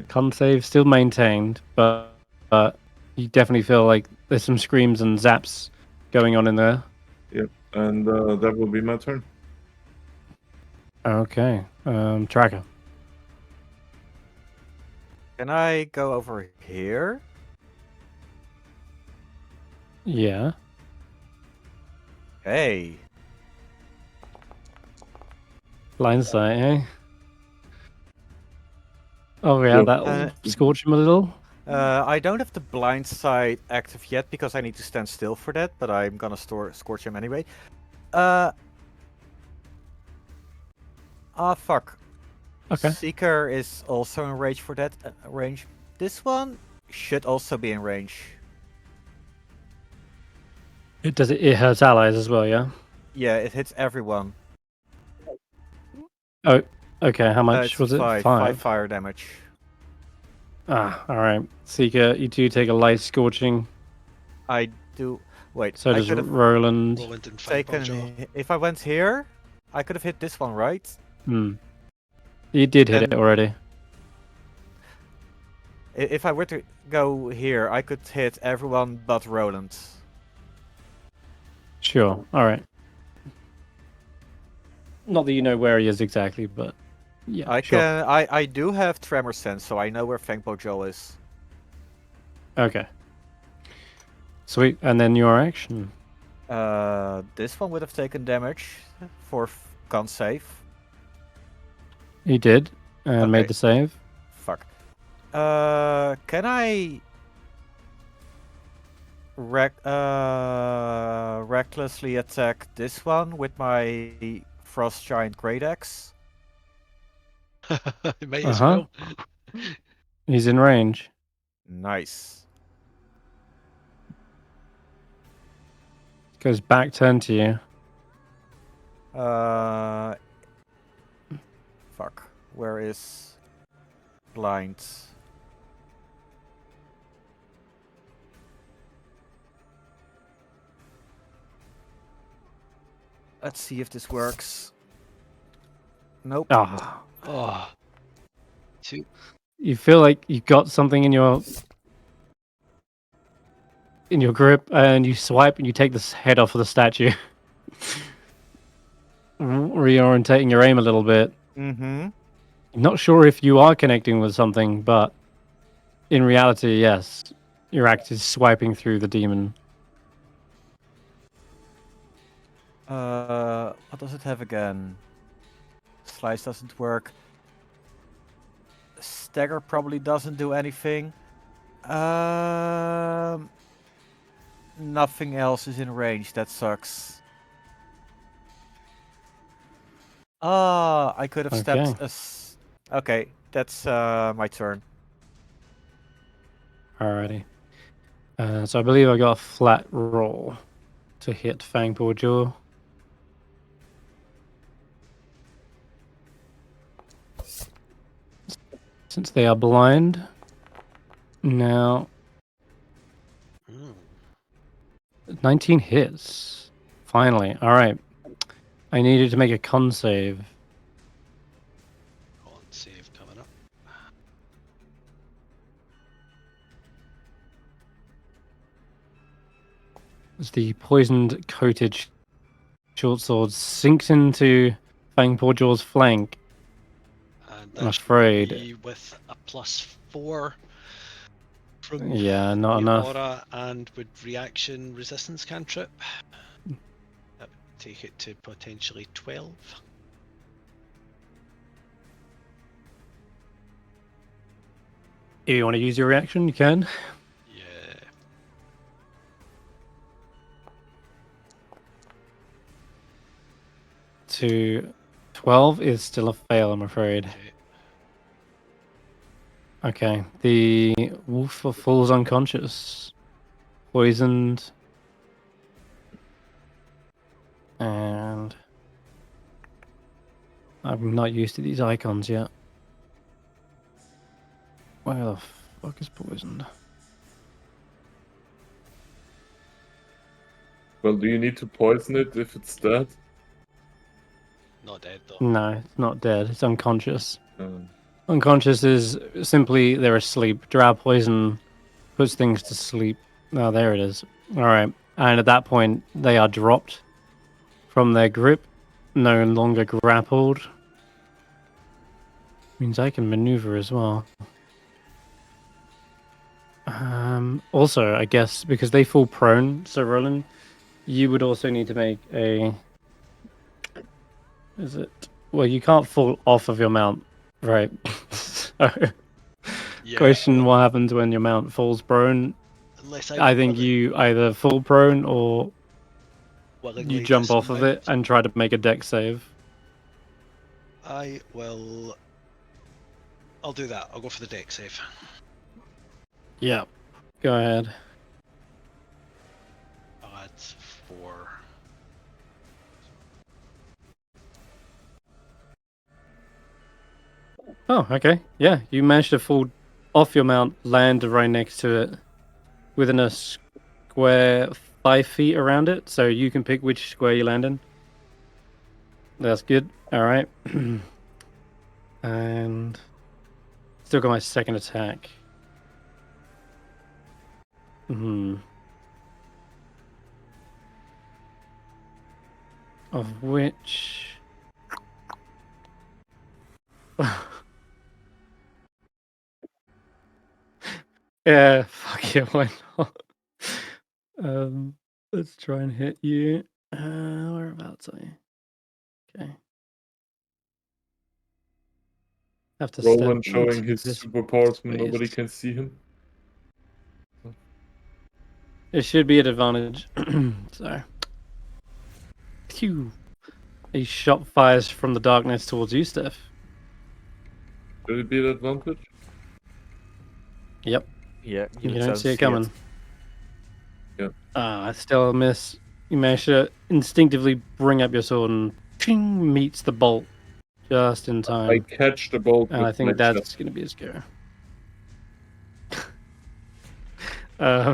S1: Con save still maintained, but you definitely feel like there's some screams and zaps going on in there.
S7: Yep, and that will be my turn.
S1: Okay, Tracker.
S4: Can I go over here?
S1: Yeah.
S4: Hey.
S1: Blind sight, eh? Oh yeah,
S7: Yep.
S1: that'll scorch him a little.
S4: I don't have the blind sight active yet because I need to stand still for that, but I'm gonna scorch him anyway. Fuck.
S1: Okay.
S4: Seeker is also in range for that range. This one should also be in range.
S1: It does it hurts allies as well, yeah?
S4: Yeah, it hits everyone.
S1: Oh, okay, how much
S4: It's
S1: was it?
S4: 5 fire damage.
S1: Ah, alright. Seeker, you do take a light scorching.
S4: I do. Wait,
S1: So
S4: I
S1: does
S4: could have
S1: Roland.
S2: Roland and
S4: taken. If I went here, I could have hit this one, right?
S1: You did hit it
S4: Then-
S1: already.
S4: If I were to go here, I could hit everyone but Roland.
S1: Sure, alright. Not that you know where he is exactly, but yeah,
S4: I
S1: sure.
S4: can. I do have tremor sense, so I know where Fangpo Joe is.
S1: Okay. Sweet, and then your action.
S4: This one would have taken damage for con save.
S1: He did, and made
S4: Okay.
S1: the save.
S4: Fuck. Can I recklessly attack this one with my Frost Giant Great Axe?
S2: Might as well.
S1: He's in range.
S4: Nice.
S1: Goes back turn to you.
S4: Fuck. Where is blind? Let's see if this works. Nope.
S1: Ah,
S2: Oh. Two.
S1: you feel like you've got something in your grip, and you swipe, and you take this head off of the statue, reorientating your aim a little bit.
S4: Mm-hmm.
S1: Not sure if you are connecting with something, but in reality, yes, your act is swiping through the demon.
S4: What does it have again? Slice doesn't work. Stagger probably doesn't do anything. Nothing else is in range. That sucks. Ah, I could have stepped.
S1: Okay.
S4: Okay, that's my turn.
S1: Alrighty. So I believe I got a flat roll to hit Fangpaw Jaw. Since they are blind. Now, 19 hits. Finally. Alright. I needed to make a con save.
S2: Con save coming up.
S1: As the poisoned coated short sword sinks into Fangpaw Jaw's flank.
S2: And
S1: I'm
S2: that's
S1: afraid.
S2: me with a +4 from
S1: Yeah, not
S2: the
S1: enough.
S2: aura and with reaction resistance cantrip. That would take it to potentially 12.
S1: If you want to use your reaction, you can.
S2: Yeah.
S1: To 12 is still a fail, I'm afraid.
S2: Okay.
S1: Okay, the wolf falls unconscious, poisoned, and I'm not used to these icons yet. Where the fuck is poisoned?
S7: Well, do you need to poison it if it's dead?
S2: Not dead though.
S1: No, it's not dead. It's unconscious.
S7: Um,
S1: Unconscious is simply they're asleep. Drow poison puts things to sleep. Oh, there it is. All right, and at that point they are dropped from their grip, no longer grappled. Means I can maneuver as well. Also, I guess because they fall prone, so Roland, you would also need to make a. Is it? Well, you can't fall off of your mount, right? So,
S2: Yeah.
S1: question: what happens when your mount falls prone?
S2: Unless
S1: I think you either fall prone or
S2: willingly
S1: you jump off of it
S2: dismount.
S1: and try to make a deck save.
S2: I will. I'll do that. I'll go for the deck save.
S1: Yeah, go ahead.
S2: That's 4.
S1: Oh, okay. Yeah, you managed to fall off your mount, land right next to it, within a square 5 feet around it, so you can pick which square you land in. That's good. All right. And still got my second attack. Of which. Yeah, fuck it, why not? Let's try and hit you. Whereabouts are you? Okay. Have to
S7: Roland
S1: step
S7: showing
S1: into
S7: his
S1: this
S7: superpowers when nobody
S1: space.
S7: can see him.
S1: It should be an advantage. So. Phew. A shot fires from the darkness towards you, Stef.
S7: Should it be an advantage?
S1: Yep.
S4: Yeah,
S1: You don't see it coming.
S7: Yeah.
S1: I still miss. You manage to instinctively bring up your sword and ping, meets the bolt just in
S7: I
S1: time.
S7: catch the bolt
S1: And I
S7: with my
S1: think that's
S7: chest.
S1: going to be his go.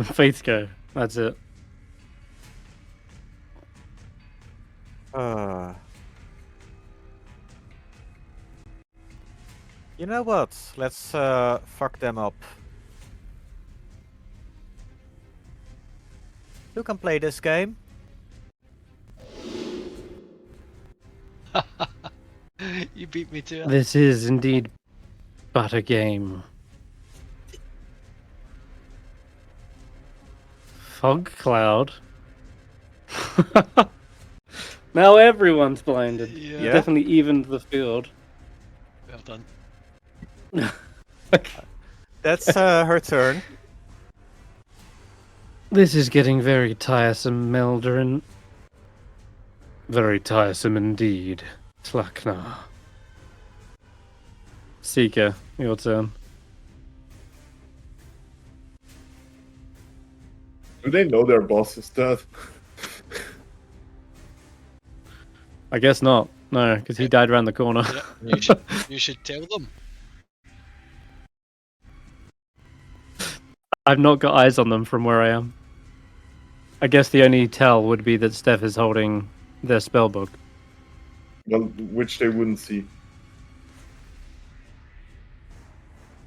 S1: Faith's go. That's it.
S4: You know what? Let's fuck them up. Who can play this game?
S2: You beat me to it.
S1: This is indeed but a game. Fog cloud. Now everyone's blinded.
S2: Yeah.
S1: Definitely evened the field.
S2: Well done.
S4: That's her turn.
S1: This is getting very tiresome, Melderin. Very tiresome indeed. Slakna. Seeker, your turn.
S6: Do they know their boss is dead?
S1: I guess not. No, because he died around the corner.
S2: Yeah, you should tell them.
S1: I've not got eyes on them from where I am. I guess the only tell would be that Stef is holding their spellbook.
S6: Well, which they wouldn't see.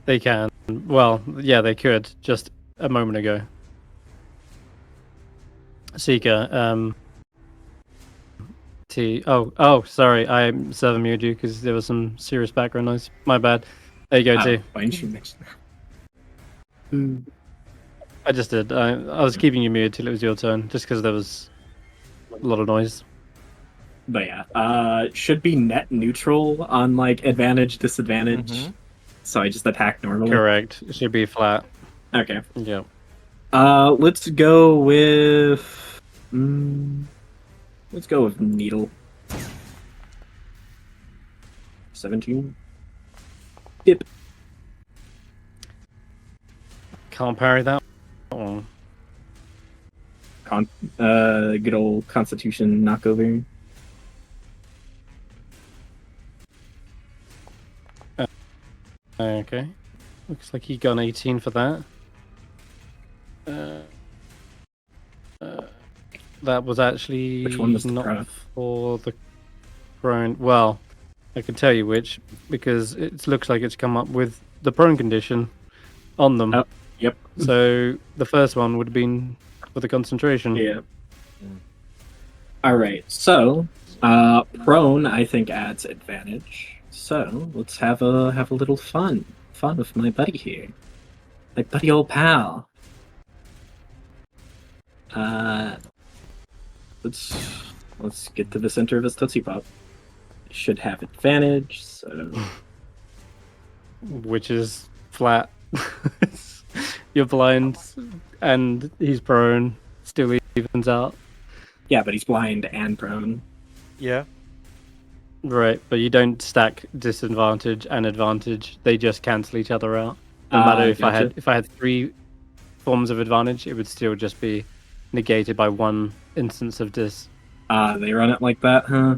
S1: They can. Well, yeah, they could just a moment ago. Seeker, sorry, I server-muted you because there was some serious background noise. My bad. There you go, T.
S5: Why didn't you mention that?
S1: I just did. I was keeping you muted till it was your turn, just because there was a lot of noise.
S5: But yeah, should be net neutral on like advantage, disadvantage.
S4: Mhm.
S5: So I just attack normally.
S1: Correct. It should be flat.
S5: Okay.
S1: Yeah.
S5: Let's go with. Let's go with needle. 17. Dip.
S1: Can't parry that one.
S5: Good old Constitution knockover.
S1: Okay. Looks like he got an 18 for that. That was actually
S5: Which one was the
S1: not
S5: prone?
S1: for the prone. Well, I can tell you which, because it looks like it's come up with the prone condition on them.
S5: Oh, yep.
S1: So the first one would have been for the concentration.
S5: Yeah. All right. So, prone I think adds advantage. So let's have a little fun with my buddy here, my buddy old pal. Let's get to the center of his Tootsie Pop. Should have advantage. So
S1: Which is flat. You're blind, and he's prone. Still evens out.
S5: yeah, but he's blind and prone.
S4: Yeah.
S1: Right, but you don't stack disadvantage and advantage. They just cancel each other out. No matter if
S5: Gotcha.
S1: I had 3 forms of advantage, it would still just be negated by 1 instance of dis.
S5: They run it like that, huh?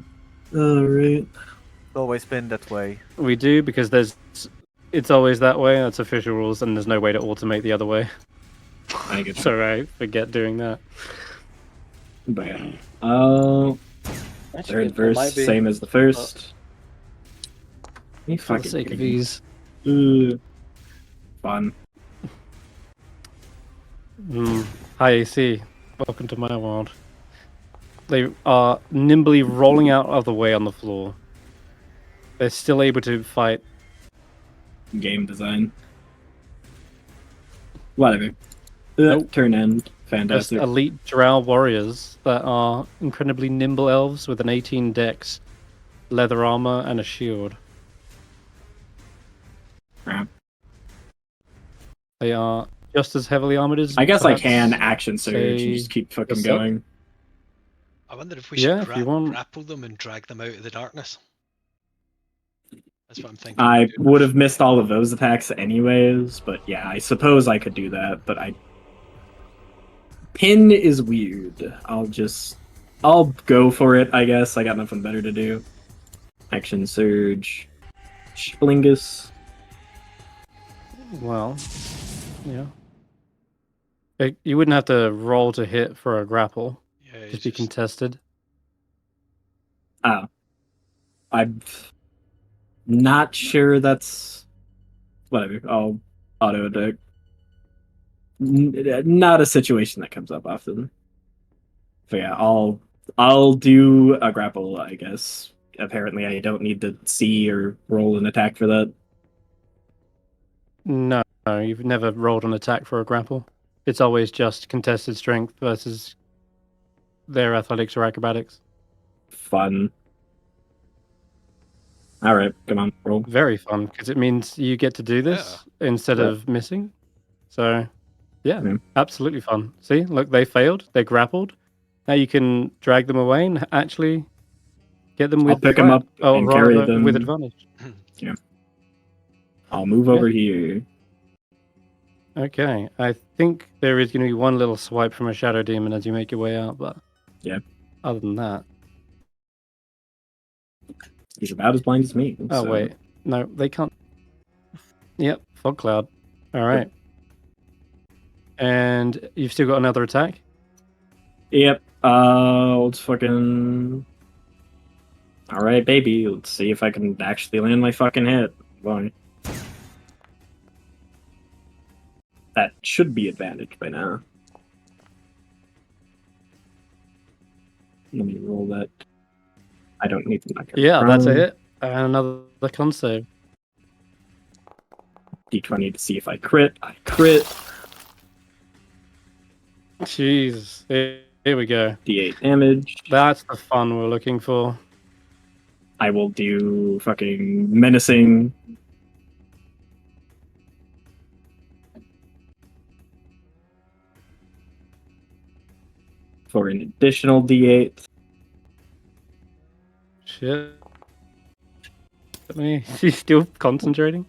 S5: Alright.
S4: It's always been that way.
S1: We do because it's always that way. That's official rules, and there's no way to automate the other way.
S5: I get
S1: So I forget doing that.
S5: But yeah. Third verse, same as the first. You
S1: For the
S5: fucking
S1: sake of
S5: kidding me?
S1: ease.
S5: Fun.
S1: Hi AC, welcome to my world. They are nimbly rolling out of the way on the floor. They're still able to fight.
S5: Game design. Whatever.
S1: Nope.
S5: Turn end.
S1: Just
S5: Fantastic.
S1: elite drow warriors that are incredibly nimble elves with an 18 dex, leather armor, and a shield.
S5: Crap.
S1: They are just as heavily armored as.
S5: I guess I
S1: perhaps,
S5: can action surge and
S1: say,
S5: just keep fucking
S1: yourself?
S5: going.
S2: I wonder if we
S1: Yeah,
S2: should
S1: if you want.
S2: grapple them and drag them out of the darkness. That's what I'm thinking.
S5: I would have missed all of those attacks anyways, but yeah, I suppose I could do that, but Pin is weird. I'll go for it, I guess. I got nothing better to do. Action surge. Splingus.
S1: Well, yeah. You wouldn't have to roll to hit for a grapple.
S2: Yeah,
S1: Just be contested.
S5: Oh. I'm not sure that's... Whatever. I'll auto-attack. Not a situation that comes up often. But yeah, I'll do a grapple, I guess. Apparently I don't need to see or roll an attack for that.
S1: No, you've never rolled an attack for a grapple. It's always just contested strength versus their athletics or acrobatics.
S5: Fun. Alright, come on, roll.
S1: Very fun, because it means you get to do this instead of missing. So, yeah, absolutely fun. See, look, they failed. They grappled. Now you can drag them away and actually Get them with
S5: I'll pick 'em up
S1: Oh,
S5: and
S1: roll
S5: carry
S1: with
S5: them.
S1: advantage.
S5: I'll move over here.
S1: Okay, I think there is going to be one little swipe from a shadow demon as you make your way out, but
S5: Yeah.
S1: Other than that,
S5: He's about as blind as me.
S1: oh
S5: so-
S1: wait, no, they can't. Yep, fog cloud. All right, and you've still got another attack.
S5: Yep. Let's fucking. All right, baby. Let's see if I can actually land my fucking hit. Boy. That should be advantage by now. Let me roll that. I don't need to knock it
S1: Yeah, that's a
S5: prone.
S1: hit. And another con save.
S5: D20 to see if I crit. I crit.
S1: Jeez, here we go.
S5: D8 damage.
S1: That's the fun we're looking for.
S5: I will do fucking menacing. For an additional D8.
S1: Shit. Let me. He's still concentrating.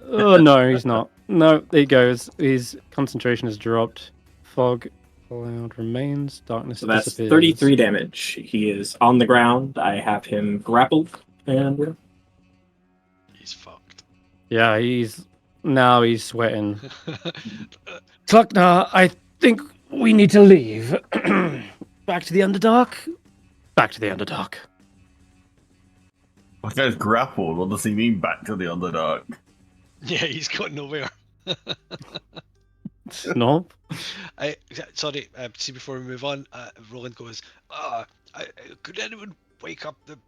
S1: Oh no, he's not. No, there he goes. His concentration has dropped. Fog cloud remains. Darkness
S5: So that's
S1: disappears.
S5: 33 damage. He is on the ground. I have him grappled. And
S2: He's fucked.
S1: Yeah, he's sweating. Clucknar, I think we need to leave. Back to the Underdark. Back to the Underdark.
S3: That guy's grappled. What does he mean back to the Underdark?
S2: Yeah, he's got nowhere.
S1: No.
S2: Sorry, see, before we move on, Roland goes, could anyone wake up the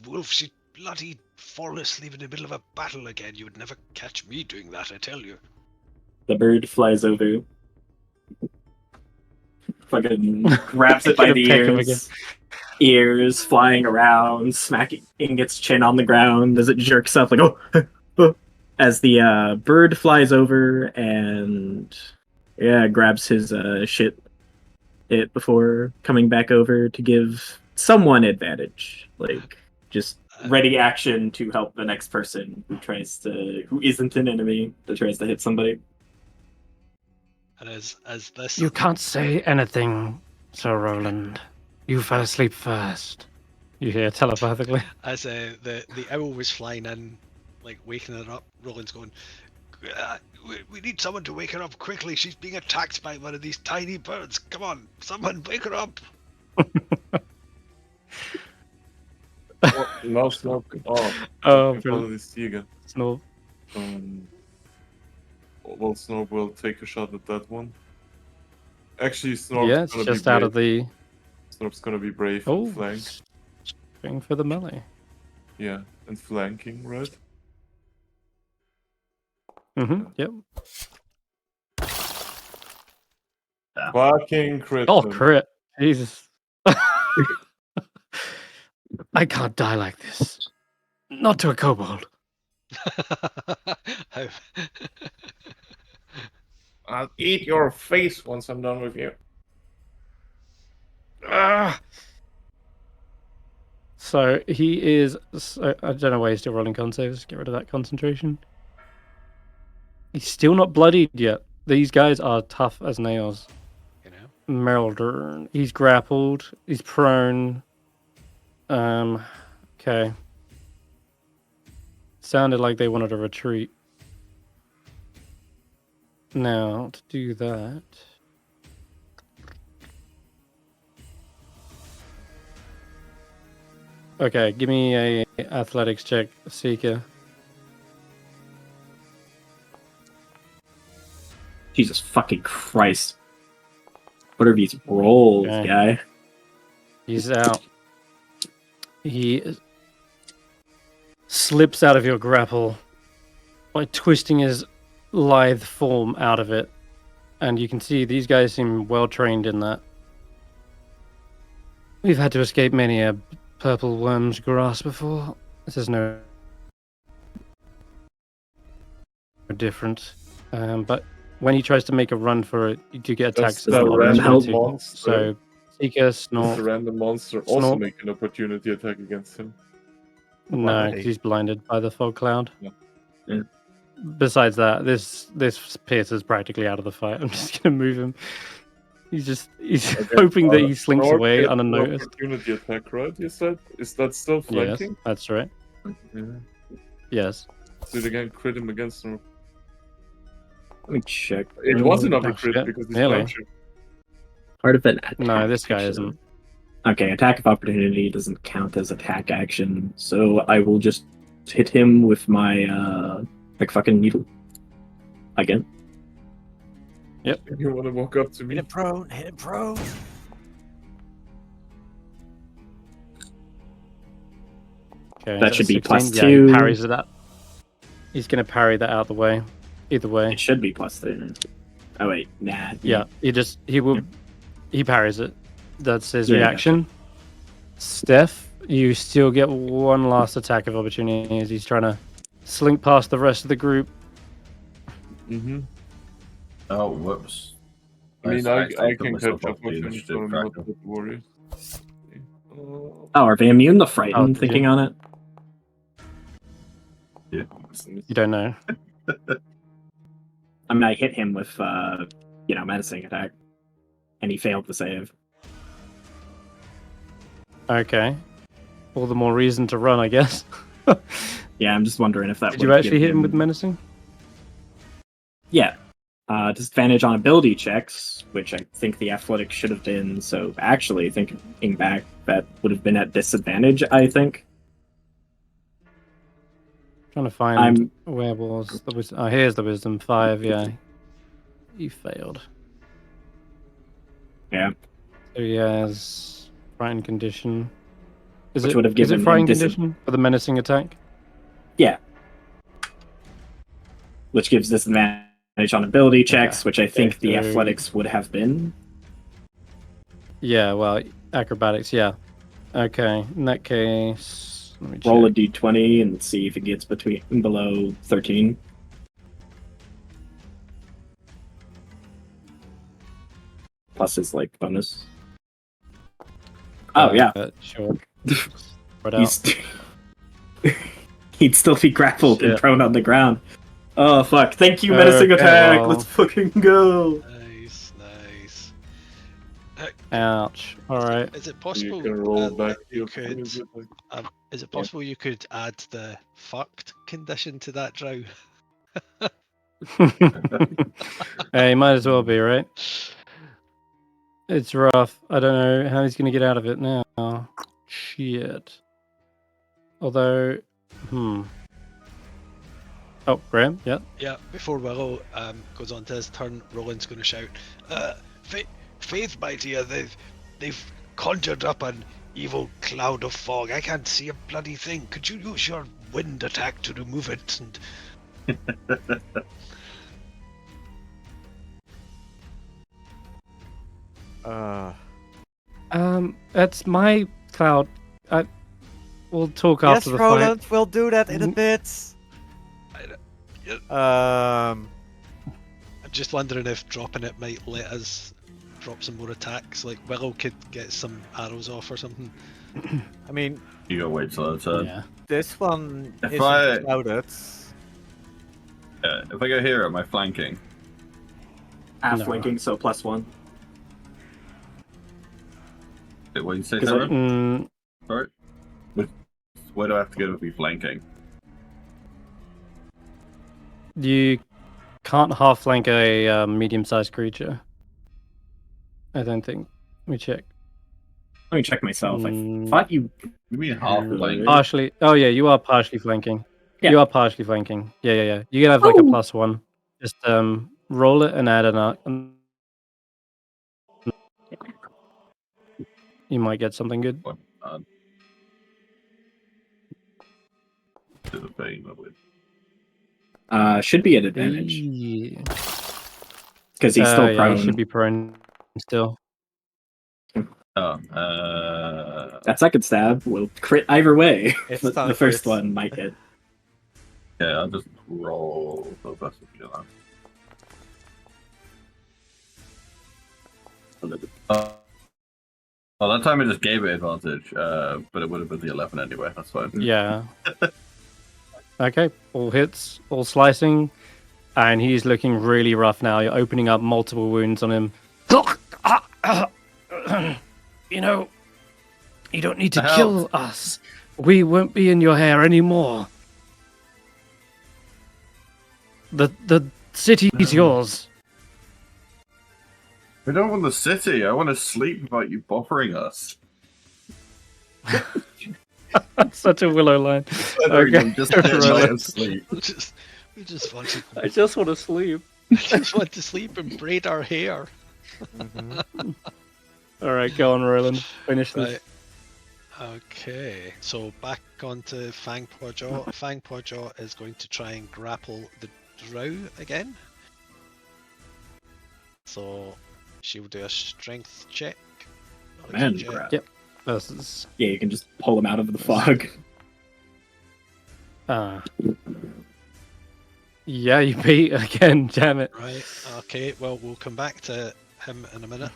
S2: wolf? She bloody fallen asleep in the middle of a battle again. You would never catch me doing that, I tell you.
S5: the bird flies over. Fucking grabs it by
S1: Gonna
S5: the
S1: peck him
S5: ears. Ears flying around, smacking its chin on the ground as it jerks up like, oh! As the bird flies over and grabs his shit before coming back over to give someone advantage, like just ready action to help the next person who isn't an enemy that tries to hit somebody.
S2: And as this,
S1: You can't say anything, Sir Roland. You fell asleep first. You hear telepathically.
S2: as the owl was flying in, like waking her up, Roland's going, we need someone to wake her up quickly. She's being attacked by one of these tiny birds. Come on, someone wake her up.
S6: No, Snoke. Oh,
S1: Oh,
S6: I finally see again.
S1: Snore.
S6: Well, Snoke will take a shot at that one. Actually, Snoke's
S1: Yeah, it's
S6: gonna
S1: just
S6: be
S1: out
S6: brave.
S1: of the.
S6: Snoke's gonna be brave
S1: Oh,
S6: and flank.
S1: going for the melee.
S6: Yeah, and flanking, right?
S1: Mm-hmm. Yep.
S6: Fucking crit.
S1: Oh,
S6: him.
S1: crit. Jesus. I can't die like this. Not to a kobold.
S2: How-
S6: I'll eat your face once I'm done with you.
S1: Ah! So he is. I don't know why he's still rolling con saves. Get rid of that concentration. He's still not bloodied yet. These guys are tough as nails.
S2: you know,
S1: Merildern. He's grappled. He's prone. Okay. Sounded like they wanted a retreat. Now, to do that... Okay, give me a athletics check, Seeker.
S5: Jesus fucking Christ. What are these rolls,
S1: Okay.
S5: guy?
S1: He's out. He slips out of your grapple by twisting his lithe form out of it. And you can see these guys seem well trained in that. We've had to escape many a purple worm's grass before. This is no different. But when he tries to make a run for it, you do get attacked.
S6: That's the
S1: of
S6: random
S1: opportunity.
S6: monster.
S1: So Seeker,
S7: Does
S1: Snort.
S7: the random monster also
S1: Snort.
S7: make an opportunity attack against him?
S4: Why
S1: No,
S4: would
S1: 'cause
S4: he?
S1: he's blinded by the fog cloud.
S7: Yeah.
S5: Yeah.
S1: Besides that, this Pierce is practically out of the fight. I'm just gonna move him. He's
S7: Okay,
S1: hoping that he slinks
S7: Snort
S1: away
S7: gets an
S1: unnoticed.
S7: opportunity attack, right? You said? Is that still
S1: Yes,
S7: flanking?
S1: that's right.
S7: Yeah.
S1: Yes.
S7: So they can crit him against him.
S5: Let me check.
S7: It was another
S1: Oh,
S7: crit
S1: shit.
S7: because he's
S1: Really?
S7: flanking.
S5: Part of an attack.
S1: No, this guy
S5: action.
S1: isn't.
S5: Okay, attack of opportunity doesn't count as attack action, so I will just hit him with my like fucking needle again.
S7: You want to walk up to
S4: Hit
S7: me?
S4: him prone. Hit him prone.
S1: Okay,
S5: That
S1: is
S5: should be
S1: 16?
S5: plus
S1: Yeah,
S5: 2.
S1: he parries it up. He's gonna parry that out the way. Either way.
S5: It should be plus 3. Oh wait, nah.
S1: Yeah, he parries it. That's his
S5: Yeah,
S1: reaction. Stef, you still get one last attack of opportunity as he's trying to slink past the rest of the group.
S7: Mm-hmm.
S3: Oh, whoops.
S7: I mean,
S3: I
S7: I
S3: accidentally put
S7: can
S3: myself
S7: catch
S3: off
S7: up
S3: the
S7: with him,
S3: initiative
S7: so I'm not
S3: tracker.
S7: that worried.
S5: Oh, are they immune to frightened?
S1: did
S5: Thinking
S1: you?
S5: on it.
S3: Yeah.
S1: You don't know.
S5: I mean, I hit him with menacing attack, and he failed the save.
S1: Okay. All the more reason to run, I guess.
S5: Yeah, I'm just wondering if that.
S1: Did you
S5: would
S1: actually
S5: give
S1: hit him with menacing?
S5: Yeah. Disadvantage on ability checks, which I think the athletics should have been. So actually, thinking back, that would have been at disadvantage, I think.
S1: Trying to find where was the wisdom. Oh, here's the wisdom 5. Yeah, he failed.
S5: Yeah.
S1: So he has frightened condition.
S5: Which would have
S1: Is
S5: given
S1: it
S5: him
S1: frightened condition for the menacing attack?
S5: Yeah. Which gives disadvantage on ability checks, which I think the
S1: so-
S5: athletics would have been.
S1: Yeah, well, acrobatics. Yeah. Okay. In that case, let me
S5: Roll a
S1: check.
S5: d20 and see if it gets below 13. Plus his like bonus. Oh yeah,
S1: Sure. Spread out.
S5: he'd still be grappled and
S1: Shit.
S5: prone on the ground. Oh fuck! Thank you, menacing
S1: Okay,
S5: attack.
S1: well.
S5: Let's fucking go.
S2: Nice, nice.
S1: Ouch. All right.
S2: Is it possible
S7: You can roll
S2: that
S7: back
S2: you
S7: your
S2: could? Is it possible you could add the fucked condition to that drow?
S1: Hey, might as well be, right? It's rough. I don't know how he's going to get out of it now. Shit. Although, Oh, Graham, yeah.
S2: Yeah. Before Willow goes on to his turn, Roland's going to shout, "Faith, my dear, they've conjured up an evil cloud of fog. I can't see a bloody thing. Could you use your wind attack to remove it?" And
S1: That's my cloud. We'll talk
S4: Yes,
S1: after the
S4: Roland,
S1: fight.
S4: we'll do that in a bit.
S2: I'm just wondering if dropping it might let us drop some more attacks. Like Willow could get some arrows off or something.
S4: I mean,
S3: You gotta wait till it's turn.
S1: Yeah.
S4: this one
S3: If
S4: isn't
S3: I-
S4: clouded.
S3: Yeah, if I go here, am I flanking?
S5: Half
S1: No.
S5: flanking, so +1.
S3: What did you say,
S5: 'Cause I-
S3: Senrith? Sorry? Where do I have to go to be flanking?
S1: You can't half flank a medium-sized creature. I don't think. Let me check.
S5: Let me check myself. I
S1: Mm.
S5: thought you.
S3: You mean half flank?
S1: Partially. Oh yeah, you are partially flanking.
S5: Yeah.
S1: You are partially flanking. Yeah. You can have like a
S5: Oh.
S1: +1. Just roll it and add an arc. You might get something good.
S3: To the fame of it.
S5: Should be at advantage
S1: Yeah.
S5: because he's still
S1: Yeah,
S5: prone.
S1: he should be prone still.
S5: That second stab will crit either way.
S4: It's
S5: the
S4: time
S5: first
S4: for it.
S5: one might hit.
S3: Yeah, I'll just roll the best of your life. Well, that time I just gave it advantage, but it would have been the 11 anyway. That's fine.
S1: Yeah. Okay, all hits, all slicing, and he's looking really rough now. You're opening up multiple wounds on him. You know, you don't need to
S3: The hell?
S1: kill us. We won't be in your hair anymore. The city's yours.
S3: We don't want the city. I want to sleep without you bothering us.
S1: Such a Willow line. Okay.
S3: Just a night of sleep.
S2: We just want to.
S1: I just want to sleep.
S2: We just want to sleep and braid our hair.
S1: All right, go on, Roland. Finish this.
S2: Right. Okay, so back onto Fangpaw Jaw. Fangpaw Jaw is going to try and grapple the drow again. So she will do a strength check.
S5: Man,
S2: check.
S5: crap.
S1: Yep. Versus.
S5: Yeah, you can just pull him out of the fog.
S1: Yeah, you beat again. Damn it.
S2: Right. Okay. Well, we'll come back to him in a minute.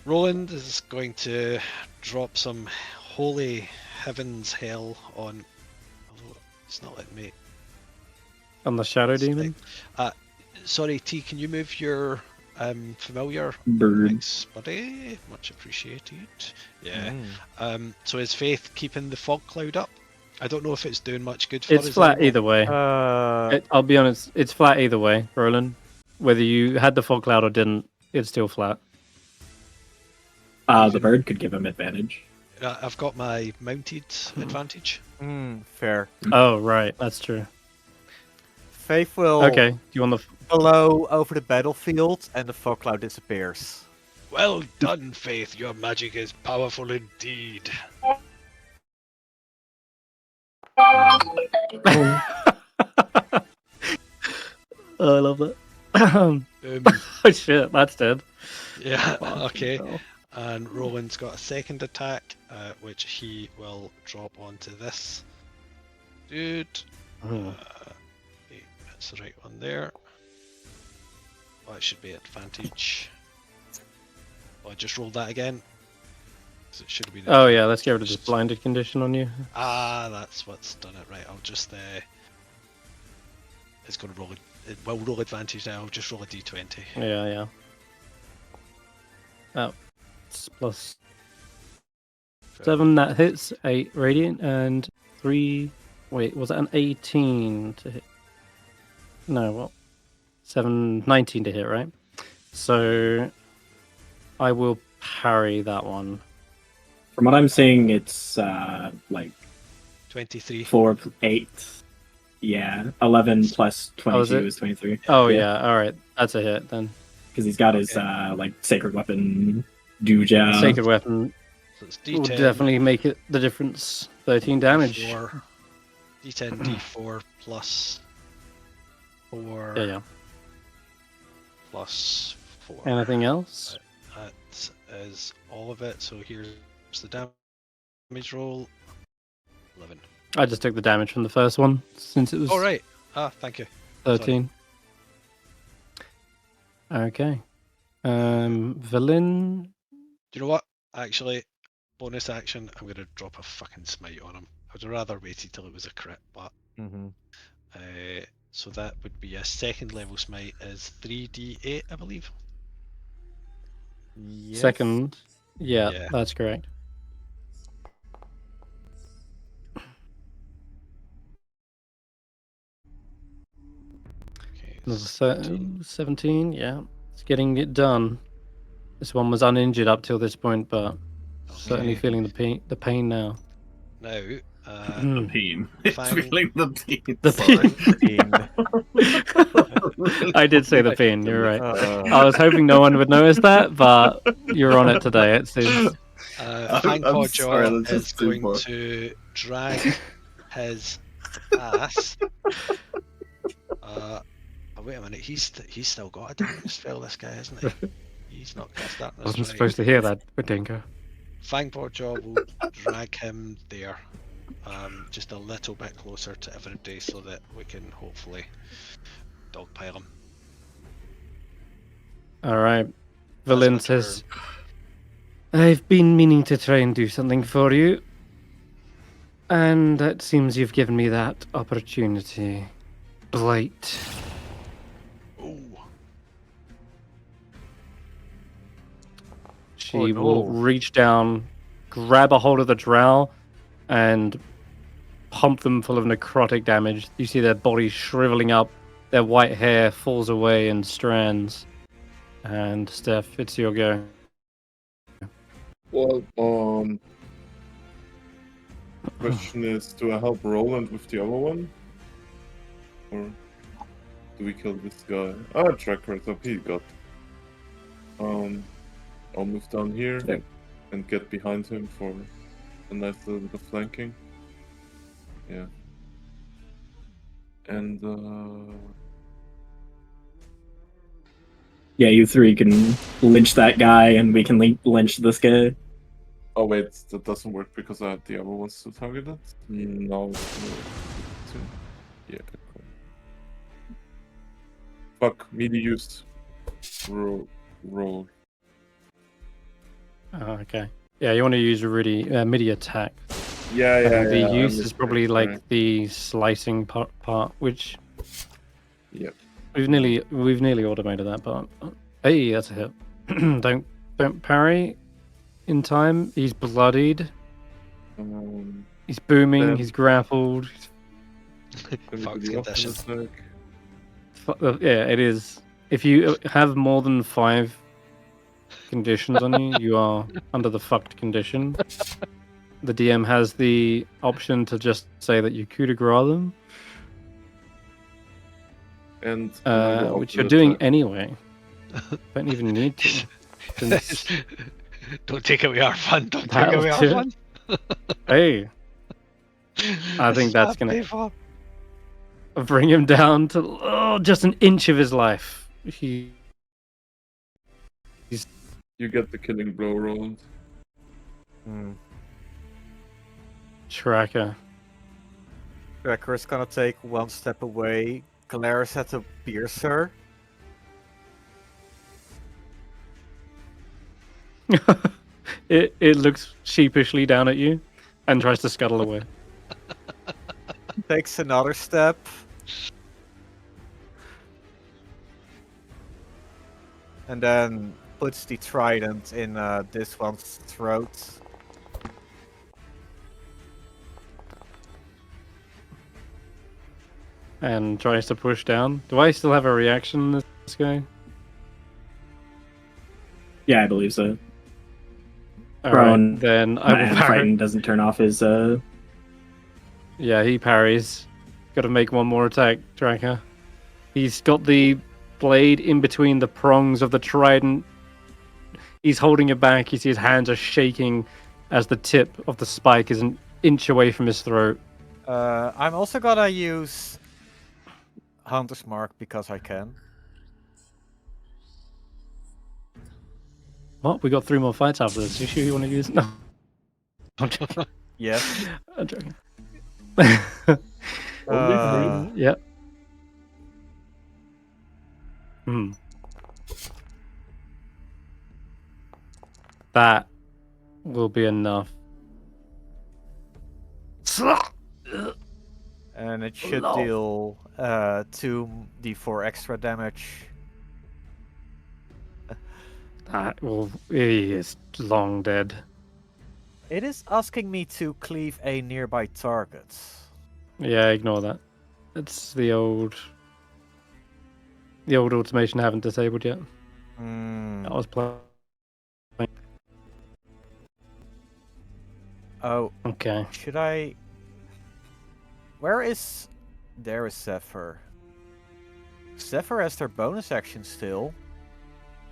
S2: Roland is going to drop some holy heavens hell on. Oh, it's not letting me.
S1: On the shadow demon.
S2: Sorry, T. Can you move your familiar?
S5: Bird.
S2: Thanks, buddy. Much appreciated. Yeah. So is Faith keeping the fog cloud up? I don't know if it's doing much good for us.
S1: It's flat either way.
S4: Uh,
S1: I'll be honest. It's flat either way, Roland. Whether you had the fog cloud or didn't, it's still flat.
S5: The bird could give him advantage.
S2: I've got my mounted advantage.
S4: fair.
S1: Oh, right. That's true.
S4: Faith will
S1: Okay. Do you want the?
S4: blow over the battlefield, and the fog cloud disappears.
S2: Well done, Faith. Your magic is powerful indeed.
S1: Oh, I love that. Oh shit, that's dead.
S2: Yeah. Okay. And Roland's got a second attack, which he will drop onto this dude. That's the right one there. Oh, it should be advantage. Oh, I just rolled that again. So it should have been.
S1: Oh yeah, let's get rid of this blinded condition on you.
S2: Ah, that's what's done it. Right, I'll just. It's going to roll. It will roll advantage now. I'll just roll a d20.
S1: Yeah. Oh, it's plus 7. That hits. 8 radiant and 3. Wait, was that an 18 to hit? No, what? 19 to hit, right? So I will parry that one.
S5: From what I'm seeing, it's like
S2: 23.
S5: 4, 8. Yeah, 11 plus
S1: is
S5: 22
S1: it?
S5: is 23.
S1: Oh yeah, all right, that's a hit then.
S5: Because he's got his like sacred weapon, Duja.
S1: Sacred weapon
S2: So it's
S1: will
S2: d10.
S1: definitely make it the difference. 13 damage.
S2: D4, d10, d4 plus 4
S1: Yeah.
S2: plus 4.
S1: Anything else?
S2: That is all of it. So here's the damage roll. 11.
S1: I just took the damage from the first one since it was
S2: All right. Ah, thank you.
S1: 13. Okay. Villain.
S2: Do you know what? Actually, bonus action. I'm gonna drop a fucking smite on him. I'd rather waited till it was a crit, but so that would be a second level smite is 3d8, I believe.
S4: Yes.
S1: Second. Yeah,
S2: Yeah.
S1: that's correct.
S2: Okay,
S1: Another
S2: 17.
S1: 17. Yeah, it's getting it done. This one was uninjured up till this point, but certainly
S2: Okay.
S1: feeling the pain now.
S2: Now,
S3: The peen. It's
S2: Fang-
S3: feeling the peen.
S1: The
S3: Sorry.
S1: I did say the pain. You're right.
S4: Uh,
S1: I was hoping no one would notice that, but you're on it today. It seems.
S3: I'm
S2: Fangpaw
S3: sorry,
S2: Jaw
S3: that's
S2: is
S3: just too
S2: going
S3: far.
S2: to drag his ass. Oh, wait a minute, he's still got a damage spell, this guy, isn't he? He's not cast that.
S1: I wasn't supposed to hear that, Dingo.
S2: Fangpaw Jaw will drag him there, just a little bit closer to everybody so that we can hopefully dogpile him.
S1: All right.
S2: That's
S1: Villain
S2: my
S1: says, I've been meaning to try and do something for you. And it seems you've given me that opportunity. Blight.
S2: Oh,
S1: She
S4: no.
S1: will reach down, grab a hold of the drow, and pump them full of necrotic damage. You see their bodies shriveling up, their white hair falls away in strands. And Stef, it's your go.
S7: Well, question is, do I help Roland with the other one? Or do we kill this guy? Ah, tracker, so he got. I'll move down here
S5: Yeah.
S7: and get behind him for a nice little bit of flanking. Yeah. And
S5: Yeah, you three can lynch that guy, and we can lynch this guy.
S7: oh wait, that doesn't work because I have the other ones to target it. No. Yeah. Cool. Fuck, melee used. Roll.
S1: Okay. Yeah, you want to use a really MIDI attack.
S7: Yeah,
S1: The
S7: I
S1: use is
S7: missed
S1: probably
S7: it,
S1: like
S7: sorry.
S1: the slicing part, which
S7: Yep.
S1: we've nearly automated that part. Hey, that's a hit. don't parry in time. He's bloodied. He's booming.
S7: Then-
S1: He's grappled.
S2: fuck, get that shit.
S1: Yeah, it is. If you have more than 5 conditions on you, you are under the fucked condition. The DM has the option to just say that you coup de grace them,
S7: And
S1: which you're doing anyway. Don't even need to. Since
S2: Don't take away our fun. Don't take
S1: That'll
S2: away our
S1: do
S2: fun.
S1: hey, I think that's
S2: Stop,
S1: gonna
S2: Dave.
S1: bring him down to just an inch of his life.
S7: You get the killing blow, Roland.
S1: Tracker.
S4: Tracker is gonna take one step away, glares at the piercer.
S1: It looks sheepishly down at you and tries to scuttle away.
S4: Takes another step. And then puts the trident in this one's throat.
S1: And tries to push down. Do I still have a reaction, this guy?
S5: Yeah, I believe so.
S1: Alright, then I will
S5: And
S1: parry.
S5: fighting doesn't turn off his.
S1: Yeah, he parries. Gotta make one more attack, Tracker. He's got the blade in between the prongs of the trident. He's holding it back. You see his hands are shaking as the tip of the spike is an inch away from his throat.
S4: I'm also gonna use Hunter's Mark because I can.
S1: What? We got 3 more fights after this. You sure you want to use? No. I'm joking.
S4: Yes.
S1: I'm joking.
S4: Uh,
S1: Yep. Hmm. That will be enough.
S4: and it should deal 2d4 extra damage.
S1: That will. He is long dead.
S4: It is asking me to cleave a nearby target.
S1: Yeah, ignore that. It's the old automation I haven't disabled yet. I was playing.
S4: Oh,
S1: Okay.
S4: should I... Where is... There is Zephyr. Zephyr has their bonus action still.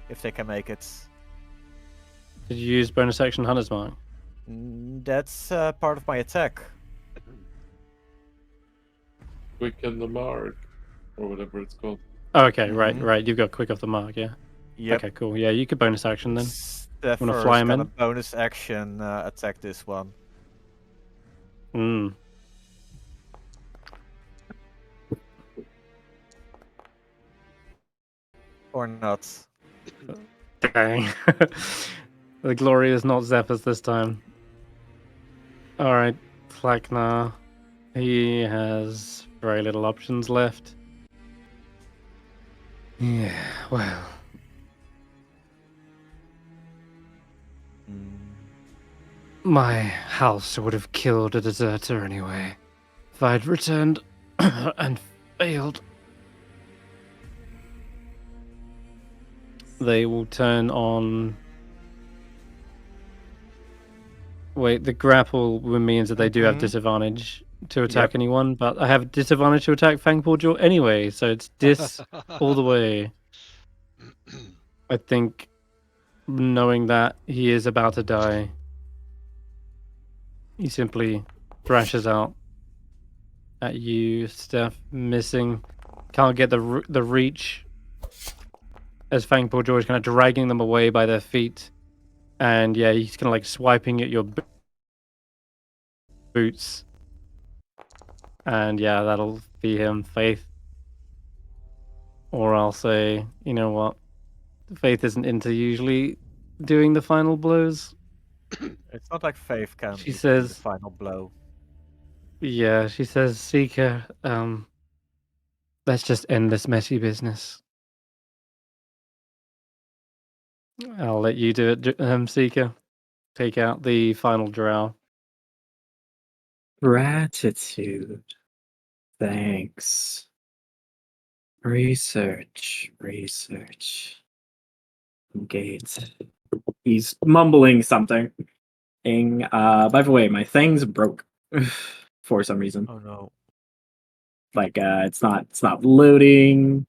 S4: If they can make it.
S1: Did you use bonus action Hunter's Mark?
S4: That's part of my attack.
S7: Quick and the mark, or whatever it's called.
S1: Oh, okay, right. You've got quick off the mark, yeah.
S4: Yep.
S1: Okay, cool. Yeah, you could bonus action then.
S4: Zephyr
S1: fly
S4: is
S1: him
S4: gonna
S1: in?
S4: bonus action attack this one.
S1: Hmm.
S4: Or not.
S1: Dang. The glory is not Zephyr's this time. Alright, Flaknar. He has very little options left. Yeah, well. My house would have killed a deserter anyway. If I'd returned and failed. They will turn on. Wait, the grapple means that they do have disadvantage to attack anyone, but I have disadvantage to attack Fangpaw Jaw anyway, so it's dis all the way. I think knowing that he is about to die, he simply thrashes out at you, Steph, missing. Can't get the reach as Fangpaw Jaw is kind of dragging them away by their feet. And yeah, he's kind of like swiping at your boots. And yeah, that'll be him, Faith. Or I'll say, you know what? Faith isn't into usually doing the final blows.
S4: It's not like Faith can
S1: She
S4: do the
S1: says,
S4: final blow.
S1: yeah, she says, Seeker, let's just end this messy business. I'll let you do it, Seeker. Take out the final drow.
S5: Gratitude. Thanks. Research. Gate. He's mumbling something. By the way, my thing's broke for some reason.
S4: Oh no.
S5: Like it's not loading.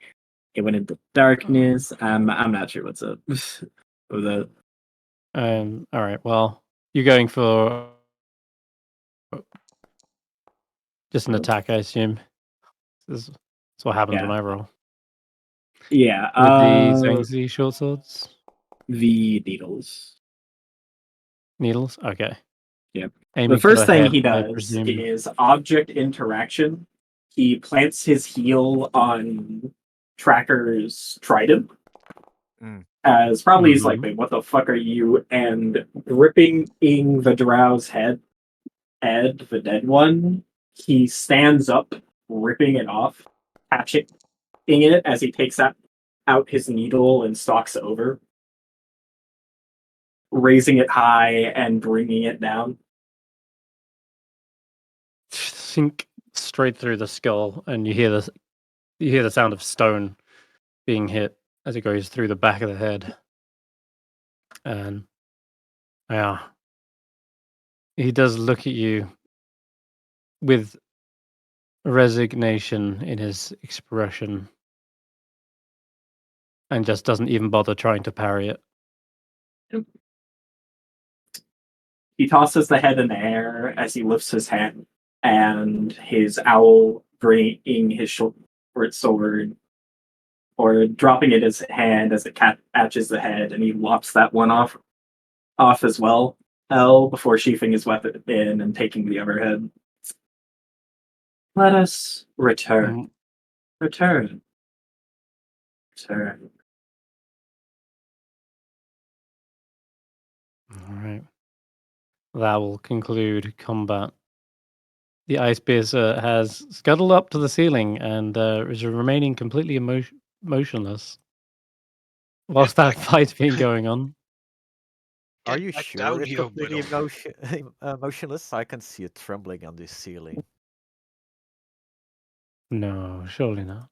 S5: It went into darkness. I'm not sure what's up with that.
S1: All right. Well, you're going for just an attack, I assume. That's what happens when I roll.
S5: Yeah.
S1: With the Zangzi short swords.
S5: The needles.
S1: Needles. Okay.
S5: Yep.
S1: Aiming
S5: The first
S1: for the
S5: thing
S1: head,
S5: he
S1: I
S5: does
S1: presume.
S5: is object interaction. He plants his heel on Tracker's trident. As probably he's like, wait, what the fuck are you? And gripping in the drow's head, Ed, the dead one, he stands up, ripping it off, catching it as he takes out his needle and stalks over, raising it high and bringing it down.
S1: Sink straight through the skull, and you hear the sound of stone being hit as it goes through the back of the head. And yeah, he does look at you with resignation in his expression, and just doesn't even bother trying to parry it.
S5: He tosses the head in the air as he lifts his hand, and his owl bringing his short sword, or dropping it in his hand as it catches the head, and he lops that one off as well, before sheathing his weapon in and taking the other head. Let us return. Return.
S1: All right. That will conclude combat. The Ice Piercer has scuttled up to the ceiling and is remaining completely motionless whilst that fight's been going on.
S4: Are you
S2: back
S4: sure
S2: down
S4: it's
S2: here,
S4: completely
S2: Willow.
S4: motionless? I can see it trembling on this ceiling.
S1: No, surely not.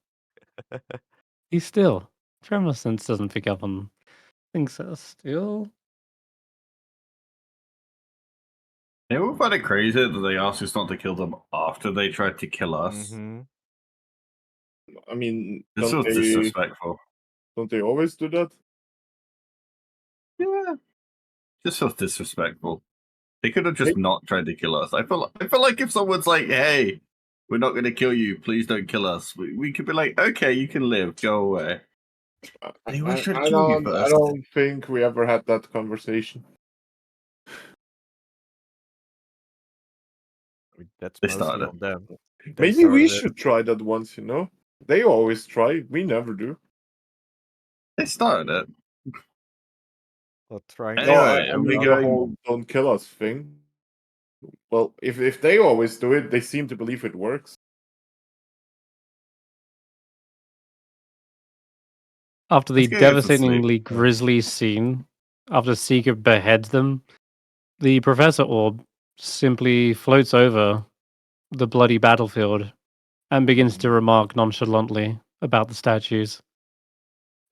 S1: He's still. Tremor sense doesn't pick up on things that are still.
S3: You know what find it crazy that they asked us not to kill them after they tried to kill us?
S6: I mean,
S3: This was disrespectful.
S6: Don't they always do that?
S3: Yeah. This feels disrespectful. They could have just not tried to kill us. I feel like if someone's like, hey, we're not going to kill you, please don't kill us, we could be like, okay, you can live, go away. They always try to kill you first.
S6: I don't think we ever had that conversation.
S4: That's
S3: They
S4: mostly
S3: started
S4: on them.
S6: Maybe we should try that once, you know? They always try. We never do.
S3: They started it.
S4: Well, trying
S3: Anyway,
S4: to
S3: are we
S6: the
S3: going?
S6: whole "don't kill us" thing. Well, if they always do it, they seem to believe it works.
S1: After the
S3: Let's go get some sleep.
S1: devastatingly grisly scene, after Seeker beheads them, the Professor Orb simply floats over the bloody battlefield and begins to remark nonchalantly about the statues.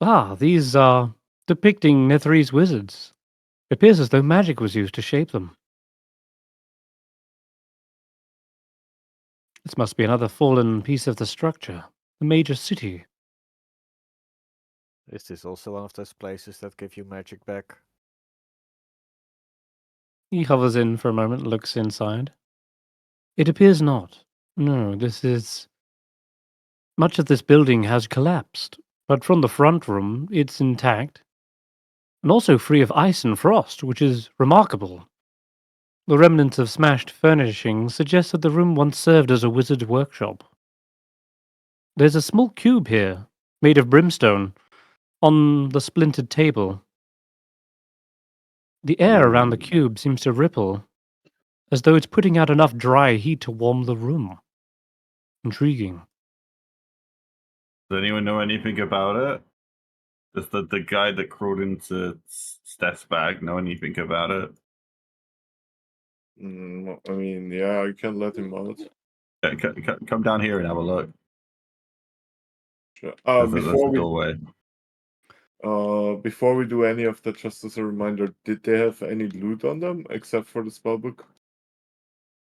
S1: Ah, these are depicting Netherese wizards. It appears as though magic was used to shape them. This must be another fallen piece of the structure, the major city.
S4: Is this also one of those places that give you magic back?
S1: He hovers in for a moment and looks inside. It appears not. No, this is... Much of this building has collapsed, but from the front room, it's intact. And also free of ice and frost, which is remarkable. The remnants of smashed furnishings suggest that the room once served as a wizard's workshop. There's a small cube here, made of brimstone, on the splintered table. The air around the cube seems to ripple, as though it's putting out enough dry heat to warm the room. Intriguing.
S3: Does anyone know anything about it? Does the guy that crawled into Stef's bag know anything about it?
S6: I mean, yeah, I can let him out.
S3: Yeah, come down here and have a look.
S6: Sure.
S3: There's a doorway.
S6: Before we do any of that, just as a reminder, did they have any loot on them except for the spellbook?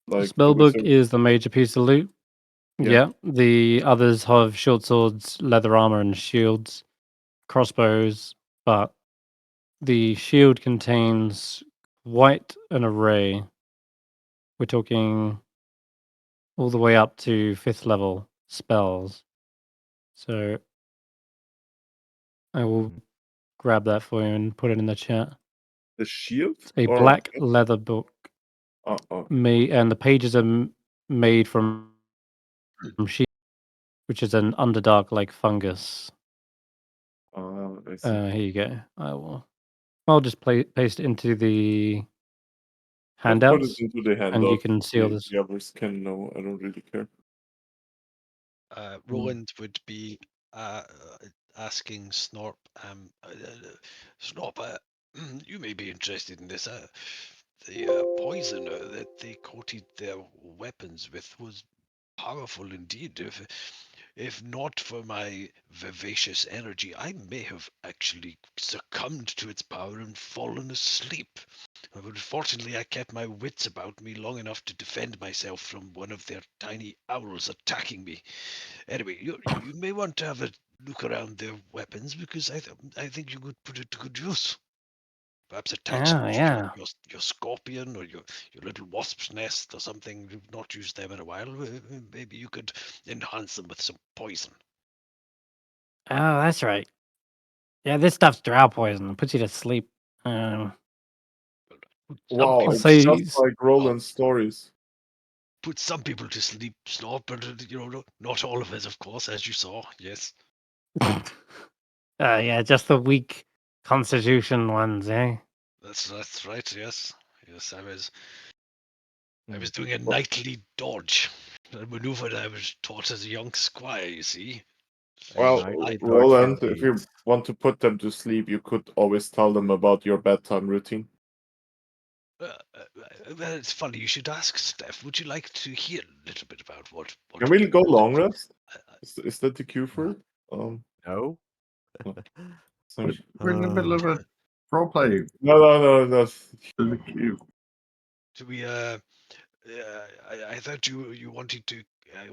S1: The
S6: Like
S1: spellbook is the major piece of loot.
S6: Yeah.
S1: Yeah, the others have short swords, leather armor, and shields, crossbows, but the shield contains quite an array. We're talking all the way up to 5th level spells. So I will grab that for you and put it in the chat.
S6: the shield.
S1: It's a
S6: Or-
S1: black leather book,
S6: Oh,
S1: and the pages are made from sheep, which is an underdark like fungus.
S6: I see.
S1: Here you go. I'll just paste it into the
S6: I'll put
S1: handouts,
S6: it into the handout.
S1: and you can see all this.
S6: The others can know. I don't really care.
S2: Roland would be asking Snorp, Snorp, you may be interested in this. The poison that they coated their weapons with was powerful indeed. If not for my vivacious energy, I may have actually succumbed to its power and fallen asleep. But fortunately, I kept my wits about me long enough to defend myself from one of their tiny owls attacking me. Anyway, you may want to have a look around their weapons, because I think you could put it to good use. Perhaps attach them to your scorpion or your little wasp's nest or something. You've not used them in a while. Maybe you could enhance them with some poison.
S1: Oh, that's right. Yeah, this stuff's drow poison. Puts you to sleep.
S6: Wow,
S1: people
S6: it's
S1: say
S6: just like Roland's stories.
S2: Put some people to sleep, Snort, but not all of us, of course, as you saw. Yes.
S1: Yeah, just the weak constitution ones, eh?
S2: That's right. Yes. I was doing a nightly dodge, a maneuver that I was taught as a young squire. You see.
S6: Well,
S4: nightly dodge
S6: Roland, if you
S4: indeed.
S6: want to put them to sleep, you could always tell them about your bedtime routine.
S2: Well, it's funny you should ask, Stef. Would you like to hear a little bit about what
S6: Can we go long
S2: Uh,
S6: rest? Is that the cue for it?
S4: No.
S6: Sorry.
S3: We're in the middle of a role play.
S6: No.
S3: There's a cube.
S2: Do we? I thought you wanted to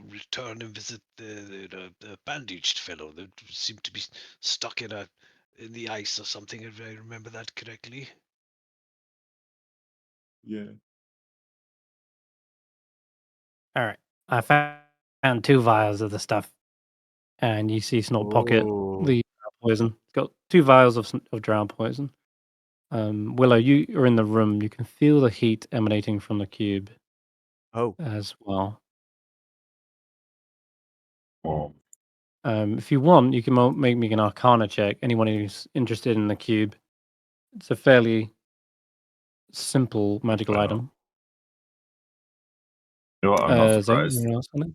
S2: return and visit the bandaged fellow that seemed to be stuck in the ice or something. If I remember that correctly.
S6: Yeah.
S1: All right. I found 2 vials of the stuff, and you see Snort pocket the drow poison. It's got 2 vials of drow poison. Willow, you are in the room. You can feel the heat emanating from the cube as well.
S3: Oh.
S1: If you want, you can make me an Arcana check. Anyone who's interested in the cube, It's a fairly simple magical
S3: Wow.
S1: item.
S3: You know what? I'm not
S1: Zane,
S3: surprised.
S1: anyone else on it?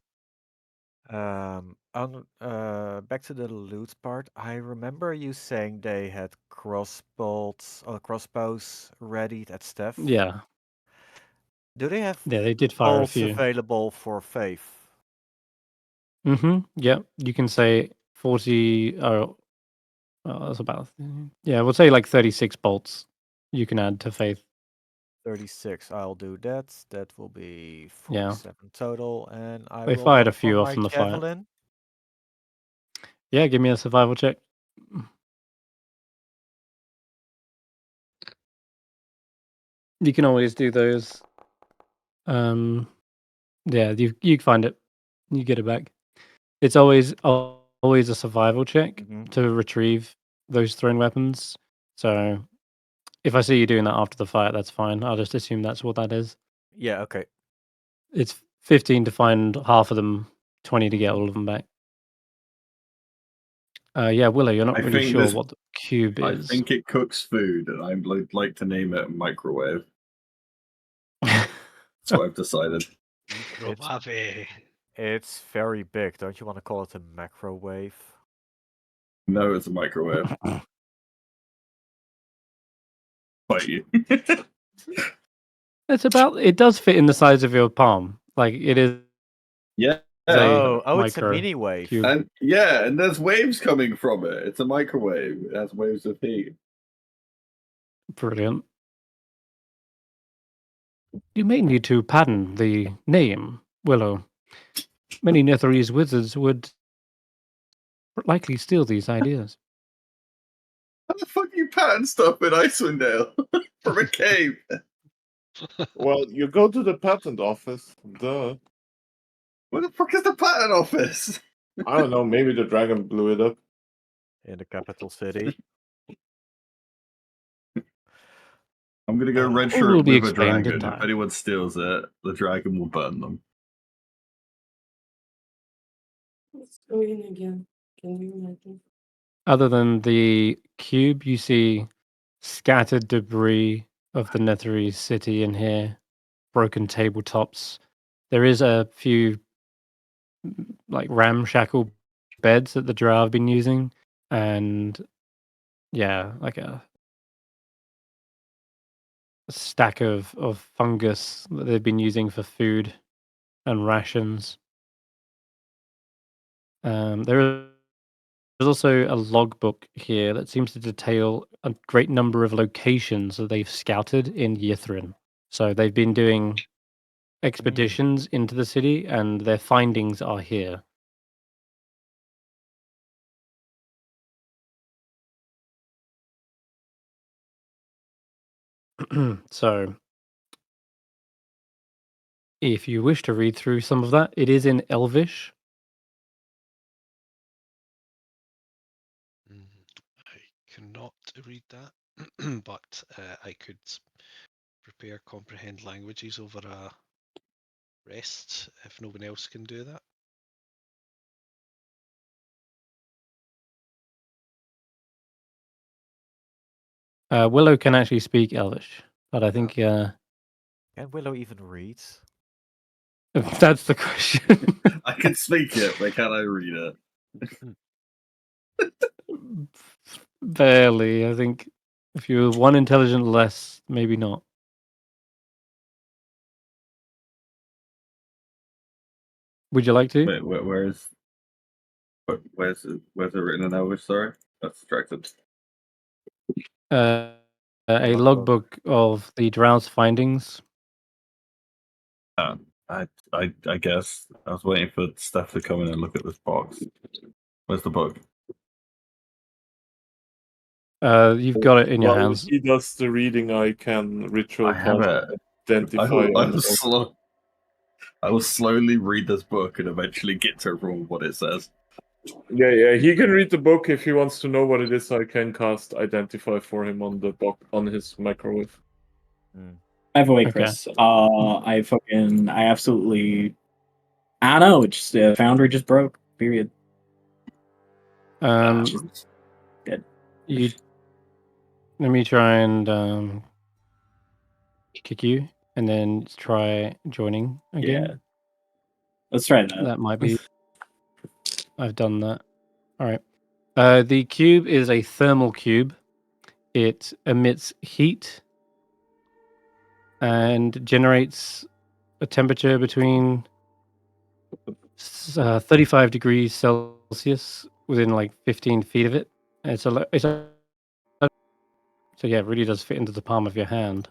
S4: Back to the loot part. I remember you saying they had crossbows readied at Stef.
S1: Yeah,
S4: Do they have
S1: they did fire a
S4: bolts
S1: few.
S4: available for Faith?
S1: Yeah, you can say 40. Oh, that's about. Yeah, we'll say like 36 bolts. You can add to Faith.
S4: 36. I'll do that. That will be
S1: Yeah.
S4: 47 total, and I
S1: They
S4: will
S1: fired
S4: go
S1: a few
S4: for
S1: off
S4: my
S1: from the fire.
S4: javelin.
S1: Yeah, give me a survival check. You can always do those. Yeah, you find it. You get it back. It's always a survival check
S4: Mhm.
S1: to retrieve those thrown weapons. So if I see you doing that after the fight, that's fine. I'll just assume that's what that is.
S4: Yeah. Okay.
S1: It's 15 to find half of them, 20 to get all of them back. Yeah, Willow, you're not
S3: I
S1: really
S3: think
S1: sure
S3: this-
S1: what the cube
S3: I
S1: is.
S3: think it cooks food, and I'd like to name it microwave. That's what I've decided.
S2: Microwave.
S4: It's very big. Don't you want to call it a microwave?
S3: No, it's a microwave. Fight you.
S1: It does fit in the size of your palm. Like it is
S3: Yeah.
S1: a
S4: It's a
S1: micro
S4: mini wave.
S1: cube.
S3: And yeah, and there's waves coming from it. It's a microwave. It has waves of heat.
S1: Brilliant. You may need to patent the name, Willow. Many Netherese wizards would likely steal these ideas.
S3: How the fuck you patent stuff in Icewindale from a cave?
S6: Well, you go to the patent office. Duh.
S3: Where the fuck is the patent office?
S6: I don't know. Maybe the dragon blew it up.
S4: In the capital city.
S3: I'm gonna go red
S1: All
S3: shirt
S1: will be
S3: with a
S1: explained in
S3: dragon. If
S1: time.
S3: anyone steals it, the dragon will burn them.
S9: Let's go in again. Can you imagine?
S1: Other than the cube, you see scattered debris of the Netherese city in here, broken tabletops. There is a few like ramshackle beds that the drow have been using, and yeah, like a stack of fungus that they've been using for food and rations. There is also a logbook here that seems to detail a great number of locations that they've scouted in Yithrin. So they've been doing expeditions into the city, and their findings are here. So, if you wish to read through some of that, it is in Elvish.
S2: I cannot read that, but I could prepare comprehend languages over a rest if no one else can do that.
S1: Willow can actually speak Elvish, but I think
S4: Can Willow even read?
S1: that's the question.
S3: I can speak it, but can I read it?
S1: Barely. I think if you're one intelligent less, maybe not. Would you like to?
S3: Wait, where's it written in Elvish? Sorry, that's distracted.
S1: A
S4: logbook.
S1: logbook of the drow's findings.
S3: I guess I was waiting for Steph to come in and look at this box. Where's the book?
S1: You've got it in your
S6: While
S1: hands.
S6: he does the reading, I can ritual
S3: I have
S6: cast
S3: it.
S6: identify.
S3: I will slowly read this book and eventually get to everyone what it says.
S6: Yeah. He can read the book if he wants to know what it is. I can cast identify for him on the book on his microwave.
S8: I have a way,
S1: Okay.
S8: Chris. I absolutely. I don't know. It's just Foundry just broke. Period.
S1: You Let me try and kick you, and then try joining again.
S8: Yeah. Let's try that.
S1: That might be. I've done that. All right. The cube is a thermal cube. It emits heat and generates a temperature between 35 degrees Celsius within like 15 feet of it. It's so yeah, it really does fit into the palm of your hand.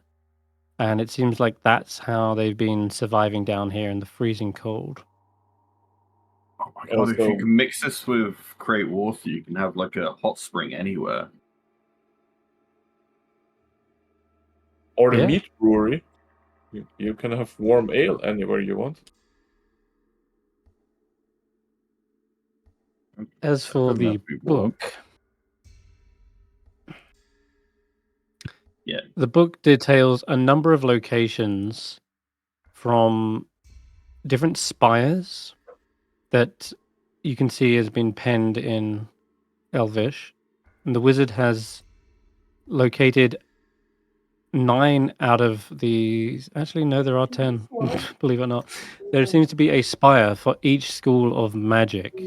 S1: And it seems like that's how they've been surviving down here in the freezing cold.
S3: Oh my god, if
S7: Also-
S3: you can mix this with create water, you can have like a hot spring anywhere.
S7: Or the
S1: Yeah.
S7: meat brewery. You can have warm ale anywhere you want.
S1: As for
S3: Doesn't
S1: the
S3: have to be warm.
S1: book,
S3: Yeah.
S1: the book details a number of locations from different spires that you can see has been penned in Elvish. And the wizard has located 9 out of these. Actually, no, there are 10. Believe it or not. There seems to be a spire for each school of magic.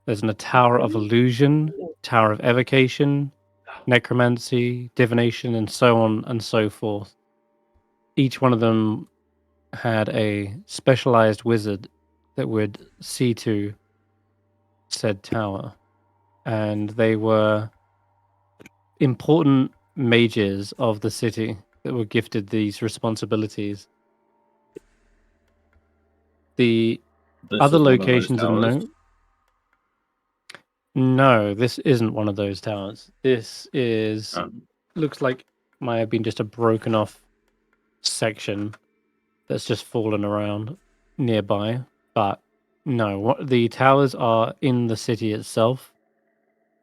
S1: There's a tower of illusion, tower of evocation, necromancy, divination, and so on and so forth. Each one of them had a specialized wizard that would see to said tower. And they were important mages of the city that were gifted these responsibilities. The
S3: This
S1: other
S3: is one of those
S1: locations of
S3: towers.
S1: note. No, this isn't one of those towers. This is looks like might have been just a broken off section that's just fallen around nearby. But no, the towers are in the city itself,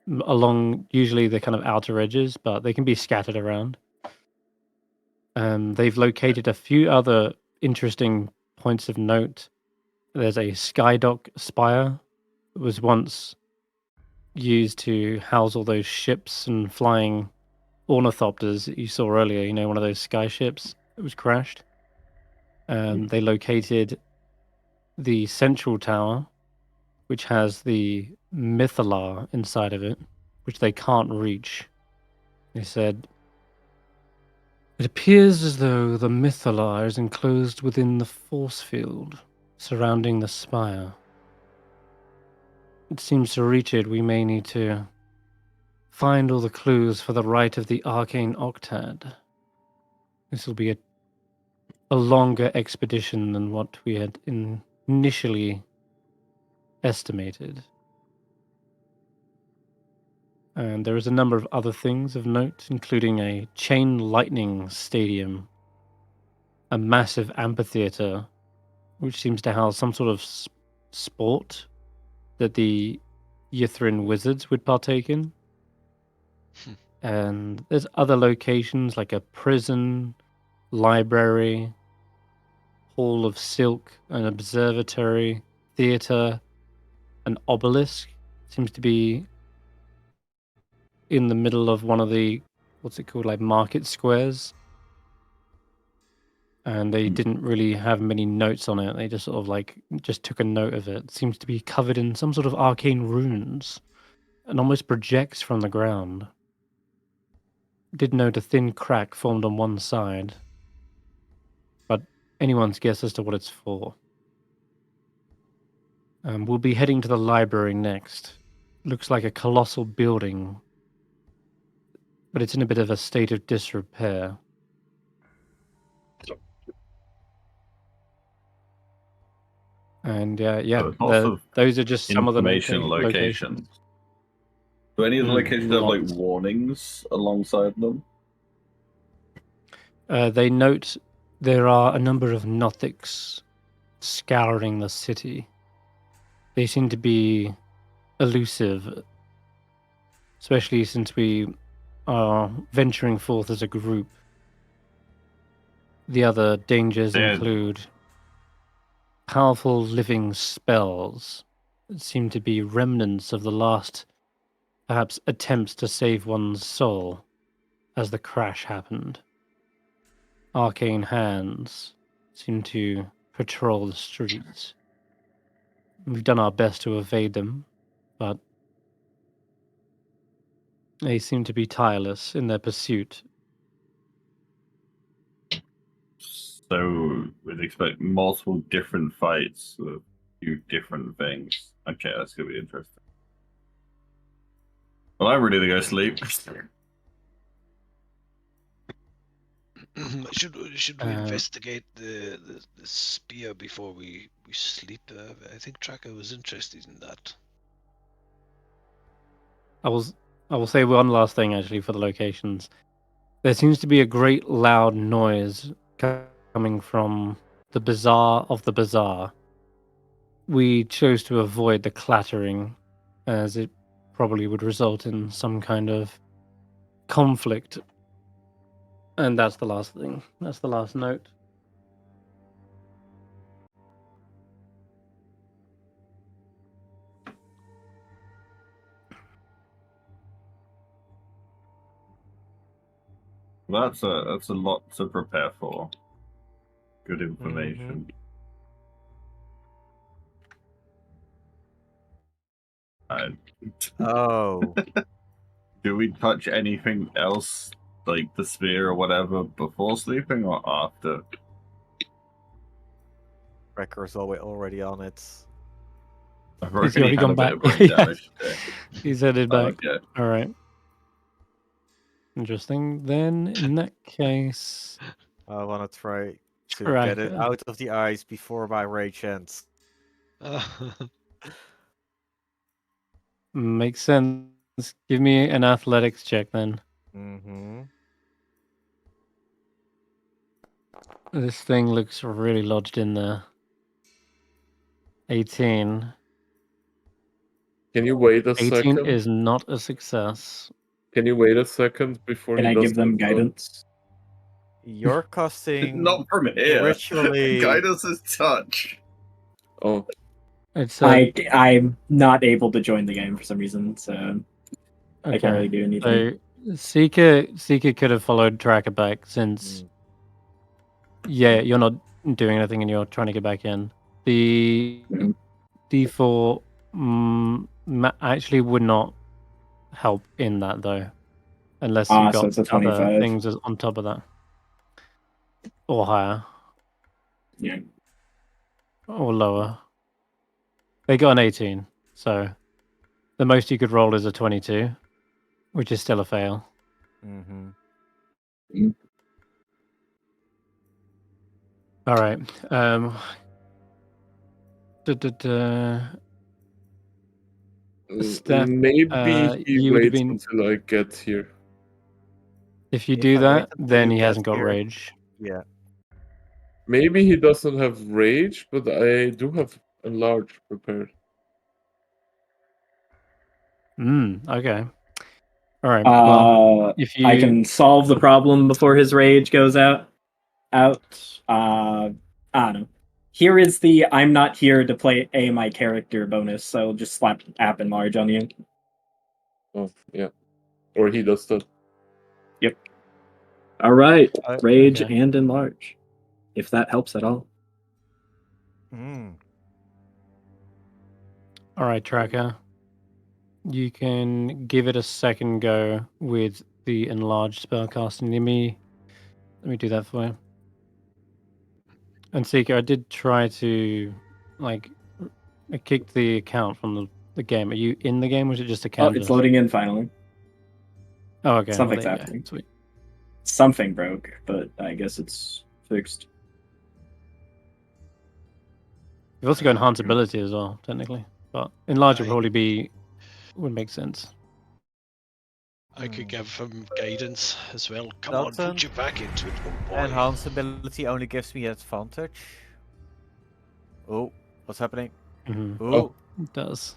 S1: along usually the kind of outer edges, but they can be scattered around. They've located a few other interesting points of note. There's a skydock spire that was once used to house all those ships and flying ornithopters that you saw earlier. You know, one of those sky ships that was crashed. They located the central tower, which has the Mythalar inside of it, which they can't reach. They said, it appears as though the Mythalar is enclosed within the force field surrounding the spire. It seems to reach it, we may need to find all the clues for the rite of the Arcane Octad. This will be a longer expedition than what we had initially estimated. And there is a number of other things of note, including a chain lightning stadium, a massive amphitheater, which seems to house some sort of sport that the Yithrin wizards would partake in. And there's other locations like a prison, library, hall of silk, an observatory, theater, an obelisk. Seems to be in the middle of one of the, what's it called, like market squares. And they didn't really have many notes on it. They just sort of like just took a note of it. It seems to be covered in some sort of arcane runes and almost projects from the ground. Did note a thin crack formed on one side, but anyone's guess as to what it's for. We'll be heading to the library next. Looks like a colossal building, but it's in a bit of a state of disrepair. And
S3: So it's lots of
S1: those are just some of the
S3: information
S1: locations.
S3: locations. Do any of the locations have like
S1: lots.
S3: warnings alongside them?
S1: They note there are a number of Nothics scouring the city. They seem to be elusive, especially since we are venturing forth as a group. The other dangers include powerful living spells that seem to be remnants of the last, perhaps, attempts to save one's soul. as the crash happened. Arcane hands seem to patrol the streets. We've done our best to evade them, but they seem to be tireless in their pursuit.
S3: So we'd expect multiple different fights with a few different things. Okay, that's gonna be interesting. Well, I'm ready to go sleep.
S2: should we investigate the spear before we sleep? I think Tracker was interested in that.
S1: I will say one last thing actually for the locations. There seems to be a great loud noise coming from the bazaar of the bazaar. We chose to avoid the clattering, as it probably would result in some kind of conflict. And that's the last thing. That's the last note.
S3: That's a lot to prepare for. Good information.
S4: Oh.
S3: Do we touch anything else, like the spear or whatever, before sleeping or after?
S4: Wrecker's already on it.
S3: I've
S1: He's
S3: already
S1: already
S3: had
S1: gone
S3: a bit
S1: back.
S3: of brain damage today.
S1: He's headed back.
S3: Okay.
S1: All right. Interesting. Then, in that case,
S4: I want to try to get it
S1: Tracker.
S4: out of the ice before my rage ends.
S1: Makes sense. Give me an athletics check then.
S4: Mm-hmm.
S1: This thing looks really lodged in there. 18.
S7: Can you wait a
S1: 18
S7: second?
S1: is not a success.
S7: Can you wait a second before
S8: Can
S7: he
S8: I
S7: does
S8: give them
S7: the-
S8: guidance?
S4: You're casting
S3: Not from here.
S4: ritually.
S3: Guidance is touch.
S7: Oh,
S1: It's
S8: I'm not able to join the game for some reason, so I can't really do anything.
S1: So Seeker could have followed Tracker back since you're not doing anything and you're trying to get back in. The
S8: Mhm.
S1: D4 actually would not help in that though, unless you
S8: So
S1: got
S8: it's a
S1: other
S8: 25.
S1: things on top of that or higher.
S8: Yeah.
S1: Or lower. They got an 18, so the most you could roll is a 22, which is still a fail.
S4: Mm-hmm.
S1: All right. Stef,
S7: maybe he
S1: you would have
S7: waits
S1: been.
S7: until I get here.
S1: If you
S4: If
S1: do
S4: I
S1: that,
S4: wait until
S1: then
S4: you
S1: he
S4: get
S1: hasn't got
S4: here-
S1: rage.
S4: Yeah.
S7: Maybe he doesn't have rage, but I do have a large prepared.
S1: Okay. All right. Well, if you
S8: I can solve the problem before his rage goes out. I don't know. Here is the I'm not here to play my character bonus, so I'll just slap app enlarge on you.
S7: Oh, yeah. Or he does that.
S8: Yep. All right. Rage
S1: okay.
S8: and enlarge. If that helps at all.
S1: All right, Tracker. You can give it a second go with the enlarged spellcasting. Let me do that for you. And Seeker, I did try to I kicked the account from the game. Are you in the game, or is it just a
S8: Oh,
S1: canvas?
S8: it's loading in finally.
S1: Oh, okay.
S8: Something's
S1: there you go.
S8: happening.
S1: Sweet.
S8: Something broke, but I guess it's fixed.
S1: You've also got enhanceability as well, technically, but enlarge would
S2: I-
S1: probably would make sense.
S2: I could give him guidance as well. Come on,
S4: Doesn't
S2: put you back into it, old boy.
S4: Enhanceability only gives me advantage. Oh, what's happening?
S1: Mm-hmm.
S4: Oh,
S1: It does.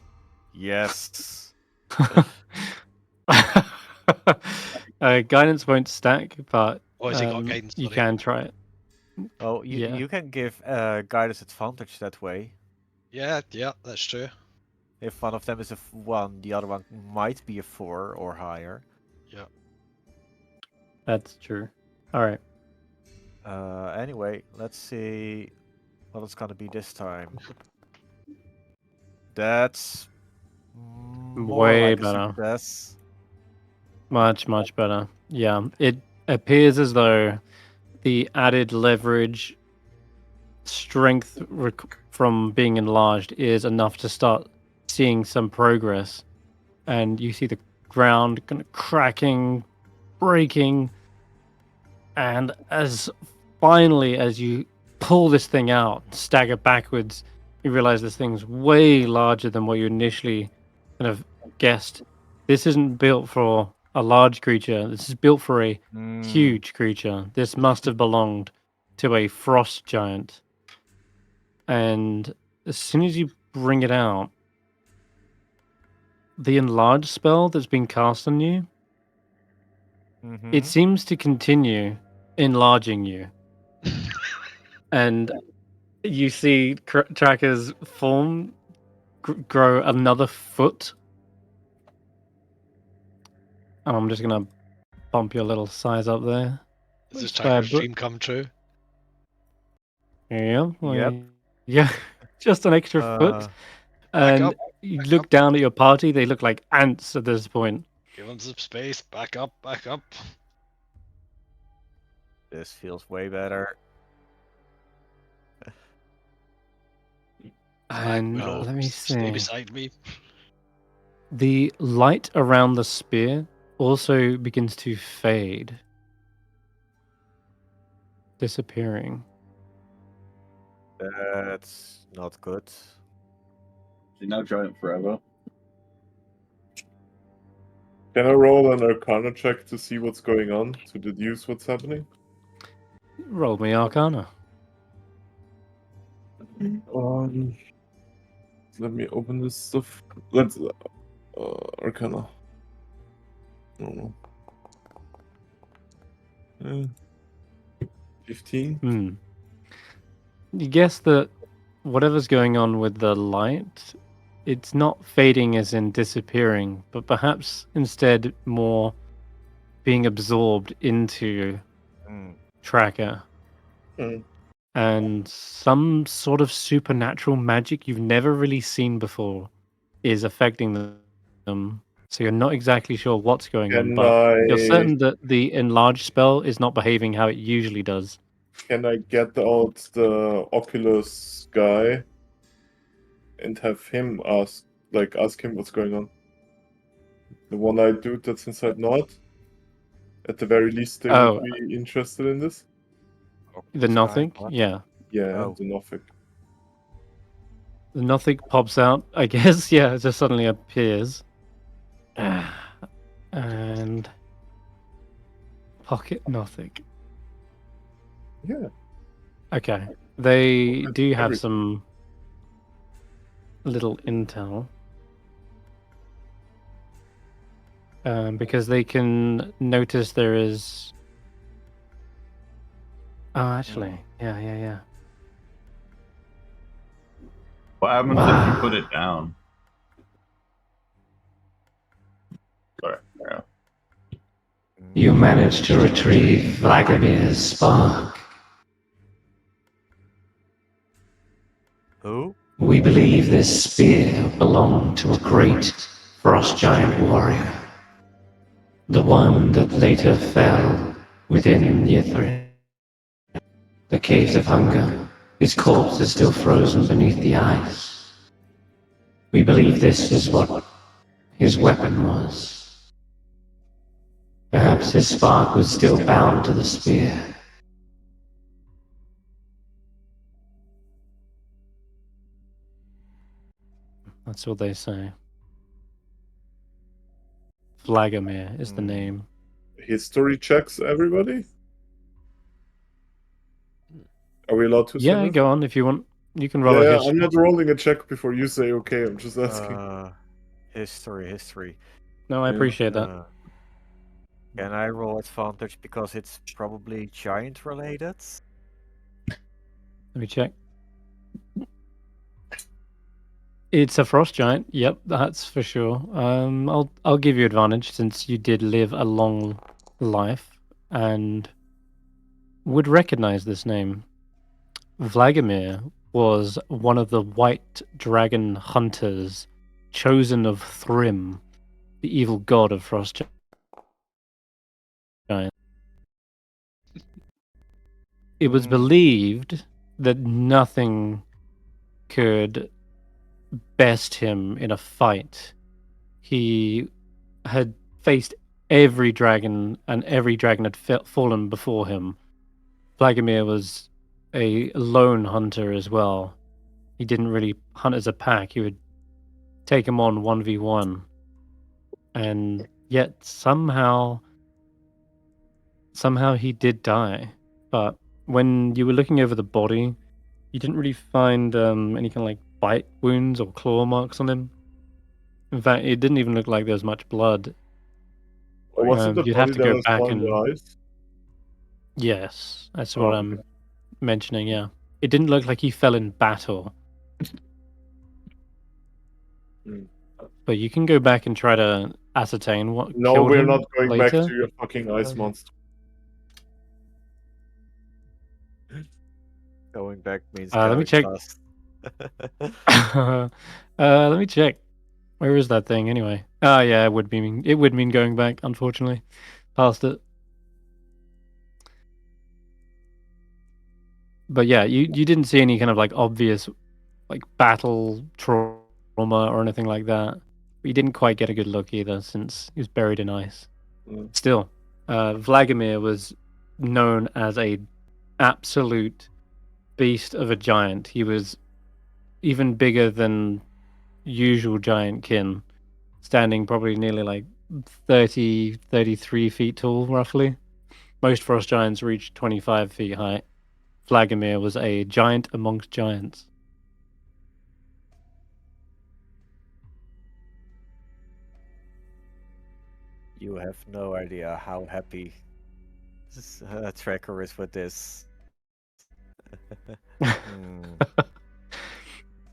S4: yes.
S1: Guidance won't stack, but
S2: Oh, has he got guidance?
S1: you
S2: Sorry.
S1: can try it.
S4: Oh,
S1: Yeah.
S4: you can give guidance advantage that way.
S2: Yeah, that's true.
S4: If one of them is a 1, the other one might be a 4 or higher.
S2: Yeah.
S1: That's true. All right.
S4: Anyway, let's see what it's gonna be this time. That's more
S1: Way
S4: like a
S1: better.
S4: success.
S1: Much better. Yeah. It appears as though the added leverage, strength from being enlarged is enough to start seeing some progress. And you see the ground kind of cracking, breaking. And as finally, as you pull this thing out, stagger backwards, you realize this thing's way larger than what you initially kind of guessed. This isn't built for a large creature. This is built for a huge creature. This must have belonged to a frost giant. And as soon as you bring it out, the enlarge spell that's been cast on you, it seems to continue enlarging you. And you see Tracker's form grow another foot. And I'm just going to bump your little size up there.
S2: Is this Tracker's dream come true?
S1: Yeah.
S4: Yep.
S1: Yeah. Just an extra foot. And you look down at your party, they look like ants at this point.
S2: Give them some space. Back up, back up.
S4: This feels way better.
S1: And
S2: Willow,
S1: let me
S2: stay
S1: see.
S2: beside me.
S1: The light around the spear also begins to fade, disappearing.
S4: That's not good.
S3: Is he now giant forever?
S6: Can I roll an Arcana check to see what's going on, to deduce what's happening?
S1: Roll me Arcana.
S6: Let me open this stuff. Let's Arcana. No. 15.
S1: You guess that whatever's going on with the light, it's not fading as in disappearing, but perhaps instead more being absorbed into Tracker. And some sort of supernatural magic you've never really seen before is affecting them. So you're not exactly sure what's going on, but you're certain that the enlarged spell is not behaving how it usually does.
S6: Can I get out the Oculus guy and have him ask him what's going on? The one-eyed dude that's inside Nod? At the very least, they would be interested in this.
S1: The nothing? Yeah.
S6: Yeah, the nothing.
S1: The nothing pops out, I guess. Yeah, it just suddenly appears. And pocket nothing.
S6: Yeah.
S1: Okay. They do have some little intel. Because they can notice there is... Oh, actually. Yeah.
S3: What happens if you put it down? Sorry. Yeah.
S10: You managed to retrieve Vladimir's spark.
S4: Who?
S10: We believe this spear belonged to a great frost giant warrior. The one that later fell within the Ithrin. The Caves of Hunger. His corpse is still frozen beneath the ice. We believe this is what his weapon was. Perhaps his spark was still bound to the spear.
S1: That's what they say. Vladimir is the name.
S6: History checks, everybody? Are we allowed to?
S1: Yeah, go on if you want. You can roll a history.
S6: I'm not rolling a check before you say okay. I'm just asking.
S4: History.
S1: No, I appreciate that.
S4: Can I roll advantage because it's probably giant related?
S1: Let me check. It's a frost giant. Yep, that's for sure. I'll give you advantage since you did live a long life. and would recognize this name. Vladimir was one of the white dragon hunters chosen of Thrym, the evil god of Frost Giants. It was believed that nothing could best him in a fight. He had faced every dragon, and every dragon had fallen before him. Vladimir was a lone hunter as well. He didn't really hunt as a pack. He would take him on 1v1. And yet somehow he did die. But when you were looking over the body, you didn't really find any kind of like bite wounds or claw marks on him. In fact, it didn't even look like there was much blood.
S6: Was it the
S1: You'd
S6: body
S1: have to
S6: that
S1: go
S6: was
S1: back
S6: on the
S1: and
S6: ice?
S1: yes, that's
S6: Oh,
S1: what I'm mentioning. Yeah, it didn't look like he fell in battle. But you can go back and try to ascertain what
S6: No,
S1: killed
S6: we're
S1: him
S6: not going back
S1: later.
S6: to your fucking ice monster.
S4: Going back means
S1: Let me
S4: going
S1: check.
S4: fast.
S1: Let me check. Where is that thing anyway? Oh yeah, it would mean going back, unfortunately. Past it. But yeah, you didn't see any kind of like obvious like battle trauma or anything like that. But you didn't quite get a good look either since he was buried in ice. Still, Vladimir was known as a absolute beast of a giant. He was even bigger than usual giant kin, standing probably nearly like 33 feet tall, roughly. Most frost giants reach 25 feet high. Vladimir was a giant amongst giants.
S4: You have no idea how happy this tracker is with this.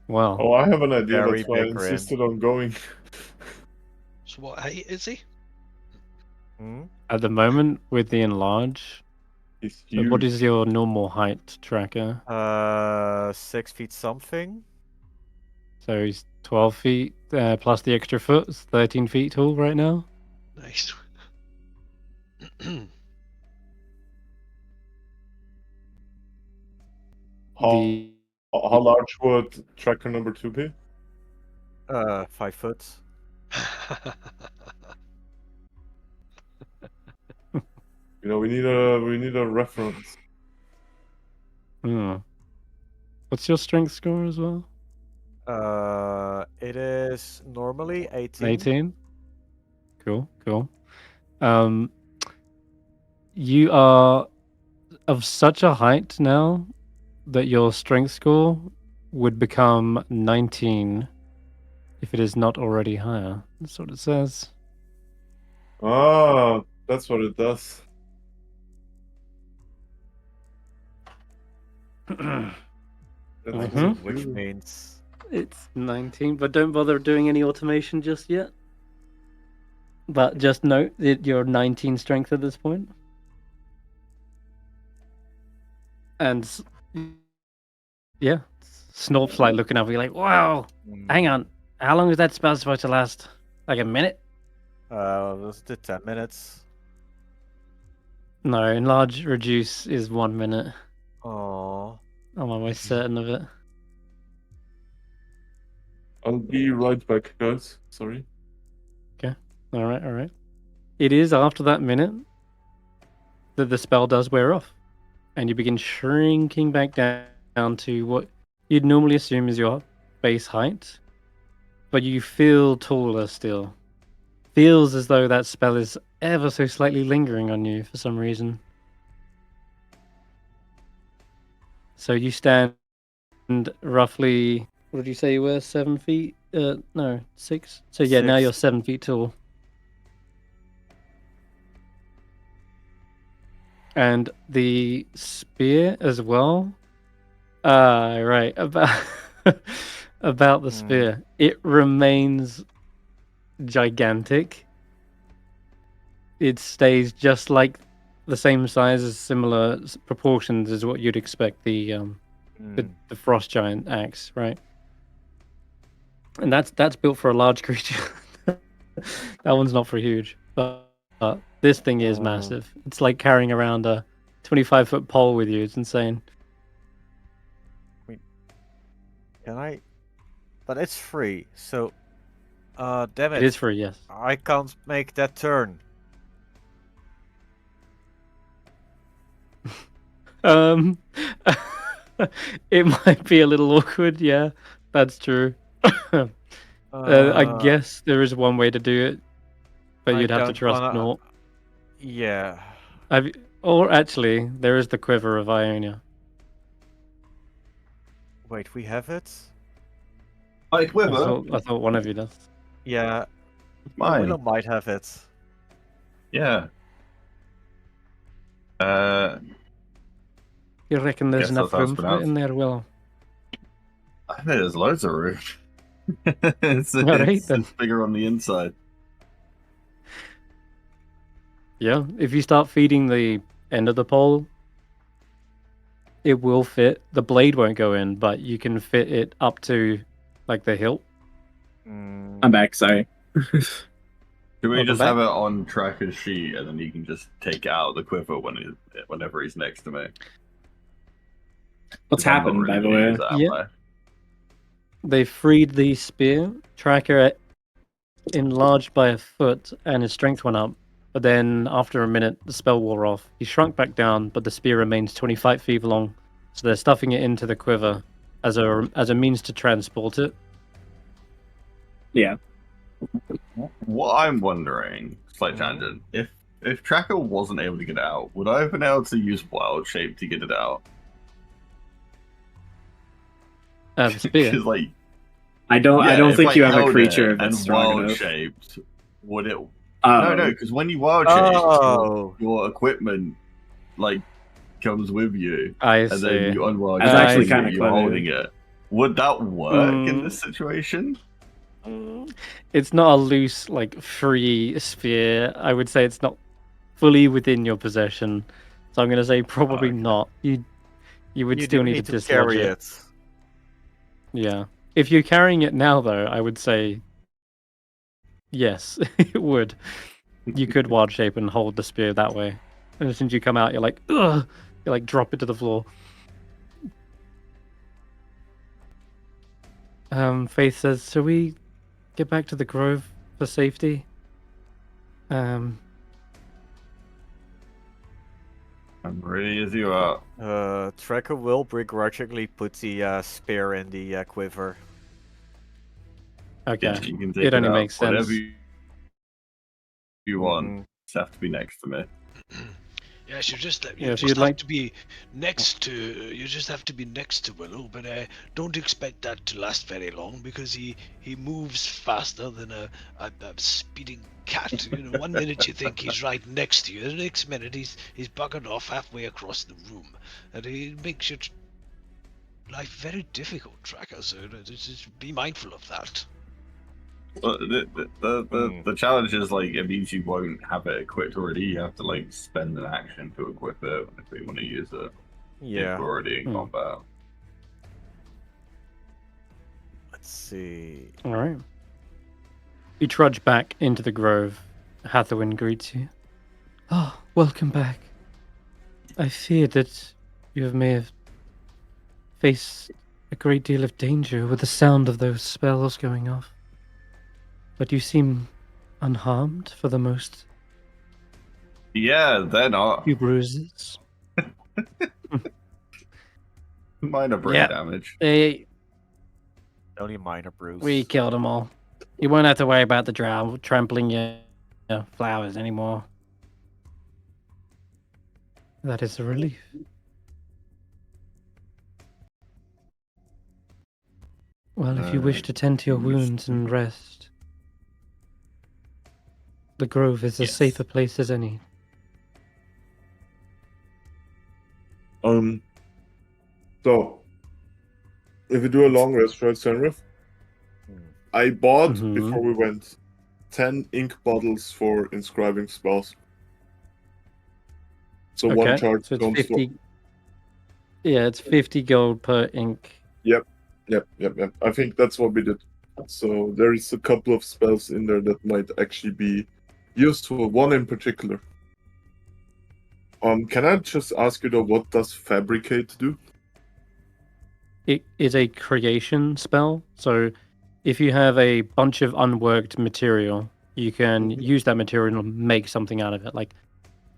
S1: Well,
S6: Oh, I have an idea.
S4: Very
S6: That's why I
S4: big grin.
S6: insisted on going.
S2: So what height is he?
S1: At the moment, with the enlarge,
S6: He's
S1: so what
S6: huge.
S1: is your normal height tracker?
S4: 6 feet something.
S1: So he's 12 feet plus the extra foot, it's 13 feet tall right now.
S2: Nice.
S6: How large would tracker number 2 be?
S4: 5 foot.
S6: You know, we need a reference.
S1: What's your strength score as well?
S4: It is normally 18.
S1: 18. Cool. You are of such a height now that your strength score would become 19 if it is not already higher. That's what it says.
S6: Ah, that's what it does.
S4: Which means
S1: it's 19, but don't bother doing any automation just yet. But just note that you're 19 strength at this point. And yeah, Snorp's like looking up, you're like, wow, hang on. How long is that spell supposed to last? Like a minute?
S4: was it 10 minutes?
S1: No, enlarge reduce is 1 minute.
S4: Oh.
S1: I'm almost certain of it.
S6: I'll be right back, guys. Sorry.
S1: Okay. All right. It is after that minute that the spell does wear off, and you begin shrinking back down to what you'd normally assume is your base height, but you feel taller still. Feels as though that spell is ever so slightly lingering on you for some reason. So you stand roughly, what did you say you were, 7 feet? No, 6. So yeah, now
S4: 6.
S1: you're 7 feet tall. And the spear as well. Right, about about the spear. It remains gigantic. It stays just like the same size, as similar proportions as what you'd expect the frost giant axe, right? And that's built for a large creature. That one's not for huge, but this thing is massive. It's like carrying around a 25-foot pole with you. It's insane.
S4: Can I? But it's free, so damn it.
S1: It is free, yes.
S4: I can't make that turn.
S1: It might be a little awkward, yeah. That's true. I guess there is one way to do it, but you'd have to trust Nort.
S4: Yeah.
S1: Or actually, there is the quiver of Ionia.
S4: Wait, we have it?
S3: My quiver?
S1: I thought one of you does.
S4: Yeah.
S3: Mine.
S4: Willow might have it.
S3: Yeah.
S1: You reckon there's
S3: Guess
S1: enough
S3: that's how it's
S1: room for it
S3: pronounced.
S1: in there, Willow?
S3: I think there's loads of room. it's bigger on the inside.
S1: Yeah, if you start feeding the end of the pole, it will fit. The blade won't go in, but you can fit it up to, like, the hilt.
S8: I'm back, sorry.
S3: Do we
S1: Welcome
S3: just
S1: back.
S3: have it on Tracker's sheet, and then you can just take out the quiver whenever he's next to me?
S8: What's
S3: 'Cause I'm not
S8: happened, by the
S3: really gonna
S8: way?
S3: use that, am
S1: Yeah.
S3: I?
S1: They freed the spear. Tracker enlarged by a foot, and his strength went up. But then, after a minute, the spell wore off. He shrunk back down, but the spear remains 25 feet long. So they're stuffing it into the quiver as a means to transport it.
S8: Yeah.
S3: What I'm wondering, slight tangent, if Tracker wasn't able to get out, would I have been able to use Wild Shape to get it out?
S1: Spear.
S3: Because, like,
S8: I don't
S3: if
S8: think
S3: I
S8: you have a
S3: held
S8: creature
S3: it
S8: that's
S3: and
S8: strong
S3: wild
S8: enough.
S3: shaped, would it?
S8: Oh.
S3: No, because when you wild shape,
S4: Oh.
S3: your equipment like comes with you,
S1: I
S3: and
S1: see.
S3: then you unwild
S8: That's
S3: shape
S8: actually
S3: and
S8: kinda
S3: you're
S8: clever.
S3: holding it. Would that work in this situation?
S1: It's not a loose, like, free spear. I would say it's not fully within your possession. So I'm going to say probably not. You would
S4: You
S1: still
S4: do
S1: need to dislodge
S4: carry
S1: it.
S4: it.
S1: Yeah. If you're carrying it now, though, I would say yes, it would. You could wild shape and hold the spear that way. And as soon as you come out, you're like, ugh! You like drop it to the floor. Faith says, shall we get back to the grove for safety?
S3: I'm ready as you are.
S4: Tracker will begrudgingly put the spear in the quiver.
S1: Okay.
S3: Yeah, you can take
S1: It only
S3: out
S1: makes sense.
S3: whatever you want. Just have to be next to me.
S2: Yes, you just
S1: Yeah, if
S2: just
S1: you'd
S2: have
S1: like-
S2: to be next to Willow, but don't expect that to last very long because he moves faster than a speeding cat. You know, one minute you think he's right next to you, the next minute he's buggered off halfway across the room, and he makes your life very difficult, Tracker. So just be mindful of that.
S3: But the challenge is, like, it means you won't have it equipped already. You have to, like, spend an action to equip it if we want to use it.
S4: Yeah.
S3: If we're already in combat.
S4: Let's see.
S1: All right. You trudge back into the grove. Hathawin greets you. Oh, welcome back. I feared that you may have faced a great deal of danger with the sound of those spells going off. But you seem unharmed for the most.
S3: Yeah, they're not.
S1: Few bruises.
S3: Minor brain damage.
S4: Only minor bruise.
S1: We killed them all. You won't have to worry about the drow trampling your flowers anymore. That is a relief. Well, if you wish to tend to your wounds and rest, the grove is as safe a place as any.
S6: So, if we do a long rest, right, Senrith? I bought, before we went, 10 ink bottles for inscribing spells.
S7: So
S1: Okay,
S7: one charge
S1: so it's
S7: don't
S1: 50. Yeah, it's 50 gold per ink.
S7: Yep. I think that's what we did. So there is a couple of spells in there that might actually be useful. One in particular. Can I just ask you though, what does Fabricate do?
S1: It is a creation spell. So if you have a bunch of unworked material, you can use that material and make something out of it. Like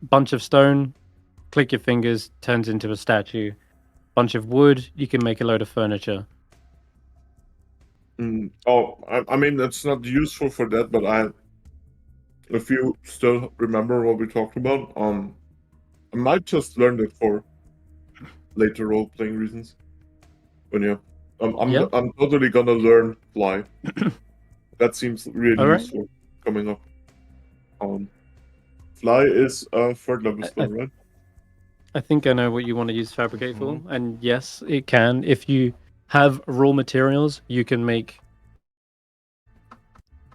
S1: bunch of stone, click your fingers, turns into a statue. Bunch of wood, you can make a load of furniture.
S7: I mean, it's not useful for that, but if you still remember what we talked about, I might just learn that for later role-playing reasons. But yeah, I'm totally gonna learn Fly. That seems really
S1: All right.
S7: useful coming up. Fly is a third level spell, right?
S1: I think I know what you want to use Fabricate for, and yes, it can. If you have raw materials, you can make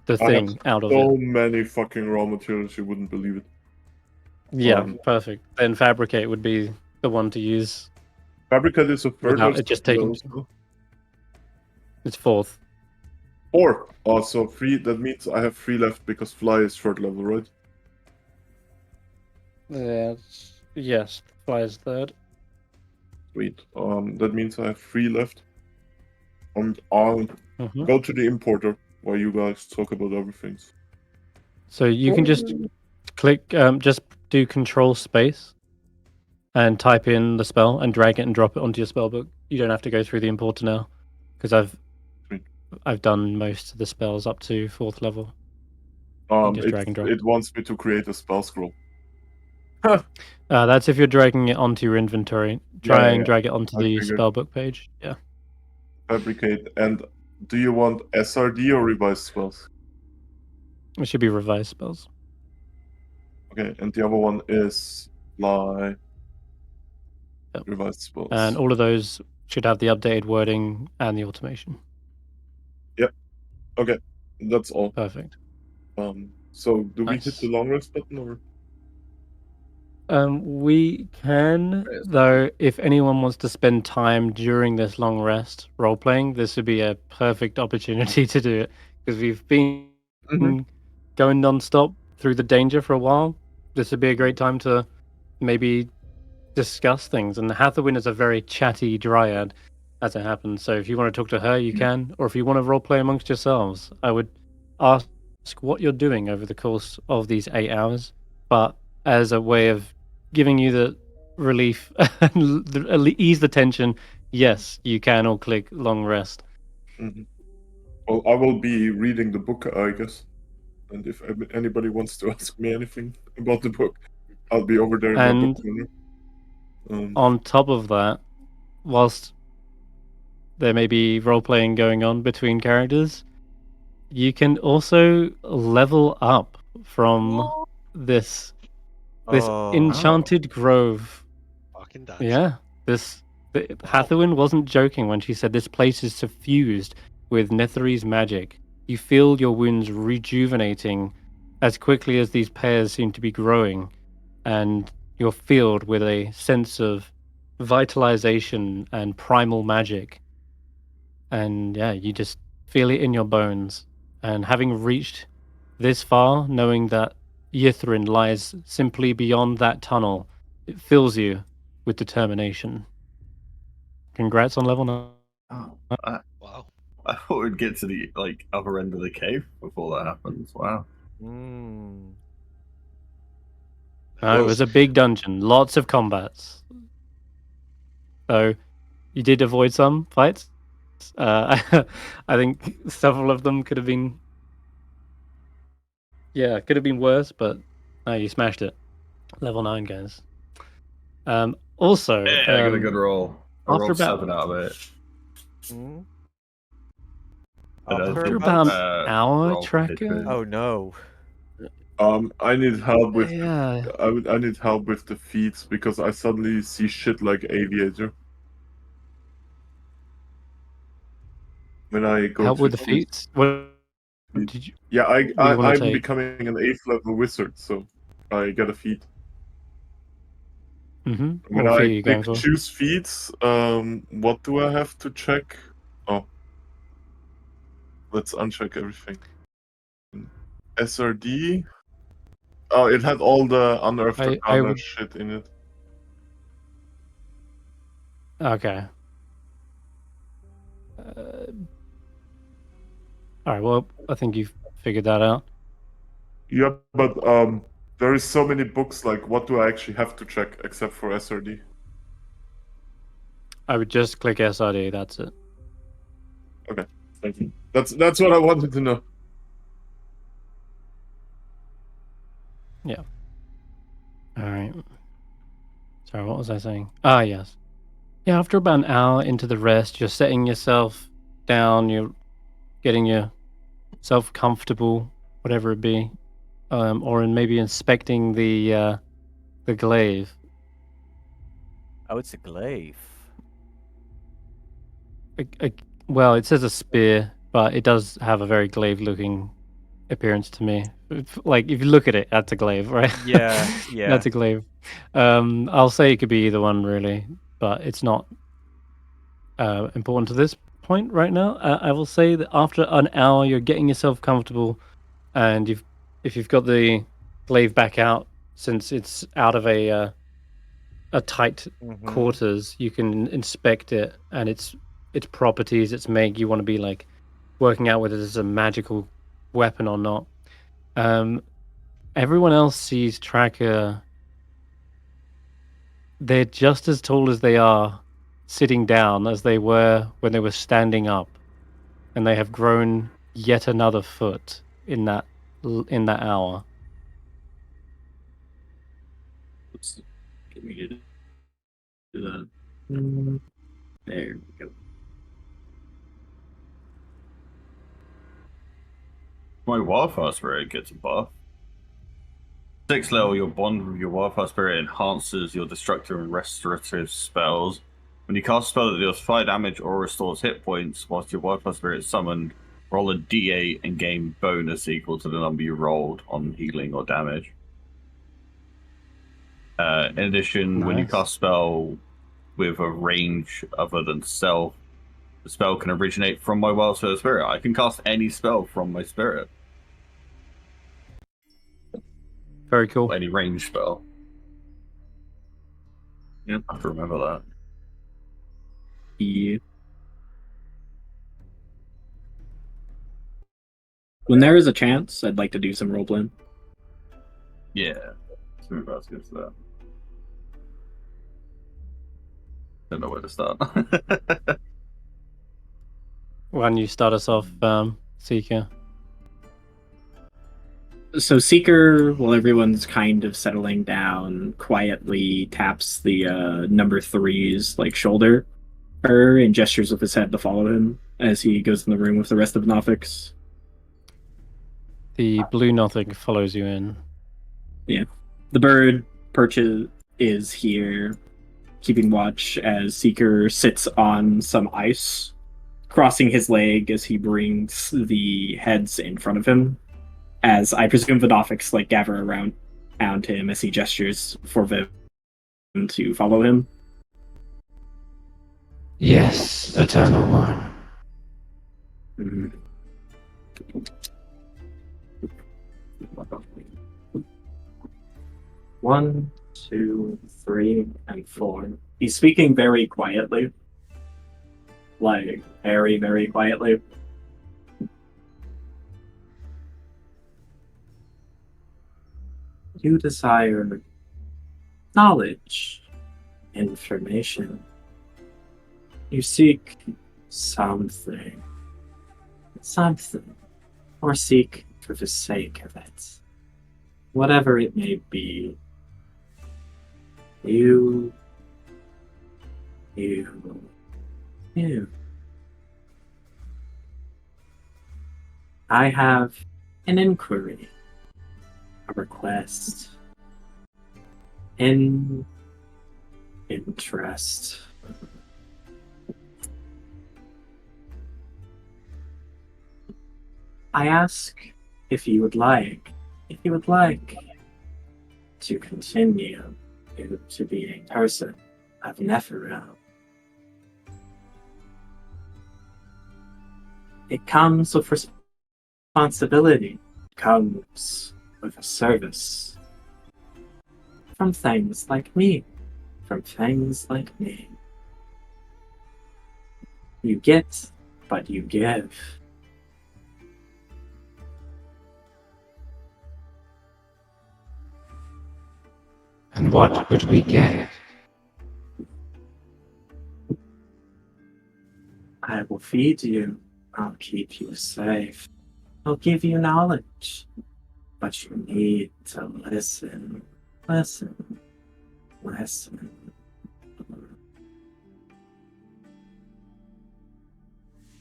S1: the thing out of
S7: so
S1: it.
S7: many fucking raw materials, you wouldn't believe it.
S1: Yeah, perfect. Then Fabricate would be the one to use.
S7: Fabricate is a third
S1: Without
S7: level
S1: it just taking.
S7: spell.
S1: It's fourth.
S7: 4. So 3. That means I have 3 left because Fly is third level, right?
S1: Yes, Fly is third.
S7: Sweet. That means I have 3 left. And I'll go to the importer while you guys talk about other things.
S1: So you can just click, just do Control Space, and type in the spell and drag it and drop it onto your spellbook. You don't have to go through the importer now, because I've done most of the spells up to 4th level. Just drag and drop.
S7: It wants me to create a spell scroll.
S1: That's if you're dragging it onto your inventory. Try and drag it onto the spellbook page. Yeah.
S7: Fabricate. And do you want SRD or revised spells?
S1: It should be revised spells.
S7: Okay, and the other one is Fly.
S1: Yep.
S7: Revised spells.
S1: And all of those should have the updated wording and the automation.
S7: Yep. Okay, that's all.
S1: Perfect.
S7: So do we hit the long rest button or?
S1: We can, though, if anyone wants to spend time during this long rest role playing, this would be a perfect opportunity to do it, because we've been going non-stop through the danger for a while. This would be a great time to maybe discuss things. And Hatherwind is a very chatty dryad, as it happens. So if you want to talk to her, you can, or if you want to role play amongst yourselves, I would ask what you're doing over the course of these 8 hours, but as a way of giving you the relief and ease the tension, yes, you can all click long rest.
S7: Well, I will be reading the book, I guess. And if anybody wants to ask me anything about the book, I'll be over there in my book corner.
S1: On top of that, whilst there may be role-playing going on between characters, you can also level up from this enchanted grove.
S2: Fucking dance.
S1: Yeah, Hatherwind wasn't joking when she said this place is suffused with Netherese magic. You feel your wounds rejuvenating as quickly as these pairs seem to be growing, and you're filled with a sense of vitalization and primal magic. And yeah, you just feel it in your bones. And having reached this far, knowing that Yithrin lies simply beyond that tunnel, it fills you with determination. Congrats on level 9.
S2: Wow.
S3: I thought we'd get to the other end of the cave before that happens. Wow.
S1: No, it was a big dungeon, lots of combats. So you did avoid some fights. I think several of them could have been, worse, but no, you smashed it. Level 9, guys. Also,
S3: I got a good roll. I rolled 7 out of it.
S1: After about an hour tracker.
S4: Oh no.
S7: I need help with. I need help with the feats because I suddenly see shit like Aviator. When I go
S1: help
S7: to
S1: with the feats. What did you?
S7: Yeah, I'm
S1: take?
S7: becoming an 8th level wizard, so I get a feat.
S1: Mm-hmm.
S7: When
S1: What feat are
S7: I
S1: you going
S7: click
S1: for?
S7: choose feeds, what do I have to check? Oh, let's uncheck everything. SRD. Oh, it had all the unearthed
S1: I
S7: arcana
S1: would.
S7: shit in it.
S1: Okay. All right. Well, I think you've figured that out.
S7: Yeah, but there is so many books. Like, what do I actually have to check except for SRD?
S1: I would just click SRD. That's it.
S7: Okay, thank you. That's what I wanted to know.
S1: Yeah. All right. Sorry, what was I saying? Ah, yes. Yeah, after about an hour into the rest, you're setting yourself down, you're getting yourself comfortable, whatever it be, or in maybe inspecting the glaive.
S4: Oh, it's a glaive.
S1: Well, it says a spear, but it does have a very glaive-looking appearance to me. Like if you look at it, that's a glaive, right?
S4: Yeah, yeah.
S1: That's a glaive. I'll say it could be either one, really, but it's not important to this point right now. I will say that after an hour, you're getting yourself comfortable, and if you've got the glaive back out, since it's out of a tight quarters, you can inspect it and its properties, its make. You want to be like working out whether this is a magical weapon or not. Everyone else sees Tracker. They're just as tall as they are sitting down as they were when they were standing up, and they have grown yet another foot in that hour.
S5: Oops. Let me do that. There we go.
S3: My wildfire spirit gets a buff. 6th level, your bond with your wildfire spirit enhances your destructive and restorative spells. When you cast a spell that deals fire damage or restores hit points whilst your wildfire spirit is summoned, roll a d8 and gain bonus equal to the number you rolled on healing or damage. In addition, when you cast a spell with a range other than self, the spell can originate from my wildfire spirit. I can cast any spell from my spirit.
S1: Very cool.
S3: Any range spell.
S5: Yeah.
S3: I have to remember that.
S5: Yeah. When there is a chance, I'd like to do some roleplaying.
S3: Yeah. Let's move out to get to that. Don't know where to start.
S1: Why don't you start us off, Seeker?
S5: So Seeker, while everyone's kind of settling down, quietly taps the number 3's like shoulder and gestures with his head to follow him as he goes in the room with the rest of the Nothics.
S1: The blue Nothic follows you in.
S5: Yeah. The bird perches is here, keeping watch as Seeker sits on some ice, crossing his leg as he brings the heads in front of him. As I presume the Nothics like gather around him as he gestures for them to follow him.
S10: Yes, Eternal One.
S5: Mm-hmm. 1, 2, 3, and 4. He's speaking very quietly. Like, very, very quietly. You desire knowledge, information. You seek something, or seek for the sake of it. Whatever it may be, you. I have an inquiry, a request, an interest. I ask if you would like to continue
S10: you to be a person of Nephiro. It comes with responsibility, it comes with a service. From things like me. From things like me. You get, but you give.
S11: And what would we get?
S10: I will feed you. I'll keep you safe. I'll give you knowledge. But you need to listen. Listen. Listen.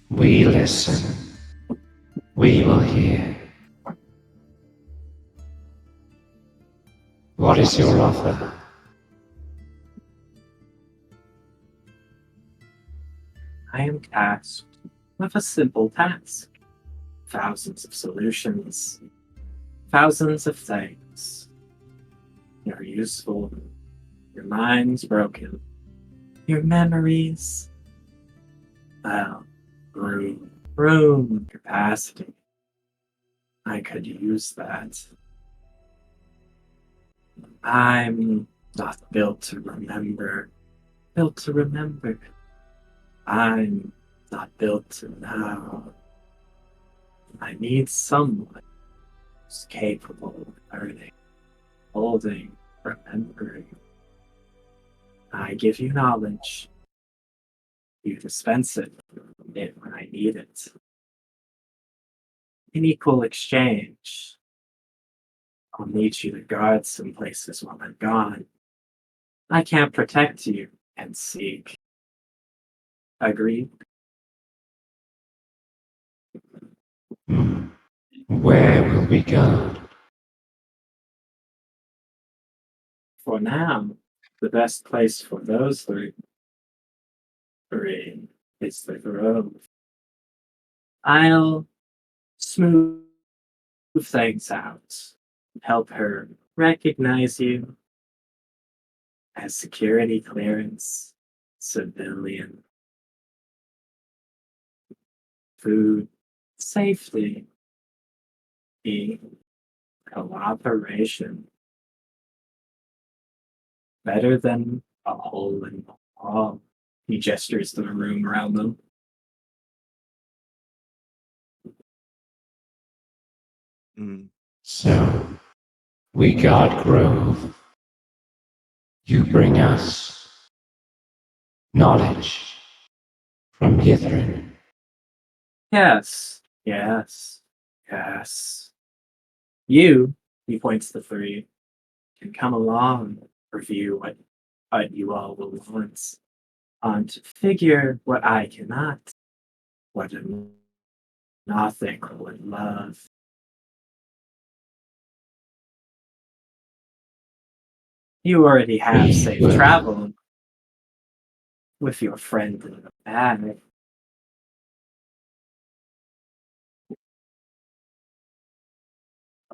S11: We listen. We will hear. What is your offer?
S10: I am tasked with a simple task. Thousands of solutions. Thousands of things. You're useful. Your mind's broken. Your memories. Well, room capacity. I could use that. I'm not built to remember. Built to remember. I'm not built to know. I need someone who's capable of learning, holding, remembering. I give you knowledge. You dispense it when I need it. In equal exchange, I'll need you to guard some places while I'm gone. I can't protect you and seek. Agreed?
S11: Where will we go?
S10: For now, the best place for those three is the grove. I'll smooth things out, help her recognize you as security clearance, civilian, food, safety, cooperation. Better than a hole in the wall. He gestures to the room around them.
S11: So, we guard Grove. You bring us knowledge from Yithrin.
S10: Yes, yes, yes. You, he points to three, can come along, review what you all will want, and figure what I cannot, what nothing would love. You already have safe travel with your friend in the bag.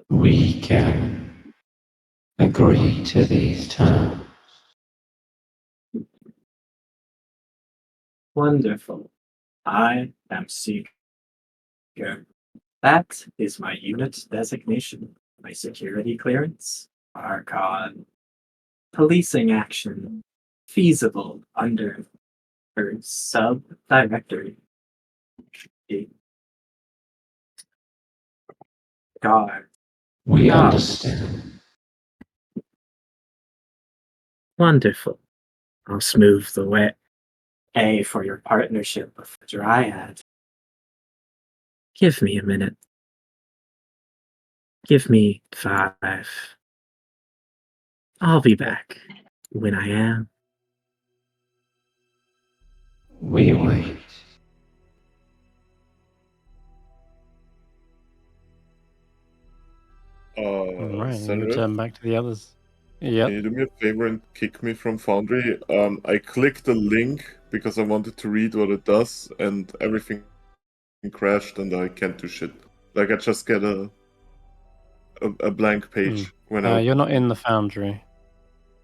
S11: We can agree to these terms.
S10: Wonderful. I am Seeker. That is my unit designation. My security clearance, Archon. Policing action, feasible under her sub-directory. Guard.
S11: We
S10: Guard.
S11: understand.
S10: Wonderful. I'll smooth the way. A for your partnership with the Dryad. Give me a minute. Give me 5. I'll be back when I am.
S11: We wait.
S1: Right, and
S7: Senrith,
S1: return back to the others. Yep.
S7: can you do me a favor and kick me from Foundry? I clicked the link because I wanted to read what it does, and everything crashed, and I can't do shit. Like I just get a blank page when I.
S1: You're not in the Foundry.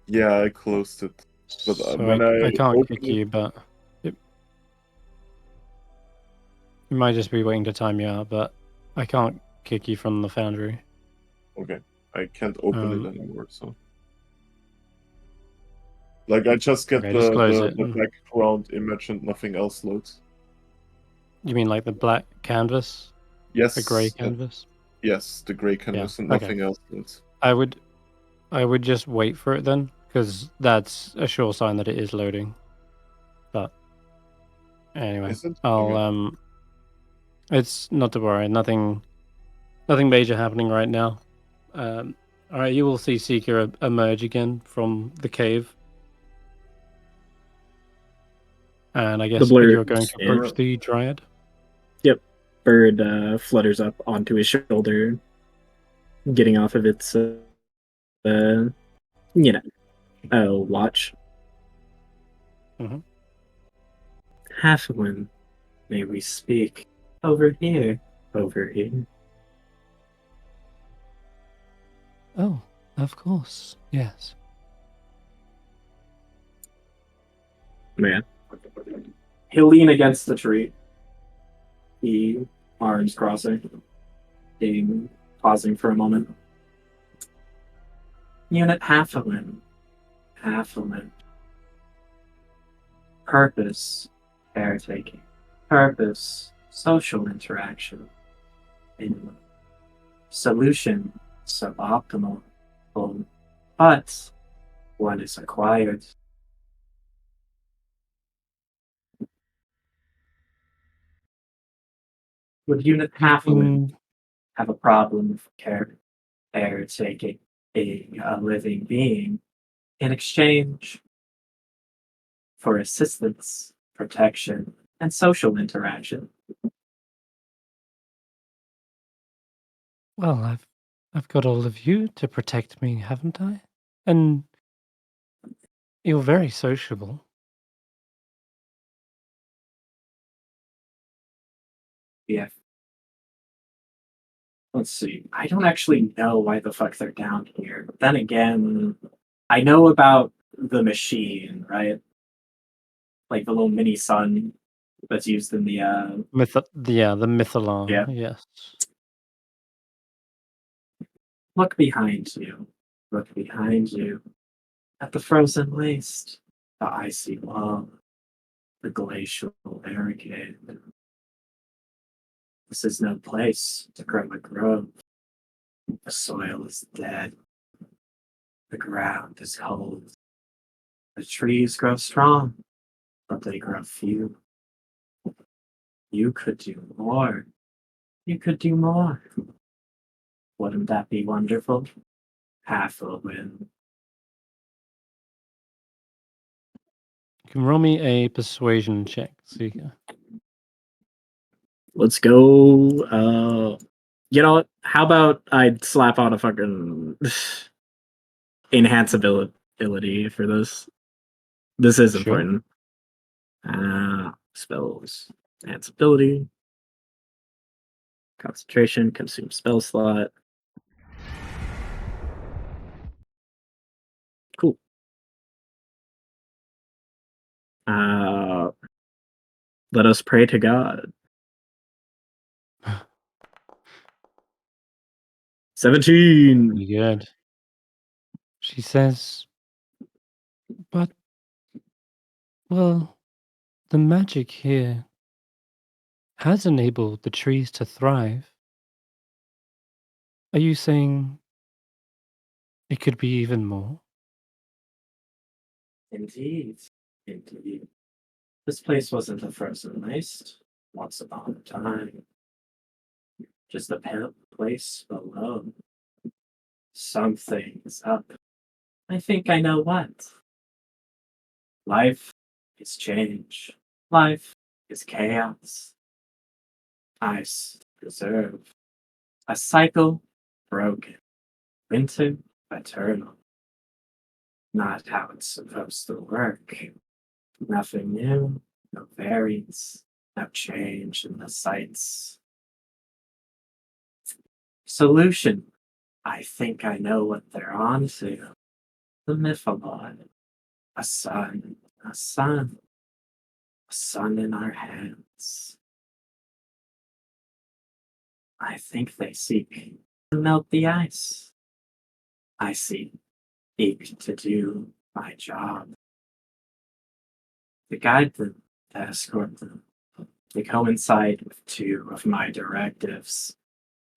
S7: Yeah, I closed it. But
S1: So
S7: when
S1: I
S7: I
S1: can't
S7: open
S1: kick
S7: it,
S1: you, but it might just be waiting to time you out. But I can't kick you from the foundry.
S7: okay, I can't open it
S1: Um,
S7: anymore. So, like, I just get
S1: Okay, just close it.
S7: the background image and nothing else loads.
S1: You mean like the black canvas,
S7: Yes,
S1: the grey
S7: that-
S1: canvas?
S7: yes, the gray canvas and
S1: okay.
S7: nothing else loads.
S1: I would just wait for it then, because that's a sure sign that it is loading. But anyway,
S7: Is it?
S1: I'll
S7: Okay.
S1: it's not to worry. Nothing major happening right now. All right, you will see Seeker emerge again from the cave, and I guess
S8: blur
S1: you're going to
S8: in.
S1: approach the Dryad.
S8: Yep. Bird flutters up onto his shoulder, getting off of its, watch.
S1: Mhm.
S8: Halfwin, may we speak? Over here. Over here.
S1: Oh, of course, yes.
S8: Man. He'll lean against the tree. The arms crossing. Being pausing for a moment. Unit Halfwin. Halfwin. Purpose, caretaking. Purpose, social interaction. In solution, suboptimal. But one is acquired. Would Unit Halfwin have a problem with caretaking a living being in exchange for assistance, protection, and social interaction?
S1: Well, I've got all of you to protect me, haven't I? And you're very sociable.
S8: Yeah. Let's see. I don't actually know why the fuck they're down here. But then again, I know about the machine, right? Like the little mini sun that's used in the
S1: The myth alarm.
S8: Yeah.
S1: Yes.
S8: Look behind you. Look behind you. At the frozen waste, the icy wall, the glacial barricade. This is no place to grow a grove. The soil is dead. The ground is cold. The trees grow strong, but they grow few. You could do more. You could do more. Wouldn't that be wonderful? Half a win.
S1: You can roll me a persuasion check, Seeker.
S8: Let's go. You know what? How about I slap on a fucking enhanceability for this? This is
S1: Sure.
S8: important. Spells. Enhanceability. Concentration. Consume spell slot. Cool. Let us pray to God. 17.
S1: Pretty good. She says, but, well, the magic here has enabled the trees to thrive. Are you saying it could be even more?
S8: Indeed. Indeed. This place wasn't a frozen waste once upon a time. Just a place below. Something's up. I think I know what. Life is change. Life is chaos. Ice preserve. A cycle broken. Winter eternal. Not how it's supposed to work. Nothing new, no variance, no change in the sights. Solution. I think I know what they're on to.
S10: The mytholog. A sun, a sun, a sun in our hands. I think they seek to melt the ice. I seek to do my job. To guide them, to escort them, to coincide with two of my directives,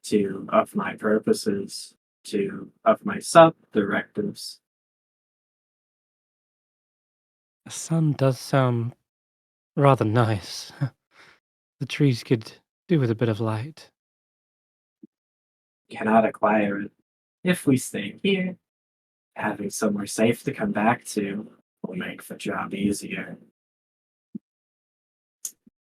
S10: two of my purposes, two of my sub-directives.
S1: The sun does sound rather nice. The trees could do with a bit of light.
S10: Cannot acquire it. If we stay here, having somewhere safe to come back to will make the job easier.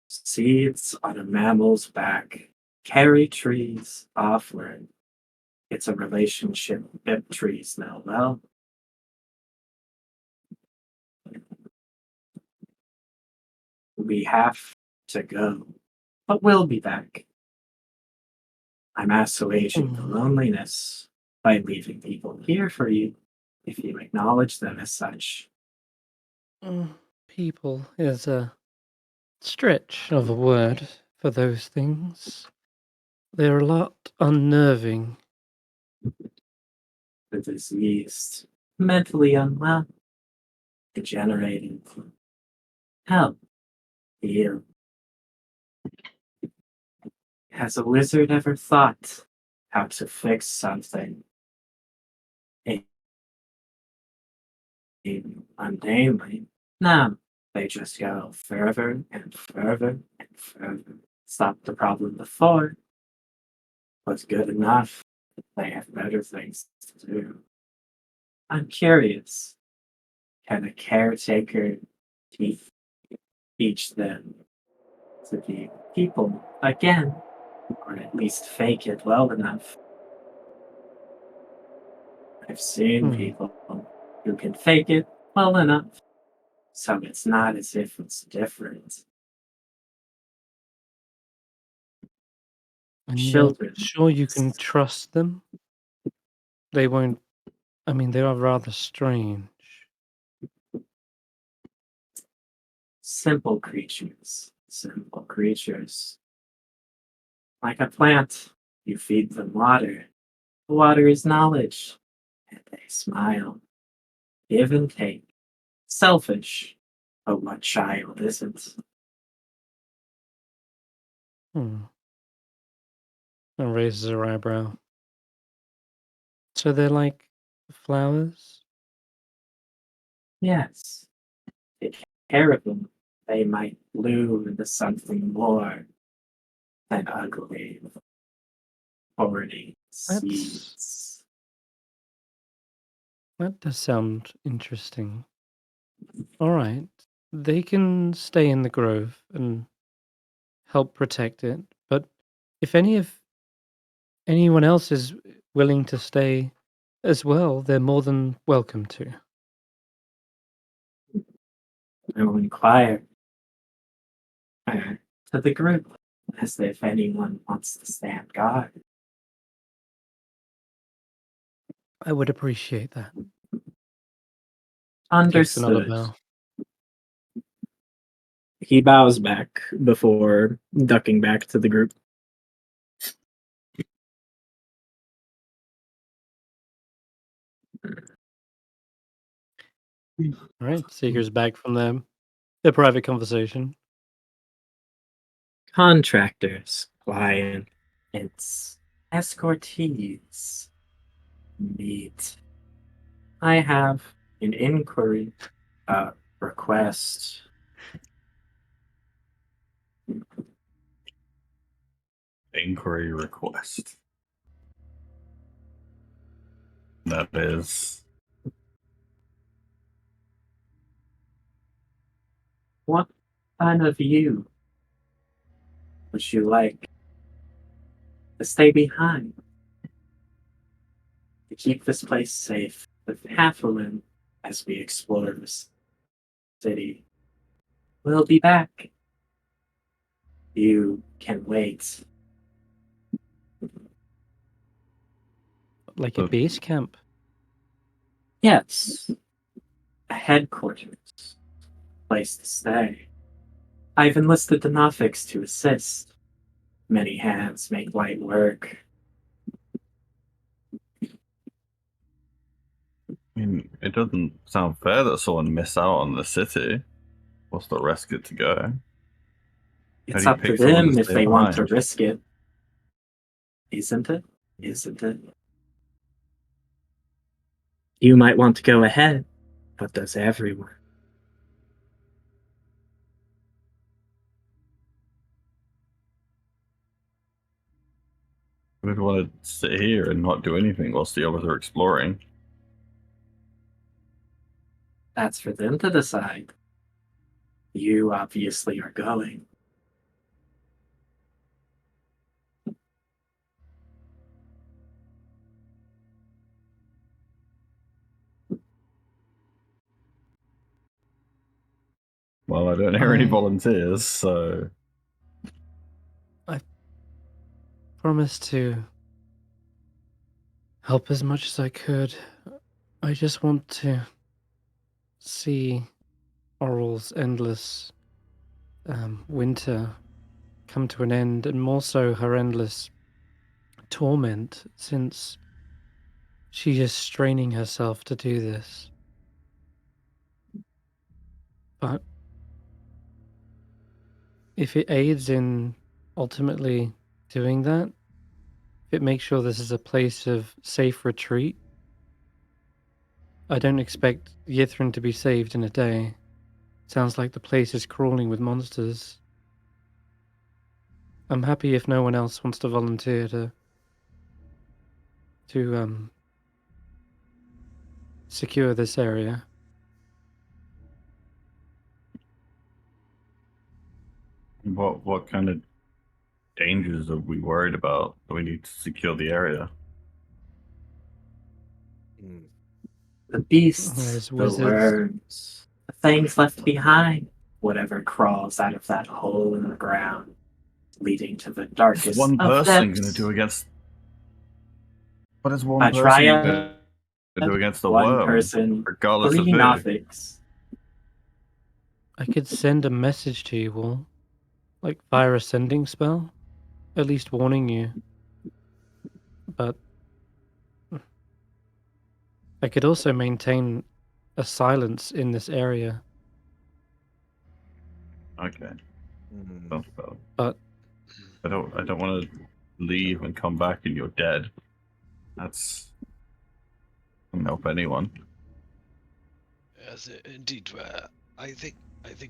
S10: Seeds on a mammal's back carry trees offward. It's a relationship that trees know well. We have to go, but we'll be back. I'm assuaging the loneliness by leaving people here for you, if you acknowledge them as such.
S1: People is a stretch of a word for those things. They're a lot unnerving.
S10: The diseased, mentally unwell, degenerating. Help, heal. Has a wizard ever thought how to fix something? Unnamed. No, they just go further and further and further. Stop the problem before. What's good enough? They have better things to do. I'm curious. Can a caretaker teach them to be people again? Or at least fake it well enough? I've seen people who can fake it well enough, so it's not as if it's different.
S1: And
S10: Children.
S1: you're sure you can trust them? They won't. I mean, they are rather strange.
S10: Simple creatures. Simple creatures. Like a plant, you feed them water. The water is knowledge. And they smile. Give and take. Selfish. But what child isn't?
S1: And raises her eyebrow. So they're like flowers?
S10: Yes. Take care of them. They might bloom into something more than ugly. Already seeds.
S1: That does sound interesting. All right. They can stay in the grove and help protect it, but if anyone else is willing to stay as well, they're more than welcome to.
S10: I will inquire to the group as if anyone wants to stand guard.
S1: I would appreciate that. Takes another
S10: Understood.
S1: bow.
S8: He bows back before ducking back to the group.
S1: All right, Seeker's back from their private conversation.
S10: Contractors, clients, escortees, meet. I have an inquiry, request.
S3: Inquiry request. That is.
S10: What kind of you would you like to stay behind? To keep this place safe with Halflin as we explore this city. We'll be back. You can wait.
S1: Like a base camp.
S8: Yes. A headquarters. Place to stay. I've enlisted the Nothics to assist. Many hands make light work.
S3: I mean, it doesn't sound fair that someone miss out on the city. What's the rest get to go? How
S8: It's
S3: do you
S8: up to
S3: pick someone
S8: them
S3: to
S8: if
S3: stay
S8: they want to
S3: behind?
S8: risk it. Isn't it? Isn't it? You might want to go ahead, but does everyone?
S3: We'd want to sit here and not do anything whilst the others are exploring.
S8: That's for them to decide. You obviously are going.
S3: Well, I don't hear any volunteers, so...
S1: I promised to help as much as I could. I just want to see Oral's endless winter come to an end, and more so her endless torment, since she is straining herself to do this. But if it aids in ultimately doing that, if it makes sure this is a place of safe retreat, I don't expect Yithrin to be saved in a day. Sounds like the place is crawling with monsters. I'm happy if no one else wants to volunteer to secure this area.
S3: What kind of dangers are we worried about that we need to secure the area?
S8: The beasts,
S1: There's
S8: the
S1: wizards.
S8: worms, the things left behind, whatever crawls out of that hole in the ground, leading to the
S3: What's
S8: darkest
S3: one
S8: of
S3: person
S8: depths.
S3: going to do against... What is one
S8: A
S3: person
S8: triad,
S3: going to do against the
S8: one
S3: worm,
S8: person,
S3: regardless
S8: 3
S3: of who?
S8: Nothics.
S1: I could send a message to you all, like via a sending spell, at least warning you. But I could also maintain a silence in this area.
S3: Okay. Sounds better.
S1: But
S3: I don't want to leave and come back and you're dead. That's... doesn't help anyone.
S2: Yes, indeed. I think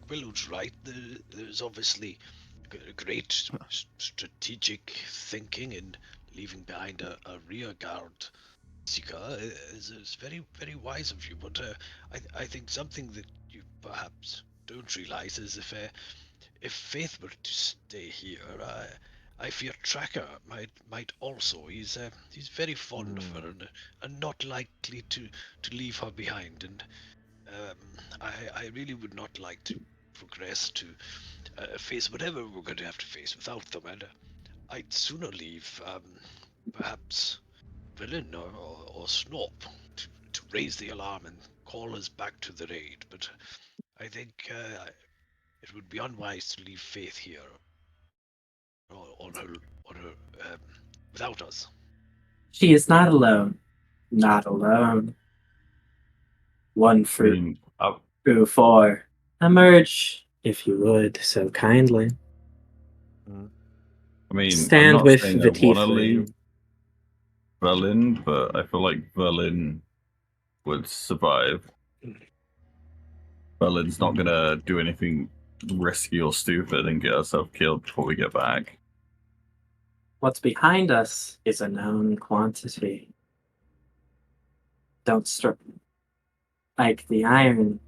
S2: Willow's right. There's obviously great strategic thinking in leaving behind a rear guard seeker is very, very wise of you. But I think something that you perhaps don't realize is if Faith were to stay here, I fear Tracker might also. He's very fond of her and not likely to leave her behind. And I really would not like to progress to face whatever we're going to have to face without them. And I'd sooner leave perhaps Villain or Snop to raise the alarm and call us back to the raid. But I think it would be unwise to leave Faith here on her without us.
S8: She is not alone. Not alone. One fruit. Through 4. Emerge, if you would, so kindly.
S3: I mean,
S8: Stand
S3: I'm not
S8: with
S3: saying
S8: the
S3: I want to
S8: tiefling.
S3: leave Berlin, but I feel like Berlin would survive. Berlin's not going to do anything risky or stupid and get herself killed before we get back.
S8: What's behind us is a known quantity. Don't strike the iron,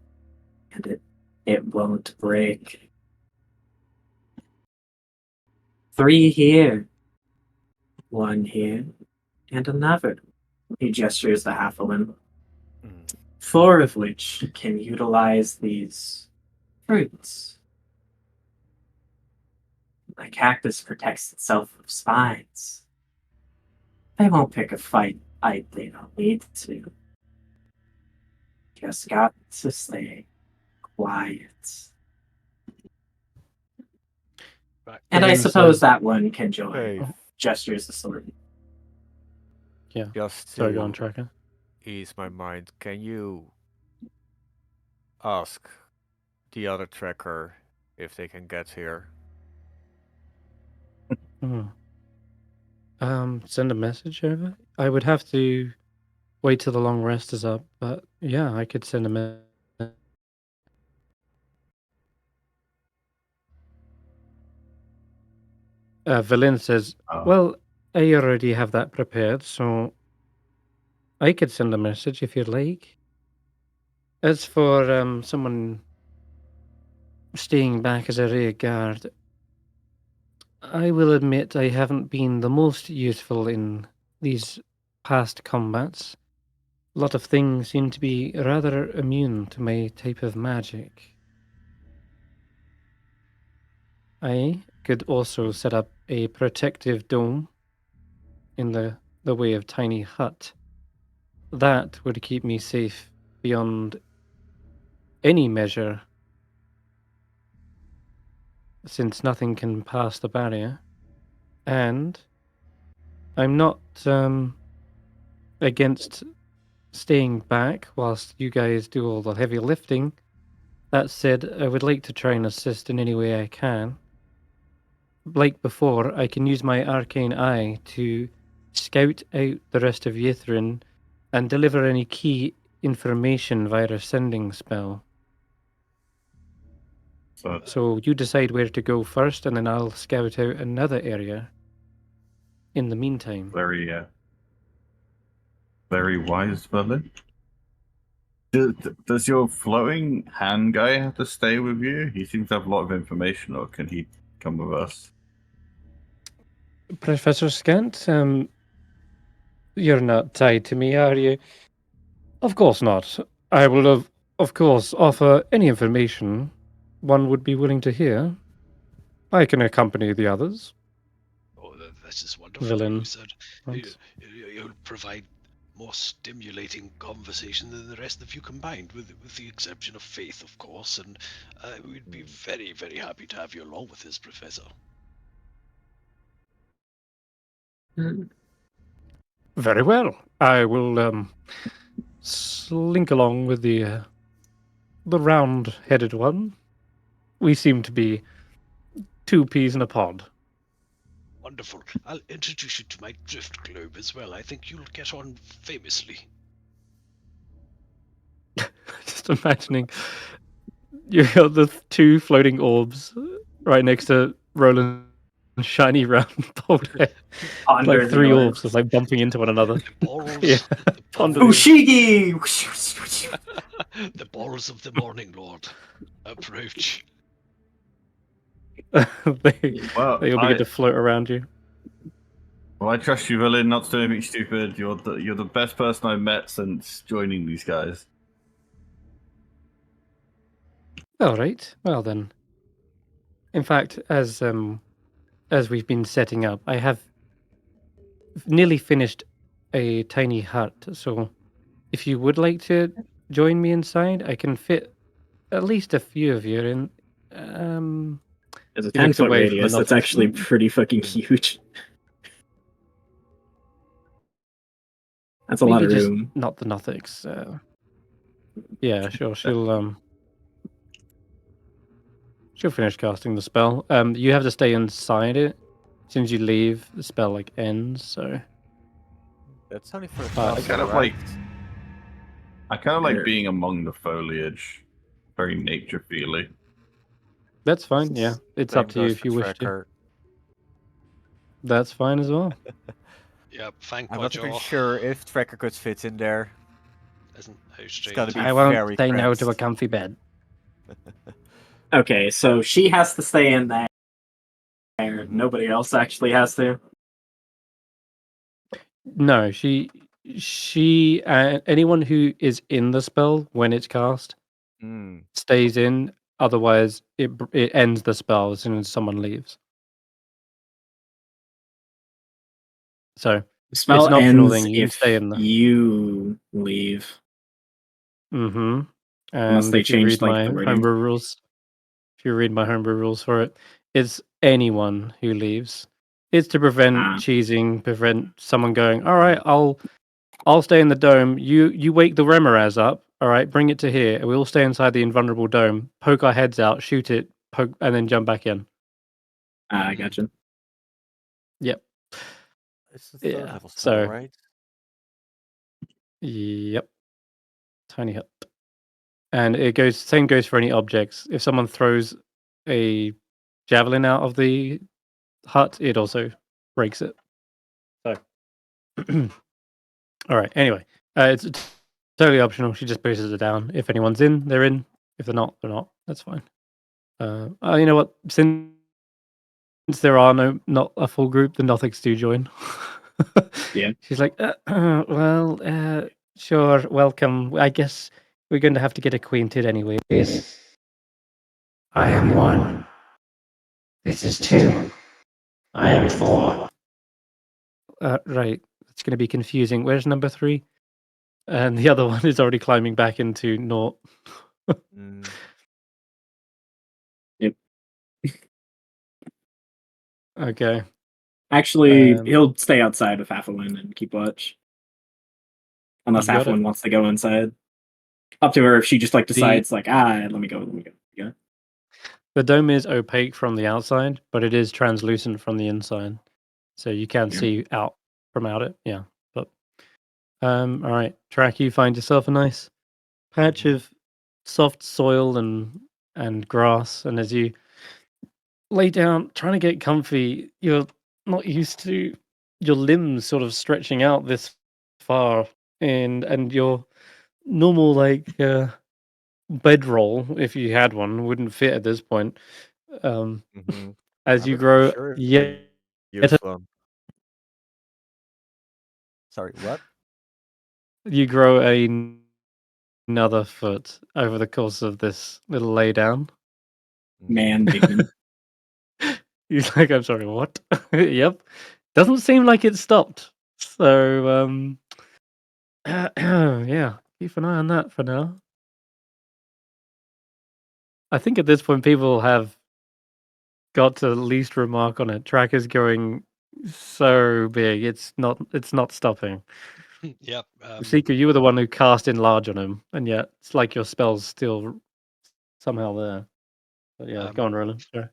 S8: and it won't break. 3 here, 1 here, and another. He gestures the half-limb. 4 of which can utilize these fruits. The cactus protects itself with spines. They won't pick a fight they don't need to. Just got to stay quiet.
S2: Right.
S8: And I
S1: William
S8: suppose
S1: says-
S8: that one can join.
S12: Hey,
S8: Gestures the sword.
S1: Yeah.
S12: just
S1: Sorry, go on,
S12: to
S1: Tracker.
S12: ease my mind, can you ask the other tracker if they can get here?
S1: Send a message over? I would have to wait till the long rest is up, but yeah, I could send a message. Valen says, well, I already have that prepared, so I could send a message if you'd like. As for someone staying back as a rear guard, I will admit I haven't been the most useful in these past combats. A lot of things seem to be rather immune to my type of magic. I could also set up a protective dome in the way of tiny hut. That would keep me safe beyond any measure, since nothing can pass the barrier. And I'm not against staying back whilst you guys do all the heavy lifting. That said, I would like to try and assist in any way I can. Like before, I can use my arcane eye to scout out the rest of Yithrin and deliver any key information via a sending spell. So you decide where to go first, and then I'll scout out another area in the meantime.
S3: Very wise, Berlin. Does your floating hand guy have to stay with you? He seems to have a lot of information, or can he come with us?
S1: Professor Scant, you're not tied to me, are you? Of course not. I will, of course, offer any information one would be willing to hear. I can accompany the others.
S2: Oh, this is wonderful.
S1: Villain.
S2: You said you'll provide more stimulating conversation than the rest of you combined, with the exception of Faith, of course. And we'd be very, very happy to have you along with us, Professor.
S1: Very well. I will slink along with the round-headed one. We seem to be two peas in a pod.
S2: Wonderful. I'll introduce you to my drift globe as well. I think you'll get on famously.
S1: Just imagining you got the two floating orbs right next to Roland's shiny round bald head. Like three orbs just like bumping into one another.
S2: The balls.
S1: Yeah.
S8: Fushigi!
S2: The balls of the Morning Lord approach.
S1: They'll begin to float around you.
S3: Well, I trust you, Villain, not to do anything stupid. You're the best person I've met since joining these guys.
S1: All right. Well then. In fact, as we've been setting up, I have nearly finished a tiny hut. So, if you would like to join me inside, I can fit at least a few of you in.
S8: As a
S1: he looks
S8: 10-foot
S1: away from
S8: radius,
S1: the
S8: that's
S1: Nothics.
S8: actually pretty fucking huge. That's a lot of
S1: Maybe just
S8: room.
S1: not the Nothics. Yeah, sure. She'll finish casting the spell. You have to stay inside it. As soon as you leave, the spell like ends. So
S12: That's only for
S3: I kind of
S12: right?
S3: like being among the foliage, very nature feely.
S1: that's fine. Yeah, it's
S12: Same
S1: up to you
S12: goes
S1: if
S12: for
S1: you wish to.
S12: Tracker.
S1: That's fine as well.
S2: Yep, thank
S12: I'm
S2: my
S12: not
S2: jaw.
S12: even sure if Tracker could fit in there.
S2: Isn't how
S12: It's
S2: strange.
S12: gotta be
S1: I won't
S12: very
S1: say no
S12: cramped.
S1: to a comfy bed.
S8: Okay, so she has to stay in there. Nobody else actually has to.
S1: No, she anyone who is in the spell when it's cast
S12: Hmm.
S1: stays in. Otherwise, it ends the spell as soon as someone leaves. So
S8: The spell
S1: it's an optional
S8: ends
S1: thing. You can
S8: if
S1: stay in there.
S8: you leave.
S1: Mm-hmm.
S8: Unless
S1: And
S8: they
S1: if you
S8: changed,
S1: read
S8: like,
S1: my
S8: the wording.
S1: homebrew rules, it's anyone who leaves. It's to prevent
S8: Ah.
S1: cheesing, prevent someone going, all right, I'll stay in the dome. You wake the Remoraz up, all right, bring it to here, and we'll stay inside the invulnerable dome, poke our heads out, shoot it, poke, and then jump back in.
S8: I gotcha.
S1: Yep.
S12: It's the third
S1: Yeah.
S12: level spell,
S1: So
S12: right?
S1: yep. Tiny hut. And same goes for any objects. If someone throws a javelin out of the hut, it also breaks it. So all right. Anyway, it's totally optional. She just boosted it down. If anyone's in, they're in. If they're not, they're not. That's fine. You know what? Since there are not a full group, the Nothics do join.
S8: Yeah.
S1: She's like, well, sure, welcome. I guess we're going to have to get acquainted anyway.
S11: Yes. I am 1. This is 2. I am 4.
S1: Right. It's going to be confusing. Where's number 3? And the other one is already climbing back into naught.
S8: Yep.
S1: Okay.
S8: Actually, he'll stay outside with Affluent and keep watch. Unless
S1: You got
S8: Affluent
S1: it.
S8: wants to go inside. Up to her if she just like decides like, let me go. Yeah.
S1: The dome is opaque from the outside, but it is translucent from the inside. So you can see out it. Yeah. But all right. Track, you find yourself a nice patch of soft soil and grass, and as you lay down trying to get comfy, you're not used to your limbs sort of stretching out this far, and your normal bedroll, if you had one, wouldn't fit at this point. As
S12: I'm
S1: you
S12: not
S1: grow
S12: sure if
S1: yet
S12: I use one. Sorry, what?
S1: you grow another foot over the course of this little lay down.
S8: Man, Bigman.
S1: He's like, I'm sorry, what? Yep. Doesn't seem like it stopped. So, yeah, keep an eye on that for now. I think at this point, people have got to at least remark on it. Tracker's going so big, it's not stopping.
S2: Yep.
S1: Seeker, you were the one who cast enlarge on him, and yet it's like your spell's still somehow there. But yeah, go on, Roland. Sorry.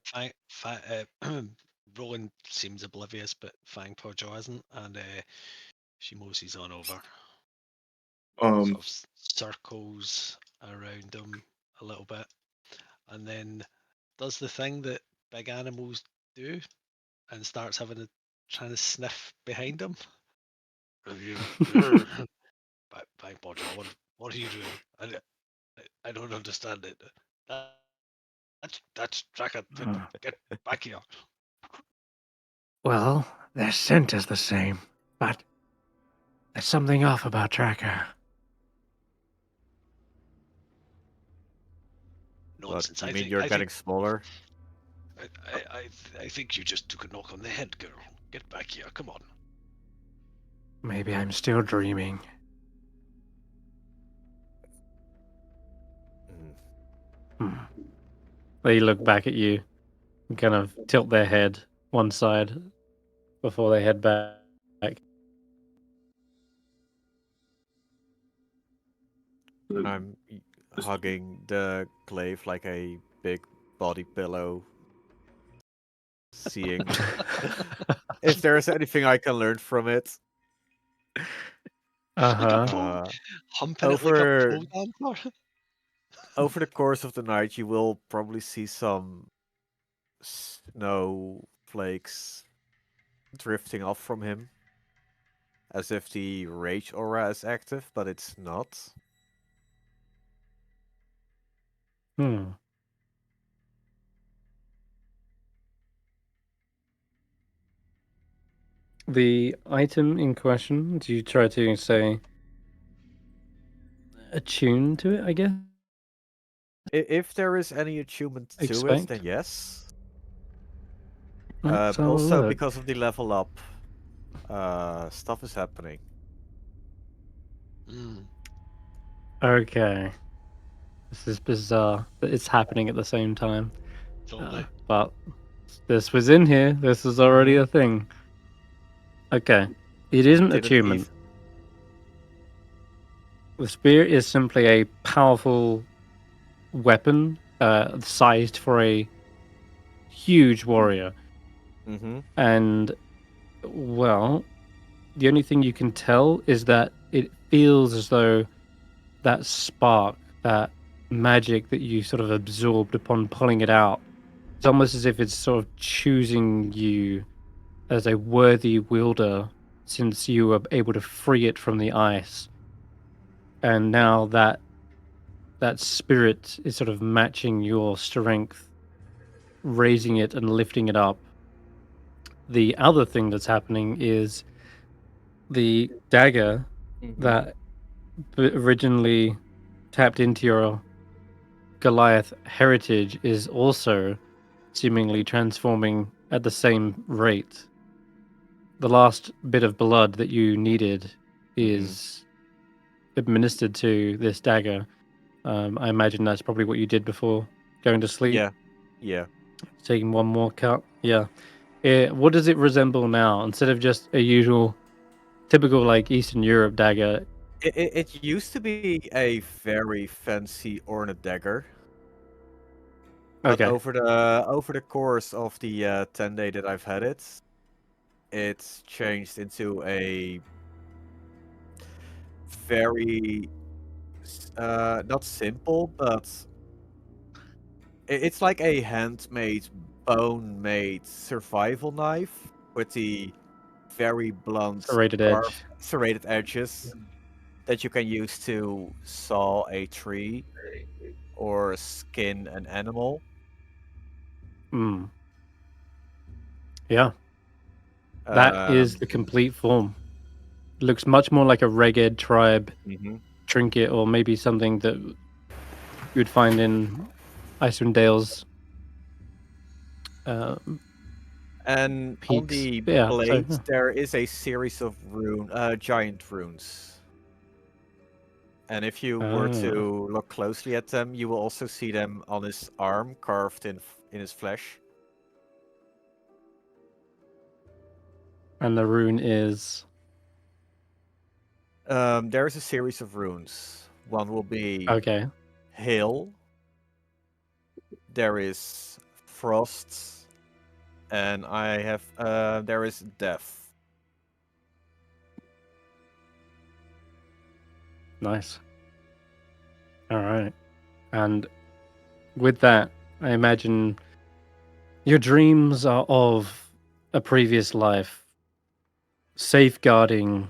S2: Roland seems oblivious, but Fang Pojo isn't, and she moseys on over. Sort of circles around him a little bit, and then does the thing that big animals do, and starts trying to sniff behind him. Fang Pojo, what are you doing? I don't understand it. That's Tracker. Get back here.
S1: Well, their scent is the same, but there's something off about Tracker.
S2: Nonsense.
S12: You mean you're getting smaller?
S2: I think you just took a knock on the head, girl. Get back here. Come on.
S1: Maybe I'm still dreaming. They look back at you and kind of tilt their head one side before they head back.
S12: I'm hugging the glaive like a big body pillow. Seeing if there's anything I can learn from it.
S2: Humping it like a pole dancer.
S12: Over the course of the night, you will probably see some snowflakes drifting off from him. As if the rage aura is active, but it's not.
S1: The item in question, do you try to say attune to it, I guess?
S12: If there is any attunement to it, then yes.
S1: Let's have a
S12: Also,
S1: look.
S12: because of the level up, stuff is happening.
S1: Okay. This is bizarre that it's happening at the same time.
S2: Totally.
S1: But this was in here. This is already a thing. Okay. It isn't
S12: Didn't
S1: attunement. The spear is simply a powerful weapon sized for a huge warrior.
S12: Mm-hmm.
S1: And, well, the only thing you can tell is that it feels as though that spark, that magic that you sort of absorbed upon pulling it out, it's almost as if it's sort of choosing you as a worthy wielder since you were able to free it from the ice. And now that spirit is sort of matching your strength, raising it and lifting it up. The other thing that's happening is the dagger that originally tapped into your Goliath heritage is also seemingly transforming at the same rate. The last bit of blood that you needed is administered to this dagger. I imagine that's probably what you did before going to sleep.
S12: Yeah.
S1: Taking one more cut. Yeah. What does it resemble now? Instead of just a usual, typical like Eastern Europe dagger.
S12: It used to be a very fancy ornate dagger. But
S1: Okay.
S12: over the course of the 10-day that I've had it, it's changed into a very not simple, but it's like a handmade, bone-made survival knife with the very blunt,
S1: Serrated edge.
S12: serrated edges that you can use to saw a tree or skin an animal.
S1: Hmm. Yeah. That is the complete form. Looks much more like a Reged tribe trinket, or maybe something that you'd find in Icewindale's
S12: And
S1: peaks.
S12: on the
S1: Yeah,
S12: blade,
S1: so,
S12: there is a series of giant runes. And if you were to look closely at them, you will also see them on his arm, carved in his flesh.
S1: And the rune is...
S12: There is a series of runes. One will be Hail. There is Frost. And I have there is Death.
S1: Nice. All right. And with that, I imagine your dreams are of a previous life, safeguarding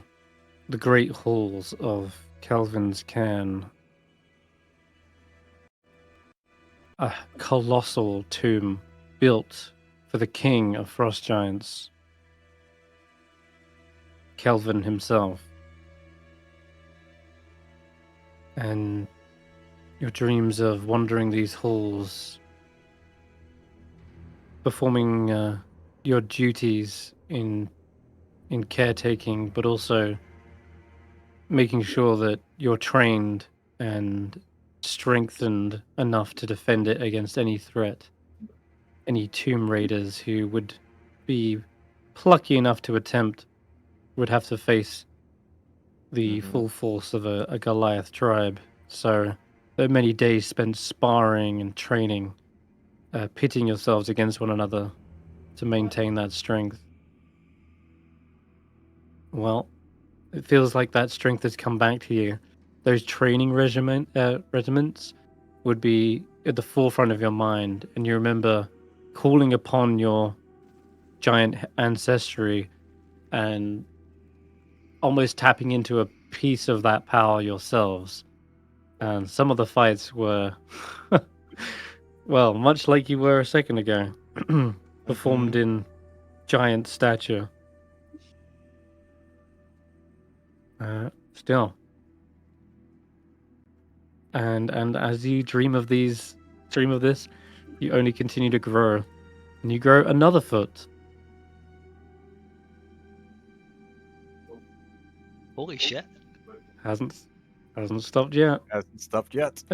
S1: the great halls of Kelvin's Cairn. A colossal tomb built for the king of frost giants, Kelvin himself. And your dreams of wandering these halls, performing your duties in caretaking, but also making sure that you're trained and strengthened enough to defend it against any threat. Any tomb raiders who would be plucky enough to attempt would have to face the full force of a Goliath tribe. So there are many days spent sparring and training, pitting yourselves against one another to maintain that strength. Well, it feels like that strength has come back to you. Those training regiments would be at the forefront of your mind, and you remember calling upon your giant ancestry and almost tapping into a piece of that power yourselves. And some of the fights were, well, much like you were a second ago, performed in giant stature. Still. And as you dream of this, you only continue to grow. And you grow another foot.
S2: Holy shit.
S1: Hasn't Hasn't stopped yet.
S12: Hasn't stopped yet.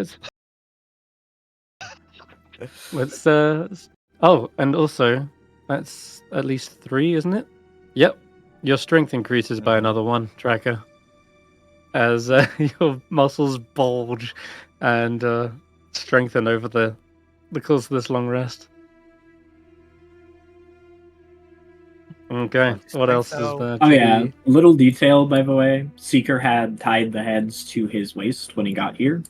S1: Let's oh, and also that's at least 3, isn't it? Yep. Your strength increases by another 1, Tracker. As your muscles bulge and strengthen over the course of this long rest. Okay, what else is there?
S8: Oh yeah, little detail by the way. Seeker had tied the heads to his waist when he got here.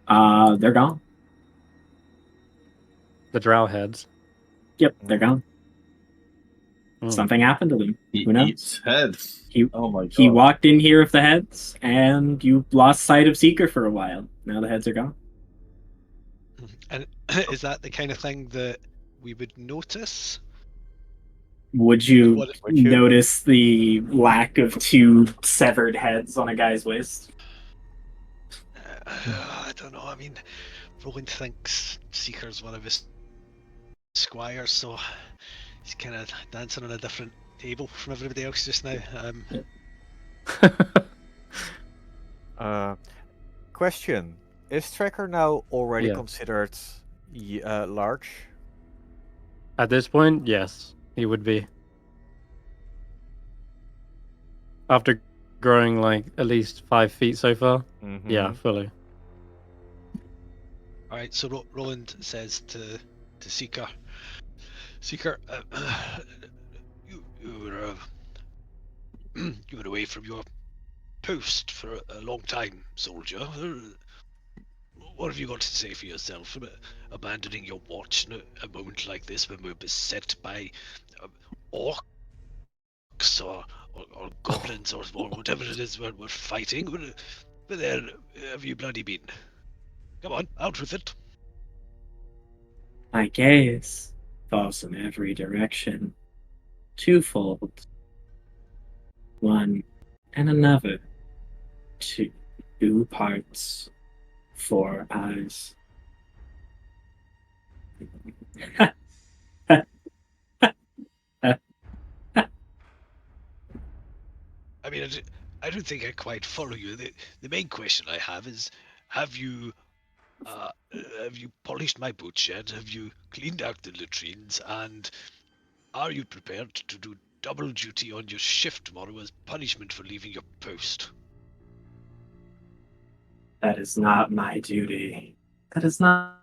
S8: They're gone.
S1: The drow heads.
S8: Yep, they're gone. Something happened to them.
S3: He
S8: Who knows?
S3: eats heads. Oh my god.
S8: He walked in here with the heads, and you lost sight of Seeker for a while. Now the heads are gone.
S2: And is that the kind of thing that we would notice?
S8: Would you notice the lack of 2 severed heads on a guy's waist?
S2: I don't know. I mean, Roland thinks Seeker's one of his squires, so he's kind of dancing on a different table from everybody else just
S12: now. Question: is Tracker now already
S1: Yeah.
S12: considered large?
S1: At this point, yes, he would be. After growing like at least 5 feet so far, yeah, fully.
S2: All right, so Roland says to Seeker, you were you were away from your post for a long time, soldier. What have you got to say for yourself about abandoning your watch in a moment like this when we're beset by orcs or goblins or whatever it is we're fighting? Where there have you bloody been? Come on, out with it.
S8: My gaze falls in every direction, twofold. One and another. 2 parts, 4 eyes.
S2: I mean, I don't think I quite follow you. The main question I have is, have you polished my boots yet? Have you cleaned out the latrines? And are you prepared to do double duty on your shift tomorrow as punishment for leaving your post?
S8: That is not my duty. That is not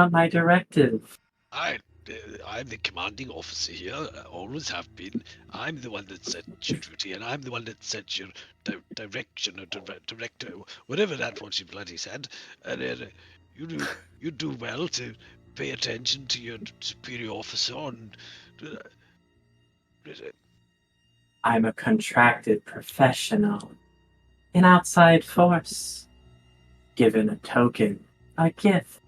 S8: my directive.
S2: I'm the commanding officer here. I always have been. I'm the one that set your duty, and I'm the one that set your direction or director, whatever that was you bloody said. And you do well to pay attention to your superior officer. And
S8: I'm a contracted professional, an outside force, given a token, a gift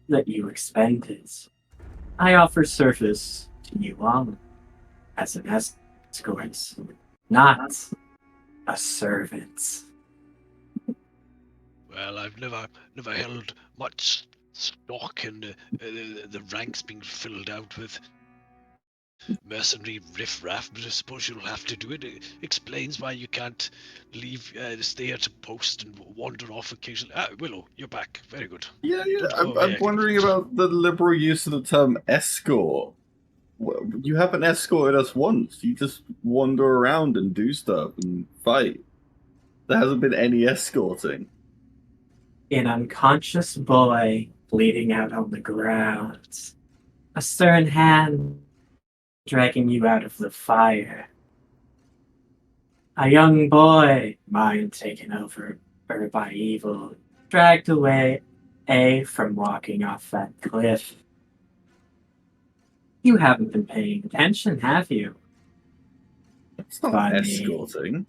S8: that you expended. I offer service to you all as an escort, not a servant.
S2: Well, I've never held much stock in the ranks being filled out with mercenary riffraff, but I suppose you'll have to do it. It explains why you can't leave, stay at a post and wander off occasionally. Willow, you're back. Very good.
S3: Yeah.
S2: Don't go
S3: I'm
S2: away.
S3: wondering about the liberal use of the term escort. You haven't escorted us once. You just wander around and do stuff and fight. There hasn't been any escorting.
S8: An unconscious boy bleeding out on the ground. A stern hand dragging you out of the fire. A young boy, mind taken over by evil, dragged away from walking off that cliff. You haven't been paying attention, have you?
S3: It's not escorting.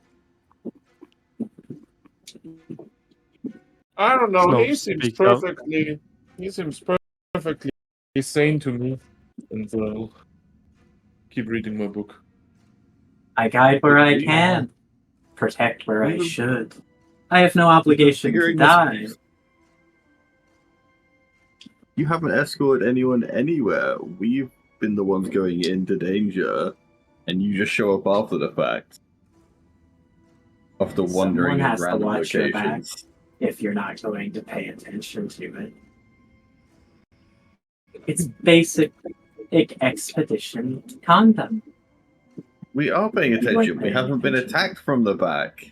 S6: I don't know.
S1: No,
S6: He seems
S1: speak up.
S6: perfectly sane to me, and I'll keep reading my book.
S8: I guide where I can, protect where I should. I have no obligation to die.
S3: You haven't escorted anyone anywhere. We've been the ones going into danger, and you just show up after the fact. After
S8: Someone
S3: wandering in
S8: has to
S3: random
S8: watch your back
S3: locations.
S8: if you're not going to pay attention to it. It's basic expedition conduct.
S3: We are paying
S8: You are
S3: attention. We
S8: paying
S3: haven't been
S8: attention.
S3: attacked from the back.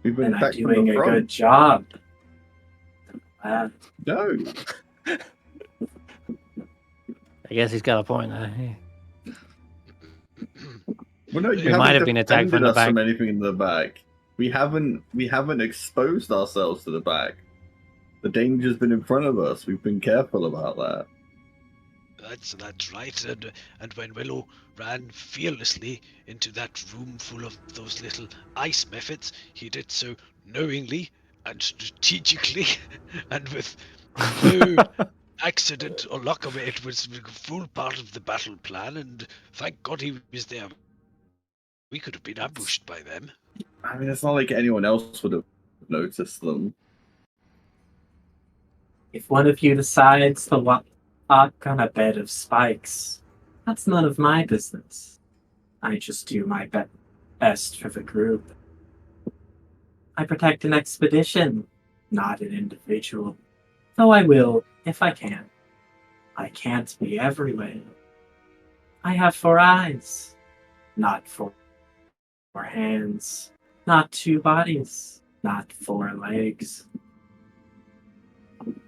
S3: We've been
S8: And I'm
S3: attacked from
S8: doing
S3: the
S8: a
S3: front.
S8: good job.
S3: No.
S1: I guess he's got a point there.
S3: Well, no, you
S1: We might have been attacked from
S3: defended
S1: the
S3: us from
S1: back.
S3: anything in the back. We haven't exposed ourselves to the back. The danger's been in front of us. We've been careful about that.
S2: That's right. And when Willow ran fearlessly into that room full of those little ice methods, he did so knowingly and strategically, and with no accident or luck of it. It was a full part of the battle plan, and thank God he was there. We could have been ambushed by them.
S3: I mean, it's not like anyone else would have noticed them.
S8: If one of you decides to walk on a bed of spikes, that's none of my business. I just do my best for the group. I protect an expedition, not an individual. Though I will, if I can. I can't be everywhere. I have 4 eyes, not 4 hands, not 2 bodies, not 4 legs.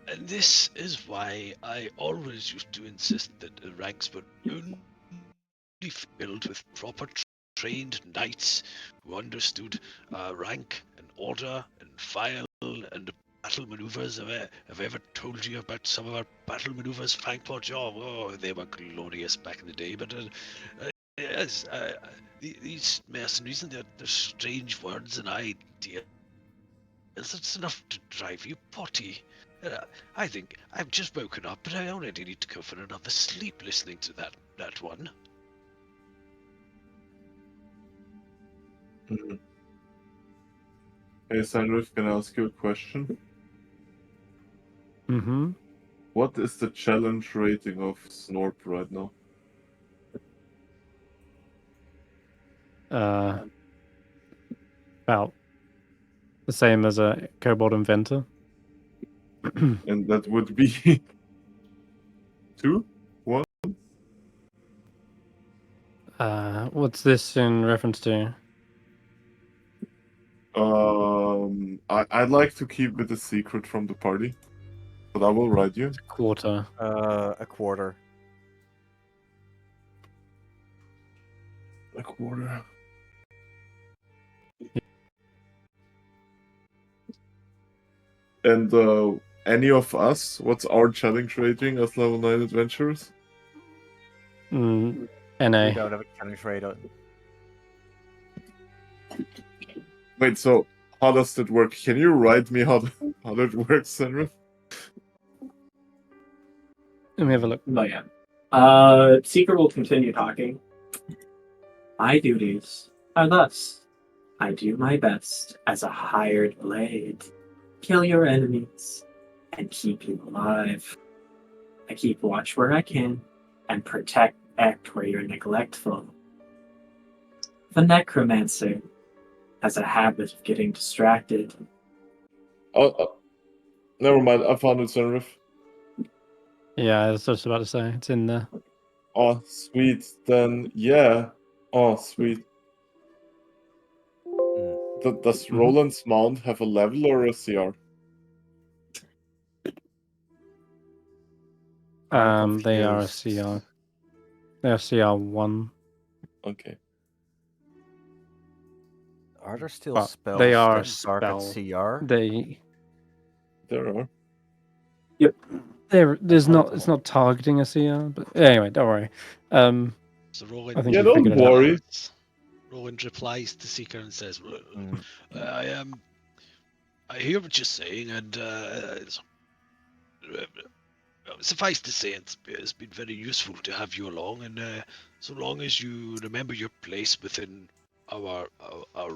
S2: And this is why I always used to insist that the ranks were only filled with proper trained knights who understood rank and order and file and battle maneuvers. Have I ever told you about some of our battle maneuvers, Frankport? Oh, they were glorious back in the day. But yes, these mercenaries and their strange words and ideas, it's enough to drive you potty. I think I've just woken up, but I already need to go for another sleep listening to that one.
S7: Hey, Senrith, can I ask you a question?
S1: Mm-hmm.
S7: What is the challenge rating of Snorp right now?
S1: About the same as a Kobold Inventor.
S7: And that would be 2? 1?
S1: What's this in reference to?
S7: I'd like to keep it a secret from the party, but I will write you.
S1: Quarter.
S12: A quarter.
S7: A quarter. And any of us, what's our challenge rating as level 9 adventurers?
S1: NA.
S12: We don't have a challenge radar.
S7: Wait, so how does that work? Can you write me how that works, Senrith?
S1: Let me have a look.
S8: But yeah. Seeker will continue talking. My duties are thus. I do my best as a hired blade. Kill your enemies and keep you alive. I keep watch where I can and act where you're neglectful. The necromancer has a habit of getting distracted.
S7: Oh, never mind. I found it, Senrith.
S1: Yeah, I was just about to say it's in there.
S7: Oh, sweet. Then yeah. Oh, sweet. Does Roland's mount have a level or a CR?
S1: They are a CR. They are CR1.
S7: Okay.
S12: Are there still
S1: But
S12: spells
S1: they are
S12: that target CR?
S7: There are.
S1: Yep. There's not. It's not targeting a CR, but anyway, don't worry.
S2: So Roland,
S1: I think you figured it out.
S2: Roland replies to Seeker and says, I hear what you're saying, and suffice to say, it's been very useful to have you along, and so long as you remember your place within our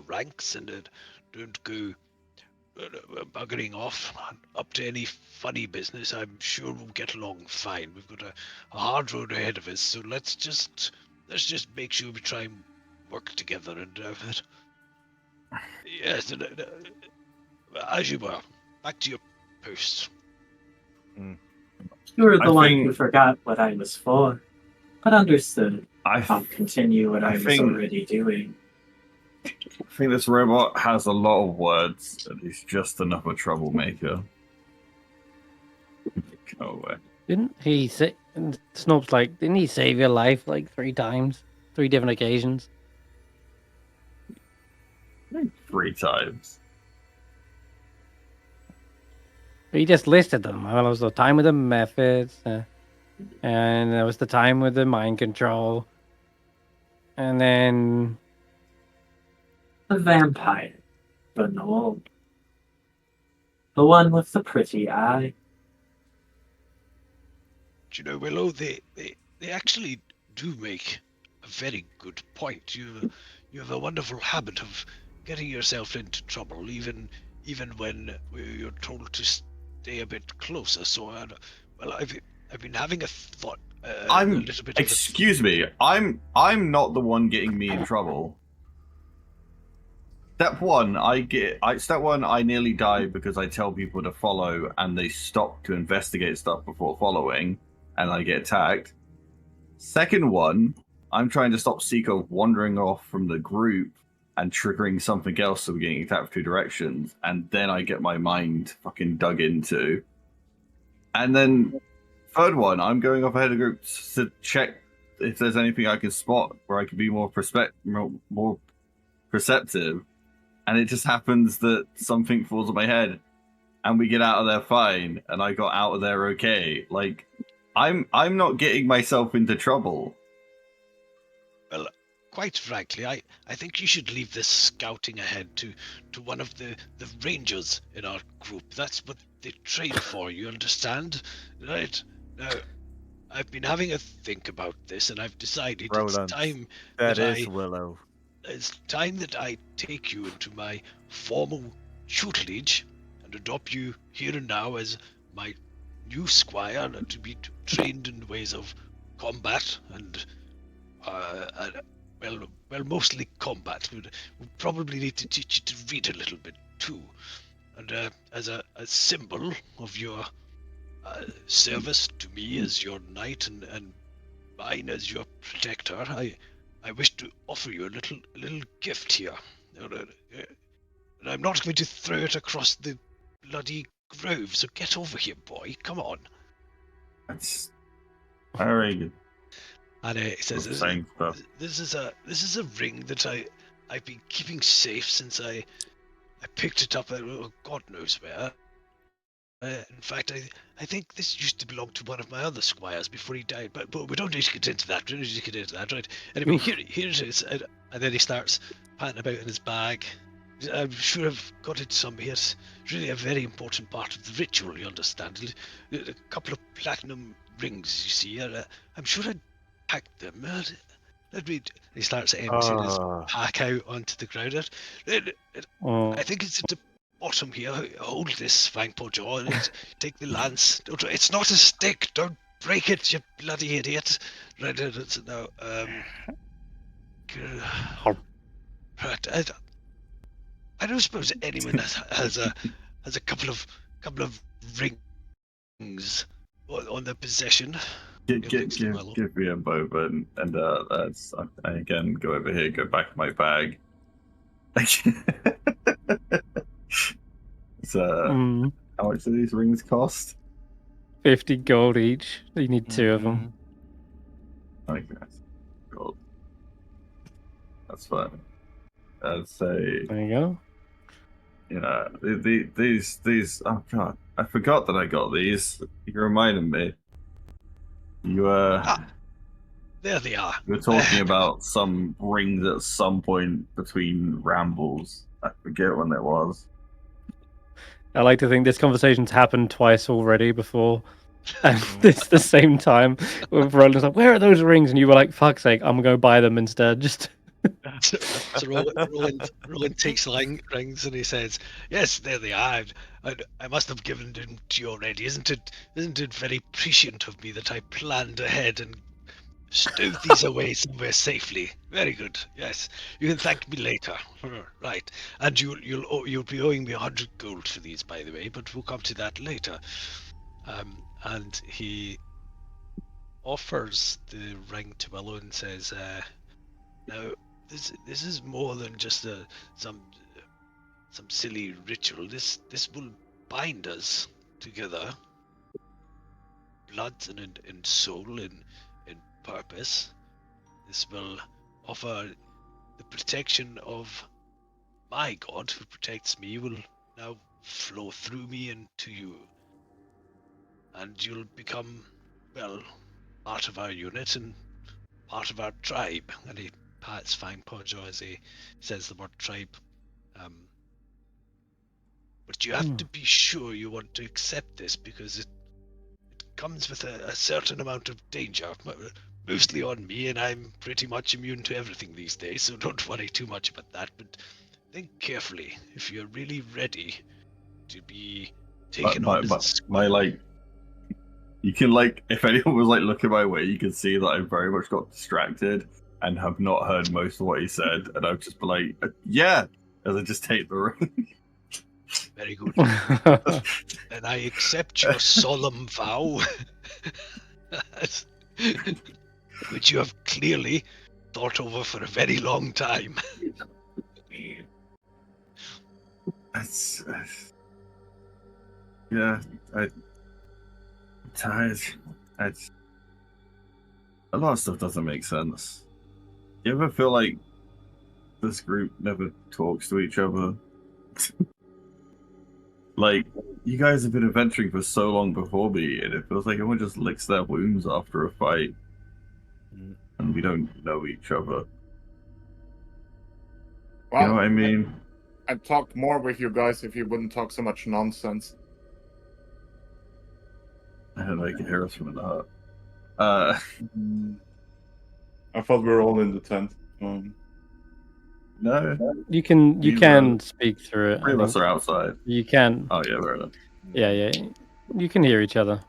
S2: ranks and don't go buggering off up to any funny business, I'm sure we'll get along fine. We've got a hard road ahead of us, so let's just make sure we try and work together and Yes, as you were. Back to your post.
S10: You were the
S3: I
S10: one
S3: think-
S10: who forgot what I was for, but understood.
S3: I
S10: I'll continue what I was
S3: think-
S10: already doing.
S3: think this robot has a lot of words, and he's just enough of a troublemaker. Go away.
S1: Didn't he say? Snob's like, didn't he save your life like 3 times, 3 different occasions?
S3: 3 times.
S1: He just listed them. Well, it was the time with the methods, and there was the time with the mind control, and then
S10: The vampire, the gnome. The one with the pretty eye.
S2: Do you know, Willow, they actually do make a very good point. You have a wonderful habit of getting yourself into trouble, even when you're told to stay a bit closer. So, well, I've been having a thought. A little bit.
S3: Excuse me. I'm not the one getting me in trouble. Step one, I nearly die because I tell people to follow and they stop to investigate stuff before following, and I get attacked. Second one, I'm trying to stop Seiko wandering off from the group and triggering something else, so we're getting attacked from 2 directions, and then I get my mind fucking dug into. And then third one, I'm going off ahead of the group to check if there's anything I can spot where I can be more perceptive. And it just happens that something falls on my head, and we get out of there fine, and I got out of there okay. Like, I'm not getting myself into trouble.
S2: Well, quite frankly, I think you should leave this scouting ahead to one of the rangers in our group. That's what they train for, you understand? Right? Now, I've been having a think about this, and I've decided
S12: Roland,
S2: it's time
S12: that
S2: that
S12: is Willow.
S2: It's time that I take you into my formal tutelage and adopt you here and now as my new squire, and to be trained in ways of combat and well, mostly combat. But we probably need to teach you to read a little bit too. And as a symbol of your service to me as your knight and mine as your protector, I wish to offer you a little gift here. And I'm not going to throw it across the bloody grove, so get over here, boy. Come on.
S3: That's very good.
S2: And it says this is a ring that I've been keeping safe since I picked it up at God knows where. In fact, I think this used to belong to one of my other squires before he died, but we don't need to get into that. We don't need to get into that, right? Anyway, here it is, and then he starts patting about in his bag. I'm sure I've got it somewhere. It's really a very important part of the ritual, you understand. A couple of platinum rings, you see. I'm sure I packed them. Let me. He starts emptying his pack out onto the ground. I think it's at the bottom here. Hold this, Fangpo Jaw, and take the lance. It's not a stick. Don't break it, you bloody idiot. Right, now. Right, I don't suppose anyone has a couple of rings on their possession.
S3: Give me a moment, and I again go over here, go back in my bag. So, how much do these rings cost?
S1: 50 gold each. You need 2 of them.
S3: Okay, gold. That's fine. I'd say.
S1: There you go.
S3: You know, these. Oh god, I forgot that I got these. You reminded me. You
S2: there they are.
S3: You were talking about some rings at some point between rambles. I forget when that was.
S1: I like to think this conversation's happened twice already before. And it's the same time with Roland's like, where are those rings? And you were like, fuck's sake, I'm going to buy them instead. Just.
S2: So Roland takes rings and he says, yes, there they are. I must have given them to you already. Isn't it very prescient of me that I planned ahead and Stow these away somewhere safely. Very good. Yes, you can thank me later. Right, and you'll be owing me 100 gold for these, by the way. But we'll come to that later. And he offers the ring to Willow and says, "Now, this is more than just some silly ritual. This will bind us together, blood and soul and purpose. This will offer the protection of my god, who protects me, will now flow through me and to you, and you'll become, well, part of our unit and part of our tribe." And he pats Fine Podjo as he says the word tribe. But you have to be sure you want to accept this, because it comes with a certain amount of danger, mostly on me, and I'm pretty much immune to everything these days, so don't worry too much about that. But think carefully if you're really ready to be taken on as a
S3: my like, you can like, if anyone was like looking my way, you can see that I very much got distracted and have not heard most of what he said, and I've just been like, yeah, as I just take the ring.
S2: Very good. And I accept your solemn vow, which you have clearly thought over for a very long time.
S3: That's, yeah, I'm tired. A lot of stuff doesn't make sense. You ever feel like this group never talks to each other? Like, you guys have been adventuring for so long before me, and it feels like everyone just licks their wounds after a fight. And we don't know each other.
S6: Well,
S3: You know what I mean?
S6: I'd talk more with you guys if you wouldn't talk so much nonsense.
S3: I don't know, I can hear us from the heart.
S6: I thought we were all in the tent.
S3: No.
S1: You can speak through it.
S3: Three of us are outside.
S1: You can.
S3: Oh, yeah, fair enough.
S1: Yeah. You can hear each other.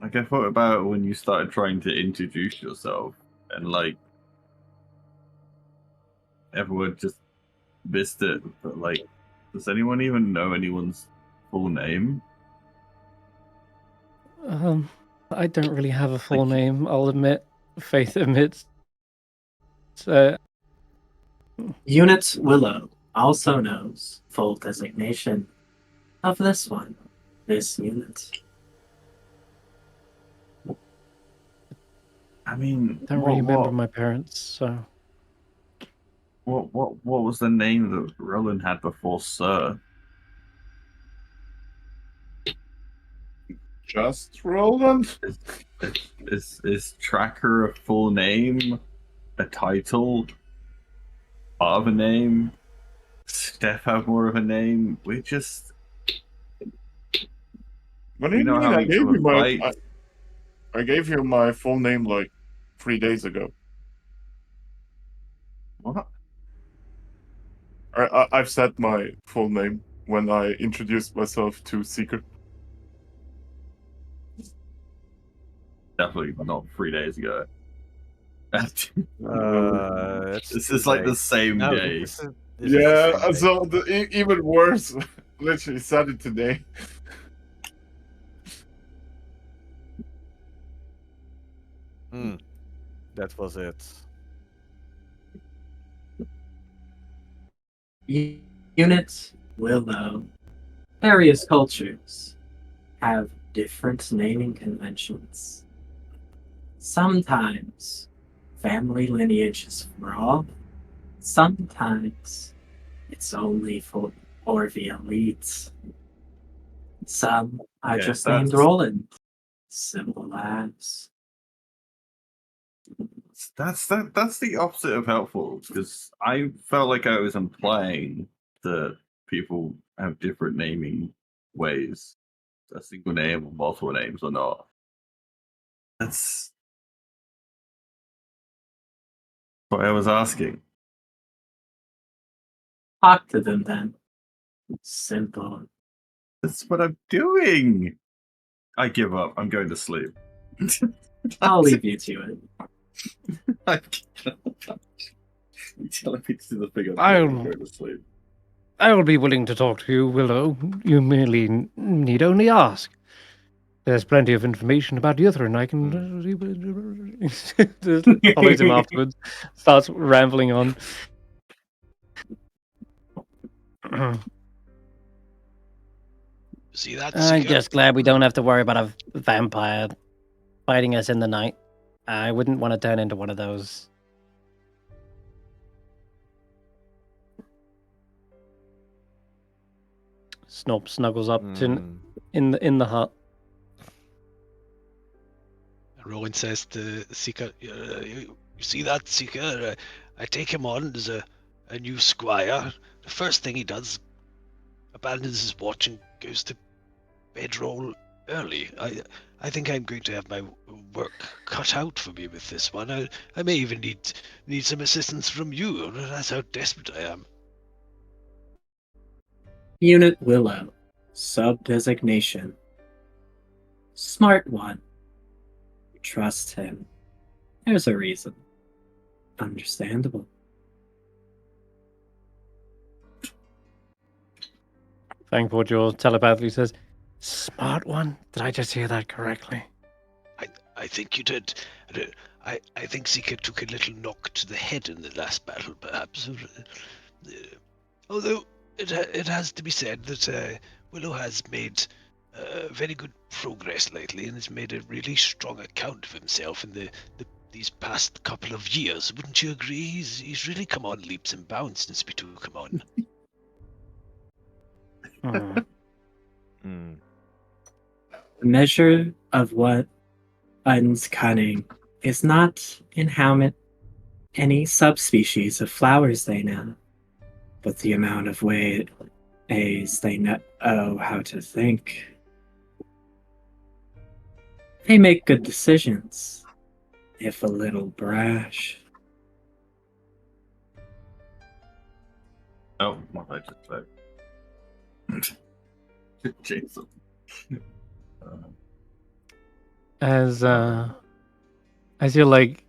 S3: Like, I thought about when you started trying to introduce yourself, and like, everyone just missed it. But like, does anyone even know anyone's full name?
S1: I don't really have a full name, I'll admit. Faith admits.
S10: Unit Willow also knows full designation of this one, this unit.
S3: I mean,
S1: Don't really remember my parents, so.
S3: What was the name that Roland had before Sir?
S6: Just Roland?
S3: Is Tracker a full name? A title? Part of a name? Stef have more of a name? We just...
S6: What do you mean? I gave you my full name like 3 days ago.
S3: What?
S6: I've said my full name when I introduced myself to Seeker.
S3: Definitely not 3 days ago.
S12: This
S3: is like the same day.
S12: This is
S6: Yeah,
S12: the same
S6: so even worse, literally said it today.
S12: That was it.
S10: Units will know. Various cultures have different naming conventions. Sometimes family lineage is for all. Sometimes it's only for the elites. Some are just named Roland. Simple as.
S3: That's the opposite of helpful, because I felt like I was implying that people have different naming ways, a single name or multiple names or not. That's what I was asking.
S10: Talk to them then. Simple.
S3: That's what I'm doing. I give up. I'm going to sleep.
S8: I'll leave you to it.
S3: You're telling me to do the thing.
S1: I'll-
S3: I'm going to sleep.
S1: I will be willing to talk to you, Willow. You merely need only ask. There's plenty of information about Ythrin. I can just follows him afterwards, starts rambling on.
S2: See that?
S13: I'm
S2: Seeker?
S13: just glad we don't have to worry about a vampire fighting us in the night. I wouldn't want to turn into one of those.
S1: Snop snuggles up in the hut.
S2: Roland says to Seeker, you see that, Seeker? I take him on as a new squire. The first thing he does, abandons his watch and goes to bedroll early. I think I'm going to have my work cut out for me with this one. I may even need some assistance from you. That's how desperate I am.
S8: Unit Willow. Sub-designation. Smart one. Trust him. There's a reason. Understandable.
S1: Thankful Jaw telepathically says, "Smart one? Did I just hear that correctly?"
S2: I think you did. I think Seeker took a little knock to the head in the last battle, perhaps. Although it has to be said that Willow has made very good progress lately and has made a really strong account of himself in these past couple of years. Wouldn't you agree? He's really come on leaps and bounds since we took him on.
S8: The measure of what one's cunning is not in how any subspecies of flowers they know, but the amount of ways they know how to think. They make good decisions, if a little brash.
S3: Oh, what did I just say? Jason.
S1: As you're like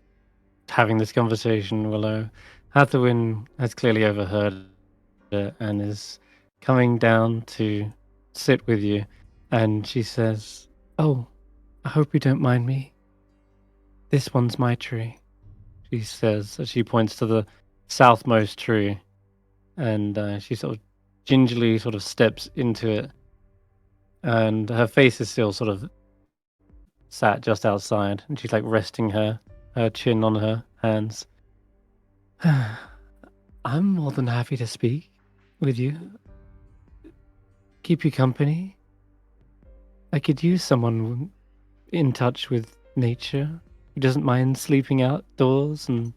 S1: having this conversation, Willow, Hathawin has clearly overheard it and is coming down to sit with you, and she says, "Oh, I hope you don't mind me. This one's my tree," she says as she points to the southmost tree, and she sort of gingerly sort of steps into it, and her face is still sort of sat just outside, and she's like resting her chin on her hands. "I'm more than happy to speak with you. Keep you company. I could use someone in touch with nature who doesn't mind sleeping outdoors and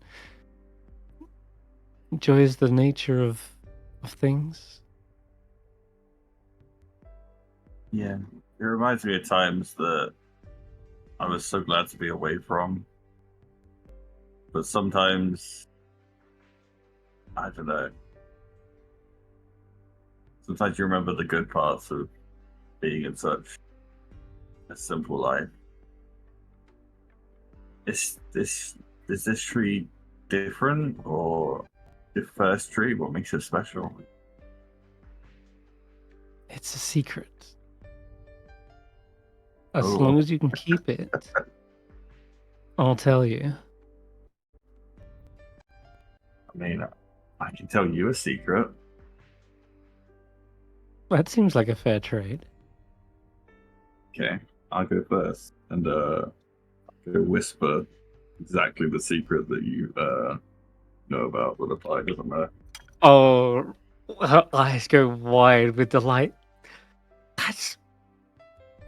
S1: enjoys the nature of things."
S3: Yeah, it reminds me of times that I was so glad to be away from. But sometimes, I don't know. Sometimes you remember the good parts of being in such a simple life. Is this tree different, or the first tree? What makes it special?
S1: It's a secret. As long as you can keep it, I'll tell you.
S3: I mean, I can tell you a secret.
S1: That seems like a fair trade.
S3: Okay, I'll go first, and I'll go whisper exactly the secret that you know about, but the fire doesn't matter.
S1: Oh, her eyes go wide with delight. That's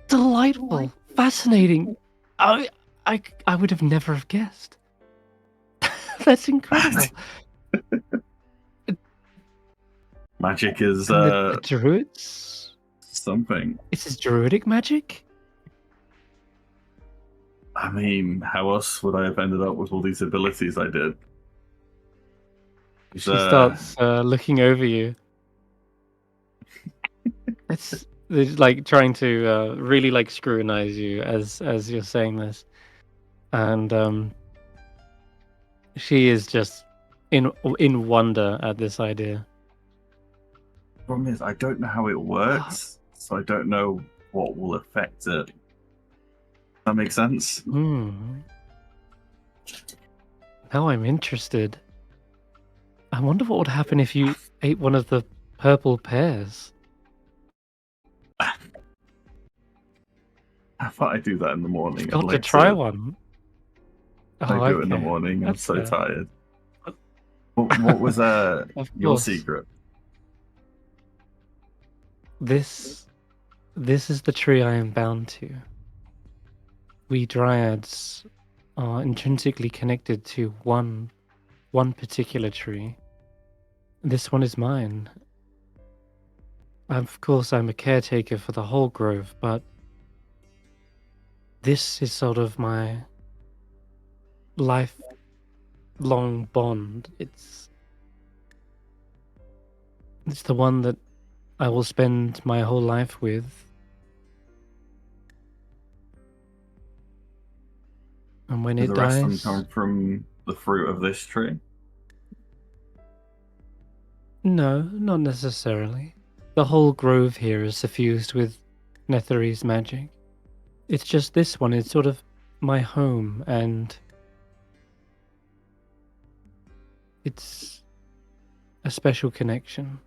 S1: delightful, fascinating. I would have never have guessed. That's incredible.
S3: Magic is
S1: The druids?
S3: something.
S1: Is this druidic magic?
S3: I mean, how else would I have ended up with all these abilities I did?
S1: She starts looking over you. It's they're like trying to really like scrutinize you as you're saying this, and she is just in wonder at this idea.
S3: Problem is, I don't know how it works, so I don't know what will affect it. That makes sense?
S1: Now I'm interested. I wonder what would happen if you ate one of the purple pears.
S3: How about I do that in the morning?
S1: Got to try one.
S3: I do it in the morning. I'm so
S1: fair.
S3: tired. What was
S1: Of
S3: your
S1: course.
S3: secret?
S1: This is the tree I am bound to. We dryads are intrinsically connected to one particular tree. This one is mine. Of course, I'm a caretaker for the whole grove, but this is sort of my lifelong bond. It's the one that I will spend my whole life with. And when
S3: Does
S1: it
S3: the rest of them
S1: dies,
S3: come from the fruit of this tree?
S1: no, not necessarily. The whole grove here is suffused with Netheri's magic. It's just this one, it's sort of my home, and it's a special connection.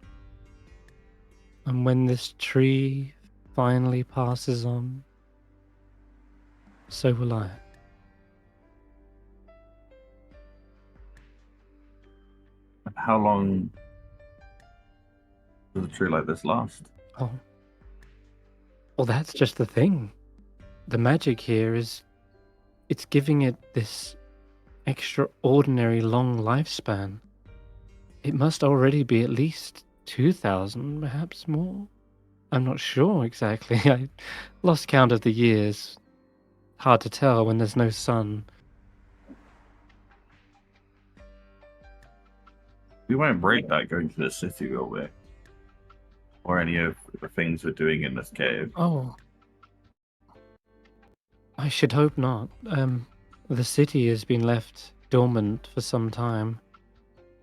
S1: And when this tree finally passes on, so will I.
S3: How long does a tree like this last?
S1: Oh. Well, that's just the thing. The magic here is it's giving it this extraordinary long lifespan. It must already be at least 2,000, perhaps more. I'm not sure exactly. I lost count of the years. Hard to tell when there's no sun.
S3: We won't break that going to the city, will we? Or any of the things we're doing in this cave.
S1: Oh. I should hope not. The city has been left dormant for some time.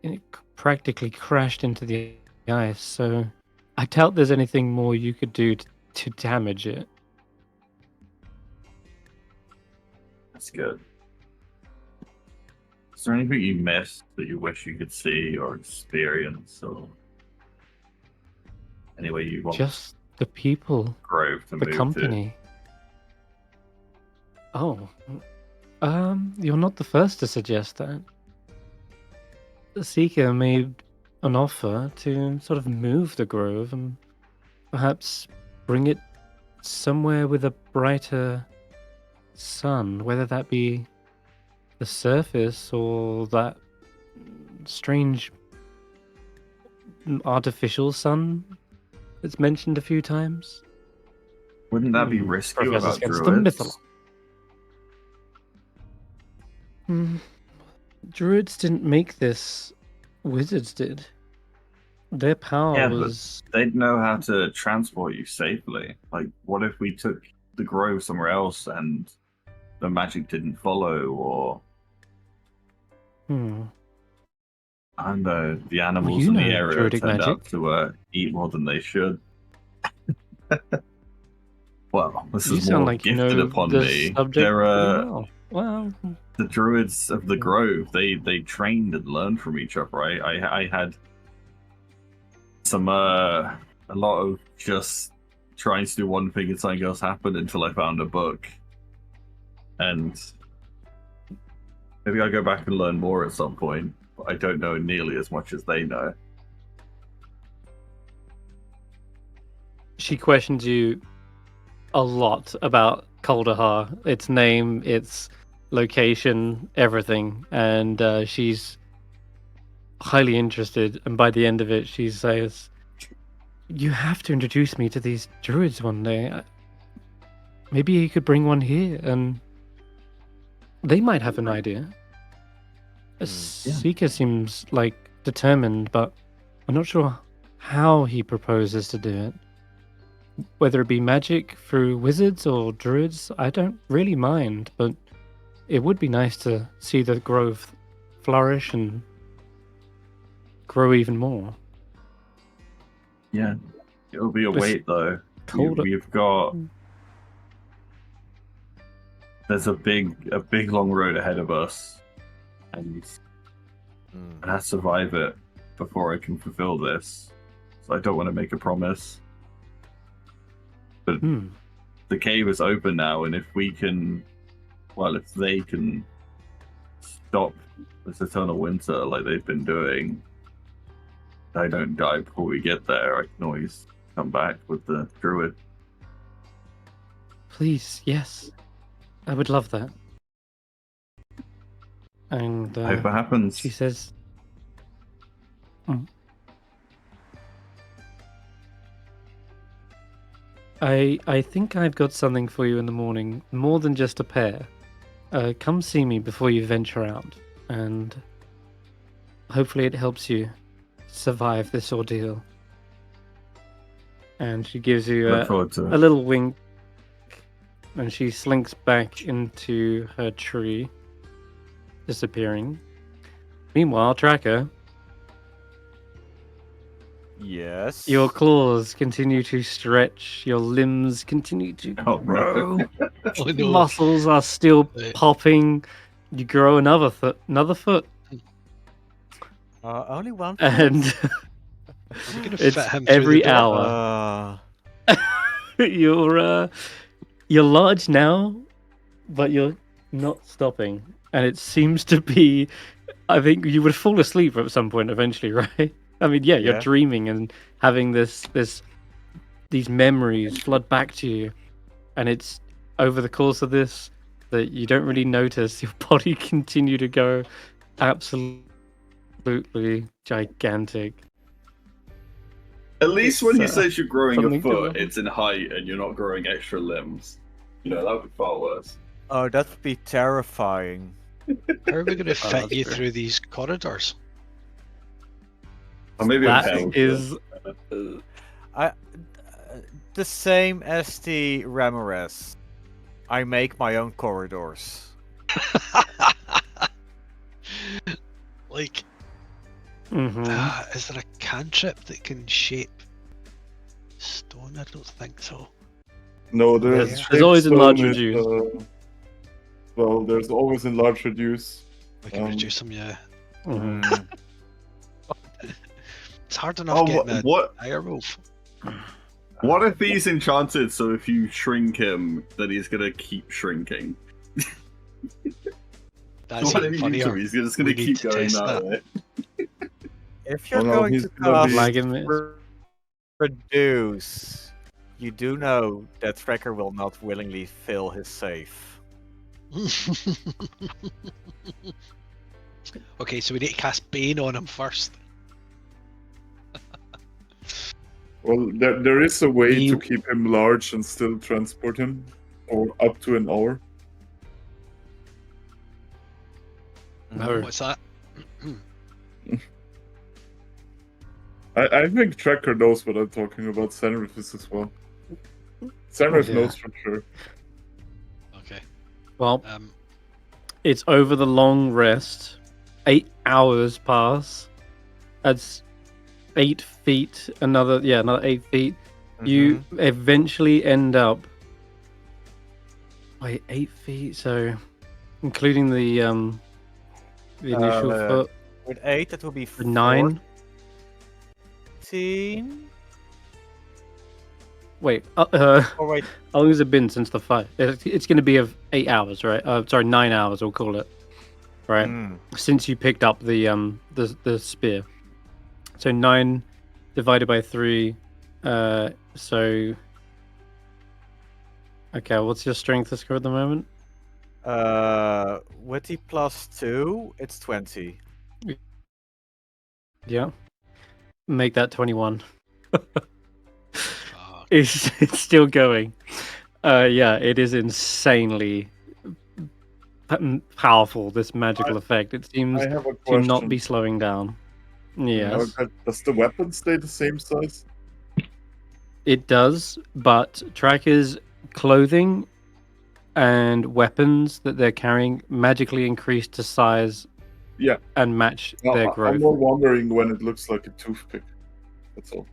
S1: It practically crashed into the ice, so I doubt there's anything more you could do to damage it.
S3: That's good. Is there anything you missed that you wish you could see or experience, or any way you want
S1: Just the people,
S3: Grove to
S1: the
S3: move
S1: company. Oh, you're not the first to suggest that. The Seeker made an offer to sort of move the grove and perhaps bring it somewhere with a brighter sun, whether that be the surface or that strange artificial sun that's mentioned a few times.
S3: Wouldn't that be risky
S1: Professor
S3: without
S1: against the
S3: druids?
S1: mytholo- Druids didn't make this. Wizards did. Their power
S3: Yeah,
S1: was.
S3: but they'd know how to transport you safely. Like, what if we took the grove somewhere else and the magic didn't follow, or and the animals
S1: you
S3: in the
S1: know
S3: area
S1: druidic
S3: turned out
S1: magic.
S3: to eat more than they should? Well, this
S1: You
S3: is
S1: sound
S3: more
S1: like you
S3: gifted
S1: know
S3: upon
S1: the
S3: me.
S1: subject
S3: They're
S1: pretty well. Well,
S3: the druids of the grove. They trained and learned from each other. I had some a lot of just trying to do one thing and something else happened until I found a book, and maybe I'll go back and learn more at some point. But I don't know nearly as much as they know.
S1: she questions you a lot about Kaldahar, its name, its location, everything, and she's highly interested. And by the end of it, she says, "You have to introduce me to these druids one day. Maybe you could bring one here, and they might have an idea." Seeker seems like determined, but I'm not sure how he proposes to do it. whether it be magic through wizards or druids, I don't really mind, but it would be nice to see the growth flourish and grow even more.
S3: Yeah, it'll be a
S1: Just
S3: wait though.
S1: told it.
S3: We've got there's a big long road ahead of us, and I have to survive it before I can fulfill this. So I don't want to make a promise. But the cave is open now, and if they can stop this eternal winter like they've been doing, I don't die before we get there, I can always come back with the druid.
S1: Please, yes. I would love that. And
S3: I hope it happens.
S1: She says... I think I've got something for you in the morning, more than just a pear. Come see me before you venture out, and hopefully it helps you survive this ordeal. And she gives you a little wink, and she slinks back into her tree, disappearing. Meanwhile, Tracker,
S12: yes,
S1: your claws continue to stretch, your limbs continue to grow, muscles are still popping. You grow another foot.
S12: Only one.
S1: And it's every hour. You're large now, but you're not stopping. And it seems to be, I think you would fall asleep at some point eventually, right? I mean, yeah, you're dreaming and having these memories flood back to you. And it's over the course of this that you don't really notice your body continue to go absolutely gigantic.
S3: At least when he says you're growing a
S1: something
S3: foot,
S1: to-
S3: it's in height and you're not growing extra limbs. You know, that would be far worse.
S12: Oh, that would be terrifying.
S2: How are we going to fit you through these corridors?
S3: Or maybe
S1: That is
S12: the same as the Ramirez. I make my own corridors.
S2: Like,
S1: Mhm.
S2: is there a cantrip that can shape stone? I don't think so.
S6: No, there's
S1: There's always enlarged
S6: shapestone
S1: reduce.
S6: Well, there's always enlarged reduce.
S2: We can reduce them, yeah.
S1: Mhm.
S2: It's hard enough
S3: Oh,
S2: getting a
S3: what?
S2: dire wolf.
S3: What if he's enchanted so if you shrink him, then he's gonna keep shrinking?
S2: That's
S3: What
S2: even
S3: if you do
S2: funnier.
S3: He's just gonna
S2: We need
S3: keep
S2: to
S3: going
S2: test
S3: that
S2: that.
S3: way.
S12: If you're
S6: Oh, no,
S12: going
S6: he's
S12: to
S6: gonna be-
S12: cast
S1: Flag him.
S12: reduce, you do know that Tracker will not willingly fill his safe.
S2: Okay, so we need to cast Bane on him first.
S6: Well, there is a way
S1: You-
S6: to keep him large and still transport him, or up to an hour.
S1: No.
S2: What's that?
S6: I think Tracker knows what I'm talking about. Senrith is as well. Senrith
S1: Yeah.
S6: knows for sure.
S2: Okay.
S1: Well, it's over the long rest. 8 hours pass. That's 8 feet. Another 8 feet. You eventually end up. Wait, 8 feet. So, including the initial foot.
S12: With 8, that will be
S1: 9.
S12: 14.
S1: Wait.
S12: Oh wait.
S1: How long has it been since the fight? It's going to be of 8 hours, right? Sorry, 9 hours. We'll call it. Right. Since you picked up the spear. So 9 divided by 3. So. Okay, what's your strength score at the moment?
S12: With the +2, it's 20.
S1: Yeah. Make that 21. It's still going. Yeah, it is insanely powerful, this magical effect. It seems
S6: I have a
S1: to not
S6: question.
S1: be slowing down. Yes.
S6: Does the weapon stay the same size?
S1: It does, but Tracker's clothing and weapons that they're carrying magically increase to size
S7: Yeah.
S1: and match their growth.
S7: I'm more wondering when it looks like a toothpick. That's all.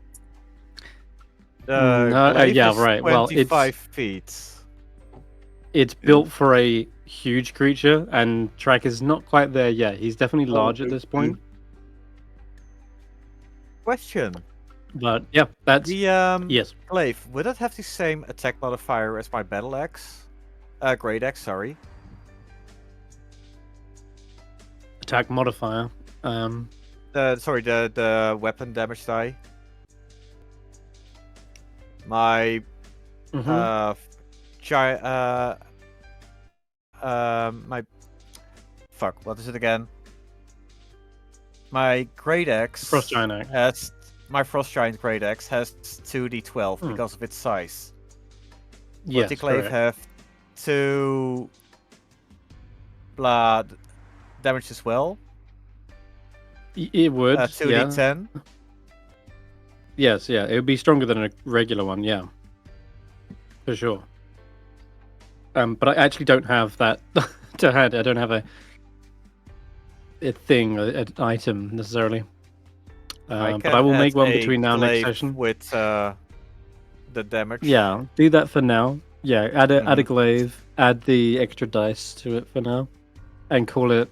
S12: The glaive
S1: yeah,
S12: is
S1: right. Well,
S12: 25 feet.
S1: It's built for a huge creature, and Tracker's not quite there yet. He's definitely large at this point.
S12: Question.
S1: But yeah, that's
S12: The
S1: yes.
S12: glaive, would it have the same attack modifier as my battle axe? Great axe, sorry.
S1: Attack modifier.
S12: Sorry, the weapon damage die. My my fuck, what is it again? My great axe
S1: Frost Giant axe.
S12: has my Frost Giant great axe has 2d12 because of its size.
S1: Yes,
S12: Would the glaive
S1: correct.
S12: have 2 blood damage as well?
S1: It would.
S12: 2d10.
S1: Yeah. Yes, yeah. It would be stronger than a regular one, yeah. For sure. But I actually don't have that to hand. I don't have a thing, an item necessarily. But I will make one between now and next session.
S12: With the damage.
S1: Yeah, do that for now. Yeah, add a glaive, add the extra dice to it for now, and call it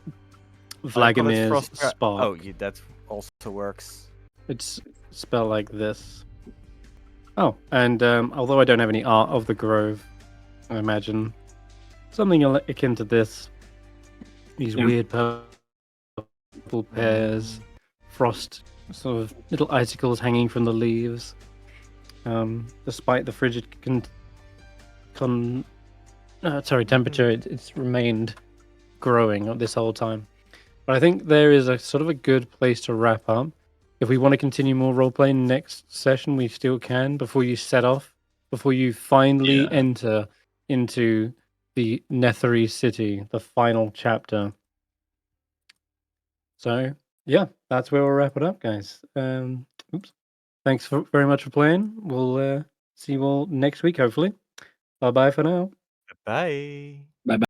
S1: Vladimir's Spark.
S12: Oh, yeah, that also works.
S1: It's spelled like this. Oh, and although I don't have any art of the grove, I imagine something akin to this. These weird purple pears, frost, sort of little icicles hanging from the leaves. Despite the frigid temperature, it's remained growing this whole time. But I think there is a sort of a good place to wrap up. If we want to continue more roleplay next session, we still can before you set off, before you finally enter into the Nethery City, the final chapter. So, yeah, that's where we'll wrap it up, guys. Thanks very much for playing. We'll see you all next week, hopefully. Bye-bye for now.
S12: Bye.